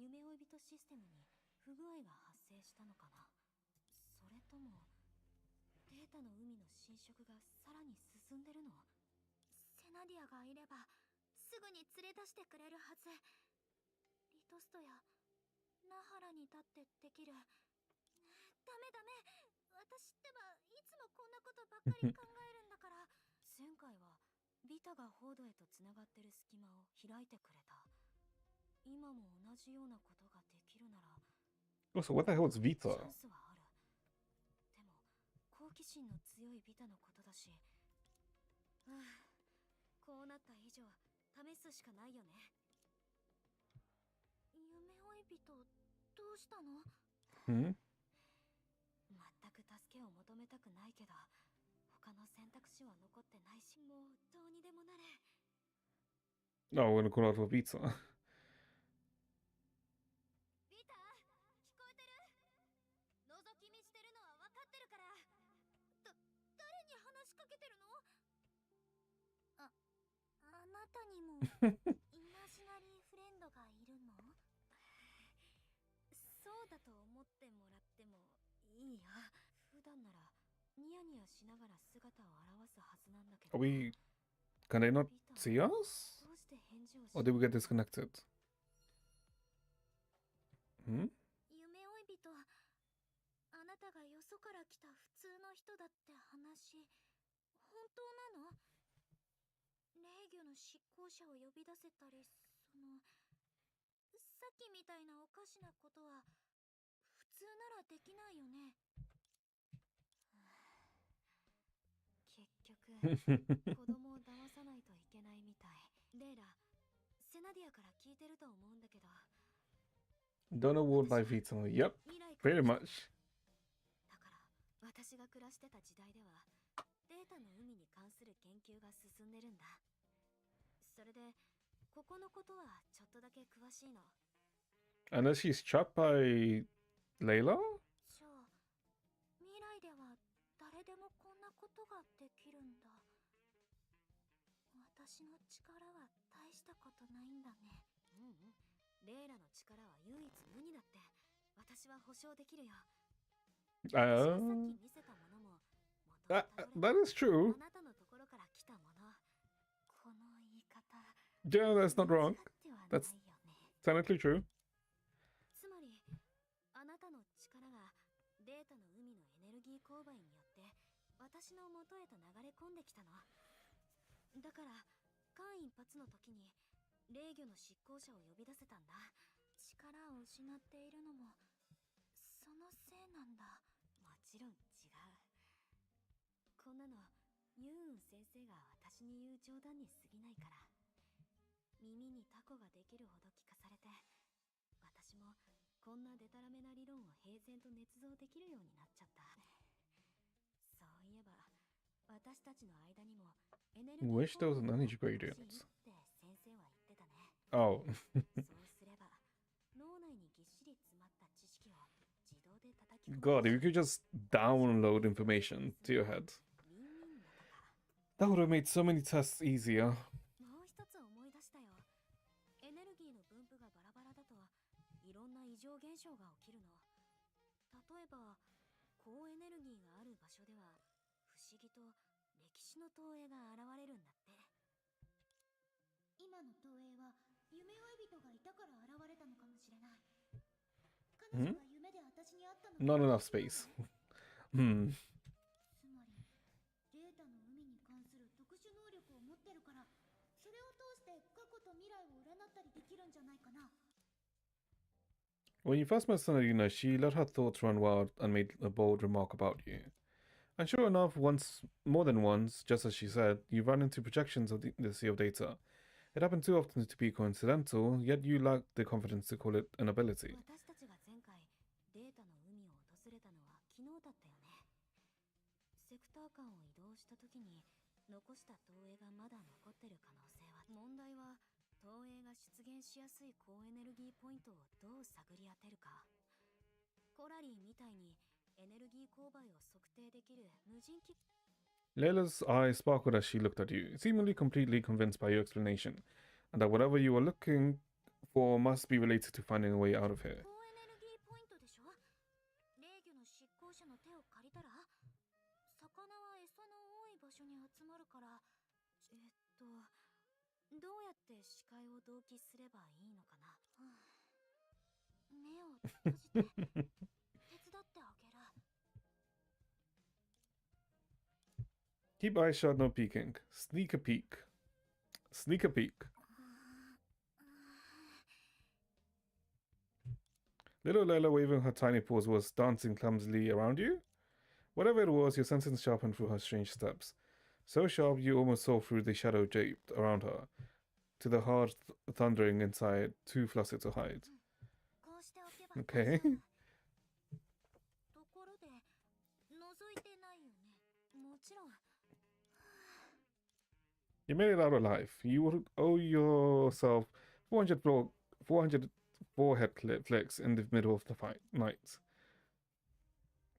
夢追い人システムに不具合が発生したのかな。それともデータの海の侵食がさらに進んでるの？セナディアがいればすぐに連れ出してくれるはず。リトストやナハラに立ってできる。ダメ私ってばいつもこんなことばっかり考えるんだから。前回はビタがホードへとつながってる隙間を開いてくれた。今も同じようなことができるなら。Also, what the hell is Vita? チャンスはある。でも好奇心の強いビタのことだし。こうなった以上試すしかないよね。夢追い人どうしたの？全く助けを求めたくないけど、他の選択肢は残ってないし、もうどうにでもなれ。 No, we're gonna call out for Vita. ビタ、聞こえてる？覗き見してるのは分かってるから。誰に話しかけてるの？あなたにもイマジナリーフレンドがいるの？そうだと思ってもらってもいいよ。普段ならニヤニヤしながら姿を現すはずなんだけど。 Can they not see us? Or did we get disconnected? 夢追い人あなたがよそから来た普通の人だって話、本当なの？霊魚の執行者を呼び出せたり、さっきみたいなおかしなことは普通ならできないよね。結局子供を騙さないといけないみたい。レイラ、セナディアから聞いてると思うんだけど。 Don't award life eternal. Yep, pretty much. だから私が暮らしてた時代ではデータの海に関する研究が進んでるんだ。それでここのことはちょっとだけ詳しいの。 And then she's trapped by Layla? じゃあ未来では誰でもこんなことができるんだ。私の力は大したことないんだね。レイラの力は唯一無二だって私は保証できるよ。That is true. あなたのところから来たもの。この言い方。Yeah, that's not wrong. That's technically true. つまりあなたの力がデータの海のエネルギー勾配によって私の元へと流れ込んできたの。だから間一髪の時に霊魚の執行者を呼び出せたんだ。力を失っているのもそのせいなんだ。もちろん違う。こんなのユーン先生が私に言う冗談に過ぎないから。耳にタコができるほど聞かされて、私もこんなデタラメな理論を平然と捏造できるようになっちゃった。そういえば私たちの間にもエネルギー Wish there was an energy gradient. って先生は言ってたね。Oh. そうすれば脳内にぎっしり詰まった知識を自動で叩き込む。 God, if you could just download information to your head. That would have made so many tests easier. もう一つ思い出したよ。エネルギーの分布がバラバラだといろんな異常現象が起きるの。例えば高エネルギーがある場所では不思議と歴史の投影が現れるんだって。今の投影は夢追い人がいたから現れたのかもしれない。彼女が夢で私に会ったの。 Not enough space. つまりデータの海に関する特殊能力を持ってるから、それを通して過去と未来を占ったりできるんじゃないかな。 When you first met Sonarina, she let her thoughts run wild and made a bold remark about you. And sure enough, more than once, just as she said, you ran into projections of the sea of data. It happened too often to be coincidental, yet you lacked the confidence to call it an ability. 私たちが前回データの海を訪れたのは昨日だったよね。セクター間を移動した時に残した投影がまだ残ってる可能性は。問題は投影が出現しやすい高エネルギーポイントをどう探り当てるか。コラリーみたいにエネルギー勾配を測定できる無人機。 Layla's eyes sparkled as she looked at you, seemingly completely convinced by your explanation, and that whatever you were looking for must be related to finding a way out of here. 高エネルギーポイントでしょ。霊魚の執行者の手を借りたら魚は餌の多い場所に集まるから、どうやって視界を同期すればいいのかな。目を閉じて手伝ってあげる。 Keep eyes shut, no peeking. Sneak a peek. Sneak a peek. Little Layla, waving her tiny paws, was dancing clumsily around you. Whatever it was, your senses sharpened through her strange steps. So sharp you almost saw through the shadow draped around her, to the hard thundering inside, too flustered to hide. Okay. You made it out alive. You would owe yourself 400 forehead flicks in the middle of the night.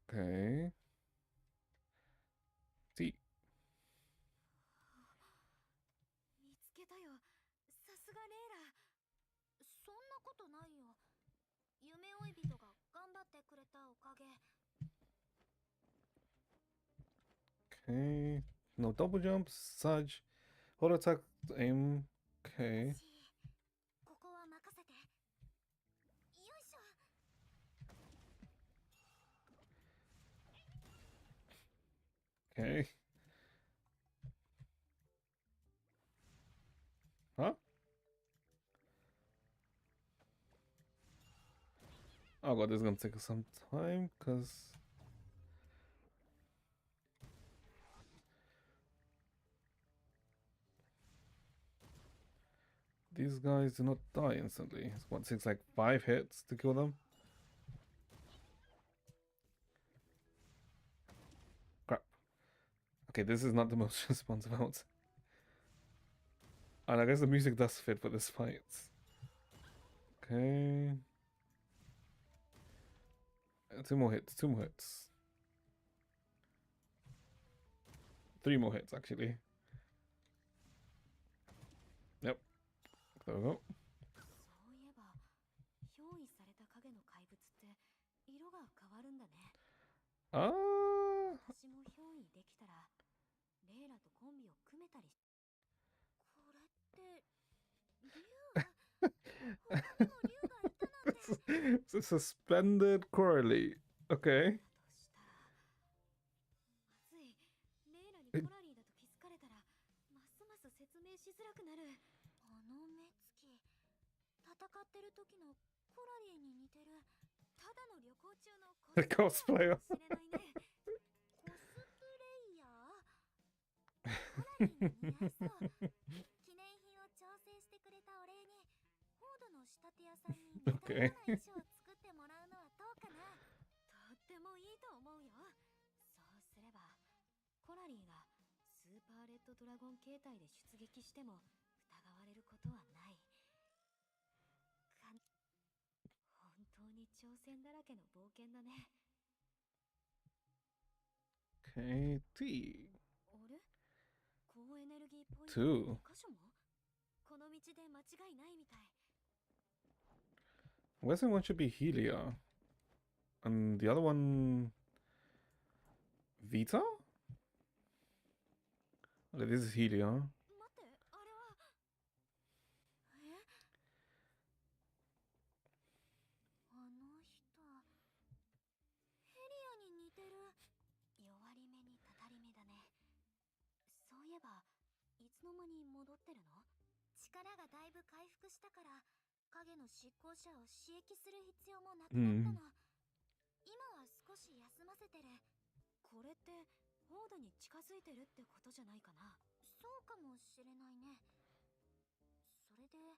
Okay. See. 見つけたよ。さすがレイラ。そんなことないよ。夢追い人が頑張ってくれたおかげ。 Okay. No double jumps, Saj. Hold attack, aim. Okay. ここは任せて。よいしょ。Okay. Huh? Oh god, this is gonna take us some time, because... these guys do not die instantly. It's what, takes like 5 hits to kill them? Crap. Okay, this is not the most responsive out. And I guess the music does fit for this fight. Okay. 2 more hits, 2 more hits. 3 more hits, actually. Yep. There we go. そういえば、憑依された影の怪物って色が変わるんだね。私も憑依できたら、レイラとコンビを組めたり。これって竜？他にも竜がいたなんて。Suspended Coralie. Okay. まずい。レイラにコラリーだと気づかれたら、ますます説明しづらくなる。あの目つき、戦ってる時のコラリーに似てる。ただの旅行中のコスプレイヤーかもしれないね。コスプレイヤー？コラリーに似合いそう。記念品を調整してくれたお礼に、フォードの仕立て屋さんに似たような衣装を作ってもらうのはどうかな。とってもいいと思うよ。そうすれば、コラリーがスーパーレッドドラゴン形態で出撃しても疑われることはない。本当に挑戦だらけの冒険だね。Okay, T. あれ？高エネルギーポイント2箇所も？この道で間違いないみたい。I'm guessing one should be Helia. And the other one... Vita? Okay, this is Helia. 待って、あれは。あの人、ヘリアに似てる。弱り目にたたり目だね。そういえば、いつの間に戻ってるの？力がだいぶ回復したから、影の執行者を刺激する必要もなくなったの。今は少し休ませてる。これって、フォードに近づいてるってことじゃないかな。そうかもしれないね。それで、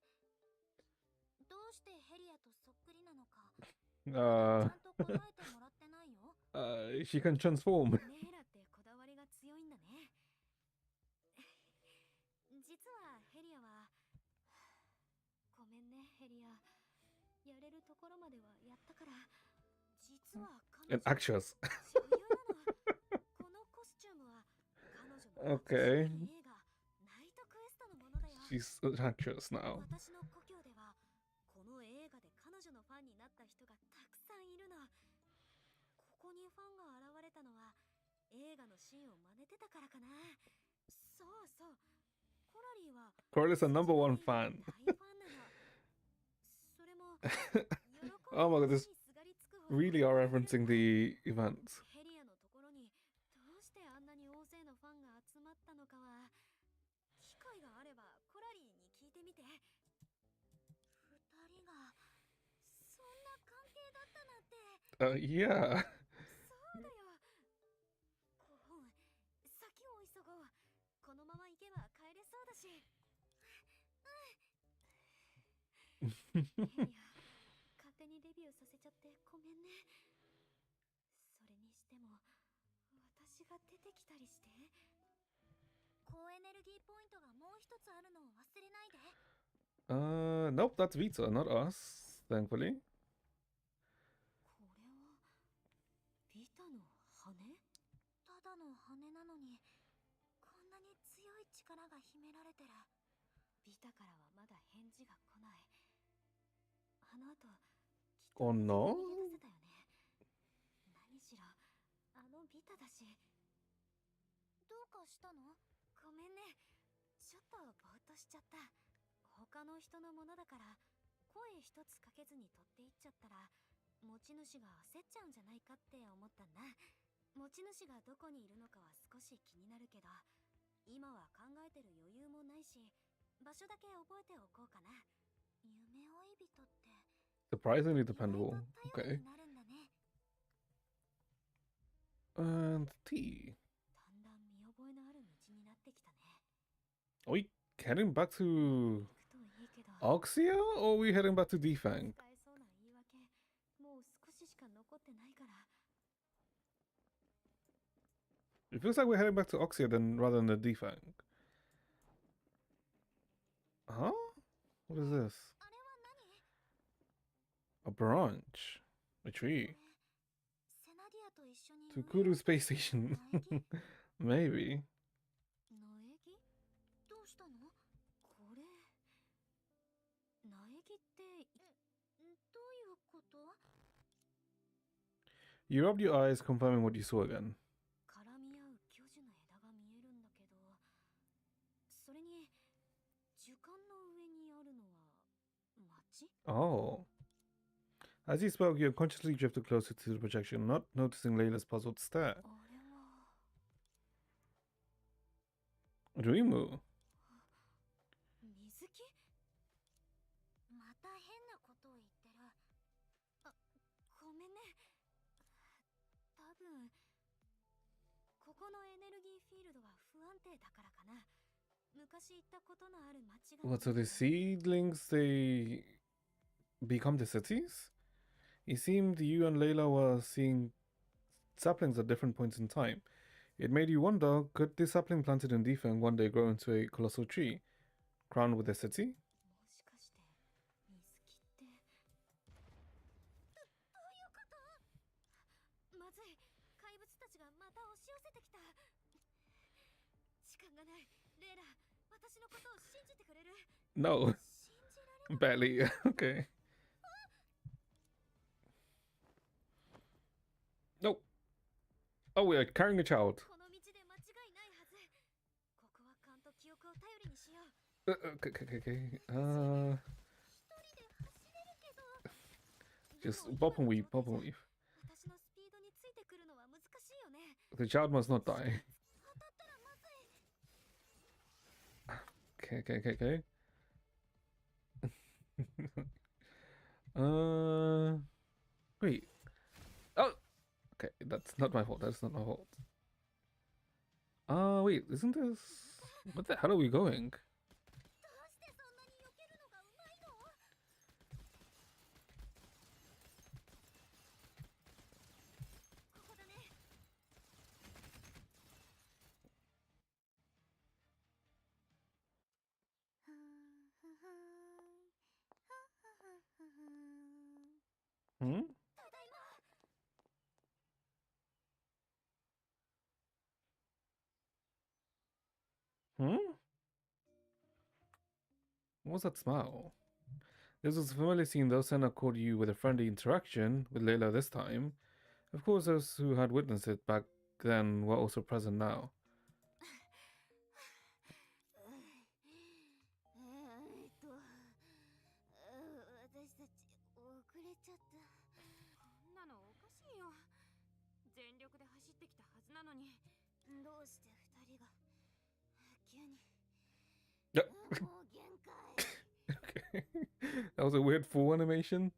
どうしてヘリアとそっくりなのか、ちゃんと答えてもらってないよ。She can transform. ネイラってこだわりが強いんだね。実はヘリアは、ごめんねヘリア。やれるところまではやったから。実は彼女 Actress. 女優なの。このコスチュームは彼女の Okay. 映画ナイトクエストのものだよ。 She's an actress now. 私の故郷ではこの映画で彼女のファンになった人がたくさんいるの。ここにファンが現れたのは映画のシーンを真似てたからかな。そうそう。コラリーは Coralie's a number 1 fan. 大ファンなの。それも Oh my god, this really are referencing the event. ヘリアのところにどうしてあんなに大勢のファンが集まったのかは、機会があればコラリーに聞いてみて。二人がそんな関係だったなんて。Yeah. そうだよ。先を急ごう。このまま行けば帰れそうだし。ヘリア、勝手にデビューさせちゃってごめんね。それにしても私が出てきたりして。高エネルギーポイントがもう一つあるのを忘れないで。Nope, that's Vita, not us, thankfully. これはビタの羽？ただの羽なのにこんなに強い力が秘められてる。ビタからはまだ返事が来ない。あの後きっと Oh no? 逃げ出せたよね。何しろあのビタだし。どうかしたの？ごめんね。ちょっとぼーっとしちゃった。他の人のものだから声一つかけずに取っていっちゃったら持ち主が焦っちゃうんじゃないかって思ったんだ。持ち主がどこにいるのかは少し気になるけど、今は考えてる余裕もないし、場所だけ覚えておこうかな。夢追い人って Surprisingly dependable. Okay. And tea. だんだん見覚えのある道になってきたね。Are we heading back to 行くといいけど。 Oxia, or are we heading back to Defang? 使えそうな言い訳、もう少ししか残ってないから。 It feels like we're heading back to Oxia then rather than the Defang. Huh? What is this? あれは何？ A branch. A tree. セナディアと一緒に To Kuru Space Station. Maybe. 苗木？どうしたの？これ苗木ってどういうこと？ You rubbed your eyes, confirming what you saw again. 絡み合う巨樹の枝が見えるんだけど、それに樹幹の上にあるのは町？ Oh. As he spoke, you unconsciously drifted closer to the projection, not noticing Layla's puzzled stare. あれは Dreamu. 水木？また変なことを言ってる。あ、ごめんね。多分ここのエネルギーフィールドが不安定だからかな。昔行ったことのある町が。 What, so the seedlings, they become the cities? It seemed you and Layla were seeing saplings at different points in time. It made you wonder, could this sapling planted in Defang one day grow into a colossal tree, crowned with a city? もしかして水木ってどういうこと？まずい、怪物たちがまた押し寄せてきた。時間がない。レイラ、私のことを信じてくれる？ No. 信じられない。 Barely. Okay. Nope. Oh, we are carrying a child. この道で間違いないはず。ここは勘と記憶を頼りにしよう。 Okay, okay, okay. 一人で走れるけど。 Just bop and weave, bop and weave. 私のスピードについてくるのは難しいよね。 The child must not die. 当たったらまずい。 Okay, okay, okay, okay. Wait. Oh, okay. That's not my fault. That's not my fault. Wait. Isn't this? What the hell are we going? どうしてそんなに避けるのがうまいの？ ここだね。 Hmm. ただいま。 Hmm. What was that smile? This was a familiar scene, though. Senna called you with a friendly interaction with Layla this time. Of course, those who had witnessed it back then were also present now. 私たち遅れちゃった。こんなのおかしいよ。全力で走ってきたはずなのに。どうして二人が急に。 Yep. もう限界。 Okay. That was a weird full animation.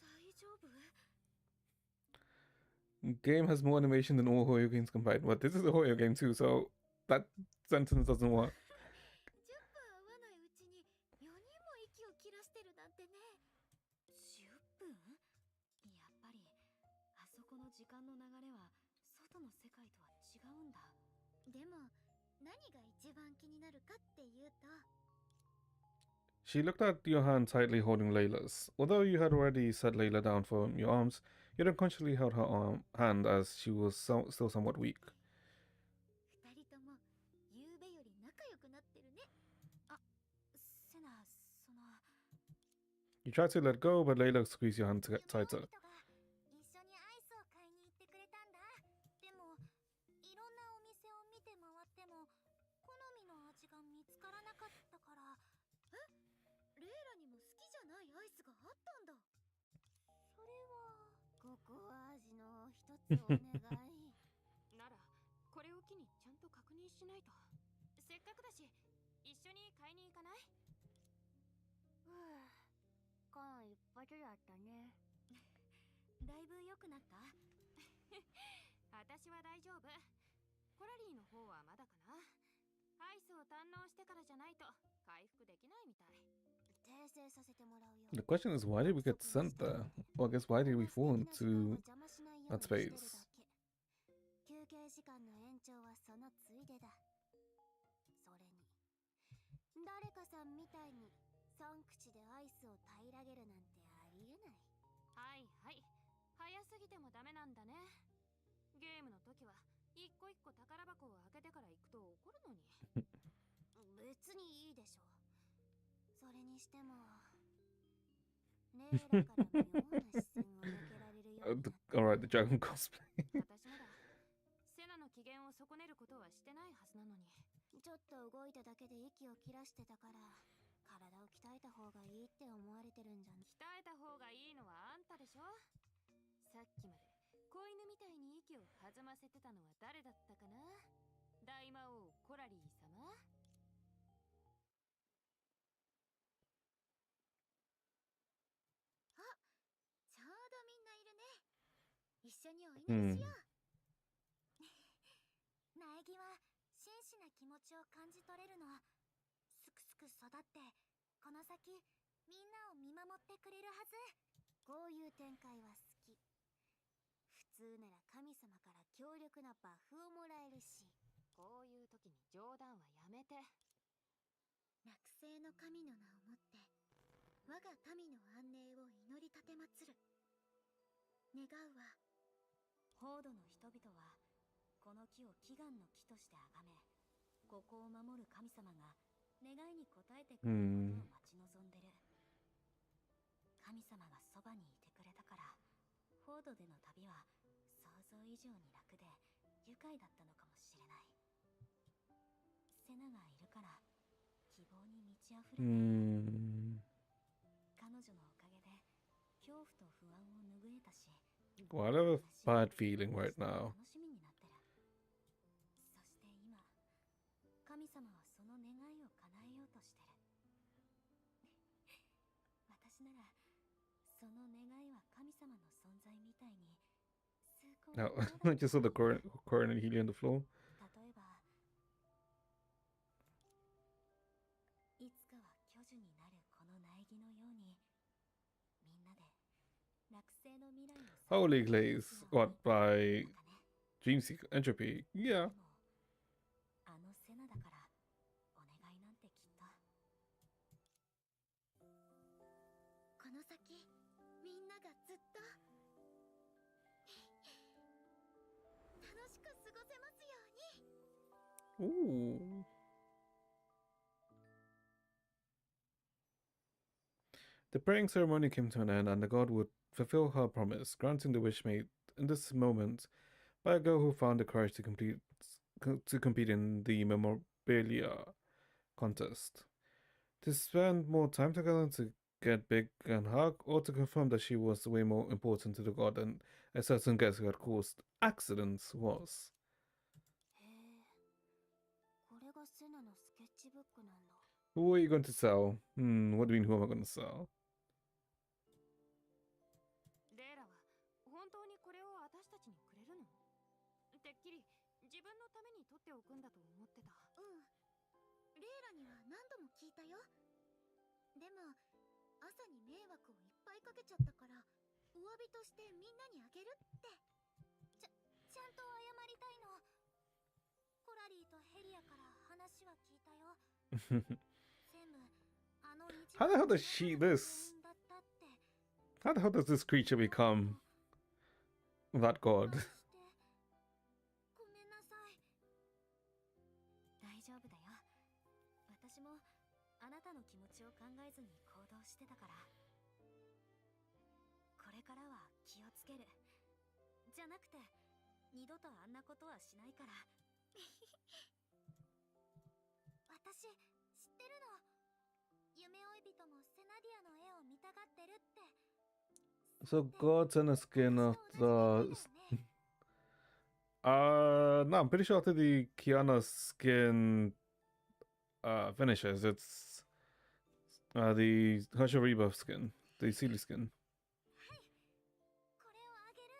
大丈夫？ Game has more animation than all Hoyo games combined. But this is a Hoyo game too, so that sentence doesn't work. 10分会わないうちに4人も息を切らしてるなんてね。10分？やっぱりあそこの時間の流れは外の世界とは違うんだ。でも何が一番気になるかっていうと。 She looked at your hand tightly holding Layla's. Although you had already set Layla down from your arms, you had unconsciously held her hand as she was still somewhat weak. 二人とも夕べより仲良くなってるね。あ、セナ、その。 You tried to let go, but Layla squeezed your hand tighter. 一緒にアイスを買いに行ってくれたんだ。でもいろんなお店を見て回っても好みの味が見つからなかったから。え？レイラにも好きじゃないアイスがあったんだ。それはここは味の一つお願い。し、一緒に買いに行かない？間一髪だったね。だいぶ良くなった？私は大丈夫。コラリーの方はまだかな。アイスを堪能してからじゃないと回復できないみたい。訂正させてもらうよ。 The question is, why did we get sent there? Well, I guess why did we fall into that space? 休憩時間の延長はそのついでだ。それに誰かさんみたいに3口でアイスを平らげるなんてありえない。はいはい、早すぎてもダメなんだね。ゲームの時は一個一個宝箱を開けてから行くと怒るのに。別にいいでしょ。それにしてもレイラから妙な視線を向けられるようになった。Alright, the dragon cosplay. 私ならセナの機嫌を損ねることはしてないはずなのに。ちょっと動いただけで息を切らしてたから体を鍛えた方がいいって思われてるんじゃん。鍛えた方がいいのはあんたでしょ。さっきまで子犬みたいに息を弾ませてたのは誰だったかな。大魔王コラリー様。あ、ちょうどみんないるね。一緒にお祈りしよう。苗木は真摯な気持ちを感じ取れるの。すくすく育ってこの先みんなを見守ってくれるはず。こういう展開は好き。普通なら神様から強力なバフをもらえるし。こういう時に冗談はやめて。落星の神の名をもって我が民の安寧を祈り立てまつる。願うはホードの人々はこの木を祈願の木として崇め、ここを守る神様が願いに応えてくれることを待ち望んでる。神様がそばにいてくれたからホードでの旅は想像以上に楽で愉快だったのかもしれない。セナがいるから希望に満ち溢れている。彼女のおかげで恐怖と不安を拭えたし、 Well, I have a bad feeling right now. 楽しみになってる。そして今神様はその願いを叶えようとしてる。私ならその願いは神様の存在みたいに崇高な No, I just saw the coronary healing on the floor. 例えばいつかは巨樹になるこの苗木のようにみんなで落星の未来を Holy Glaze. What, by Dreamseeker Entropy? Yeah. あのセナだからお願いなんてきっと。この先みんながずっと楽しく過ごせますように。 Ooh. The praying ceremony came to an end, and the god would fulfill her promise, granting the wish made in this moment by a girl who found the courage to compete in the memorabilia contest. To spend more time together, to get big and hug, or to confirm that she was way more important to the god than a certain guest who had caused accidents was. へえ、これがセナのスケッチブックなんだ。 Who are you going to sell? What do you mean, who am I going to sell? レイラは本当にこれを私たちにくれるの？てっきり自分のために取っておくんだと思ってた。レイラには何度も聞いたよ。でも朝に迷惑をいっぱいかけちゃったからお詫びとしてみんなにあげるって。ちゃんと謝りたいの。コラリーとヘリアから話は聞いたよ。全部あの日 How the hell does she this? How the hell does this creature become that god? ごめんなさい。大丈夫だよ。私もあなたの気持ちを考えずに行動してたから。これからは気をつける。じゃなくて二度とあんなことはしないから。私知ってるの。夢追い人もセナディアの絵を見たがってるって。 So gods and a skin after... no, I'm pretty sure after the Kiana skin finishes. It's the Herschel Rebuff skin, the Sealy skin. これをあげる。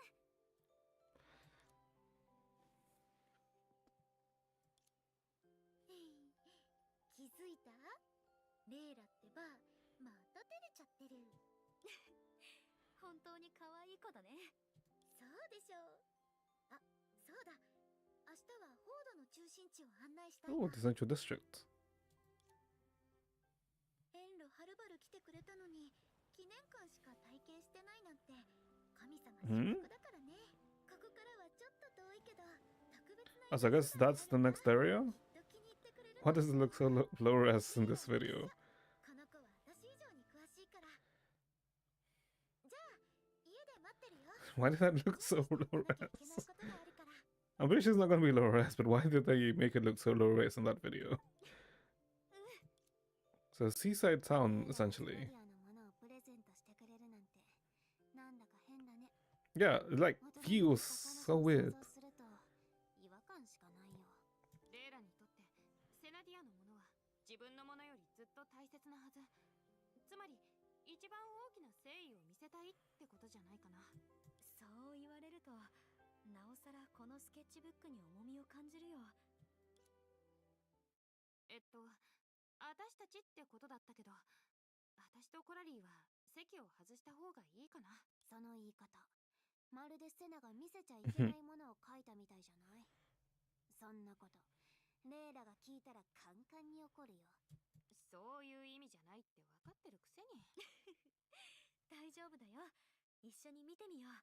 気づいた？レイラってばまた照れちゃってる。本当に可愛い子だね。そうでしょう。あ、そうだ。明日はフォードの中心地を案内したいな。 Oh, the Central District. 遠路はるばる来てくれたのに記念館しか体験してないなんて神様至福だからね。ここからはちょっと遠いけど特別な So I guess that's the next area? Why does it look so low res in this video? この子は私以上に詳しいから。じゃあ家で待ってるよ。 Why did that look so low res? I'm pretty sure it's not gonna be low res, but why did they make it look so low res in that video? So seaside town, essentially. Yeah, it like feels so weird. レイラにとってセナディアのものは自分のものよりずっと大切なはず。つまり一番大きな誠意を見せたいってことじゃないかな。そう言われるとなおさらこのスケッチブックに重みを感じるよ。私たちってことだったけど、私とコラリーは席を外した方がいいかな。その言い方、まるでセナが見せちゃいけないものを書いたみたいじゃない？そんなこと、レイラが聞いたらカンカンに怒るよ。そういう意味じゃないって分かってるくせに。大丈夫だよ。一緒に見てみよう。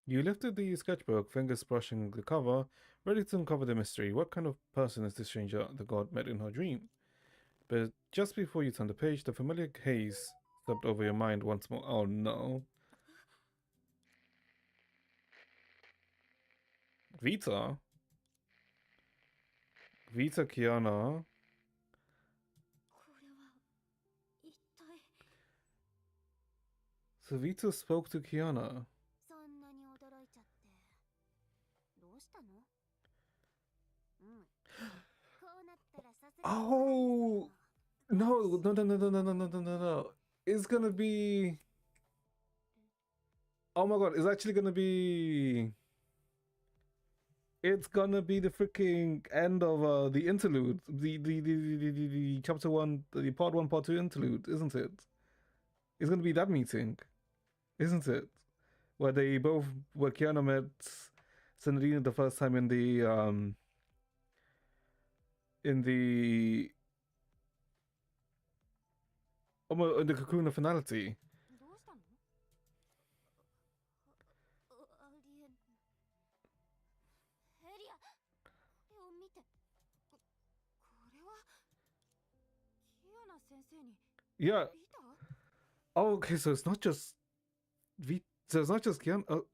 You lifted the sketchbook, fingers brushing the cover, ready to uncover the mystery. What kind of person is this stranger the god met in her dream? But just before you turn the page, the familiar haze swept over your mind once more. Oh no. Vita? Vita Kiana? これは一体。 So Vita spoke to Kiana. そんなに驚いちゃって。どうしたの？うん。こうなったらさすがに。 Oh! No, no, no, no, no, no, no, no, no, no, no. It's gonna be... Oh my god, it's actually gonna be... It's gonna be the freaking end of the interlude. The chapter 1, the part 1, part 2 interlude, isn't it? It's gonna be that meeting, isn't it? Where Kiana met Senadina the first time in the in the Cocoon of Finality. どうしたの？ありえん。エリア、これを見て。これはキアナ先生に。 Yeah. Oh, okay, so it's not just so it's not just Kiana. Oh.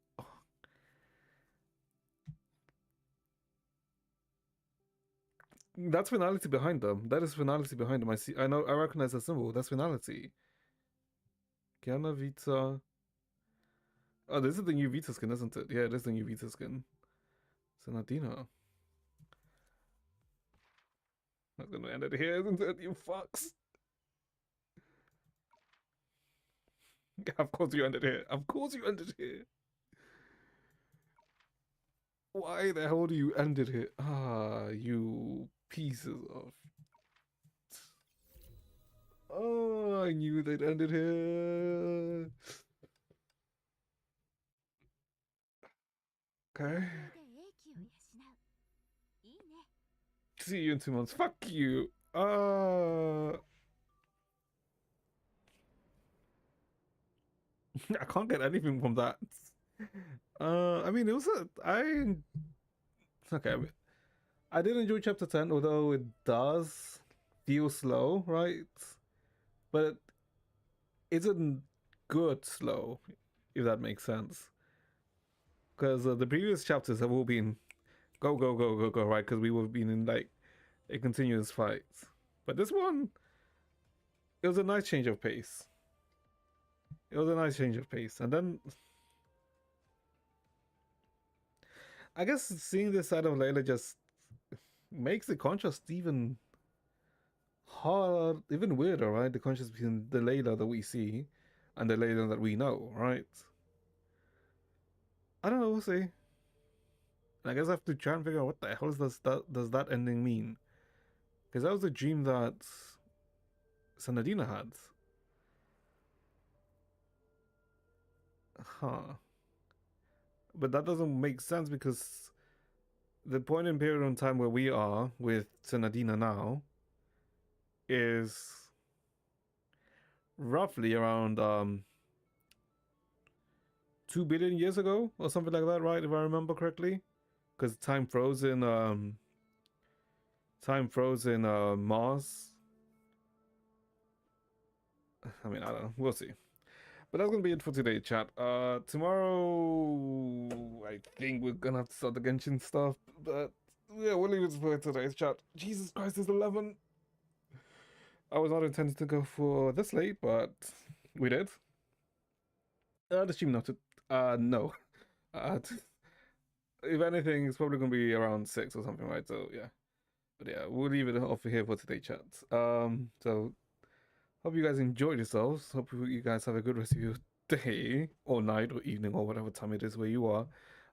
That's finality behind them. That is finality behind them. I know. I recognize the symbol. That's finality. Kiana Vita. Oh, this is the new Vita skin, isn't it? Yeah, it is the new Vita skin. Senadina. Not gonna end it here, isn't it? You fucks. Of course you ended here. Of course you ended here. Why the hell do you end it here? Ah, you pieces of... Oh, I knew they'd end it here. Okay. See you in 2 months. Fuck you. I can't get anything from that. I mean, it was okay. I did enjoy chapter 10, although it does feel slow, right? But it isn't good slow, if that makes sense. Because the previous chapters have all been go, go, go, go, go, right? Because we have been in like a continuous fight. But this one, it was a nice change of pace. It was a nice change of pace. And then I guess seeing this side of Layla just makes the contrast even hard, even weirder, right? The contrast between the Layla that we see and the Layla that we know, right? I don't know. We'll see. I guess I have to try and figure out what the hell does that ending mean? Because that was a dream that Sanadina had. Huh. But that doesn't make sense because the point in period in time where we are with Sanadina now is roughly around 2 billion years ago or something like that, right? If I remember correctly, because time froze in Mars. I mean, I don't know. We'll see. But that's gonna be it for today, chat. Tomorrow I think we're gonna have to start the Genshin stuff, but yeah, we'll leave it for today's chat. Jesus Christ, it's 11. I was not intending to go for this late, but we did. The stream noted. No. If anything, it's probably gonna be around 6 or something, right? So yeah. But yeah, we'll leave it off here for today, chat. So hope you guys enjoyed yourselves. Hope you guys have a good rest of your day or night or evening or whatever time it is where you are.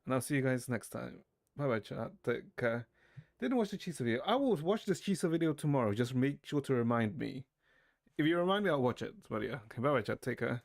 And I'll see you guys next time. Bye bye, chat. Take care. Didn't watch the Chisa video. I will watch this Chisa video tomorrow. Just make sure to remind me. If you remind me, I'll watch it. But yeah, okay, bye bye, chat. Take care.